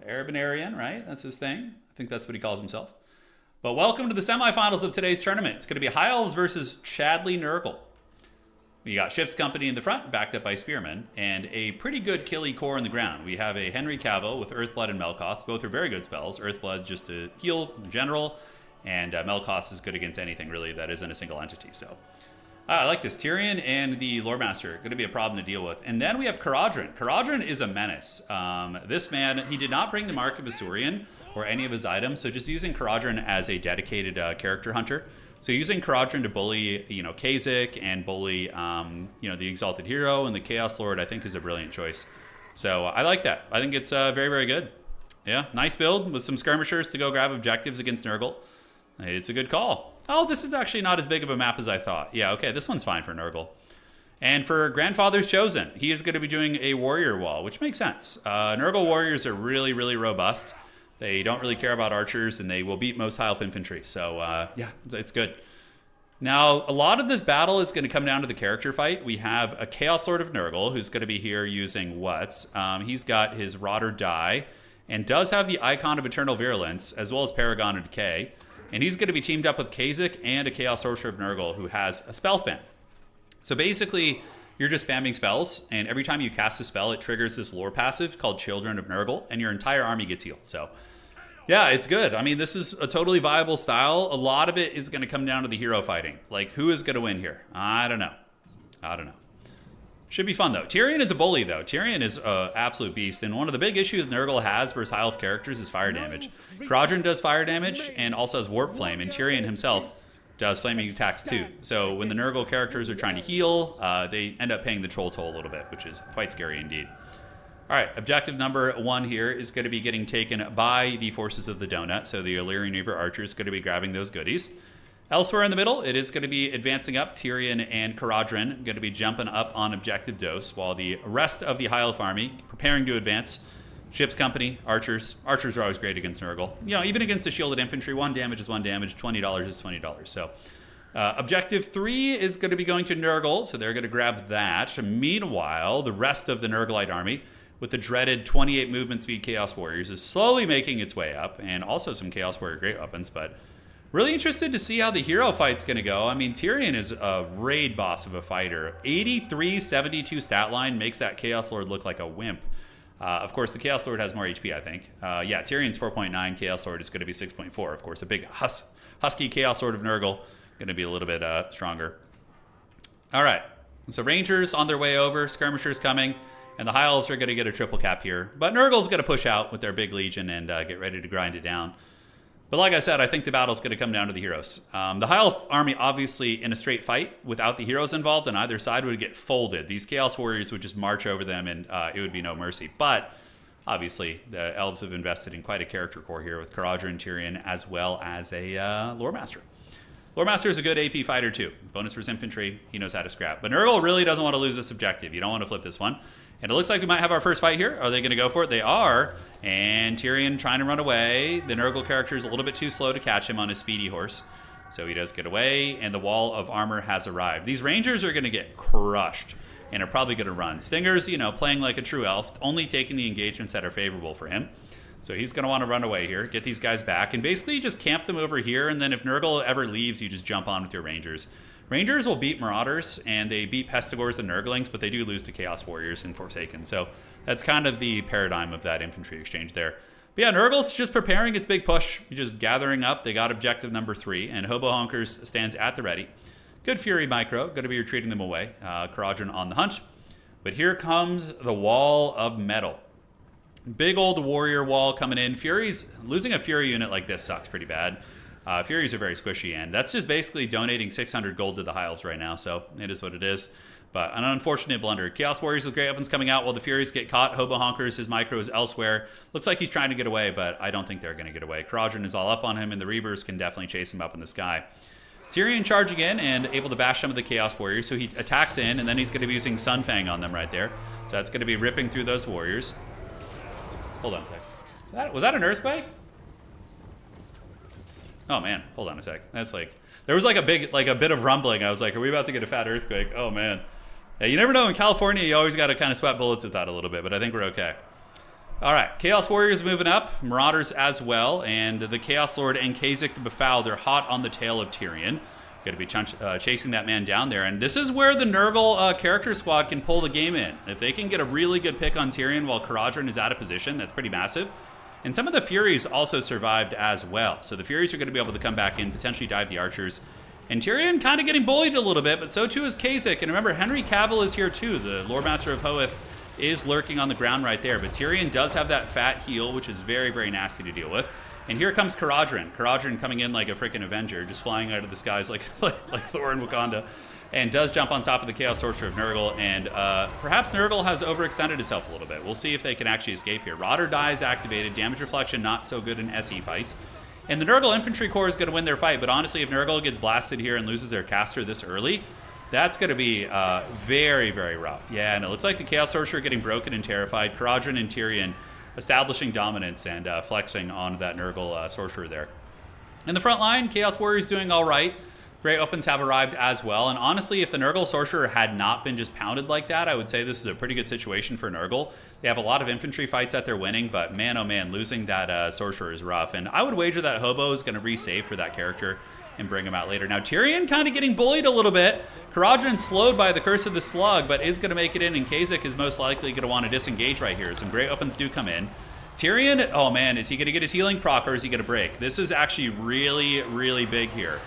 Arabinarian, right? That's his thing. I think that's what he calls himself. But welcome to the semifinals of today's tournament. It's going to be High Elves versus Chadley Nurgle. We got Ship's Company in the front, backed up by Spearmen, and a pretty good killy core in the ground. We have a Henry Cavill with Earthblood and Melkoth. Both are very good spells. Earthblood just to heal in general, and Melkoth is good against anything, really, that isn't a single entity. So I like this. Tyrion and the Loremaster, going to be a problem to deal with. And then we have Caradhran. Caradhran is a menace. This man, he did not bring the Mark of Asuryan or any of his items, so just using Caradhran as a dedicated character hunter. So using Caradhran to bully, you know, Kha'Zix and bully, you know, the Exalted Hero and the Chaos Lord, I think is a brilliant choice. So I like that. I think it's very, very good. Yeah, nice build with some skirmishers to go grab objectives against Nurgle. It's a good call. Oh, this is actually not as big of a map as I thought. Yeah, okay, this one's fine for Nurgle. And for Grandfather's Chosen, he is going to be doing a warrior wall, which makes sense. Nurgle warriors are really, really robust. They don't really care about archers, and they will beat most high elf infantry. So, yeah, it's good. Now, a lot of this battle is going to come down to the character fight. We have a Chaos Lord of Nurgle, who's going to be here using what? He's got his Rot or Die, and does have the Icon of Eternal Virulence, as well as Paragon of Decay. And he's going to be teamed up with Kha'Zix and a Chaos Sorcerer of Nurgle, who has a spell spam. So basically, you're just spamming spells, and every time you cast a spell, it triggers this lore passive called Children of Nurgle, and your entire army gets healed. So yeah, it's good. I mean, this is a totally viable style. A lot of it is going to come down to the hero fighting. Like, who is going to win here? I don't know. Should be fun, though. Tyrion is a bully, though. Tyrion is an absolute beast. And one of the big issues Nurgle has versus high elf characters is fire damage. Caradhran does fire damage and also has Warp Flame. And Tyrion himself does flaming attacks, too. So when the Nurgle characters are trying to heal, they end up paying the troll toll a little bit, which is quite scary indeed. All right, objective number 1 here is going to be getting taken by the forces of the donut. So the Illyrian Reaver Archer is going to be grabbing those goodies. Elsewhere in the middle, it is going to be advancing up. Tyrion and Caradhran going to be jumping up on objective dose, while the rest of the High Elf army preparing to advance. Ship's Company, archers. Archers are always great against Nurgle. You know, even against the shielded infantry, 1 damage is 1 damage, $20 is $20. So objective 3 is going to be going to Nurgle, so they're going to grab that. Meanwhile, the rest of the Nurglite army, with the dreaded 28 movement speed Chaos Warriors, is slowly making its way up, and also some Chaos Warrior great weapons, but really interested to see how the hero fight's going to go. I mean, Tyrion is a raid boss of a fighter. 83-72 stat line makes that Chaos Lord look like a wimp. Of course, the Chaos Lord has more HP, I think. Yeah, Tyrion's 4.9, Chaos Lord is going to be 6.4. Of course, a big husky Chaos Lord of Nurgle, going to be a little bit stronger. All right, so Rangers on their way over, Skirmishers coming. And the High Elves are going to get a triple cap here. But Nurgle's going to push out with their big legion and get ready to grind it down. But like I said, I think the battle's going to come down to the heroes. The High Elf army, obviously, in a straight fight, without the heroes involved on either side, would get folded. These Chaos Warriors would just march over them, and it would be no mercy. But obviously, the Elves have invested in quite a character core here with Caradhran, Tyrion, as well as a Loremaster. Loremaster is a good AP fighter, too. Bonus for his infantry. He knows how to scrap. But Nurgle really doesn't want to lose this objective. You don't want to flip this one. And it looks like we might have our first fight here. Are they going to go for it? They are. And Tyrion trying to run away. The Nurgle character is a little bit too slow to catch him on his speedy horse. So he does get away, and the wall of armor has arrived. These Rangers are going to get crushed. and are probably going to run. Stinger's, you know, playing like a true elf, only taking the engagements that are favorable for him. So he's going to want to run away here, get these guys back, and basically just camp them over here, and then if Nurgle ever leaves, you just jump on with your Rangers. Rangers will beat Marauders, and they beat Pestigors and Nurglings, but they do lose to Chaos Warriors and Forsaken. So that's kind of the paradigm of that infantry exchange there. But yeah, Nurgle's just preparing its big push, just gathering up. They got objective number 3, and Hobo Honkers stands at the ready. Good Fury micro, going to be retreating them away. Karadron on the hunt. But here comes the Wall of Metal. Big old warrior wall coming in. Furies, losing a Fury unit like this sucks pretty bad. Furies are very squishy, and that's just basically donating 600 gold to the High Elves right now, so it is what it is. But an unfortunate blunder. Chaos Warriors with great weapons coming out while the Furies get caught. Hobo Honkers, his micro is elsewhere. Looks like he's trying to get away, but I don't think they're going to get away. Karadron is all up on him, and the Reavers can definitely chase him up in the sky. Tyrion charging in and able to bash some of the Chaos Warriors, so he attacks in, and then he's going to be using Sunfang on them right there. So that's going to be ripping through those warriors. Hold on a sec. Was that an earthquake? Oh man, hold on a sec. That's like, there was like a bit of rumbling. I was like, are we about to get a fat earthquake? Oh man. Yeah, you never know. In California, you always got to kind of sweat bullets with that a little bit, but I think we're okay. All right, Chaos Warriors moving up, Marauders as well, and the Chaos Lord and Kha'Zix the Befouled, they're hot on the tail of Tyrion. Going to be chasing that man down there, and this is where the Nurgle character squad can pull the game in. If they can get a really good pick on Tyrion while Karadron is out of position, that's pretty massive. And some of the Furies also survived as well, so the Furies are going to be able to come back in, potentially dive the Archers. And Tyrion kind of getting bullied a little bit, but so too is Kha'Zix. And remember, Henry Cavill is here too. The Lord Master of Hoeth is lurking on the ground right there, but Tyrion does have that fat heal, which is very, very nasty to deal with. And here comes Karadron. Karadron coming in like a freaking Avenger, just flying out of the skies like Thor in Wakanda, and does jump on top of the Chaos Sorcerer of Nurgle, and perhaps Nurgle has overextended itself a little bit. We'll see if they can actually escape here. Rot or Die is activated. Damage Reflection not so good in SE fights. And the Nurgle Infantry Corps is going to win their fight, but honestly, if Nurgle gets blasted here and loses their caster this early, that's going to be very, very rough. Yeah, and it looks like the Chaos Sorcerer getting broken and terrified. Karadron and Tyrion establishing dominance and flexing on that Nurgle Sorcerer there. In the front line, Chaos Warriors doing all right. Great weapons have arrived as well, and honestly, if the Nurgle Sorcerer had not been just pounded like that, I would say this is a pretty good situation for Nurgle. They have a lot of infantry fights that they're winning, but man, oh man, losing that Sorcerer is rough, and I would wager that Hobo is going to resave for that character and bring him out later. Now, Tyrion kind of getting bullied a little bit. Karadron slowed by the Curse of the Slug, but is going to make it in, and Kha'Zix is most likely going to want to disengage right here. Some great weapons do come in. Tyrion, oh man, is he going to get his healing proc, or is he going to break? This is actually really, really big here.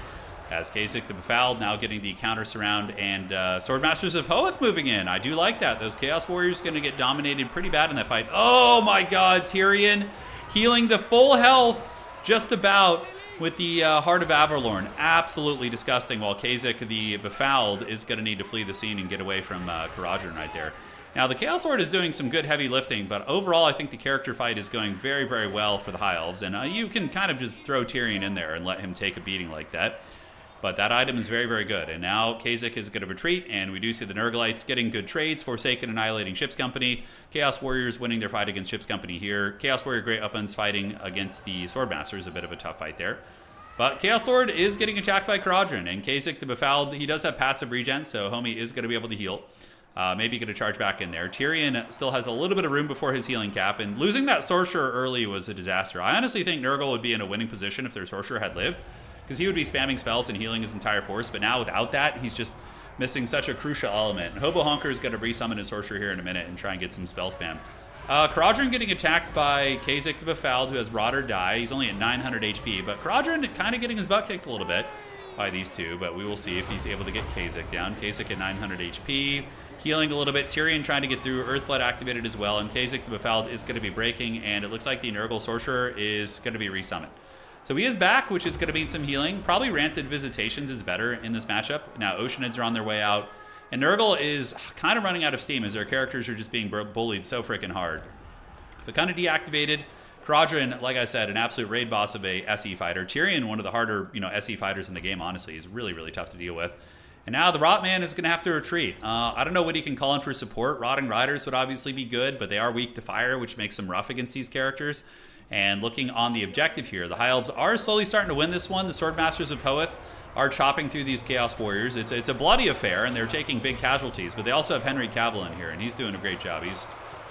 As Kha'Zix the Befouled now getting the counter surround, and Swordmasters of Hoeth moving in. I do like that. Those Chaos Warriors going to get dominated pretty bad in that fight. Oh my god, Tyrion healing the full health just about with the Heart of Avalorn. Absolutely disgusting, while Kha'Zix the Befouled is going to need to flee the scene and get away from Karadron right there. Now, the Chaos Lord is doing some good heavy lifting, but overall, I think the character fight is going very, very well for the High Elves, and you can kind of just throw Tyrion in there and let him take a beating like that. But that item is very, very good. And now Kha'Zix is going to retreat, and we do see the Nurglites getting good trades. Forsaken annihilating Ship's Company. Chaos Warriors winning their fight against Ship's Company here. Chaos Warrior Great Weapons fighting against the Swordmasters. A bit of a tough fight there. But Chaos Lord is getting attacked by Karadron, and Kha'Zix the Befouled, he does have passive regen, so Homie is going to be able to heal. Maybe going to charge back in there. Tyrion still has a little bit of room before his healing cap, and losing that Sorcerer early was a disaster. I honestly think Nurgle would be in a winning position if their Sorcerer had lived, because he would be spamming spells and healing his entire force, but now without that, he's just missing such a crucial element. And Hobo Honker is going to resummon his Sorcerer here in a minute and try and get some spell spam. Karadron getting attacked by Kha'Zix the Befouled, who has Rot or Die. He's only at 900 HP, but Karadron kind of getting his butt kicked a little bit by these two, but we will see if he's able to get Kha'Zix down. Kha'Zix at 900 HP, healing a little bit. Tyrion trying to get through, Earthblood activated as well, and Kha'Zix the Befouled is going to be breaking, and it looks like the Nurgle Sorcerer is going to be resummoned. So he is back, which is going to mean some healing. Probably Rancid Visitations is better in this matchup. Now Oceanids are on their way out, and Nurgle is kind of running out of steam as their characters are just being bullied so freaking hard. But kind of deactivated. Karadron, like I said, an absolute raid boss of a SE fighter. Tyrion, one of the harder, SE fighters in the game, honestly. He's really, really tough to deal with. And now the Rotman is going to have to retreat. I don't know what he can call in for support. Rotting Riders would obviously be good, but they are weak to fire, which makes them rough against these characters. And looking on the objective here, the High Elves are slowly starting to win this one. The Swordmasters of Hoeth are chopping through these Chaos Warriors. It's a bloody affair, and they're taking big casualties, but they also have Henry Cavill in here, and he's doing a great job. He's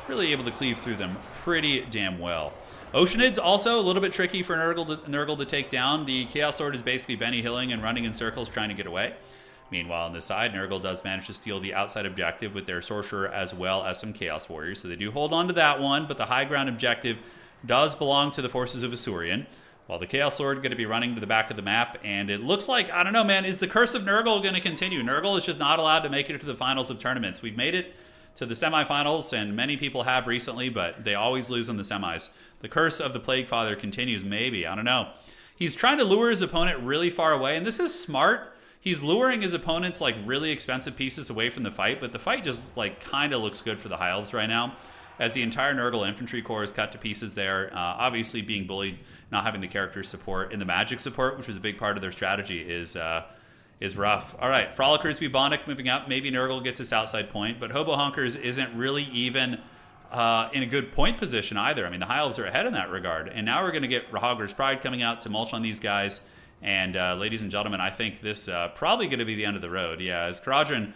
really able to cleave through them pretty damn well. Oceanids also a little bit tricky for Nurgle to take down. The Chaos Lord is basically Benny Hilling and running in circles trying to get away. Meanwhile, on this side, Nurgle does manage to steal the outside objective with their Sorcerer as well as some Chaos Warriors. So they do hold on to that one, but the high ground objective does belong to the forces of Asuryan. While the Chaos Lord going to be running to the back of the map, and it looks like, I don't know, man, is the curse of Nurgle going to continue? Nurgle is just not allowed to make it to the finals of tournaments. We've made it to the semifinals, and many people have recently, but they always lose in the semis. The curse of the Plague Father continues, maybe. I don't know. He's trying to lure his opponent really far away, and this is smart. He's luring his opponents like really expensive pieces away from the fight, but the fight just like kind of looks good for the High Elves right now, as the entire Nurgle infantry corps is cut to pieces there. Obviously being bullied, not having the character support and the magic support, which was a big part of their strategy, is rough. All right, Frolickers Bubonic moving up. Maybe Nurgle gets this outside point, but Hobo Hunkers isn't really even in a good point position either. I mean, the High Elves are ahead in that regard, and now we're going to get Rahogger's Pride coming out to mulch on these guys. And ladies and gentlemen, I think this probably going to be the end of the road. Yeah, as Karadrin,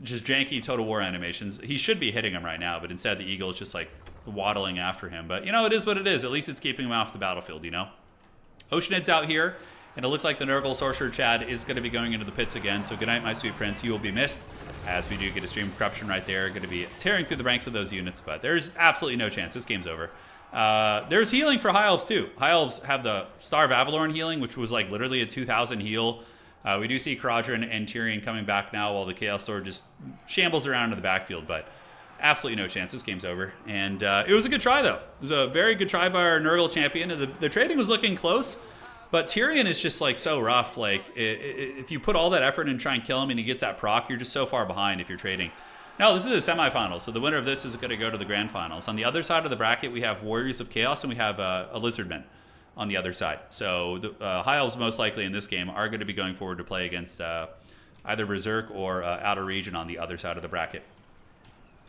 just janky Total War animations. He should be hitting him right now, but instead the Eagle is just like waddling after him. But, you know, it is what it is. At least it's keeping him off the battlefield, you know. Oceanid's out here, and it looks like the Nurgle Sorcerer Chad is going to be going into the pits again. So good night, my sweet prince. You will be missed, as we do get a Stream of Corruption right there. Going to be tearing through the ranks of those units, but there's absolutely no chance. This game's over. There's healing for High Elves too. High Elves have the Star of Avalorn healing, which was like literally a 2,000 heal. We do see Karadrin and Tyrion coming back now, while the Chaos Lord just shambles around in the backfield, but absolutely no chance. This game's over. And it was a good try, though. It was a very good try by our Nurgle champion. The trading was looking close, but Tyrion is just like so rough. Like if you put all that effort in and try and kill him and he gets that proc, you're just so far behind if you're trading. No, this is a semifinal, so the winner of this is going to go to the grand finals. On the other side of the bracket, we have Warriors of Chaos, and we have a Lizardmen on the other side. So the High Elves, most likely in this game, are going to be going forward to play against either Berserk or Outer Region on the other side of the bracket.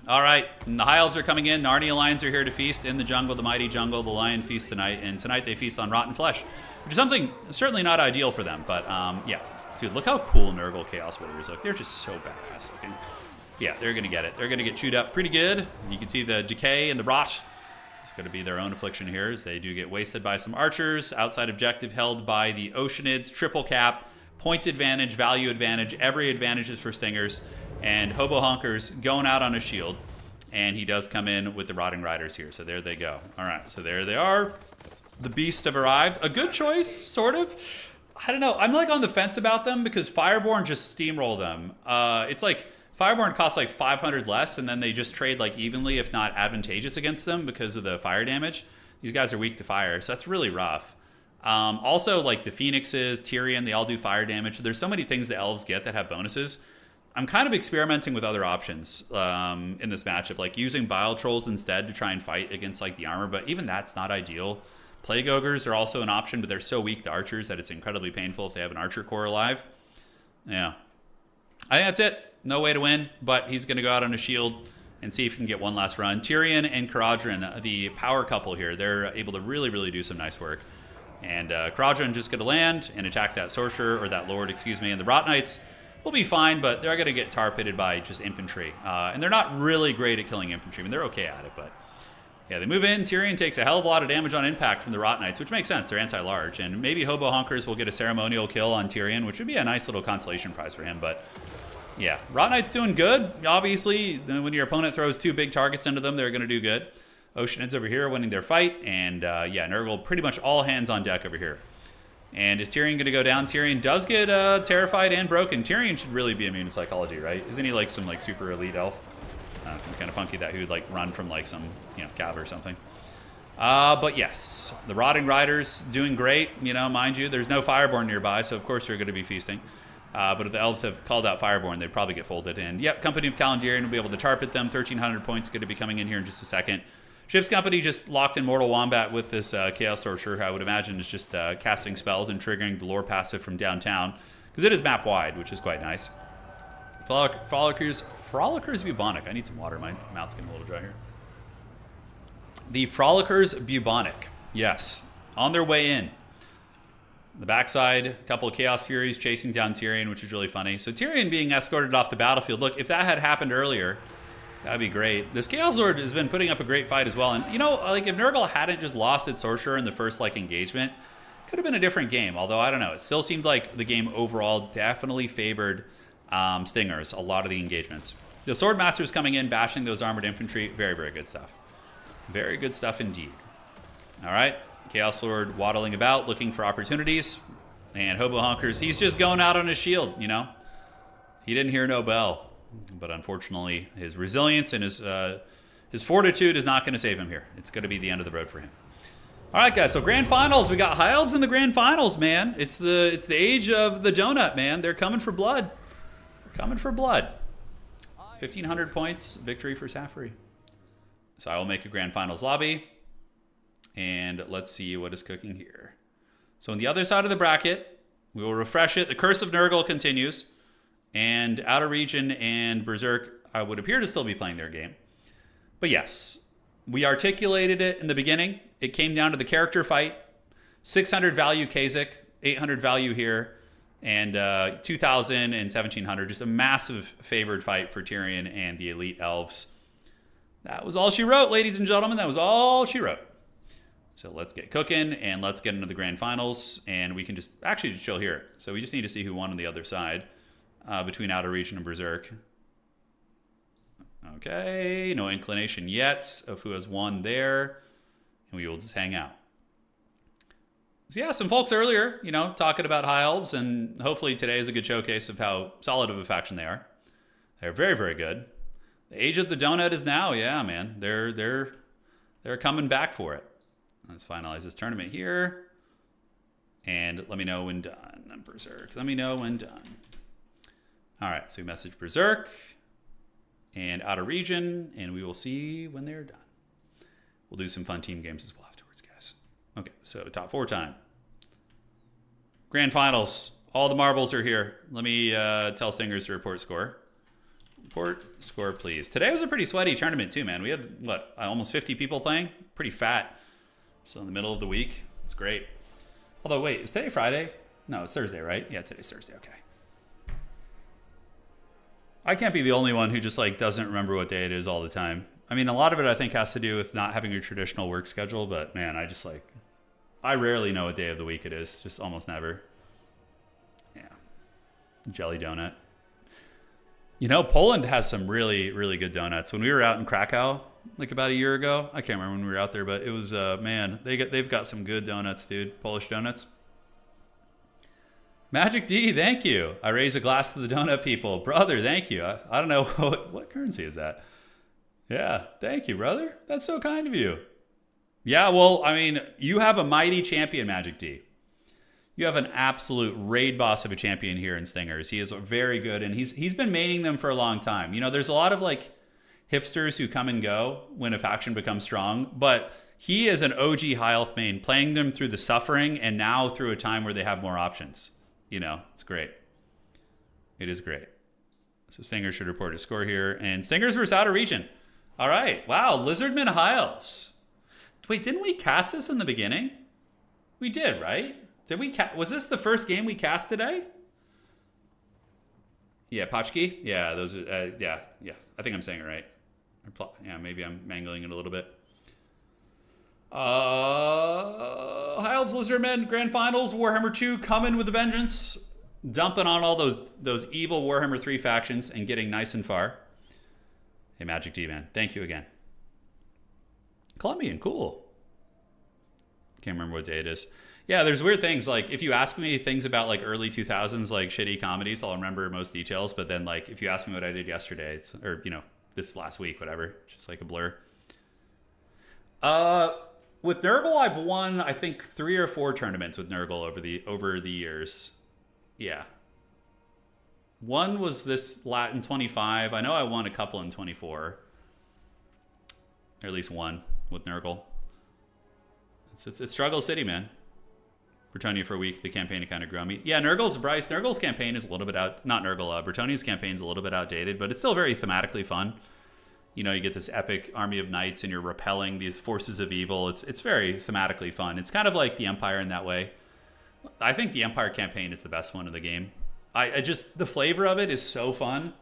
All right, and the High Elves are coming in. Narnia Lions are here to feast in the jungle, the mighty jungle. The lion feasts tonight, and tonight they feast on rotten flesh, which is something certainly not ideal for them. But yeah, dude, look how cool Nurgle Chaos Warriors look. They're just so badass looking. Yeah, they're going to get it. They're going to get chewed up pretty good. You can see the decay and the rot. It's going to be their own affliction here, as they do get wasted by some archers. Outside objective held by the Oceanids. Triple cap, points advantage, value advantage. Every advantage is for Stingers. And Hobo Honkers going out on a shield. And he does come in with the Rotting Riders here. So there they go. All right, so there they are. The beasts have arrived. A good choice, sort of. I don't know. I'm like on the fence about them, because Fireborn just steamroll them. It's like Fireborn costs like 500 less, and then they just trade like evenly, if not advantageous, against them because of the fire damage. These guys are weak to fire, so that's really rough. Also, like the Phoenixes, Tyrion, they all do fire damage. There's so many things the Elves get that have bonuses. I'm kind of experimenting with other options in this matchup, like using Bile Trolls instead to try and fight against like the armor, but even that's not ideal. Plague Ogres are also an option, but they're so weak to archers that it's incredibly painful if they have an archer core alive. Yeah. I think that's it. No way to win, but he's going to go out on a shield and see if he can get one last run. Tyrion and Karadrin, the power couple here, they're able to really, really do some nice work. And Karadrin just going to land and attack that sorcerer, or that lord, excuse me, and the Rot Knights will be fine, but they're going to get tar pitted by just infantry. And they're not really great at killing infantry. I mean, they're okay at it, but yeah, they move in. Tyrion takes a hell of a lot of damage on impact from the Rot Knights, which makes sense. They're anti-large. And maybe Hobo Honkers will get a ceremonial kill on Tyrion, which would be a nice little consolation prize for him, but yeah, Rot Knight's doing good. Obviously, when your opponent throws two big targets into them, they're going to do good. Oceanids over here winning their fight, and yeah, Nurgle pretty much all hands on deck over here. And is Tyrion going to go down? Tyrion does get terrified and broken. Tyrion should really be immune to psychology, right? Isn't he like some like super elite elf? Kind of funky that he would like run from like some, you know, cav or something. But yes, the Rotting Riders doing great. You know, mind you, there's no Fireborn nearby, so of course they're going to be feasting. But if the Elves have called out Fireborn, they'd probably get folded. And yep, Company of Calendarian will be able to tar pit them. 1,300 points going to be coming in here in just a second. Ship's Company just locked in Mortal Wombat with this Chaos Sorcerer, who I would imagine is just casting spells and triggering the lore passive from downtown, because it is map wide, which is quite nice. Frolickers Bubonic. I need some water. My mouth's getting a little dry here. The Frolickers Bubonic. Yes. On their way in. The backside, a couple of Chaos Furies chasing down Tyrion, which is really funny. So Tyrion being escorted off the battlefield. Look, if that had happened earlier, that'd be great. This Chaos Lord has been putting up a great fight as well. And, you know, like, if Nurgle hadn't just lost its Sorcerer in the first, like, engagement, could have been a different game. Although, I don't know. It still seemed like the game overall definitely favored Stingers a lot of the engagements. The Swordmaster's coming in, bashing those armored infantry. Very, very good stuff. Very good stuff indeed. All right. Chaos Lord waddling about, looking for opportunities. And Hobo Honkers, he's just going out on his shield, you know. He didn't hear no bell. But unfortunately, his resilience and his fortitude is not going to save him here. It's going to be the end of the road for him. All right, guys, so Grand Finals. We got High Elves in the Grand Finals, man. It's the age of the donut, man. They're coming for blood. They're coming for blood. 1,500 points, victory for Safari. So I will make a Grand Finals lobby. And let's see what is cooking here. So on the other side of the bracket, we will refresh it. The Curse of Nurgle continues. And Outer Region and Berserk, I would appear to still be playing their game. But yes, we articulated it in the beginning. It came down to the character fight. 600 value Kasich, 800 value here, and 2,000 and 1,700. Just a massive favored fight for Tyrion and the Elite Elves. That was all she wrote, ladies and gentlemen. That was all she wrote. So let's get cooking and let's get into the Grand Finals. And we can just actually just chill here. So we just need to see who won on the other side between Outer Region and Berserk. Okay, no inclination yet of who has won there. And we will just hang out. So yeah, some folks earlier, you know, talking about High Elves, and hopefully today is a good showcase of how solid of a faction they are. They're very, very good. The age of the donut is now. Yeah, man. They're coming back for it. Let's finalize this tournament here. And let me know when done. I'm Berserk. Let me know when done. All right, so we message Berserk and Outer Region, and we will see when they're done. We'll do some fun team games as well afterwards, guys. Okay, so top 4 time. Grand Finals. All the marbles are here. Let me tell Stingers to report score. Report score, please. Today was a pretty sweaty tournament, too, man. We had, what, almost 50 people playing? Pretty fat. So in the middle of the week. It's great. Although, wait, is today Friday? No, it's Thursday, right? Yeah, today's Thursday. Okay. I can't be the only one who just, like, doesn't remember what day it is all the time. I mean, a lot of it, I think, has to do with not having a traditional work schedule. But, man, I rarely know what day of the week it is. Just almost never. Yeah. Jelly donut. You know, Poland has some really, really good donuts. When we were out in Krakow, like about a year ago, I can't remember when we were out there, but it was, man, they've got some good donuts, dude. Polish donuts. Magic D, thank you. I raise a glass to the donut people. Brother, thank you. I don't know, what currency is that? Yeah, thank you, brother. That's so kind of you. Yeah, well, I mean, you have a mighty champion, Magic D. You have an absolute raid boss of a champion here in Stingers. He is very good, and he's been maining them for a long time. You know, there's a lot of, like, hipsters who come and go when a faction becomes strong, but he is an OG High Elf main, playing them through the suffering and now through a time where they have more options. You know, it's great. It is great. So Stingers should report a score here, and Stingers versus Outer Region. All right. Wow, Lizardmen High Elves. Wait, didn't we cast this in the beginning? We did, right? Did we? Was this the first game we cast today? Yeah, Pachki. Yeah, those. Yeah. I think I'm saying it right. Yeah, maybe I'm mangling it a little bit. High Elves, Lizardmen, Grand Finals, Warhammer 2 coming with a vengeance, dumping on all those evil Warhammer 3 factions and getting nice and far. Hey, Magic D, man, thank you again. Colombian, cool. Can't remember what day it is. Yeah, there's weird things. Like, if you ask me things about, like, early 2000s, like, shitty comedies, I'll remember most details. But then, like, if you ask me what I did yesterday, or, you know, this last week, whatever, it's just like a blur. With Nurgle, I've won, I think, 3 or 4 tournaments with Nurgle over the years. Yeah. One was this in 25. I know I won a couple in 24. Or at least one with Nurgle. It's Struggle City, man. Bretonnia for a week. The campaign kind of grew on me. Yeah, Nurgle's campaign is a little bit out. Not Nurgle. Bretonia's campaign is a little bit outdated, but it's still very thematically fun. You know, you get this epic army of knights, and you're repelling these forces of evil. It's very thematically fun. It's kind of like the Empire in that way. I think the Empire campaign is the best one of the game. I just, the flavor of it is so fun.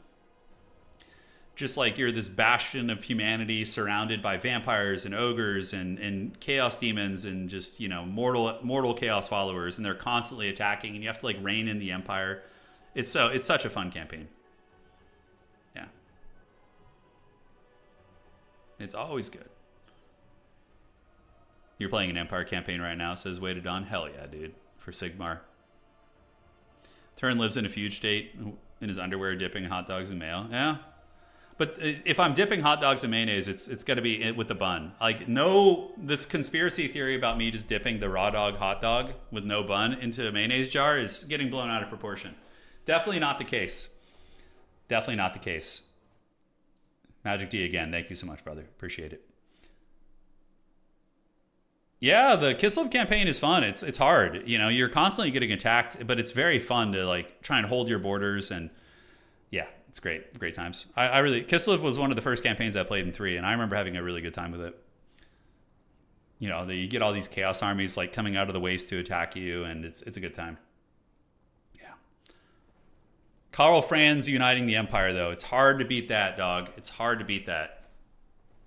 Just like you're this bastion of humanity surrounded by vampires and ogres and chaos demons and just, you know, mortal chaos followers, and they're constantly attacking, and you have to like rein in the Empire. It's such a fun campaign. Yeah. It's always good. You're playing an Empire campaign right now, says Weighted On. Hell yeah, dude. For Sigmar. Turin lives in a fugue state in his underwear dipping hot dogs in mayo. Yeah. But if I'm dipping hot dogs in mayonnaise, it's got to be with the bun. Like, no, this conspiracy theory about me just dipping the raw dog hot dog with no bun into a mayonnaise jar is getting blown out of proportion. Definitely not the case. Definitely not the case. Magic D again. Thank you so much, brother. Appreciate it. Yeah, the Kislev campaign is fun. It's hard. You know, you're constantly getting attacked, but it's very fun to like try and hold your borders, and yeah, it's great. Great times. I really, Kislev was one of the first campaigns I played in 3, and I remember having a really good time with it. You know, you get all these chaos armies like coming out of the waste to attack you, and it's a good time. Yeah. Karl Franz uniting the Empire, though. It's hard to beat that, dog. It's hard to beat that.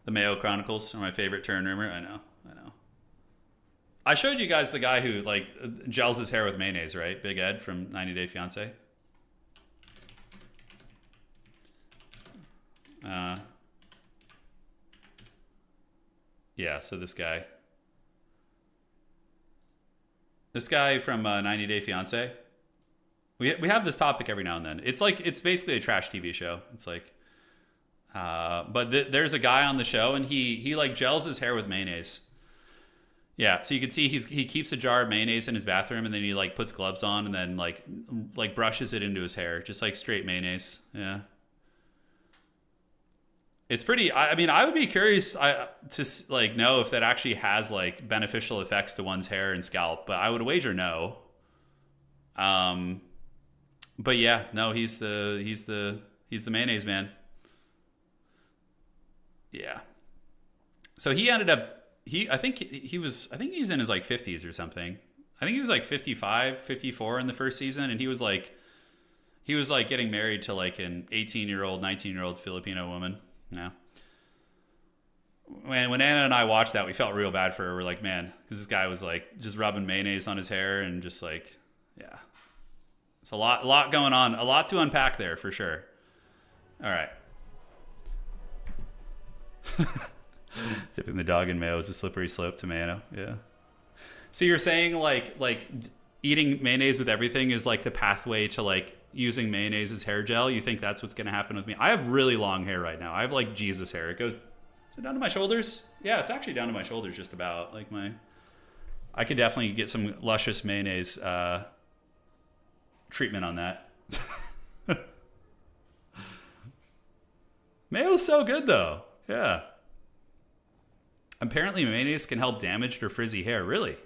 The Mayo Chronicles are my favorite turn rumor. I know. I showed you guys the guy who like gels his hair with mayonnaise, right? Big Ed from 90 Day Fiancé. Yeah, so this guy from 90 Day Fiancé. We have this topic every now and then. It's like, it's basically a trash TV show. It's like, but there's a guy on the show, and he like gels his hair with mayonnaise. Yeah, so you can see he keeps a jar of mayonnaise in his bathroom, and then he like puts gloves on, and then like brushes it into his hair, just like straight mayonnaise. Yeah, it's pretty. I mean, I would be curious to like know if that actually has like beneficial effects to one's hair and scalp, but I would wager no. But yeah, no, he's the mayonnaise man. Yeah. So he ended up. I think he's in his like 50s or something. I think he was like 55, 54 in the first season, and he was like getting married to like an 18-year-old, 19-year-old Filipino woman. Yeah. When Anna and I watched that, we felt real bad for her. We're like, man, because this guy was like just rubbing mayonnaise on his hair and just like, yeah. It's a lot going on, a lot to unpack there for sure. All right. Dipping the dog in mayo is a slippery slope to mayo. Yeah. So you're saying like eating mayonnaise with everything is like the pathway to like using mayonnaise as hair gel? You think that's what's going to happen with me? I have really long hair right now. I have like Jesus hair. It goes, is it down to my shoulders? Yeah, it's actually down to my shoulders just about. Like I could definitely get some luscious mayonnaise treatment on that. Mayo's so good though. Yeah. Apparently mayonnaise can help damaged or frizzy hair. Really?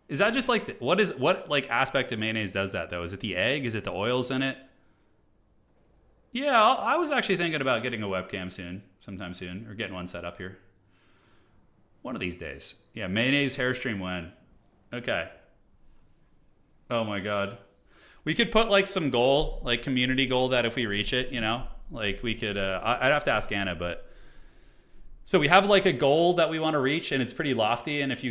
Is that just like, what like aspect of mayonnaise does that though? Is it the egg? Is it the oils in it? Yeah, I was actually thinking about getting a webcam sometime soon, or getting one set up here. One of these days. Yeah, mayonnaise hair stream when? Okay. Oh my God. We could put like some goal, like community goal, that if we reach it, you know, like we could, I'd have to ask Anna, but so we have like a goal that we want to reach, and it's pretty lofty. And if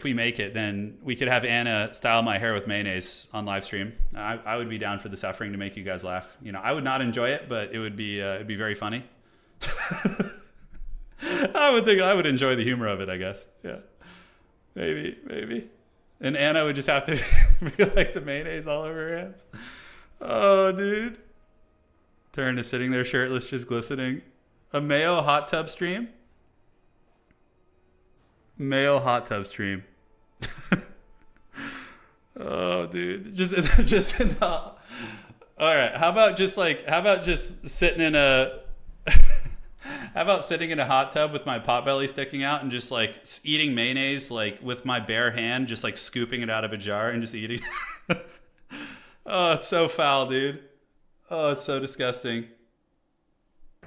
we make it, then we could have Anna style my hair with mayonnaise on live stream. I would be down for the suffering to make you guys laugh. You know, I would not enjoy it, but it'd be very funny. I would enjoy the humor of it, I guess. Yeah, maybe. And Anna would just have to be like the mayonnaise all over her hands. Oh, dude. Turin is sitting there shirtless, just glistening. A mayo hot tub stream? Mayo hot tub stream. Oh, dude. Just in the... All right. How about just sitting in a... How about sitting in a hot tub with my pot belly sticking out and just like eating mayonnaise, like with my bare hand, just like scooping it out of a jar and just eating. Oh, it's so foul, dude. Oh, it's so disgusting.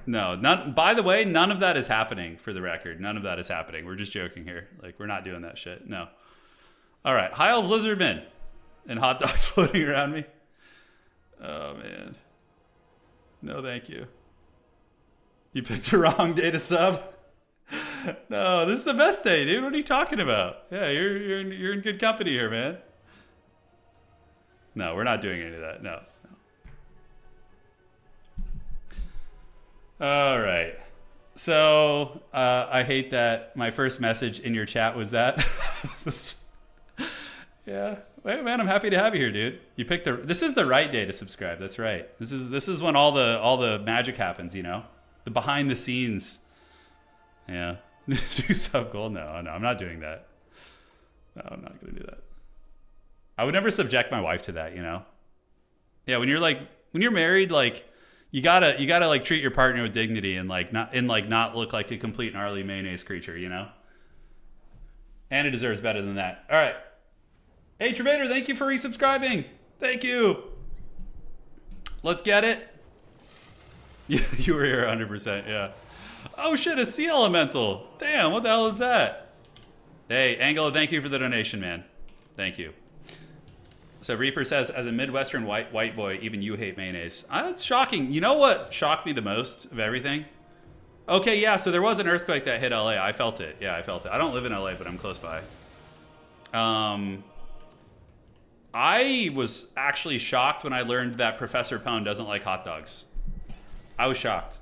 No, by the way, none of that is happening, for the record. None of that is happening. We're just joking here. Like, we're not doing that shit. No. All right. Hi, Elves Lizardmen. and hot dogs floating around me. Oh, man. No, thank you. You picked the wrong day to sub. No, this is the best day, dude. What are you talking about? Yeah, you're in good company here, man. No, we're not doing any of that. No. All right. So I hate that my first message in your chat was that. Yeah. Wait, man, I'm happy to have you here, dude. You picked this is the right day to subscribe. That's right. This is when all the magic happens, you know? The behind the scenes. Yeah. Do sub gold? No, I'm not doing that. No, I'm not gonna do that. I would never subject my wife to that, you know? Yeah, when you're married, like you gotta like treat your partner with dignity and not look like a complete gnarly mayonnaise creature, you know? And it deserves better than that. All right. Hey, Trevader, thank you for resubscribing. Thank you. Let's get it. You were here 100%, yeah. Oh shit, a sea elemental. Damn, what the hell is that? Hey, Angela, thank you for the donation, man. Thank you. So Reaper says, as a Midwestern white boy, even you hate mayonnaise. That's shocking. You know what shocked me the most of everything? Okay, yeah, so there was an earthquake that hit LA. I felt it. Yeah, I felt it. I don't live in LA, but I'm close by. I was actually shocked when I learned that Professor Pone doesn't like hot dogs. I was shocked.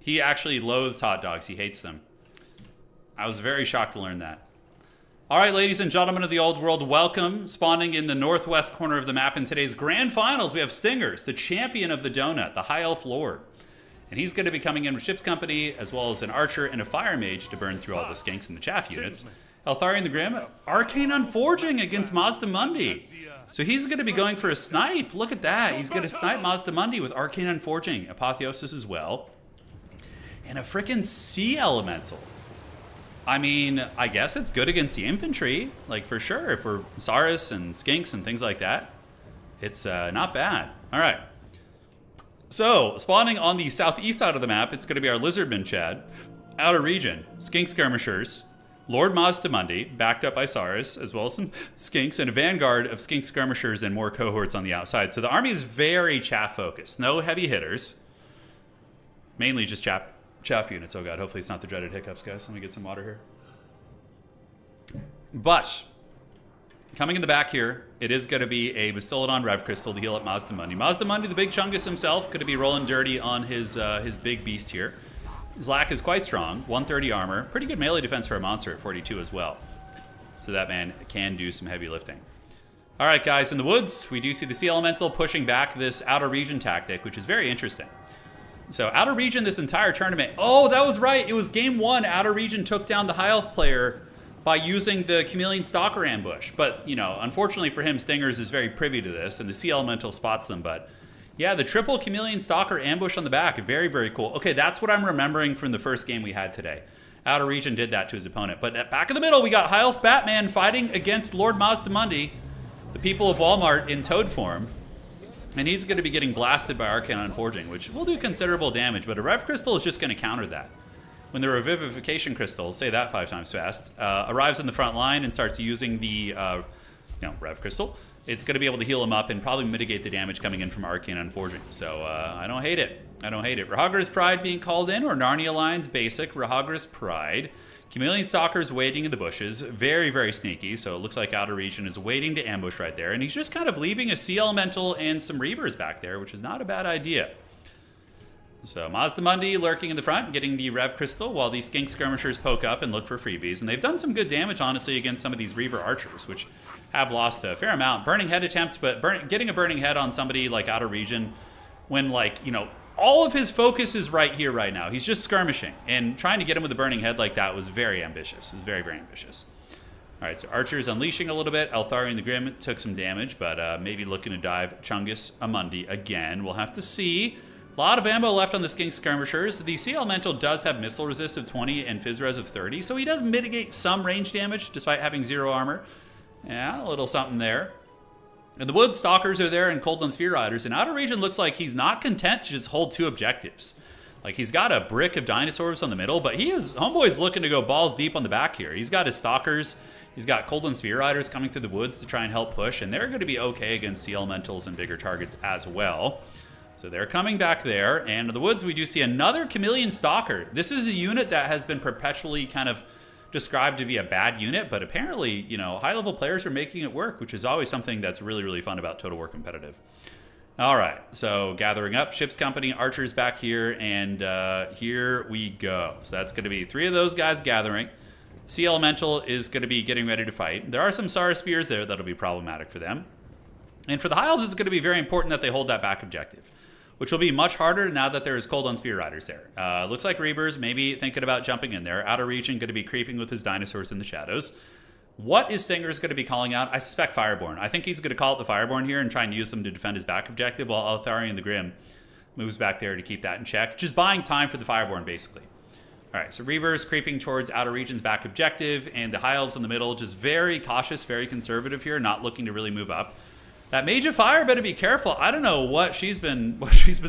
He actually loathes hot dogs. He hates them. I was very shocked to learn that. All right, ladies and gentlemen of the old world, welcome. Spawning in the northwest corner of the map in today's grand finals, we have Stingers, the champion of the donut, the High Elf Lord. And he's going to be coming in with Ship's Company, as well as an archer and a fire mage to burn through all the skinks and the chaff units. Eltharion the Grim, Arcane Unforging against Mazda Mundi. So he's going to be going for a snipe. Look at that. He's going to snipe Mazda Mundi with Arcane Unforging. Apotheosis as well. And a freaking sea elemental. I mean, I guess it's good against the infantry. Like, for sure. For Saurus and Skinks and things like that. It's not bad. All right. So, spawning on the southeast side of the map, it's going to be our Lizardmen, Chad. Outer region. Skink Skirmishers. Lord Mazda Mundi, backed up by Saurus, as well as some Skinks, and a vanguard of Skink Skirmishers and more cohorts on the outside. So the army is very chaff-focused. No heavy hitters. Mainly just chaff units. Oh god, hopefully it's not the dreaded hiccups, guys. Let me get some water here. But, coming in the back here, it is going to be a Bastillodon Rev Crystal to heal up Mazda Mundi. Mazda Mundi, the big chungus himself, going to be rolling dirty on his big beast here. His lack is quite strong, 130 armor, pretty good melee defense for a monster at 42 as well. So that man can do some heavy lifting. All right, guys, in the woods, we do see the Sea Elemental pushing back this outer region tactic, which is very interesting. So outer region this entire tournament. Oh, that was right. It was game one. Outer region took down the High Elf player by using the Chameleon Stalker ambush. But, you know, unfortunately for him, Stingers is very privy to this, and the Sea Elemental spots them, but... yeah, the triple Chameleon Stalker ambush on the back. Very, very cool. Okay, that's what I'm remembering from the first game we had today. Outer Region did that to his opponent. But at back in the middle, we got High Elf Batman fighting against Lord Mazda Mundi, the people of Walmart in Toad form. And he's going to be getting blasted by Arcane Unforging, which will do considerable damage. But a Rev Crystal is just going to counter that. When the Revivification Crystal, say that 5 times fast, arrives in the front line and starts using the Rev Crystal, it's going to be able to heal him up and probably mitigate the damage coming in from Arcane Unforging. So I don't hate it. I don't hate it. Rahagra's Pride being called in, or Narnia Lines basic. Rahagra's Pride. Chameleon Stalker's waiting in the bushes. Very, very sneaky. So it looks like Outer Region is waiting to ambush right there. And he's just kind of leaving a Sea Elemental and some Reavers back there, which is not a bad idea. So Mazda Mundi lurking in the front, getting the Rev Crystal, while these Skink Skirmishers poke up and look for freebies. And they've done some good damage, honestly, against some of these Reaver Archers, which... have lost a fair amount. Burning Head attempts, but getting a Burning Head on somebody like Outer Region when, like, you know, all of his focus is right here, right now. He's just skirmishing, and trying to get him with a Burning Head like that was very ambitious. It was very, very ambitious. All right, so Archer's unleashing a little bit. Eltharion the Grim took some damage, but maybe looking to dive Chungus Amundi again. We'll have to see. A lot of ammo left on the Skink Skirmishers. The Sea Elemental does have missile resist of 20 and Phys Res of 30, so he does mitigate some range damage despite having 0 armor. Yeah, a little something there. In the woods, Stalkers are there and Coldland Sphere Riders. And Outer Region looks like he's not content to just hold 2 objectives. Like, he's got a brick of dinosaurs on the middle, but homeboy's looking to go balls deep on the back here. He's got his Stalkers. He's got Coldland Spear Riders coming through the woods to try and help push, and they're going to be okay against Sea Elementals and bigger targets as well. So they're coming back there, and in the woods we do see another Chameleon Stalker. This is a unit that has been perpetually kind of described to be a bad unit, but apparently, you know, high-level players are making it work, which is always something that's really, really fun about Total War Competitive. All right, so gathering up, Ship's Company, Archers back here, and here we go. So that's going to be 3 of those guys gathering. Sea Elemental is going to be getting ready to fight. There are some Sara Spears there that'll be problematic for them. And for the High Elves, it's going to be very important that they hold that back objective, which will be much harder now that there's Cold on Spear Riders there. Looks like Reavers maybe thinking about jumping in there. Outer Region going to be creeping with his dinosaurs in the shadows. What is Stinger's going to be calling out? I suspect Fireborn. I think he's going to call it the Fireborn here and try and use them to defend his back objective, while Eltharion the Grim moves back there to keep that in check. Just buying time for the Fireborn, basically. All right, so Reavers creeping towards Outer Region's back objective, and the High Elves in the middle, just very cautious, very conservative here, not looking to really move up. That Mage of Fire better be careful. I don't know what she's been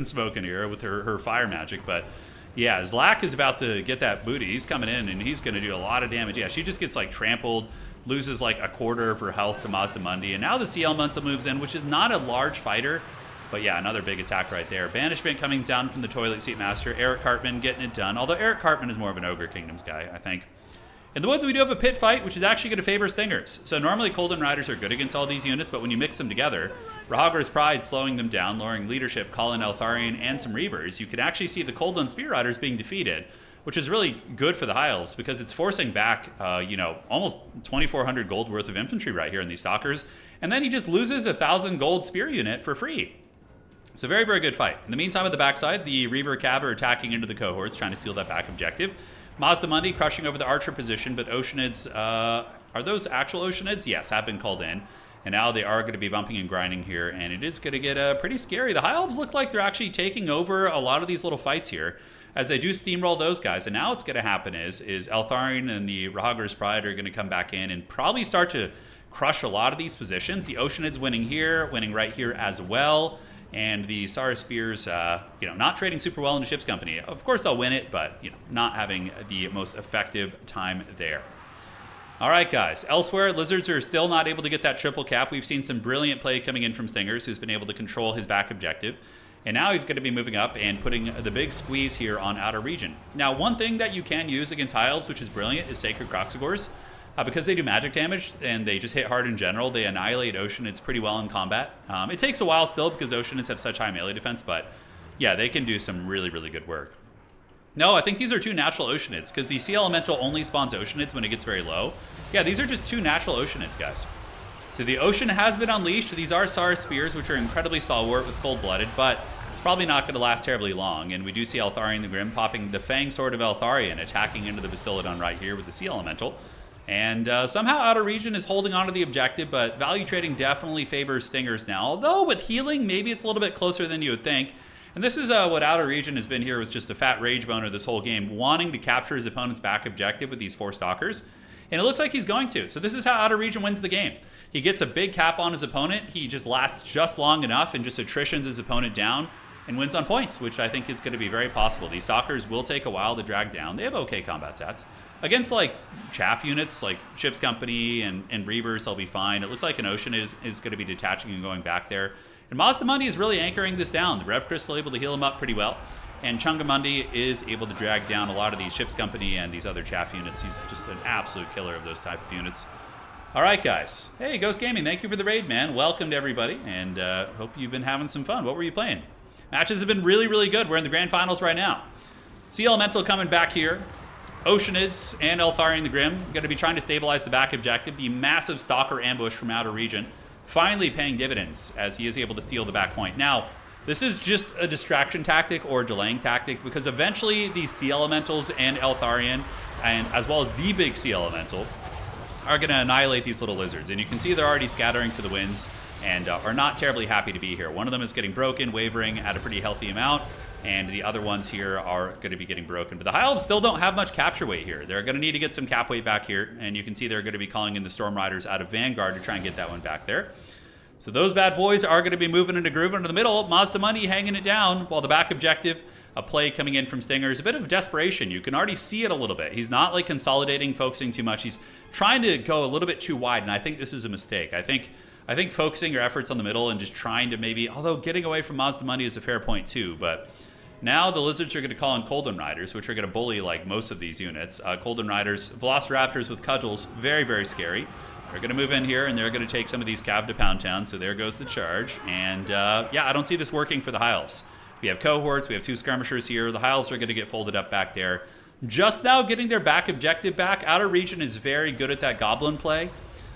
smoking here with her fire magic, but yeah, Zlak is about to get that booty. He's coming in, and he's going to do a lot of damage. Yeah, she just gets like trampled, loses like a quarter of her health to Mazdamundi, and now the Sea Elemental moves in, which is not a large fighter. But yeah, another big attack right there. Banishment coming down from the Toilet Seat Master. Eric Cartman getting it done. Although Eric Cartman is more of an Ogre Kingdoms guy, I think. In the woods, we do have a pit fight, which is actually going to favor Stingers. So normally Colden Riders are good against all these units, but when you mix them together, Rahagar's Pride slowing them down, lowering leadership, calling Eltharion and some Reavers, you can actually see the Colden Spear Riders being defeated, which is really good for the High Elves because it's forcing back, you know, almost 2,400 gold worth of infantry right here in these Stalkers. And then he just loses a 1,000 gold spear unit for free. It's a very, very good fight. In the meantime, at the backside, the Reaver Cav are attacking into the cohorts, trying to steal that back objective. Mazdamundi crushing over the Archer position, but Oceanids, are those actual Oceanids? Yes, have been called in. And now they are going to be bumping and grinding here, and it is going to get pretty scary. The High Elves look like they're actually taking over a lot of these little fights here, as they do steamroll those guys. And now what's going to happen is Eltharion and the Rahagar's Pride are going to come back in and probably start to crush a lot of these positions. The Oceanids winning here, winning right here as well. And the Sara Spears, you know, not trading super well in the Ship's Company. Of course, they'll win it, but, you know, not having the most effective time there. All right, guys. Elsewhere, Lizards are still not able to get that triple cap. We've seen some brilliant play coming in from Stingers, who's been able to control his back objective. And now he's going to be moving up and putting the big squeeze here on Outer Region. Now, one thing that you can use against High Elves, which is brilliant, is Sacred Croxagores. Because they do magic damage and they just hit hard in general, they annihilate Oceanids pretty well in combat. It takes a while still because Oceanids have such high melee defense, but yeah, they can do some really, really good work. No, I think these are 2 natural Oceanids because the Sea Elemental only spawns Oceanids when it gets very low. Yeah, these are just 2 natural Oceanids, guys. So the Ocean has been unleashed. These are Sara Spears, which are incredibly stalwart with cold-blooded, but probably not going to last terribly long. And we do see Eltharion the Grim popping the Fang Sword of Eltharion, attacking into the Bastiladon right here with the Sea Elemental. And somehow Outer Region is holding on to the objective, but value trading definitely favors Stingers now. Although with healing, maybe it's a little bit closer than you would think. And this is what Outer Region has been here with just a fat rage boner this whole game, wanting to capture his opponent's back objective with these 4 Stalkers. And it looks like he's going to. So this is how Outer Region wins the game. He gets a big cap on his opponent. He just lasts just long enough and just attritions his opponent down and wins on points, which I think is going to be very possible. These Stalkers will take a while to drag down. They have okay combat stats. Against, like, chaff units, like Ship's Company and Reavers, they'll be fine. It looks like an Ocean is going to be detaching and going back there. And Mazdamundi is really anchoring this down. The Rev Crystal able to heal him up pretty well. And Chungamundi is able to drag down a lot of these Ship's Company and these other chaff units. He's just an absolute killer of those type of units. All right, guys. Hey, Ghost Gaming, thank you for the raid, man. Welcome to everybody, and hope you've been having some fun. What were you playing? Matches have been really, really good. We're in the grand finals right now. Sea Elemental coming back here. Oceanids and Eltharion the Grim going to be trying to stabilize the back objective. The massive Stalker ambush from Outer Region finally paying dividends as he is able to steal the back point. Now, this is just a distraction tactic or a delaying tactic because eventually these Sea Elementals and Eltharion, and as well as the big Sea Elemental, are going to annihilate these little lizards. And you can see they're already scattering to the winds and are not terribly happy to be here. One of them is getting broken, wavering at a pretty healthy amount, and the other ones here are going to be getting broken. But the High Elves still don't have much capture weight here. They're going to need to get some cap weight back here, and you can see they're going to be calling in the Storm Riders out of Vanguard to try and get that one back there. So those bad boys are going to be moving into groove into the middle. Mazdamundi hanging it down while the back objective a play coming in from Stingers, a bit of desperation. You can already see it a little bit. He's not like consolidating, focusing too much. He's trying to go a little bit too wide, and I think this is a mistake. I think focusing your efforts on the middle and just trying to maybe, although getting away from Mazdamundi is a fair point too, but now the Lizards are going to call in Colden Riders, which are going to bully like most of these units. Colden Riders, Velociraptors with cudgels, very, very scary. They're going to move in here, and they're going to take some of these cav to Pound Town, so there goes the charge. And yeah, I don't see this working for the High Elves. We have cohorts, we have 2 skirmishers here. The High Elves are going to get folded up back there. Just now getting their back objective back. Outer Region is very good at that Goblin play.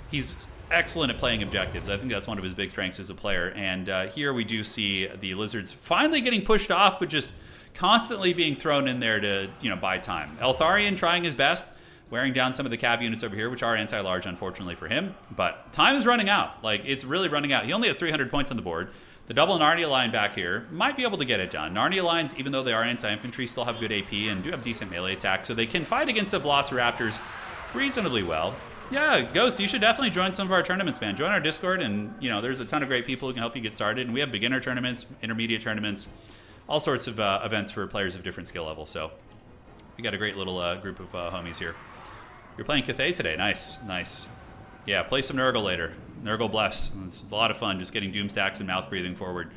He's excellent at playing objectives. I think that's one of his big strengths as a player. And here we do see the Lizards finally getting pushed off, but just constantly being thrown in there to, buy time. Eltharion trying his best, wearing down some of the cav units over here, which are anti-large, unfortunately for him. But time is running out. Like, it's really running out. He only has 300 points on the board. The double Narnia line back here might be able to get it done. Narnia lines, even though they are anti-infantry, still have good AP and do have decent melee attack, so they can fight against the Velociraptors reasonably well. Yeah, Ghost, you should definitely join some of our tournaments, man. Join our Discord, and, there's a ton of great people who can help you get started. And we have beginner tournaments, intermediate tournaments, all sorts of events for players of different skill levels. So we got a great little group of homies here. You're playing Cathay today. Nice, nice. Yeah, play some Nurgle later. Nurgle Bless. It's a lot of fun just getting Doom stacks and mouth breathing forward.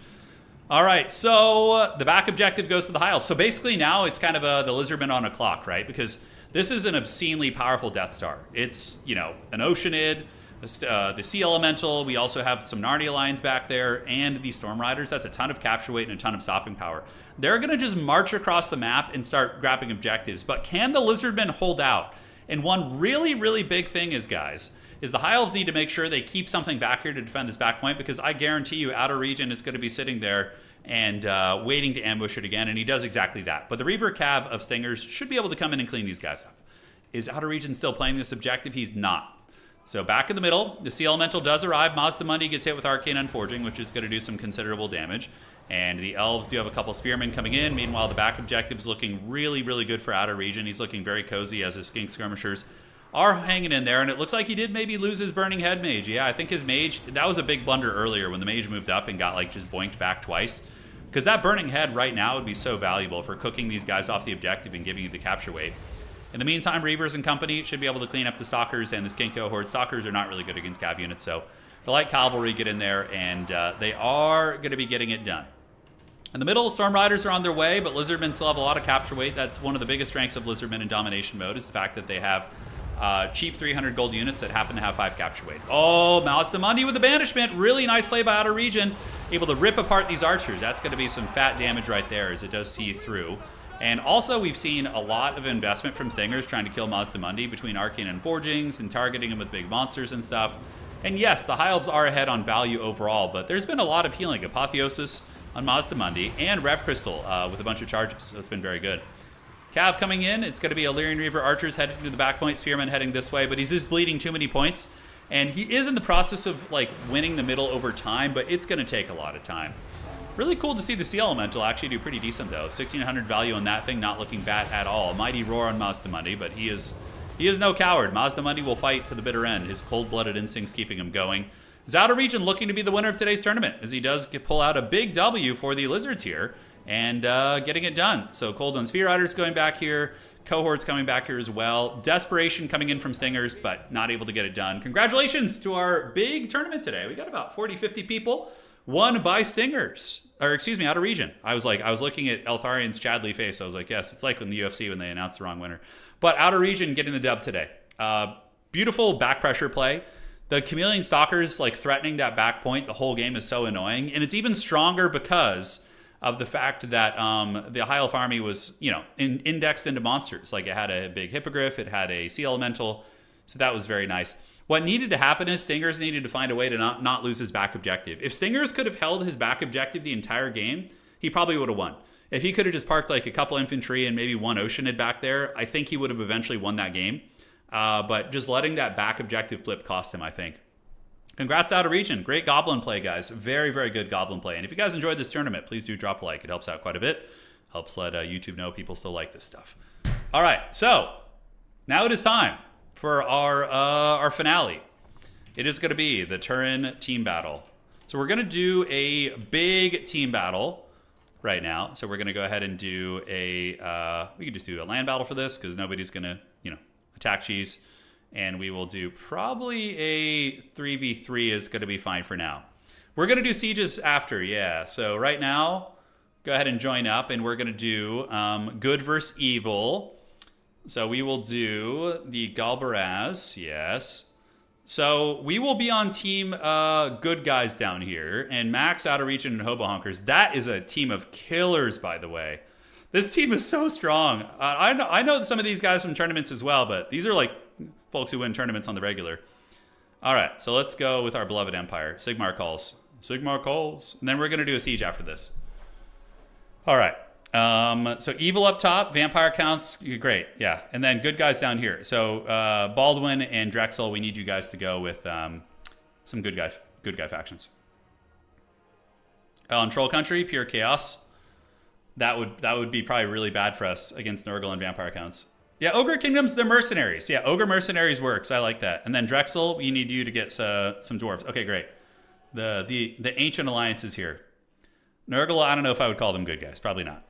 All right, so the back objective goes to the High Elves. So basically now it's kind of the Lizardmen on a clock, right? Because this is an obscenely powerful Death Star. It's, an Oceanid, the Sea Elemental. We also have some Narnia lines back there and the Storm Riders. That's a ton of capture weight and a ton of stopping power. They're going to just march across the map and start grabbing objectives. But can the Lizardmen hold out? And one really, really big thing is, guys, is the High Elves need to make sure they keep something back here to defend this back point, because I guarantee you Outer Region is going to be sitting there and waiting to ambush it again, and he does exactly that. But the Reaver Cav of Stingers should be able to come in and clean these guys up. Is Outer Region still playing this objective? He's not. So back in the middle, the Sea Elemental does arrive. Mazdamundi gets hit with Arcane Unforging, which is going to do some considerable damage. And the Elves do have a couple Spearmen coming in. Meanwhile, the back objective is looking really, really good for Outer Region. He's looking very cozy as his Skink Skirmishers are hanging in there. And it looks like he did maybe lose his Burning Head Mage. Yeah, I think his Mage, that was a big blunder earlier when the Mage moved up and got like just boinked back twice. Because that Burning Head right now would be so valuable for cooking these guys off the objective and giving you the capture weight. In the meantime, Reavers and company should be able to clean up the Stalkers and the Skink cohort. Stalkers are not really good against cav units, so the light cavalry get in there, and they are going to be getting it done. In the middle, Storm Riders are on their way, but Lizardmen still have a lot of capture weight. That's one of the biggest strengths of Lizardmen in domination mode, is the fact that they have cheap 300 gold units that happen to have 5 capture weight. Oh, Mazdamundi with the banishment. Really nice play by Outer Region. Able to rip apart these archers. That's going to be some fat damage right there, as it does see through. And also, we've seen a lot of investment from Stingers trying to kill Mazdamundi between Arcane and Forgings and targeting him with big monsters and stuff. And yes, the High Elves are ahead on value overall, but there's been a lot of healing. Apotheosis on Mazdamundi and Rev Crystal with a bunch of charges, so it's been very good. Cav coming in, it's going to be Illyrian Reaver Archers heading to the back point, Spearman heading this way, but he's just bleeding too many points. And he is in the process of like winning the middle over time, but it's going to take a lot of time. Really cool to see the Sea Elemental actually do pretty decent, though. 1,600 value on that thing, not looking bad at all. Mighty roar on Mazdamundi, but he is no coward. Mazdamundi will fight to the bitter end. His cold-blooded instincts keeping him going. Is Outer Region looking to be the winner of today's tournament, as he does pull out a big W for the Lizards here and getting it done. So Cold on Spear Riders going back here. Cohorts coming back here as well. Desperation coming in from Stingers, but not able to get it done. Congratulations to our big tournament today. We got about 40, 50 people. Won by Stingers. Or excuse me, Outer Region. I was looking at Eltharion's Chadley face. I was like, yes, it's like in the UFC when they announce the wrong winner. But Outer Region getting the dub today. Beautiful back pressure play. The Chameleon Stalkers like threatening that back point the whole game is so annoying. And it's even stronger because of the fact that the High Elf army was, indexed into monsters. Like it had a big Hippogriff, it had a Sea Elemental. So that was very nice. What needed to happen is Stingers needed to find a way to not lose his back objective. If Stingers could have held his back objective the entire game, he probably would have won. If he could have just parked like a couple infantry and maybe one Oceanid back there, I think he would have eventually won that game. But just letting that back objective flip cost him, I think. Congrats to Outer Region. Great Goblin play, guys. Very, very good Goblin play. And if you guys enjoyed this tournament, please do drop a like. It helps out quite a bit. Helps let YouTube know people still like this stuff. All right, so now it is time for our finale. It is going to be the Turin team battle. So we're going to do a big team battle right now. So we're going to go ahead and do we could just do a land battle for this because nobody's going to, attack cheese. And we will do probably a 3v3 is going to be fine for now. We're going to do sieges after, yeah. So right now, go ahead and join up, and we're going to do good versus evil. So we will do the Galbaraz, yes. So we will be on team good guys down here, and Max out of region and Hobo Honkers. That is a team of killers, by the way. This team is so strong. I know some of these guys from tournaments as well, but these are like folks who win tournaments on the regular. All right, so let's go with our beloved Empire. Sigmar calls. Sigmar calls. And then we're going to do a siege after this. All right. So evil up top, vampire counts, great, yeah. And then good guys down here. So Baldwin and Drexel, we need you guys to go with some good guy factions. On Troll Country, pure chaos. That would be probably really bad for us against Nurgle and vampire counts. Yeah, Ogre Kingdoms, they're mercenaries. Yeah, Ogre Mercenaries works. I like that. And then Drexel, we need you to get some dwarves. Okay, great. The Ancient Alliance is here. Nurgle, I don't know if I would call them good guys. Probably not.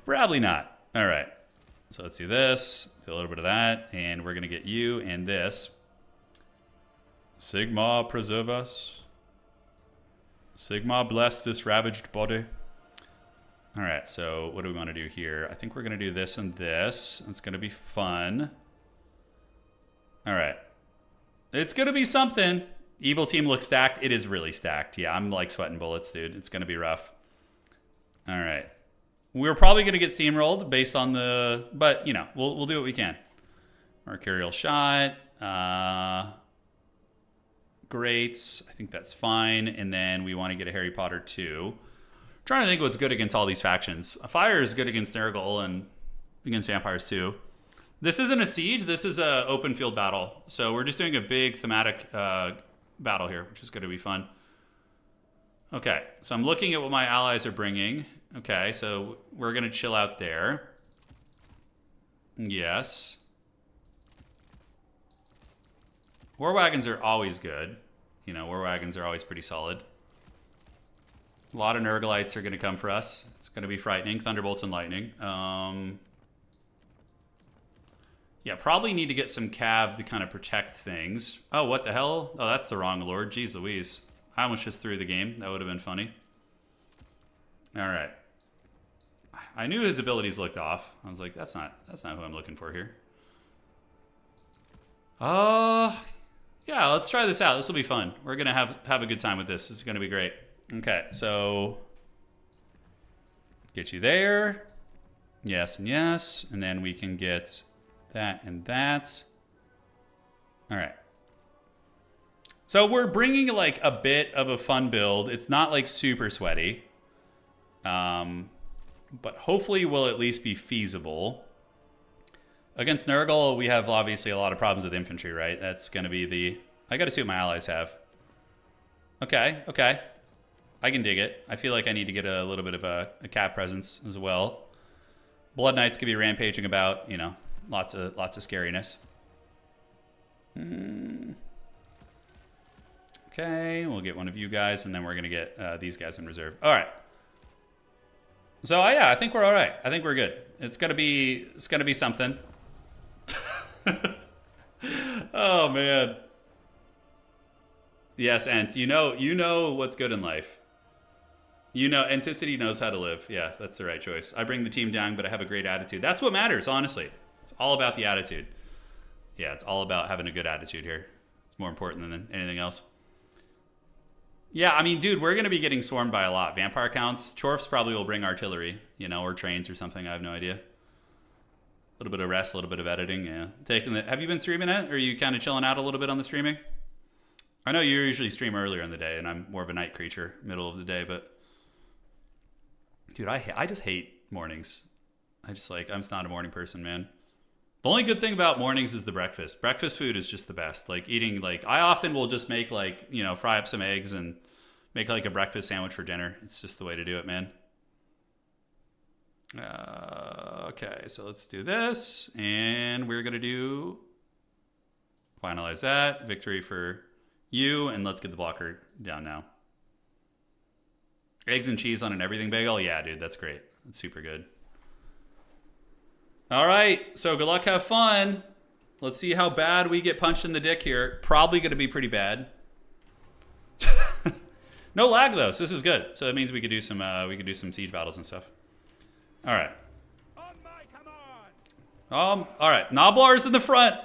Probably not. All right. So let's do this. Do a little bit of that. And we're going to get you and this. Sigma preserve us. Sigma bless this ravaged body. All right. So what do we want to do here? I think we're going to do this and this. It's going to be fun. All right. It's going to be something. Evil team looks stacked. It is really stacked. Yeah, I'm like sweating bullets, dude. It's going to be rough. All right. We're probably going to get steamrolled based on the... But, we'll do what we can. Mercurial shot. Great. I think that's fine. And then we want to get a Harry Potter 2. Trying to think what's good against all these factions. A fire is good against Nurgle and against vampires too. This isn't a siege. This is an open field battle. So we're just doing a big thematic... battle here, which is going to be fun. Okay, so I'm looking at what my allies are bringing. Okay, so we're going to chill out there. Yes. War wagons are always good. War wagons are always pretty solid. A lot of Nurglites are going to come for us. It's going to be frightening. Thunderbolts and lightning. Yeah, probably need to get some cav to kind of protect things. Oh, what the hell? Oh, that's the wrong lord. Jeez Louise. I almost just threw the game. That would have been funny. All right. I knew his abilities looked off. I was like, that's not who I'm looking for here. Yeah, let's try this out. This will be fun. We're going to have a good time with this. This is going to be great. Okay, so get you there. Yes and yes. And then we can get that and that. All right. So we're bringing like a bit of a fun build. It's not like super sweaty. But hopefully will at least be feasible. Against Nurgle, we have obviously a lot of problems with infantry, right? That's going to be I got to see what my allies have. Okay. I can dig it. I feel like I need to get a little bit of a cat presence as well. Blood Knights could be rampaging about, lots of scariness. Okay, we'll get one of you guys, and then we're gonna get these guys in reserve. All right. So yeah, I think we're all right. I think we're good. It's gonna be something. Oh man. Yes, Ent. You know what's good in life. Anticity knows how to live. Yeah, that's the right choice. I bring the team down, but I have a great attitude. That's what matters, honestly. It's all about the attitude. Yeah, it's all about having a good attitude here. It's more important than anything else. Yeah, I mean, dude, we're going to be getting swarmed by a lot. Vampire counts. Chorfs probably will bring artillery, or trains or something. I have no idea. A little bit of rest, a little bit of editing. Yeah. Have you been streaming it? Or are you kind of chilling out a little bit on the streaming? I know you usually stream earlier in the day, and I'm more of a night creature, middle of the day, but... Dude, I just hate mornings. I'm just not a morning person, man. The only good thing about mornings is the breakfast. Breakfast food is just the best. I often will just make fry up some eggs and make like a breakfast sandwich for dinner. It's just the way to do it, man. Okay, so let's do this. And we're going to finalize that. Victory for you. And let's get the blocker down now. Eggs and cheese on an everything bagel? Yeah, dude, that's great. That's super good. All right, so good luck, have fun. Let's see how bad we get punched in the dick here. Probably going to be pretty bad. No lag though, so this is good. So it means we could do some siege battles and stuff. All right. All right, Noblar's in the front.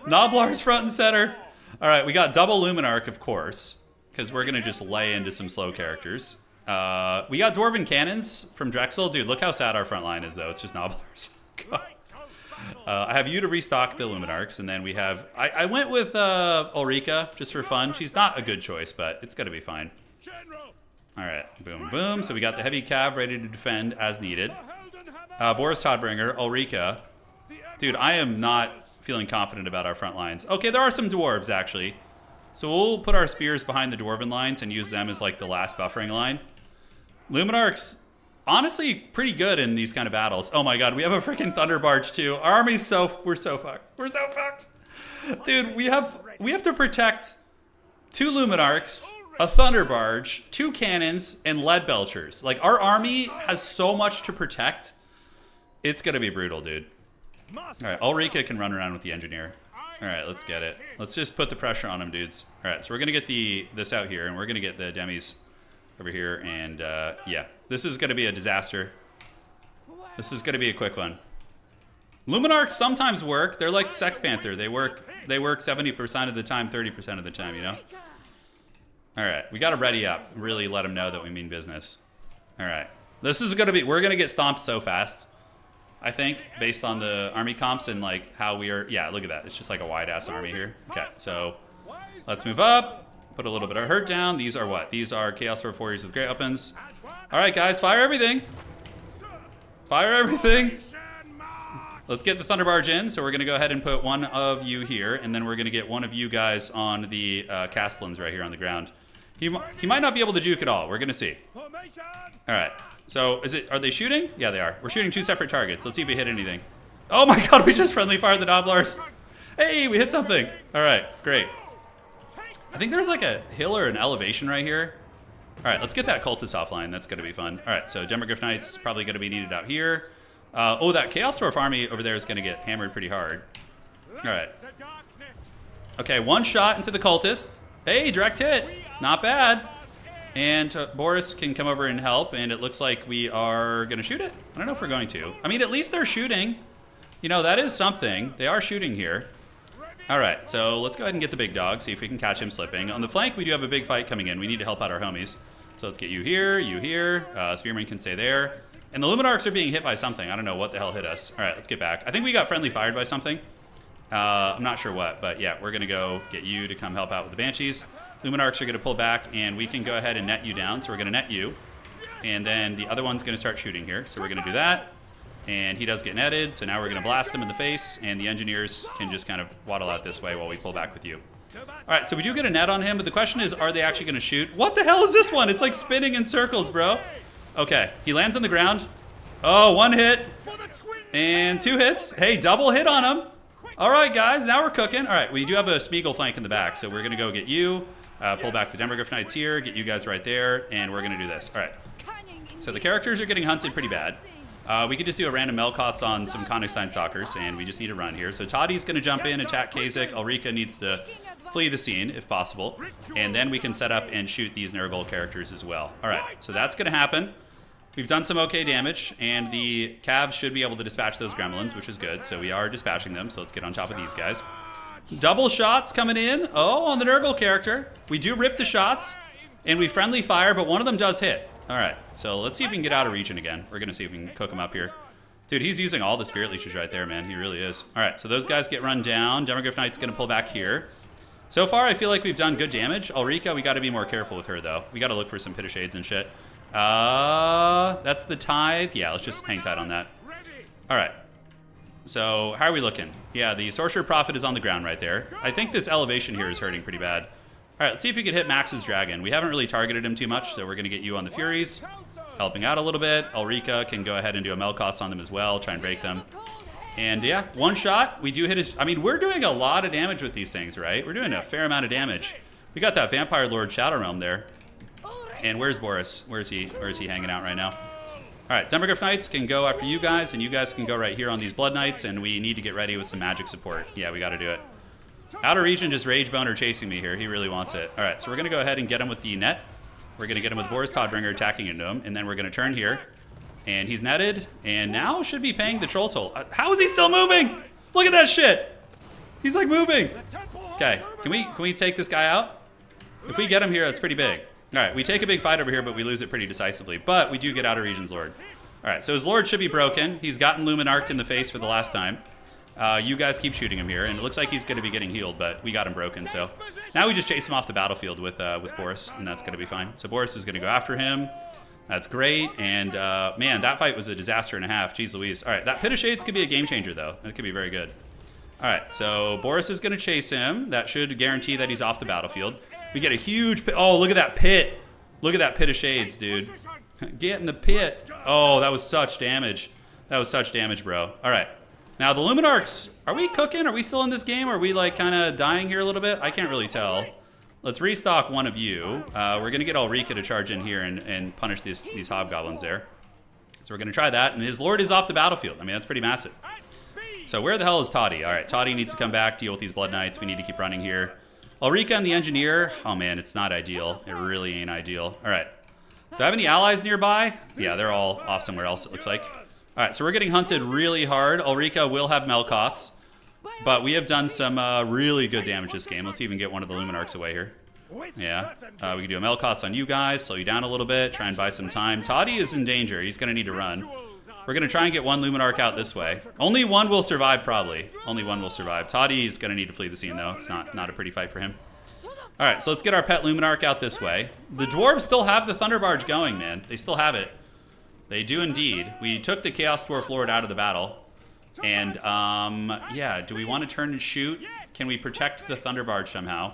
Noblar's front and center. All right, we got double Luminarch, of course, because we're gonna just lay into some slow characters. We got Dwarven Cannons from Drexel. Dude, look how sad our front line is, though. It's just Nobblers. I have you to restock the Luminarchs, and then we have... I went with Ulrika, just for fun. She's not a good choice, but it's going to be fine. All right, boom, boom. So we got the heavy cav ready to defend as needed. Boris Todbringer, Ulrika. Dude, I am not feeling confident about our front lines. Okay, there are some Dwarves, actually. So we'll put our spears behind the Dwarven lines and use them as, like, the last buffering line. Luminarchs, honestly, pretty good in these kind of battles. Oh my god, we have a freaking Thunder Barge too. Our army's we're so fucked. We're so fucked. Dude, we have to protect 2 Luminarchs, a Thunder Barge, 2 cannons, and lead belchers. Like, our army has so much to protect. It's gonna be brutal, dude. Alright, Ulrika can run around with the engineer. Alright, let's get it. Let's just put the pressure on them, dudes. Alright, so we're gonna get this out here, and we're gonna get the demis over here, and yeah, this is going to be a disaster. This is going to be a quick one. Luminarchs sometimes work. They're like Sex Panther. They work 70% of the time, 30% of the time, you know? All right, we got to ready up. Really let them know that we mean business. All right. This is going to be... We're going to get stomped so fast, I think, based on the army comps and, like, how we are... Yeah, look at that. It's just like a wide-ass army here. Okay, so let's move up. Put a little bit of hurt down. These are what? These are Chaos Sword Warriors with great weapons. All right, guys, fire everything. Fire everything. Let's get the Thunder Barge in. So we're going to go ahead and put one of you here, and then we're going to get one of you guys on the Castellans right here on the ground. He might not be able to juke at all. We're going to see. All right. So are they shooting? Yeah, they are. We're shooting 2 separate targets. Let's see if we hit anything. Oh my god, we just friendly fired the Nobblars. Hey, we hit something. All right, great. I think there's like a hill or an elevation right here. All right, let's get that cultist offline. That's going to be fun. All right, so Demogryph Knights probably going to be needed out here. Oh, that Chaos Dwarf army over there is going to get hammered pretty hard. All right. Okay, 1 shot into the cultist. Hey, direct hit. Not bad. And Boris can come over and help, and it looks like we are going to shoot it. I don't know if we're going to. I mean, at least they're shooting. You know, that is something. They are shooting here. All right, so let's go ahead and get the big dog, see if we can catch him slipping. On the flank, we do have a big fight coming in. We need to help out our homies. So let's get you here, you here. Spearman can stay there. And the Luminarchs are being hit by something. I don't know what the hell hit us. All right, let's get back. I think we got friendly fired by something. I'm not sure what, but yeah, we're going to go get you to come help out with the Banshees. Luminarchs are going to pull back, and we can go ahead and net you down. So we're going to net you. And then the other one's going to start shooting here. So we're going to do that. And he does get netted, so now we're going to blast him in the face, and the engineers can just kind of waddle out this way while we pull back with you. All right, so we do get a net on him, but the question is, are they actually going to shoot? What the hell is this one? It's like spinning in circles, bro. Okay, he lands on the ground. Oh, 1 hit. And 2 hits. Hey, double hit on him. All right, guys, now we're cooking. All right, we do have a Smeagol flank in the back, so we're going to go get you, pull back the Demogryph Knights here, get you guys right there, and we're going to do this. All right, so the characters are getting hunted pretty bad. We could just do a random Melkots on some Konigstein Stalkers, and we just need to run here. So Toddy's going to jump in, attack Kasich. Ulrika needs to flee the scene, if possible. And then we can set up and shoot these Nurgle characters as well. All right, so that's going to happen. We've done some okay damage, and the Cavs should be able to dispatch those Gremlins, which is good. So we are dispatching them, so let's get on top of these guys. Double shots coming in. Oh, on the Nurgle character. We do rip the shots, and we friendly fire, but one of them does hit. All right, so let's see if we can get out of region again. We're going to see if we can cook him up here. Dude, he's using all the Spirit Leeches right there, man. He really is. All right, so those guys get run down. Demogryph Knight's going to pull back here. So far, I feel like we've done good damage. Ulrika, we got to be more careful with her, though. We got to look for some Pit of Shades and shit. That's the Tithe. Yeah, let's just hang tight on that. All right. So how are we looking? Yeah, the Sorcerer Prophet is on the ground right there. I think this elevation here is hurting pretty bad. All right, let's see if we can hit Max's Dragon. We haven't really targeted him too much, so we're going to get you on the Furies, helping out a little bit. Ulrika can go ahead and do a Melkots on them as well, try and break them. And yeah, 1 shot. We do hit his... I mean, we're doing a lot of damage with these things, right? We're doing a fair amount of damage. We got that Vampire Lord Shadow Realm there. And where's Boris? Where is he? Where is he hanging out right now? All right, Demogryph Knights can go after you guys, and you guys can go right here on these Blood Knights, and we need to get ready with some magic support. Yeah, we got to do it. Outer Region just Rage Boner chasing me here. He really wants it. All right, so we're going to go ahead and get him with the net. We're going to get him with Boris Todbringer attacking into him, and then we're going to turn here. And he's netted, and now should be paying the Troll Toll. How is he still moving? Look at that shit. He's like moving. Okay, can we take this guy out? If we get him here, that's pretty big. All right, we take a big fight over here, but we lose it pretty decisively. But we do get Outer Region's Lord. All right, so his Lord should be broken. He's gotten Luminarched in the face for the last time. You guys keep shooting him here, and it looks like he's going to be getting healed, but we got him broken. So now we just chase him off the battlefield with Boris, and that's going to be fine. So Boris is going to go after him. That's great, and man, that fight was a disaster and a half. Jeez Louise. All right, that Pit of Shades could be a game changer, though. It could be very good. All right, so Boris is going to chase him. That should guarantee that he's off the battlefield. We get a huge pit. Oh, look at that pit. Look at that Pit of Shades, dude. Get in the pit. Oh, that was such damage. That was such damage, bro. All right. Now, the Luminarchs, are we cooking? Are we still in this game? Are we, like, kind of dying here a little bit? I can't really tell. Let's restock one of you. We're going to get Ulrika to charge in here and punish these hobgoblins there. So we're going to try that. And his Lord is off the battlefield. I mean, that's pretty massive. So where the hell is Toddy? All right, Toddy needs to come back, deal with these Blood Knights. We need to keep running here. Ulrika and the Engineer. Oh, man, it's not ideal. It really ain't ideal. All right. Do I have any allies nearby? Yeah, they're all off somewhere else, it looks like. All right, so we're getting hunted really hard. Ulrika will have Melkoths, but we have done some really good damage this game. Let's even get one of the Luminarchs away here. Yeah, we can do a Melkoths on you guys, slow you down a little bit, try and buy some time. Toddy is in danger. He's going to need to run. We're going to try and get one Luminarch out this way. Only one will survive, probably. Only one will survive. Toddy is going to need to flee the scene, though. It's not a pretty fight for him. All right, so let's get our pet Luminarch out this way. The Dwarves still have the Thunder Barge going, man. They still have it. They do indeed. We took the Chaos Dwarf Lord out of the battle. And, yeah, do we want to turn and shoot? Can we protect the Thunder Barge somehow?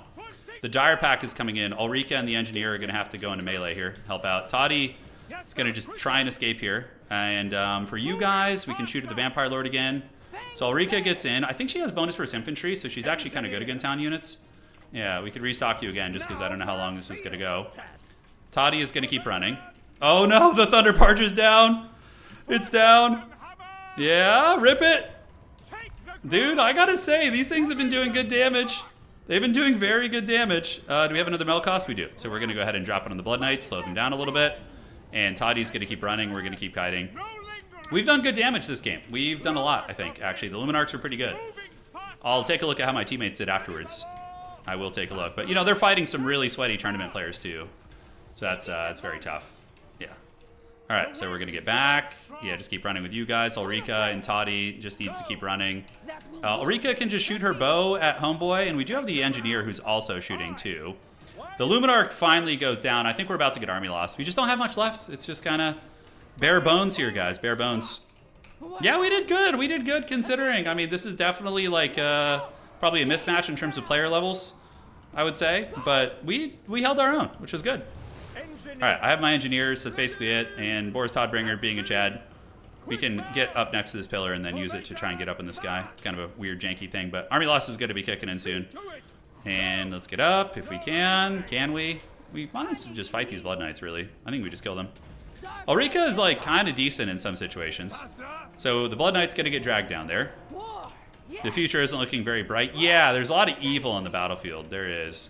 The Dire Pack is coming in. Ulrika and the Engineer are going to have to go into melee here, help out. Toddy is going to just try and escape here. And for you guys, we can shoot at the Vampire Lord again. So Ulrika gets in. I think she has bonus versus infantry, so she's actually kind of good against town units. Yeah, we could restock you again just because I don't know how long this is going to go. Toddy is going to keep running. Oh no, the Thunder Barge is down. It's down. Yeah, rip it. Dude, I gotta say, these things have been doing good damage. They've been doing very good damage. Do we have another Melkoth? We do. So we're going to go ahead and drop it on the Blood Knights, slow them down a little bit. And Toddy's going to keep running. We're going to keep kiting. We've done good damage this game. We've done a lot, I think, actually. The Luminarchs are pretty good. I'll take a look at how my teammates did afterwards. I will take a look. But, you know, they're fighting some really sweaty tournament players, too. So that's very tough. Yeah. All right, so we're going to get back. Yeah, just keep running with you guys. Ulrika and Toddy just needs to keep running. Ulrika can just shoot her bow at Homeboy, and we do have the Engineer who's also shooting, too. The Luminarch finally goes down. I think we're about to get army loss. We just don't have much left. It's just kind of bare bones here, guys. Bare bones. Yeah, we did good. We did good considering. I mean, this is definitely like probably a mismatch in terms of player levels, I would say. But we held our own, which was good. All right, I have my Engineers. That's basically it. And Boris Todbringer being a Chad. We can get up next to this pillar and then use it to try and get up in the sky. It's kind of a weird, janky thing. But army loss is going to be kicking in soon. And let's get up if we can. Can we? We might as well just fight these Blood Knights, really. I think we just kill them. Ulrika is, like, kind of decent in some situations. So the Blood Knight's going to get dragged down there. The future isn't looking very bright. Yeah, there's a lot of evil on the battlefield. There is.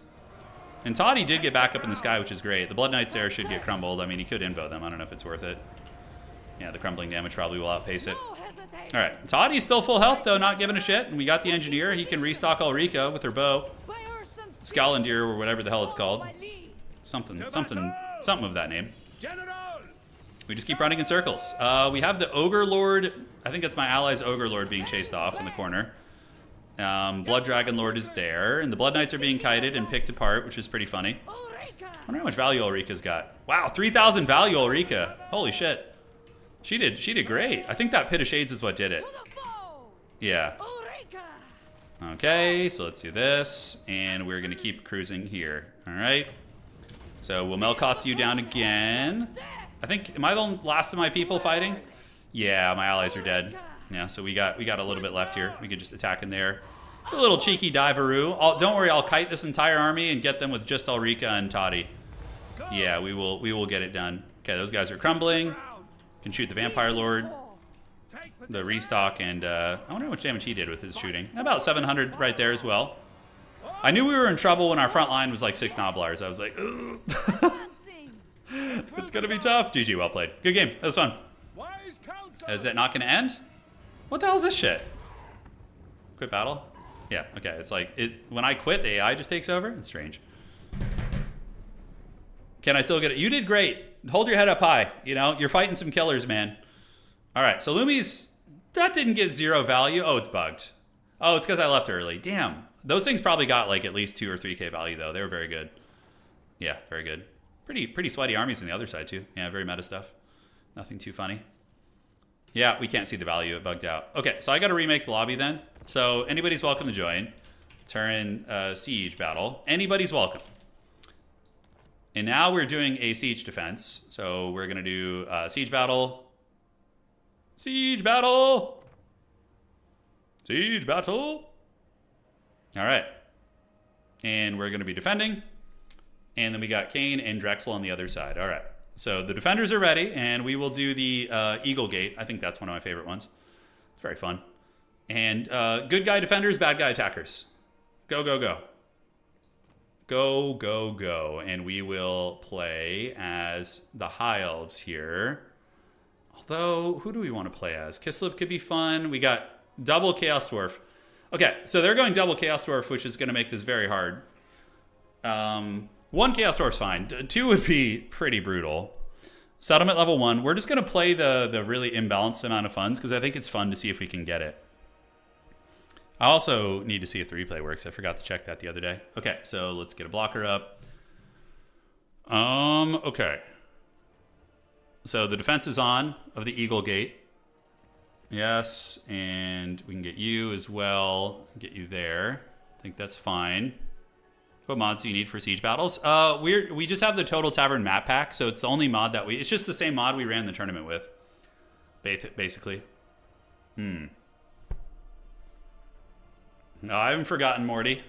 And Toddy did get back up in the sky, which is great. The Blood Knights there should get crumbled. I mean, he could invo them. I don't know if it's worth it. Yeah, the crumbling damage probably will outpace it. All right, Toddy's still full health, though, not giving a shit. And we got the Engineer. He can restock Ulrika with her bow. Scalendir, or whatever the hell it's called. Something of that name. We just keep running in circles. We have the Ogre Lord. I think that's my ally's Ogre Lord being chased off in the corner. Blood Dragon Lord is there. And the Blood Knights are being kited and picked apart, which is pretty funny. I wonder how much value Ulrika's got. Wow, 3,000 value Ulrika. Holy shit. She did great. I think that Pit of Shades is what did it. Yeah. Okay, so let's do this. And we're going to keep cruising here. All right. So we'll Melkoth you down again. I think, am I the last of my people fighting? Yeah, my allies are dead. Yeah, so we got a little bit left here. We could just attack in there. A little cheeky diveroo. Don't worry, I'll kite this entire army and get them with just Ulrika and Toddy. Yeah, we will get it done. Okay, those guys are crumbling. Can shoot the Vampire Lord, the restock, and I wonder how much damage he did with his shooting. About 700 right there as well. I knew we were in trouble when our front line was like 6 Noblars. I was like, ugh. It's gonna be tough. GG, well played. Good game. That was fun. Is it not gonna end? What the hell is this shit? Quit battle? Yeah, okay. It's like, when I quit, the AI just takes over? It's strange. Can I still get it? You did great. Hold your head up high. You know, you're fighting some killers, man. All right, so Lumi's, that didn't get 0 value. Oh, it's bugged. Oh, it's because I left early. Damn. Those things probably got like at least 2 or 3K value, though. They were very good. Yeah, very good. Pretty sweaty armies on the other side, too. Yeah, very meta stuff. Nothing too funny. Yeah, we can't see the value. It bugged out. Okay, so I got to remake the lobby then. So anybody's welcome to join. Turin siege battle. Anybody's welcome. And now we're doing a siege defense. So we're going to do siege battle. Siege battle. Siege battle. All right. And we're going to be defending. And then we got Kane and Drexel on the other side. All right. So the defenders are ready, and we will do the Eagle Gate. I think that's one of my favorite ones. It's very fun. And good guy defenders, bad guy attackers. Go, go, go. Go, go, go. And we will play as the High Elves here. Although, who do we want to play as? Kislev could be fun. We got double Chaos Dwarf. Okay, so they're going double Chaos Dwarf, which is going to make this very hard. 1 Chaos Dwarf's fine. 2 would be pretty brutal. Settlement level 1. We're just going to play the really imbalanced amount of funds because I think it's fun to see if we can get it. I also need to see if the replay works. I forgot to check that the other day. Okay, so let's get a blocker up. Okay. So the defense is on of the Eagle Gate. Yes, and we can get you as well. Get you there. I think that's fine. What mods do you need for siege battles? We just have the Total Tavern map pack, so it's the only mod that it's just the same mod we ran the tournament with, basically. No, I haven't forgotten Morty.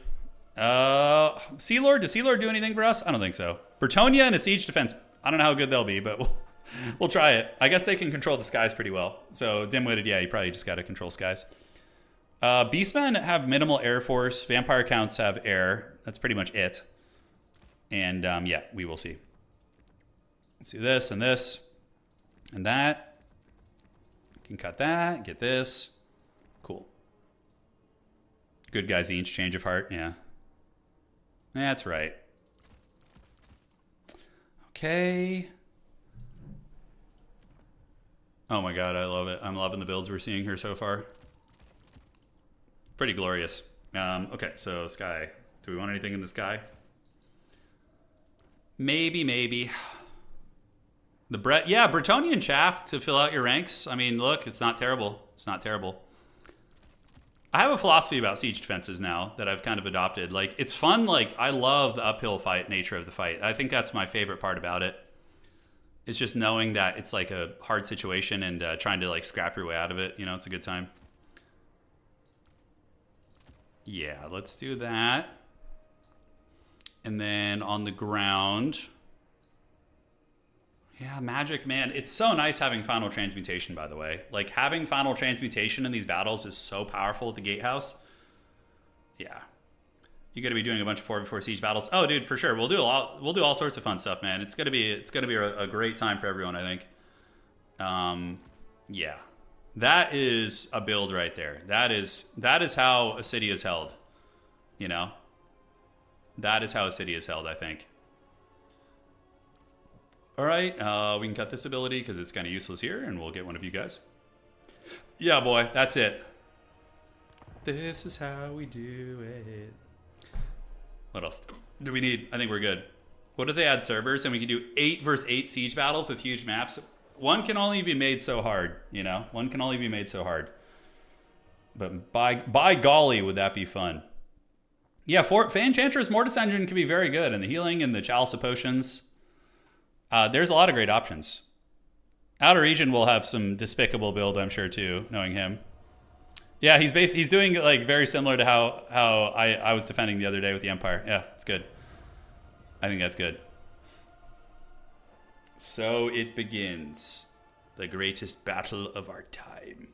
Sea Lord, does Sea Lord do anything for us? I don't think so. Bretonia and a siege defense. I don't know how good they'll be, but we'll try it. I guess they can control the skies pretty well. So dim-witted, yeah, you probably just got to control skies. Beastmen have minimal air force. Vampire counts have air. That's pretty much it. And yeah, we will see. Let's do this and this and that. Can cut that, get this. Cool. Good guys each, change of heart, yeah. That's right. Okay. Oh my god, I love it. I'm loving the builds we're seeing here so far. Pretty glorious. Okay, so sky. Do we want anything in the sky? Maybe. Yeah, Bretonian chaff to fill out your ranks. I mean, look, it's not terrible. It's not terrible. I have a philosophy about siege defenses now that I've kind of adopted. Like, it's fun. Like, I love the uphill fight nature of the fight. I think that's my favorite part about it. It's just knowing that it's like a hard situation and trying to like scrap your way out of it. You know, it's a good time. Yeah, let's do that. And then on the ground, yeah, magic, man. It's so nice having final transmutation, by the way. Like, having final transmutation in these battles is so powerful at the gatehouse. Yeah. You're going to be doing a bunch of 4v4 siege battles. Oh, dude, for sure. We'll do all sorts of fun stuff, man. It's going to be a great time for everyone, I think. Yeah. That is a build right there. That is how a city is held. You know? That is how a city is held, I think. All right, we can cut this ability because it's kind of useless here, and we'll get one of you guys. Yeah, boy, that's it. This is how we do it. What else do we need? I think we're good. What if they add servers and we can do 8 versus 8 siege battles with huge maps? One can only be made so hard, you know? One can only be made so hard. But by golly, would that be fun. Yeah, Enchantress Mortis Engine can be very good, and the healing and the Chalice of Potions. There's a lot of great options. Outer Region will have some despicable build, I'm sure, too, knowing him. Yeah, he's doing like very similar to how I was defending the other day with the Empire. Yeah, it's good. I think that's good. So it begins. The greatest battle of our time.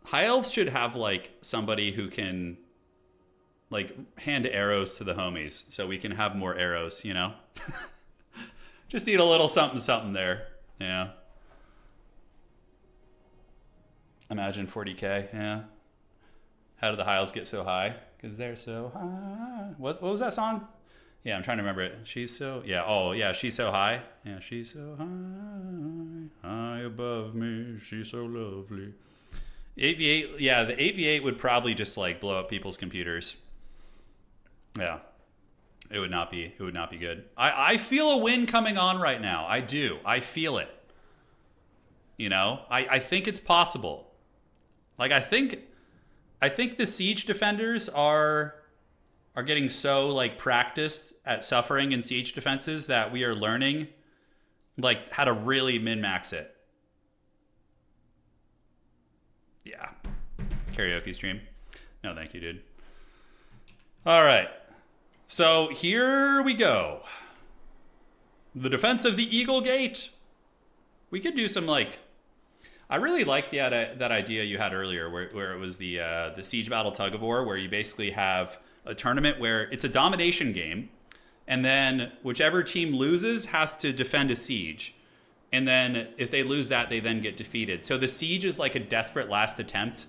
High Elves should have, like, somebody who can, like, hand arrows to the homies so we can have more arrows, you know? Just need a little something something there. Yeah. Imagine 40k, yeah. How did the High Elves get so high? Because they're so high. What was that song? Yeah, I'm trying to remember it. She's so, yeah, oh, yeah, she's so high. Yeah, she's so high, high above me, she's so lovely. 8v8, yeah, the 8v8 would probably just, like, blow up people's computers. Yeah. It would not be good. I feel a win coming on right now. I do. I feel it. You know? I think it's possible. Like, I think the siege defenders are getting so, like, practiced at suffering in siege defenses that we are learning, like, how to really min-max it. Yeah. Karaoke stream. No, thank you, dude. All right. So here we go. The defense of the Eagle Gate. We could do some, like, I really like that idea you had earlier where it was the Siege Battle Tug of War, where you basically have a tournament where it's a domination game, and then whichever team loses has to defend a siege. And then if they lose that, they then get defeated. So the siege is like a desperate last attempt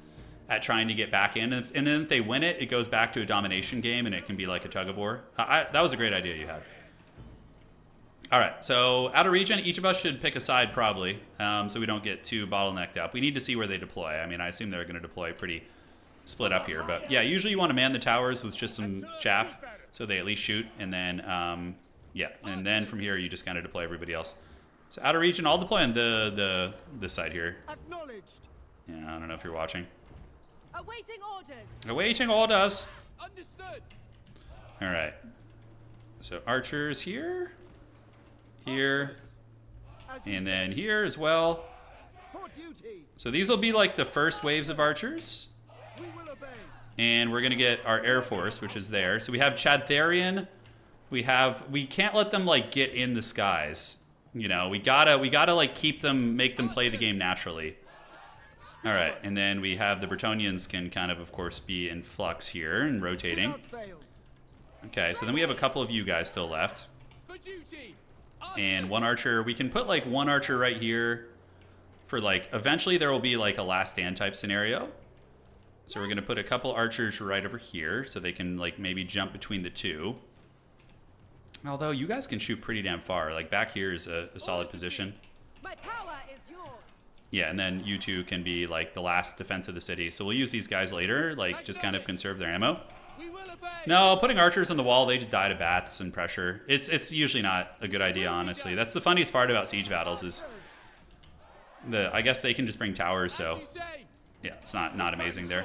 at trying to get back in. And then if they win it, it goes back to a domination game, and it can be like a tug of war. That was a great idea you had. All right, so out of region, each of us should pick a side probably, so we don't get too bottlenecked up. We need to see where they deploy. I mean, I assume they're going to deploy pretty split up here. But yeah, usually you want to man the towers with just some chaff so they at least shoot. And then, yeah, and then from here you just kind of deploy everybody else. So out of region, I'll deploy on this side here. Acknowledged. Yeah, I don't know if you're watching. Awaiting orders. Awaiting orders. Understood. All right. So archers here, here, and then here as well. For duty. So these will be like the first waves of archers. We will obey. And we're gonna get our Air Force, which is there. So we have Chadtharian. We can't let them like get in the skies. You know, we gotta like keep them, make them play the game naturally. All right, and then we have the Bretonnians can kind of course, be in flux here and rotating. Okay, so then we have a couple of you guys still left. For duty. And one archer, we can put like one archer right here for like, eventually there will be like a last stand type scenario. So we're gonna put a couple archers right over here so they can like maybe jump between the two. Although you guys can shoot pretty damn far. Like back here is a solid position. My power is yours. Yeah, and then you two can be like the last defense of the city. So we'll use these guys later, like just kind of conserve their ammo. We will obey. No, putting archers on the wall, they just die to bats and pressure. It's usually not a good idea, honestly. That's the funniest part about siege battles is I guess they can just bring towers, so yeah, it's not amazing there.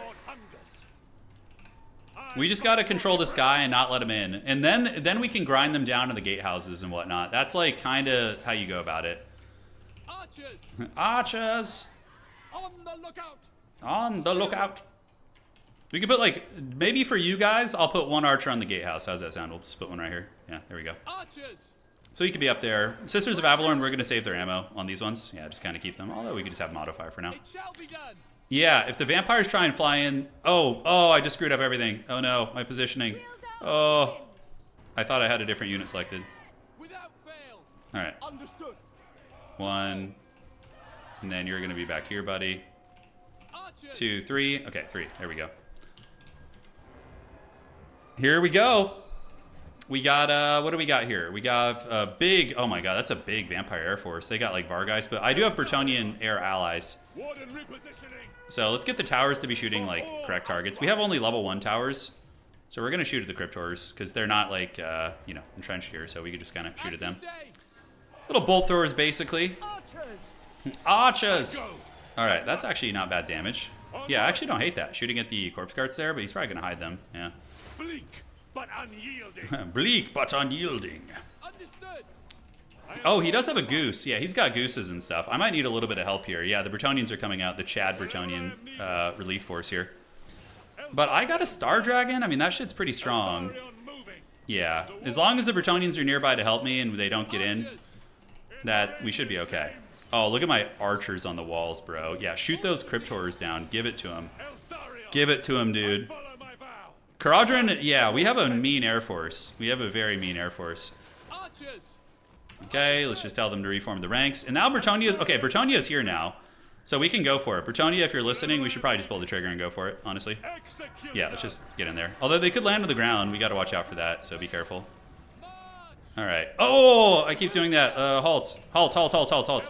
We just gotta control this guy and not let him in, and then we can grind them down to the gatehouses and whatnot. That's like kind of how you go about it. Archers. Archers On the lookout. on the lookout. We could put like maybe for you guys, I'll put one archer on the gatehouse. How's that sound? We'll just put one right here. Yeah, there we go. Archers. So you could be up there. Sisters of Avalorn, we're gonna save their ammo on these ones. Yeah, just kind of keep them. Although we could just have them auto fire for now. It shall be done. Yeah, if the vampires try and fly in... Oh, I just screwed up everything. Oh no, my positioning. Oh, I thought I had a different unit selected. Without fail. All right, Understood. one. And then you're going to be back here, buddy. Archers. 2, 3. Okay, 3. There we go. Here we go. We got, what do we got here? We got a big... Oh my god, that's a big vampire air force. They got like Vargeist, but I do have Bretonnian air allies. Warden repositioning. So let's get the towers to be shooting like correct targets. We have only level 1 towers, so we're gonna shoot at the Cryptors because they're not like you know, entrenched here, so we could just kind of shoot at them. Little bolt throwers, basically. Archers. Archers. All right, that's actually not bad damage. Yeah, I actually don't hate that. Shooting at the corpse carts there, but he's probably gonna hide them. Yeah. Bleak but unyielding. Bleak but unyielding. Understood. Oh, he does have a goose. Yeah, he's got gooses and stuff. I might need a little bit of help here. Yeah, the Bretonnians are coming out, the Chad Bretonnian relief force here. But I got a Star Dragon. I mean, that shit's pretty strong. Yeah, as long as the Bretonnians are nearby to help me and they don't get in. that we should be okay. Oh, look at my archers on the walls, bro. Yeah, shoot those crypt horrors down. Give it to him. Give it to him, dude. Caradhran, yeah, we have a mean air force. We have a very mean air force. Archers. Okay, let's just tell them to reform the ranks. And now Bretonia's... Okay, Bretonia's here now. So we can go for it. Bretonia, if you're listening, we should probably just pull the trigger and go for it, honestly. Yeah, let's just get in there. Although they could land on the ground. We got to watch out for that, so be careful. All right. Oh, I keep doing that. Halt. Halt, halt, halt, halt, halt.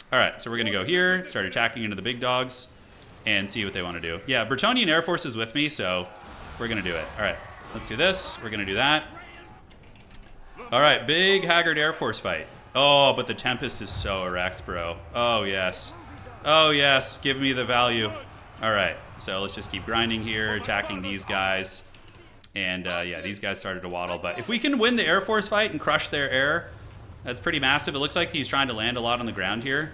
All right, so we're going to go here, start attacking into the big dogs, and see what they want to do. Yeah, Bretonian Air Force is with me, so we're going to do it. All right, let's do this. We're going to do that. All right, big Haggard Air Force fight. Oh, but the Tempest is so erect, bro. Oh, yes. Oh, yes. Give me the value. All right, so let's just keep grinding here, attacking these guys. And, yeah, these guys started to waddle. But if we can win the Air Force fight and crush their air, that's pretty massive. It looks like he's trying to land a lot on the ground here.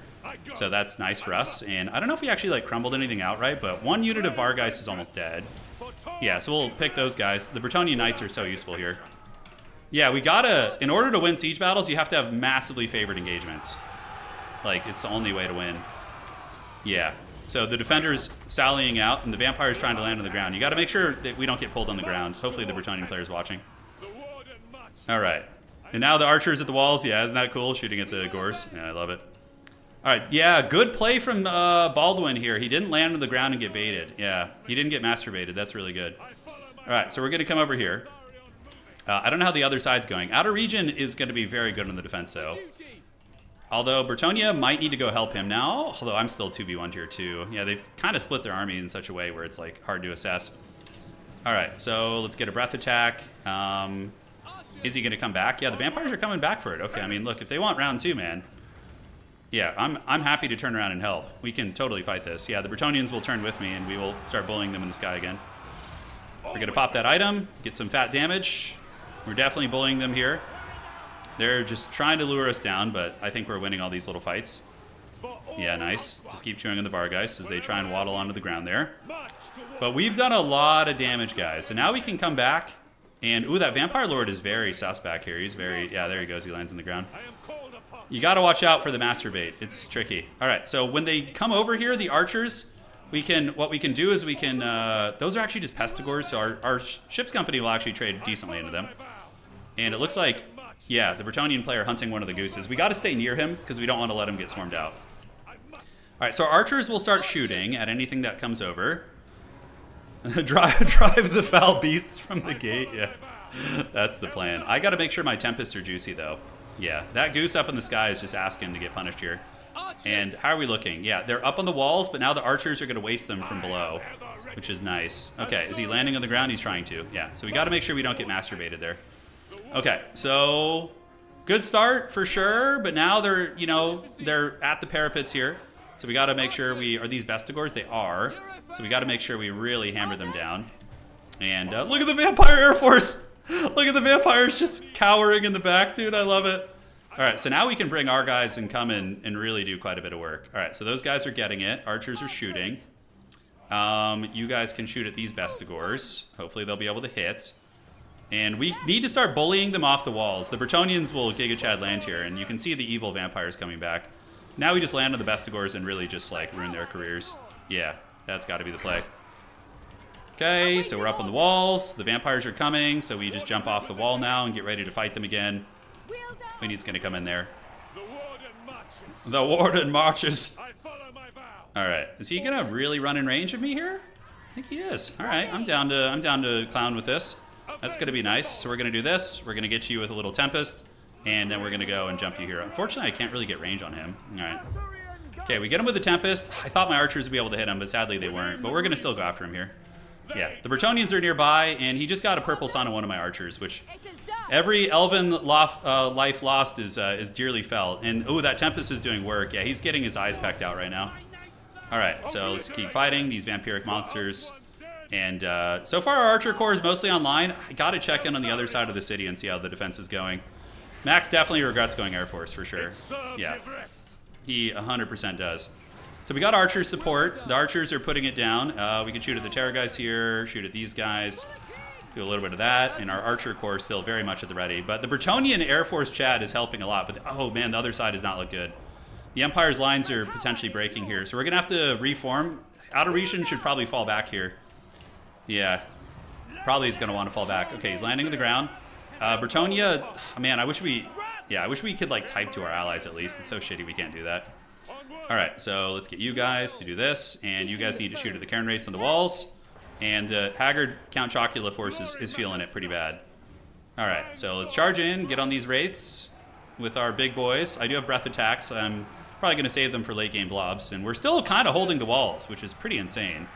So that's nice for us. And I don't know if we actually, like, crumbled anything outright, but one unit of Vargeist is almost dead. Yeah, so we'll pick those guys. The Bretonian Knights are so useful here. Yeah, we gotta... In order to win siege battles, you have to have massively favored engagements. Like, it's the only way to win. Yeah. So the defender's sallying out, and the vampire's trying to land on the ground. You gotta make sure that we don't get pulled on the ground. Hopefully the Bretonian player's watching. All right. And now the archers at the walls. Yeah, isn't that cool? Shooting at the gores. Yeah, I love it. All right. Yeah, good play from Baldwin here. He didn't land on the ground and get baited. Yeah, he didn't get masturbated. That's really good. All right, so we're going to come over here. I don't know how the other side's going. Outer region is going to be very good on the defense, though. Although Bretonia might need to go help him now. Although I'm still 2v1 tier 2. Yeah, they've kind of split their army in such a way where it's like hard to assess. All right, so let's get a breath attack. Is he going to come back? Yeah, the vampires are coming back for it. Okay, I mean, look, if they want round 2, man. Yeah, I'm happy to turn around and help. We can totally fight this. Yeah, the Bretonians will turn with me, and we will start bullying them in the sky again. We're going to pop that item, get some fat damage. We're definitely bullying them here. They're just trying to lure us down, but I think we're winning all these little fights. Yeah, nice. Just keep chewing on the Vargeist as they try and waddle onto the ground there. But we've done a lot of damage, guys. So now we can come back. And, ooh, that Vampire Lord is very suspect here. He's very, yeah, there he goes. He lands on the ground. You got to watch out for the masturbate. It's tricky. All right, so when they come over here, the archers, what we can do is we can, those are actually just pestigores, so our ship's company will actually trade decently into them. And it looks like, yeah, the Bretonian player hunting one of the gooses. We got to stay near him because we don't want to let him get swarmed out. All right, so our archers will start shooting at anything that comes over. drive the foul beasts from the gate. Yeah, that's the plan. I got to make sure my tempests are juicy, though. Yeah, that goose up in the sky is just asking to get punished here. And how are we looking? Yeah, they're up on the walls, but now the archers are going to waste them from below, which is nice. Okay, is he landing on the ground? He's trying to. Yeah, so we got to make sure we don't get masturbated there. Okay, so good start for sure, but now they're, you know, they're at the parapets here. So we got to make sure are these bestigores? They are. So we got to make sure we really hammer them down. And look at the Vampire Air Force. Look at the vampires just cowering in the back, dude. I love it. All right, so now we can bring our guys and come in and really do quite a bit of work. All right, so those guys are getting it. Archers are shooting. You guys can shoot at these bestigores. Hopefully they'll be able to hit. And we need to start bullying them off the walls. The Bretonians will Giga Chad land here, and you can see the evil vampires coming back. Now we just land on the bestigores and really just like ruin their careers. Yeah, that's got to be the play. Okay, so we're up on the walls. The vampires are coming, so we just jump off the wall now and get ready to fight them again. And he's going to come in there. The warden marches. All right, is he going to really run in range of me here? I think he is. All right, I'm down to clown with this. That's going to be nice. So we're going to do this. We're going to get you with a little Tempest, and then we're going to go and jump you here. Unfortunately, I can't really get range on him. All right. Okay, we get him with the Tempest. I thought my archers would be able to hit him, but sadly they weren't. But we're going to still go after him here. Yeah, the Bretonians are nearby, and he just got a purple sun on one of my archers, which every elven life lost is dearly felt. And, ooh, that Tempest is doing work. Yeah, he's getting his eyes pecked out right now. All right, so let's keep fighting these vampiric monsters. And so far, our archer corps is mostly online. I got to check in on the other side of the city and see how the defense is going. Max definitely regrets going Air Force, for sure. Yeah, he 100% does. So we got archer support. The archers are putting it down. We can shoot at the terror guys here, shoot at these guys. Do a little bit of that, and our Archer Corps still very much at the ready. But the Bretonnian Air Force Chad is helping a lot, but oh man, the other side does not look good. The Empire's lines are potentially breaking here, so we're gonna have to reform. Outer Region should probably fall back here. Yeah, probably is gonna want to fall back. Okay, he's landing on the ground. Bretonnia, man, I wish we could like type to our allies at least. It's so shitty we can't do that. All right, so let's get you guys to do this, and you guys need to shoot at the Cairn Race on the walls. And the Haggard Count Chocula force is feeling it pretty bad. All right, so let's charge in, get on these wraiths with our big boys. I do have breath attacks. I'm probably going to save them for late game blobs, and we're still kind of holding the walls, which is pretty insane.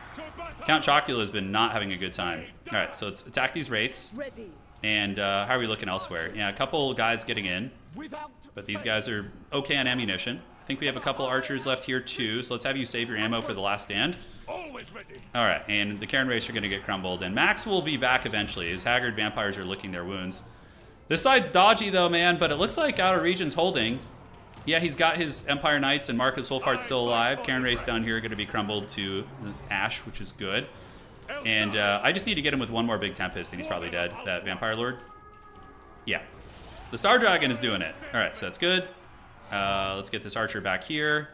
Count Chocula has been not having a good time. All right, so let's attack these wraiths. And how are we looking elsewhere? Yeah, a couple guys getting in, but these guys are okay on ammunition. I think we have a couple archers left here too, so let's have you save your ammo for the last stand. Always ready. All right, and the Cairn Race are going to get crumbled, and Max will be back eventually as Haggard vampires are licking their wounds. This side's dodgy though, man, but it looks like Outer Region's holding. Yeah, he's got his Empire Knights and Marcus Wolfhardt's still alive. Cairn Race down here going to be crumbled to ash, which is good. And I just need to get him with one more big Tempest, and he's probably dead, that Vampire Lord. Yeah. The Star Dragon is doing it. All right, so that's good. Let's get this Archer back here.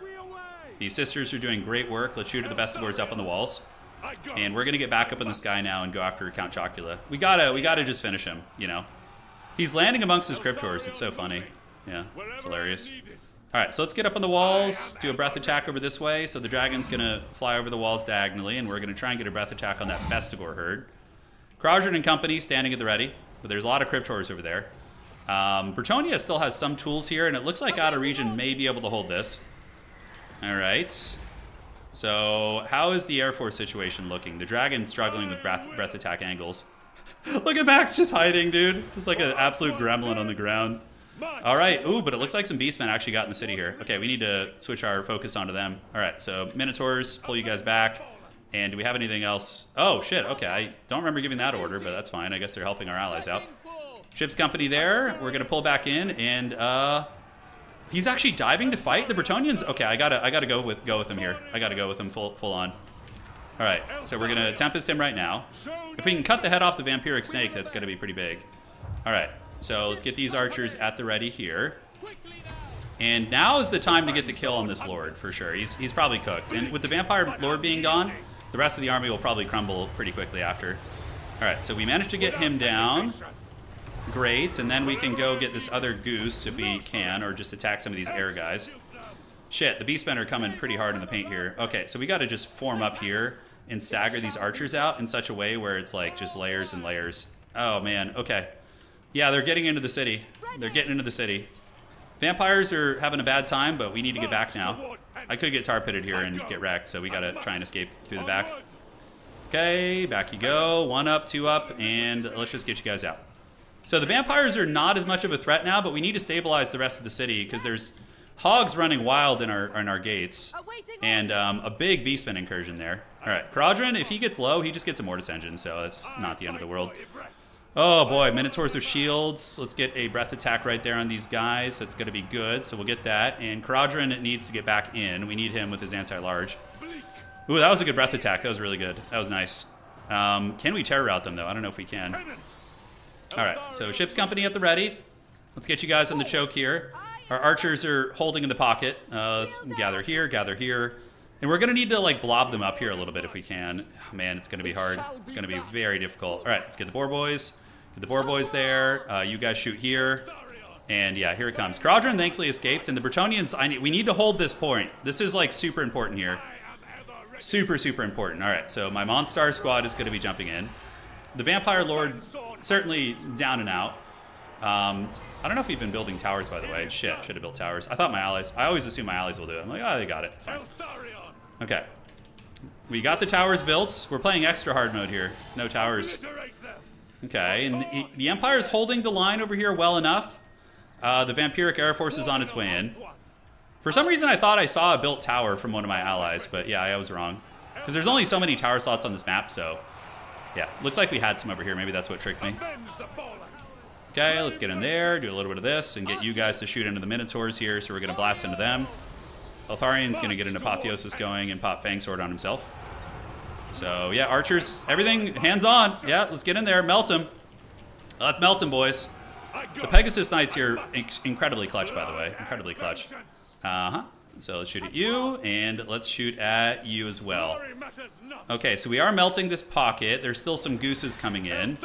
These sisters are doing great work. Let's shoot at the best of boards up on the walls. And we're going to get back up in the sky now and go after Count Chocula. We gotta just finish him, you know. He's landing amongst his Cryptors. It's so funny. Yeah, it's hilarious. All right, so let's get up on the walls, do a breath attack over this way. So the dragon's going to fly over the walls diagonally, and we're going to try and get a breath attack on that Festigor herd. Kraudrin and company standing at the ready, but there's a lot of Cryptors over there. Bretonnia still has some tools here, and it looks like Outer Region may be able to hold this. All right. So how is the Air Force situation looking? The dragon's struggling with breath attack angles. Look at Max just hiding, dude. Just like an absolute gremlin on the ground. All right. Ooh, but it looks like some beastmen actually got in the city here. Okay, we need to switch our focus onto them. All right, so Minotaurs, pull you guys back. And do we have anything else? Oh, shit. Okay, I don't remember giving that order, but that's fine. I guess they're helping our allies out. Ship's company there. We're going to pull back in, and he's actually diving to fight the Bretonnians. Okay, I gotta go with him here. I gotta go with him full on. All right, so we're gonna Tempest him right now. If we can cut the head off the vampiric snake, that's gonna be pretty big. All right, so let's get these archers at the ready here. And now is the time to get the kill on this lord for sure. He's probably cooked. And with the vampire lord being gone, the rest of the army will probably crumble pretty quickly after. All right, so we managed to get him down. Great, and then we can go get this other goose if we can, or just attack some of these air guys. Shit, the beastmen are coming pretty hard in the paint here. Okay, so we got to just form up here and stagger these archers out in such a way where it's like just layers and layers. Oh man, okay. Yeah, they're getting into the city. They're getting into the city. Vampires are having a bad time, but we need to get back now. I could get tar pitted here and get wrecked, so we got to try and escape through the back. Okay, back you go. 1 up, 2 up, and let's just get you guys out. So the vampires are not as much of a threat now, but we need to stabilize the rest of the city because there's hogs running wild in our gates, and a big beastman incursion there. All right, Kraudrin, if he gets low, he just gets a Mortis engine, so that's not the end of the world. Oh boy, Minotaurs with shields. Let's get a breath attack right there on these guys. That's going to be good, so we'll get that. And Kraudrin needs to get back in. We need him with his anti-large. Ooh, that was a good breath attack. That was really good. That was nice. Can we terror route them, though? I don't know if we can. All right, so ship's company at the ready. Let's get you guys on the choke here. Our archers are holding in the pocket. Let's gather here. And we're going to need to like blob them up here a little bit if we can. Oh, man, it's going to be hard. It's going to be very difficult. All right, let's get the boar boys. Get the boar boys there. You guys shoot here. And yeah, here it comes. Kraudrin thankfully escaped. And the Bretonnians, we need to hold this point. This is like super important here. Super, super important. All right, so my Monstar squad is going to be jumping in. The Vampire Lord, certainly down and out. I don't know if we've been building towers, by the way. Shit, should have built towers. I always assume my allies will do it. I'm like, oh, they got it. It's fine. Okay. We got the towers built. We're playing extra hard mode here. No towers. Okay, and the Empire's holding the line over here well enough. The Vampiric Air Force is on its way in. For some reason, I thought I saw a built tower from one of my allies, but yeah, I was wrong. Because there's only so many tower slots on this map, so... yeah, looks like we had some over here. Maybe that's what tricked me. Okay, let's get in there, do a little bit of this, and get you guys to shoot into the Minotaurs here, so we're going to blast into them. Eltharian's going to get an Apotheosis going and pop Fangsword on himself. So yeah, archers, everything hands on. Yeah, let's get in there, melt them. Let's melt them, boys. The Pegasus Knights here, incredibly clutch, by the way. Incredibly clutch. So let's shoot at you, and let's shoot at you as well. Okay, so we are melting this pocket. There's still some gooses coming in.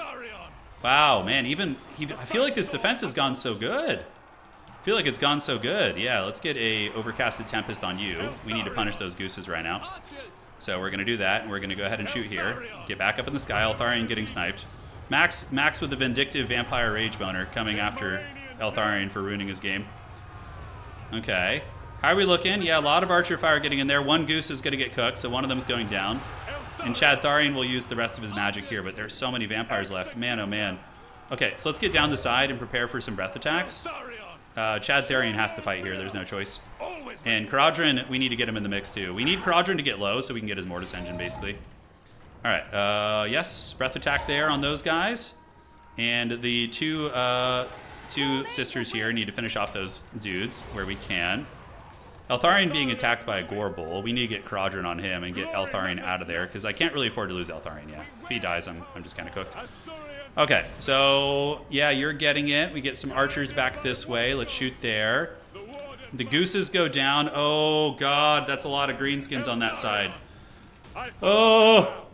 Wow, man, I feel like this defense has gone so good. I feel like it's gone so good. Yeah, let's get a Overcasted Tempest on you. We need to punish those gooses right now. So we're going to do that, and we're going to go ahead and shoot here. Get back up in the sky. Eltharion getting sniped. Max with the Vindictive Vampire Rage Boner coming after Eltharion for ruining his game. Okay. How are we looking? Yeah, a lot of archer fire getting in there. One goose is going to get cooked, so one of them is going down. And Chad Tharian will use the rest of his magic here, but there's so many vampires left. Man, oh man. Okay, so let's get down the side and prepare for some breath attacks. Chad Tharian has to fight here. There's no choice. And Caradhran, we need to get him in the mix too. We need Caradhran to get low so we can get his Mortis Engine, basically. All right. Yes, breath attack there on those guys. And the two sisters here need to finish off those dudes where we can. Eltharion being attacked by a Gore Bull. We need to get Caradhran on him and get Eltharion out of there because I can't really afford to lose Eltharion, yeah. If he dies, I'm just kind of cooked. Okay, so, yeah, you're getting it. We get some archers back this way. Let's shoot there. The gooses go down. Oh, God, that's a lot of greenskins on that side. Oh!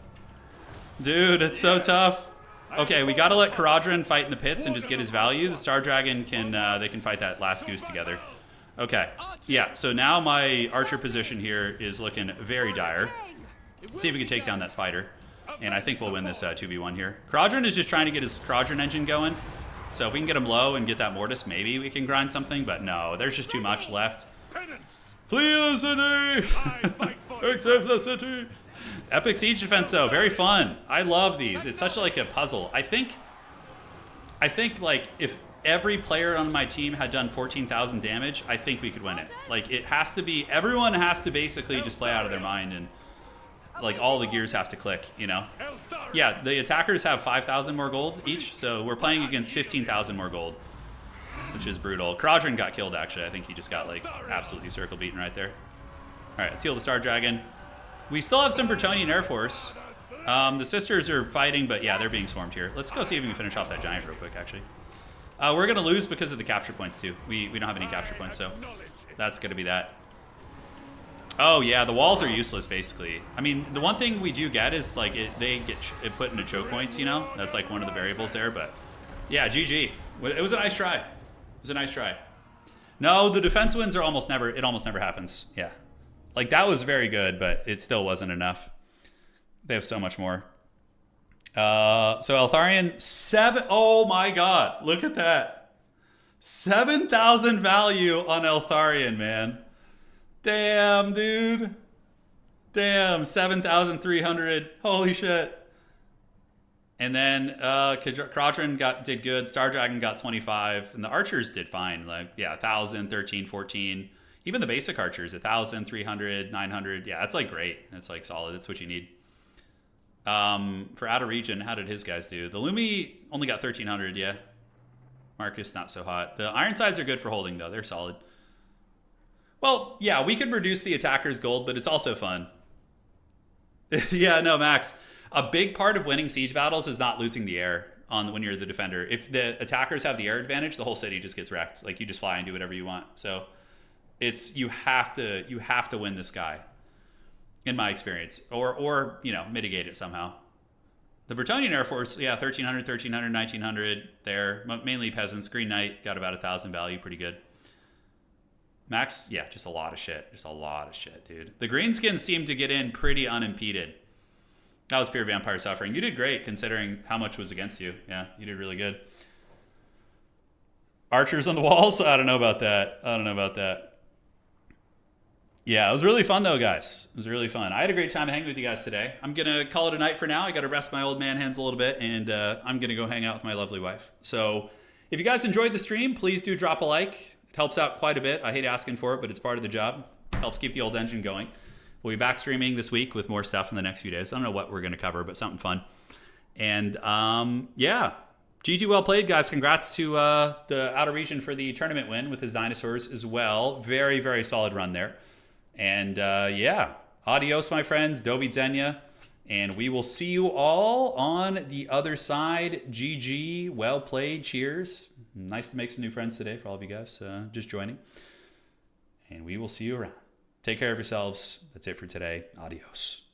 Dude, it's so tough. Okay, we got to let Caradhran fight in the pits and just get his value. The Star Dragon they can fight that last goose together. Okay, yeah, so now my archer position here is looking very dire. Let's see if we can take down that spider. And I think we'll win this 2v1 here. Caradhran is just trying to get his Caradhran engine going. So if we can get him low and get that Mortis, maybe we can grind something. But no, there's just too much left. Flee the city! Accept the city! Epic siege defense, though. Very fun. I love these. It's such like a puzzle. I think like if every player on my team had done 14,000 damage, I think we could win it. Like it has to be, everyone has to basically just play out of their mind and like all the gears have to click, you know? Yeah, the attackers have 5,000 more gold each, so we're playing against 15,000 more gold, which is brutal. Caradhran got killed, actually. I think he just got like absolutely circle beaten right there. All right, let's heal the Star Dragon. We still have some Bretonnian Air Force. The sisters are fighting, but yeah, they're being swarmed here. Let's go see if we can finish off that giant real quick, actually. We're going to lose because of the capture points, too. We don't have any capture points, so that's going to be that. Oh, yeah, the walls are useless, basically. I mean, the one thing we do get is, like, they get put into choke points, you know? That's, like, one of the variables there, but... Yeah, GG. It was a nice try. It was a nice try. No, the defense wins are almost never... It almost never happens. Yeah. Like, that was very good, but it still wasn't enough. They have so much more. So Eltharion, 7... Oh, my God. Look at that. 7,000 value on Eltharion, man. Damn, dude. Damn, 7,300. Holy shit. And then Caradhran did good. Star Dragon got 25. And the archers did fine. Like, yeah, 1,000, 13, 14. Even the basic archers, 1,000, 300, 900. Yeah, that's like great. That's like solid. That's what you need. For out of region, how did his guys do? The Lumi only got 1,300, yeah. Marcus, not so hot. The Ironsides are good for holding, though. They're solid. Well, yeah, we could reduce the attacker's gold, but it's also fun. Yeah, no, Max. A big part of winning siege battles is not losing the air when you're the defender. If the attackers have the air advantage, the whole city just gets wrecked. Like, you just fly and do whatever you want. So it's you have to win this guy, in my experience, or you know, mitigate it somehow. The Bretonnian Air Force, yeah, 1,300, 1,300, 1,900 there. Mainly peasants. Green Knight got about 1,000 value, pretty good. Max, yeah, just a lot of shit. Just a lot of shit, dude. The Greenskins seemed to get in pretty unimpeded. That was pure vampire suffering. You did great considering how much was against you. Yeah, you did really good. Archers on the walls? I don't know about that. I don't know about that. Yeah, it was really fun though, guys. It was really fun. I had a great time hanging with you guys today. I'm going to call it a night for now. I got to rest my old man hands a little bit, and I'm going to go hang out with my lovely wife. So if you guys enjoyed the stream, please do drop a like. It helps out quite a bit. I hate asking for it, but it's part of the job. Helps keep the old engine going. We'll be back streaming this week with more stuff in the next few days. I don't know what we're going to cover, but something fun. And yeah, GG well played, guys. Congrats to the Outer Region for the tournament win with his dinosaurs as well. Very, very solid run there. And yeah, adios, my friends. Do widzenia. And we will see you all on the other side. GG. Well played. Cheers. Nice to make some new friends today for all of you guys just joining. And we will see you around. Take care of yourselves. That's it for today. Adios.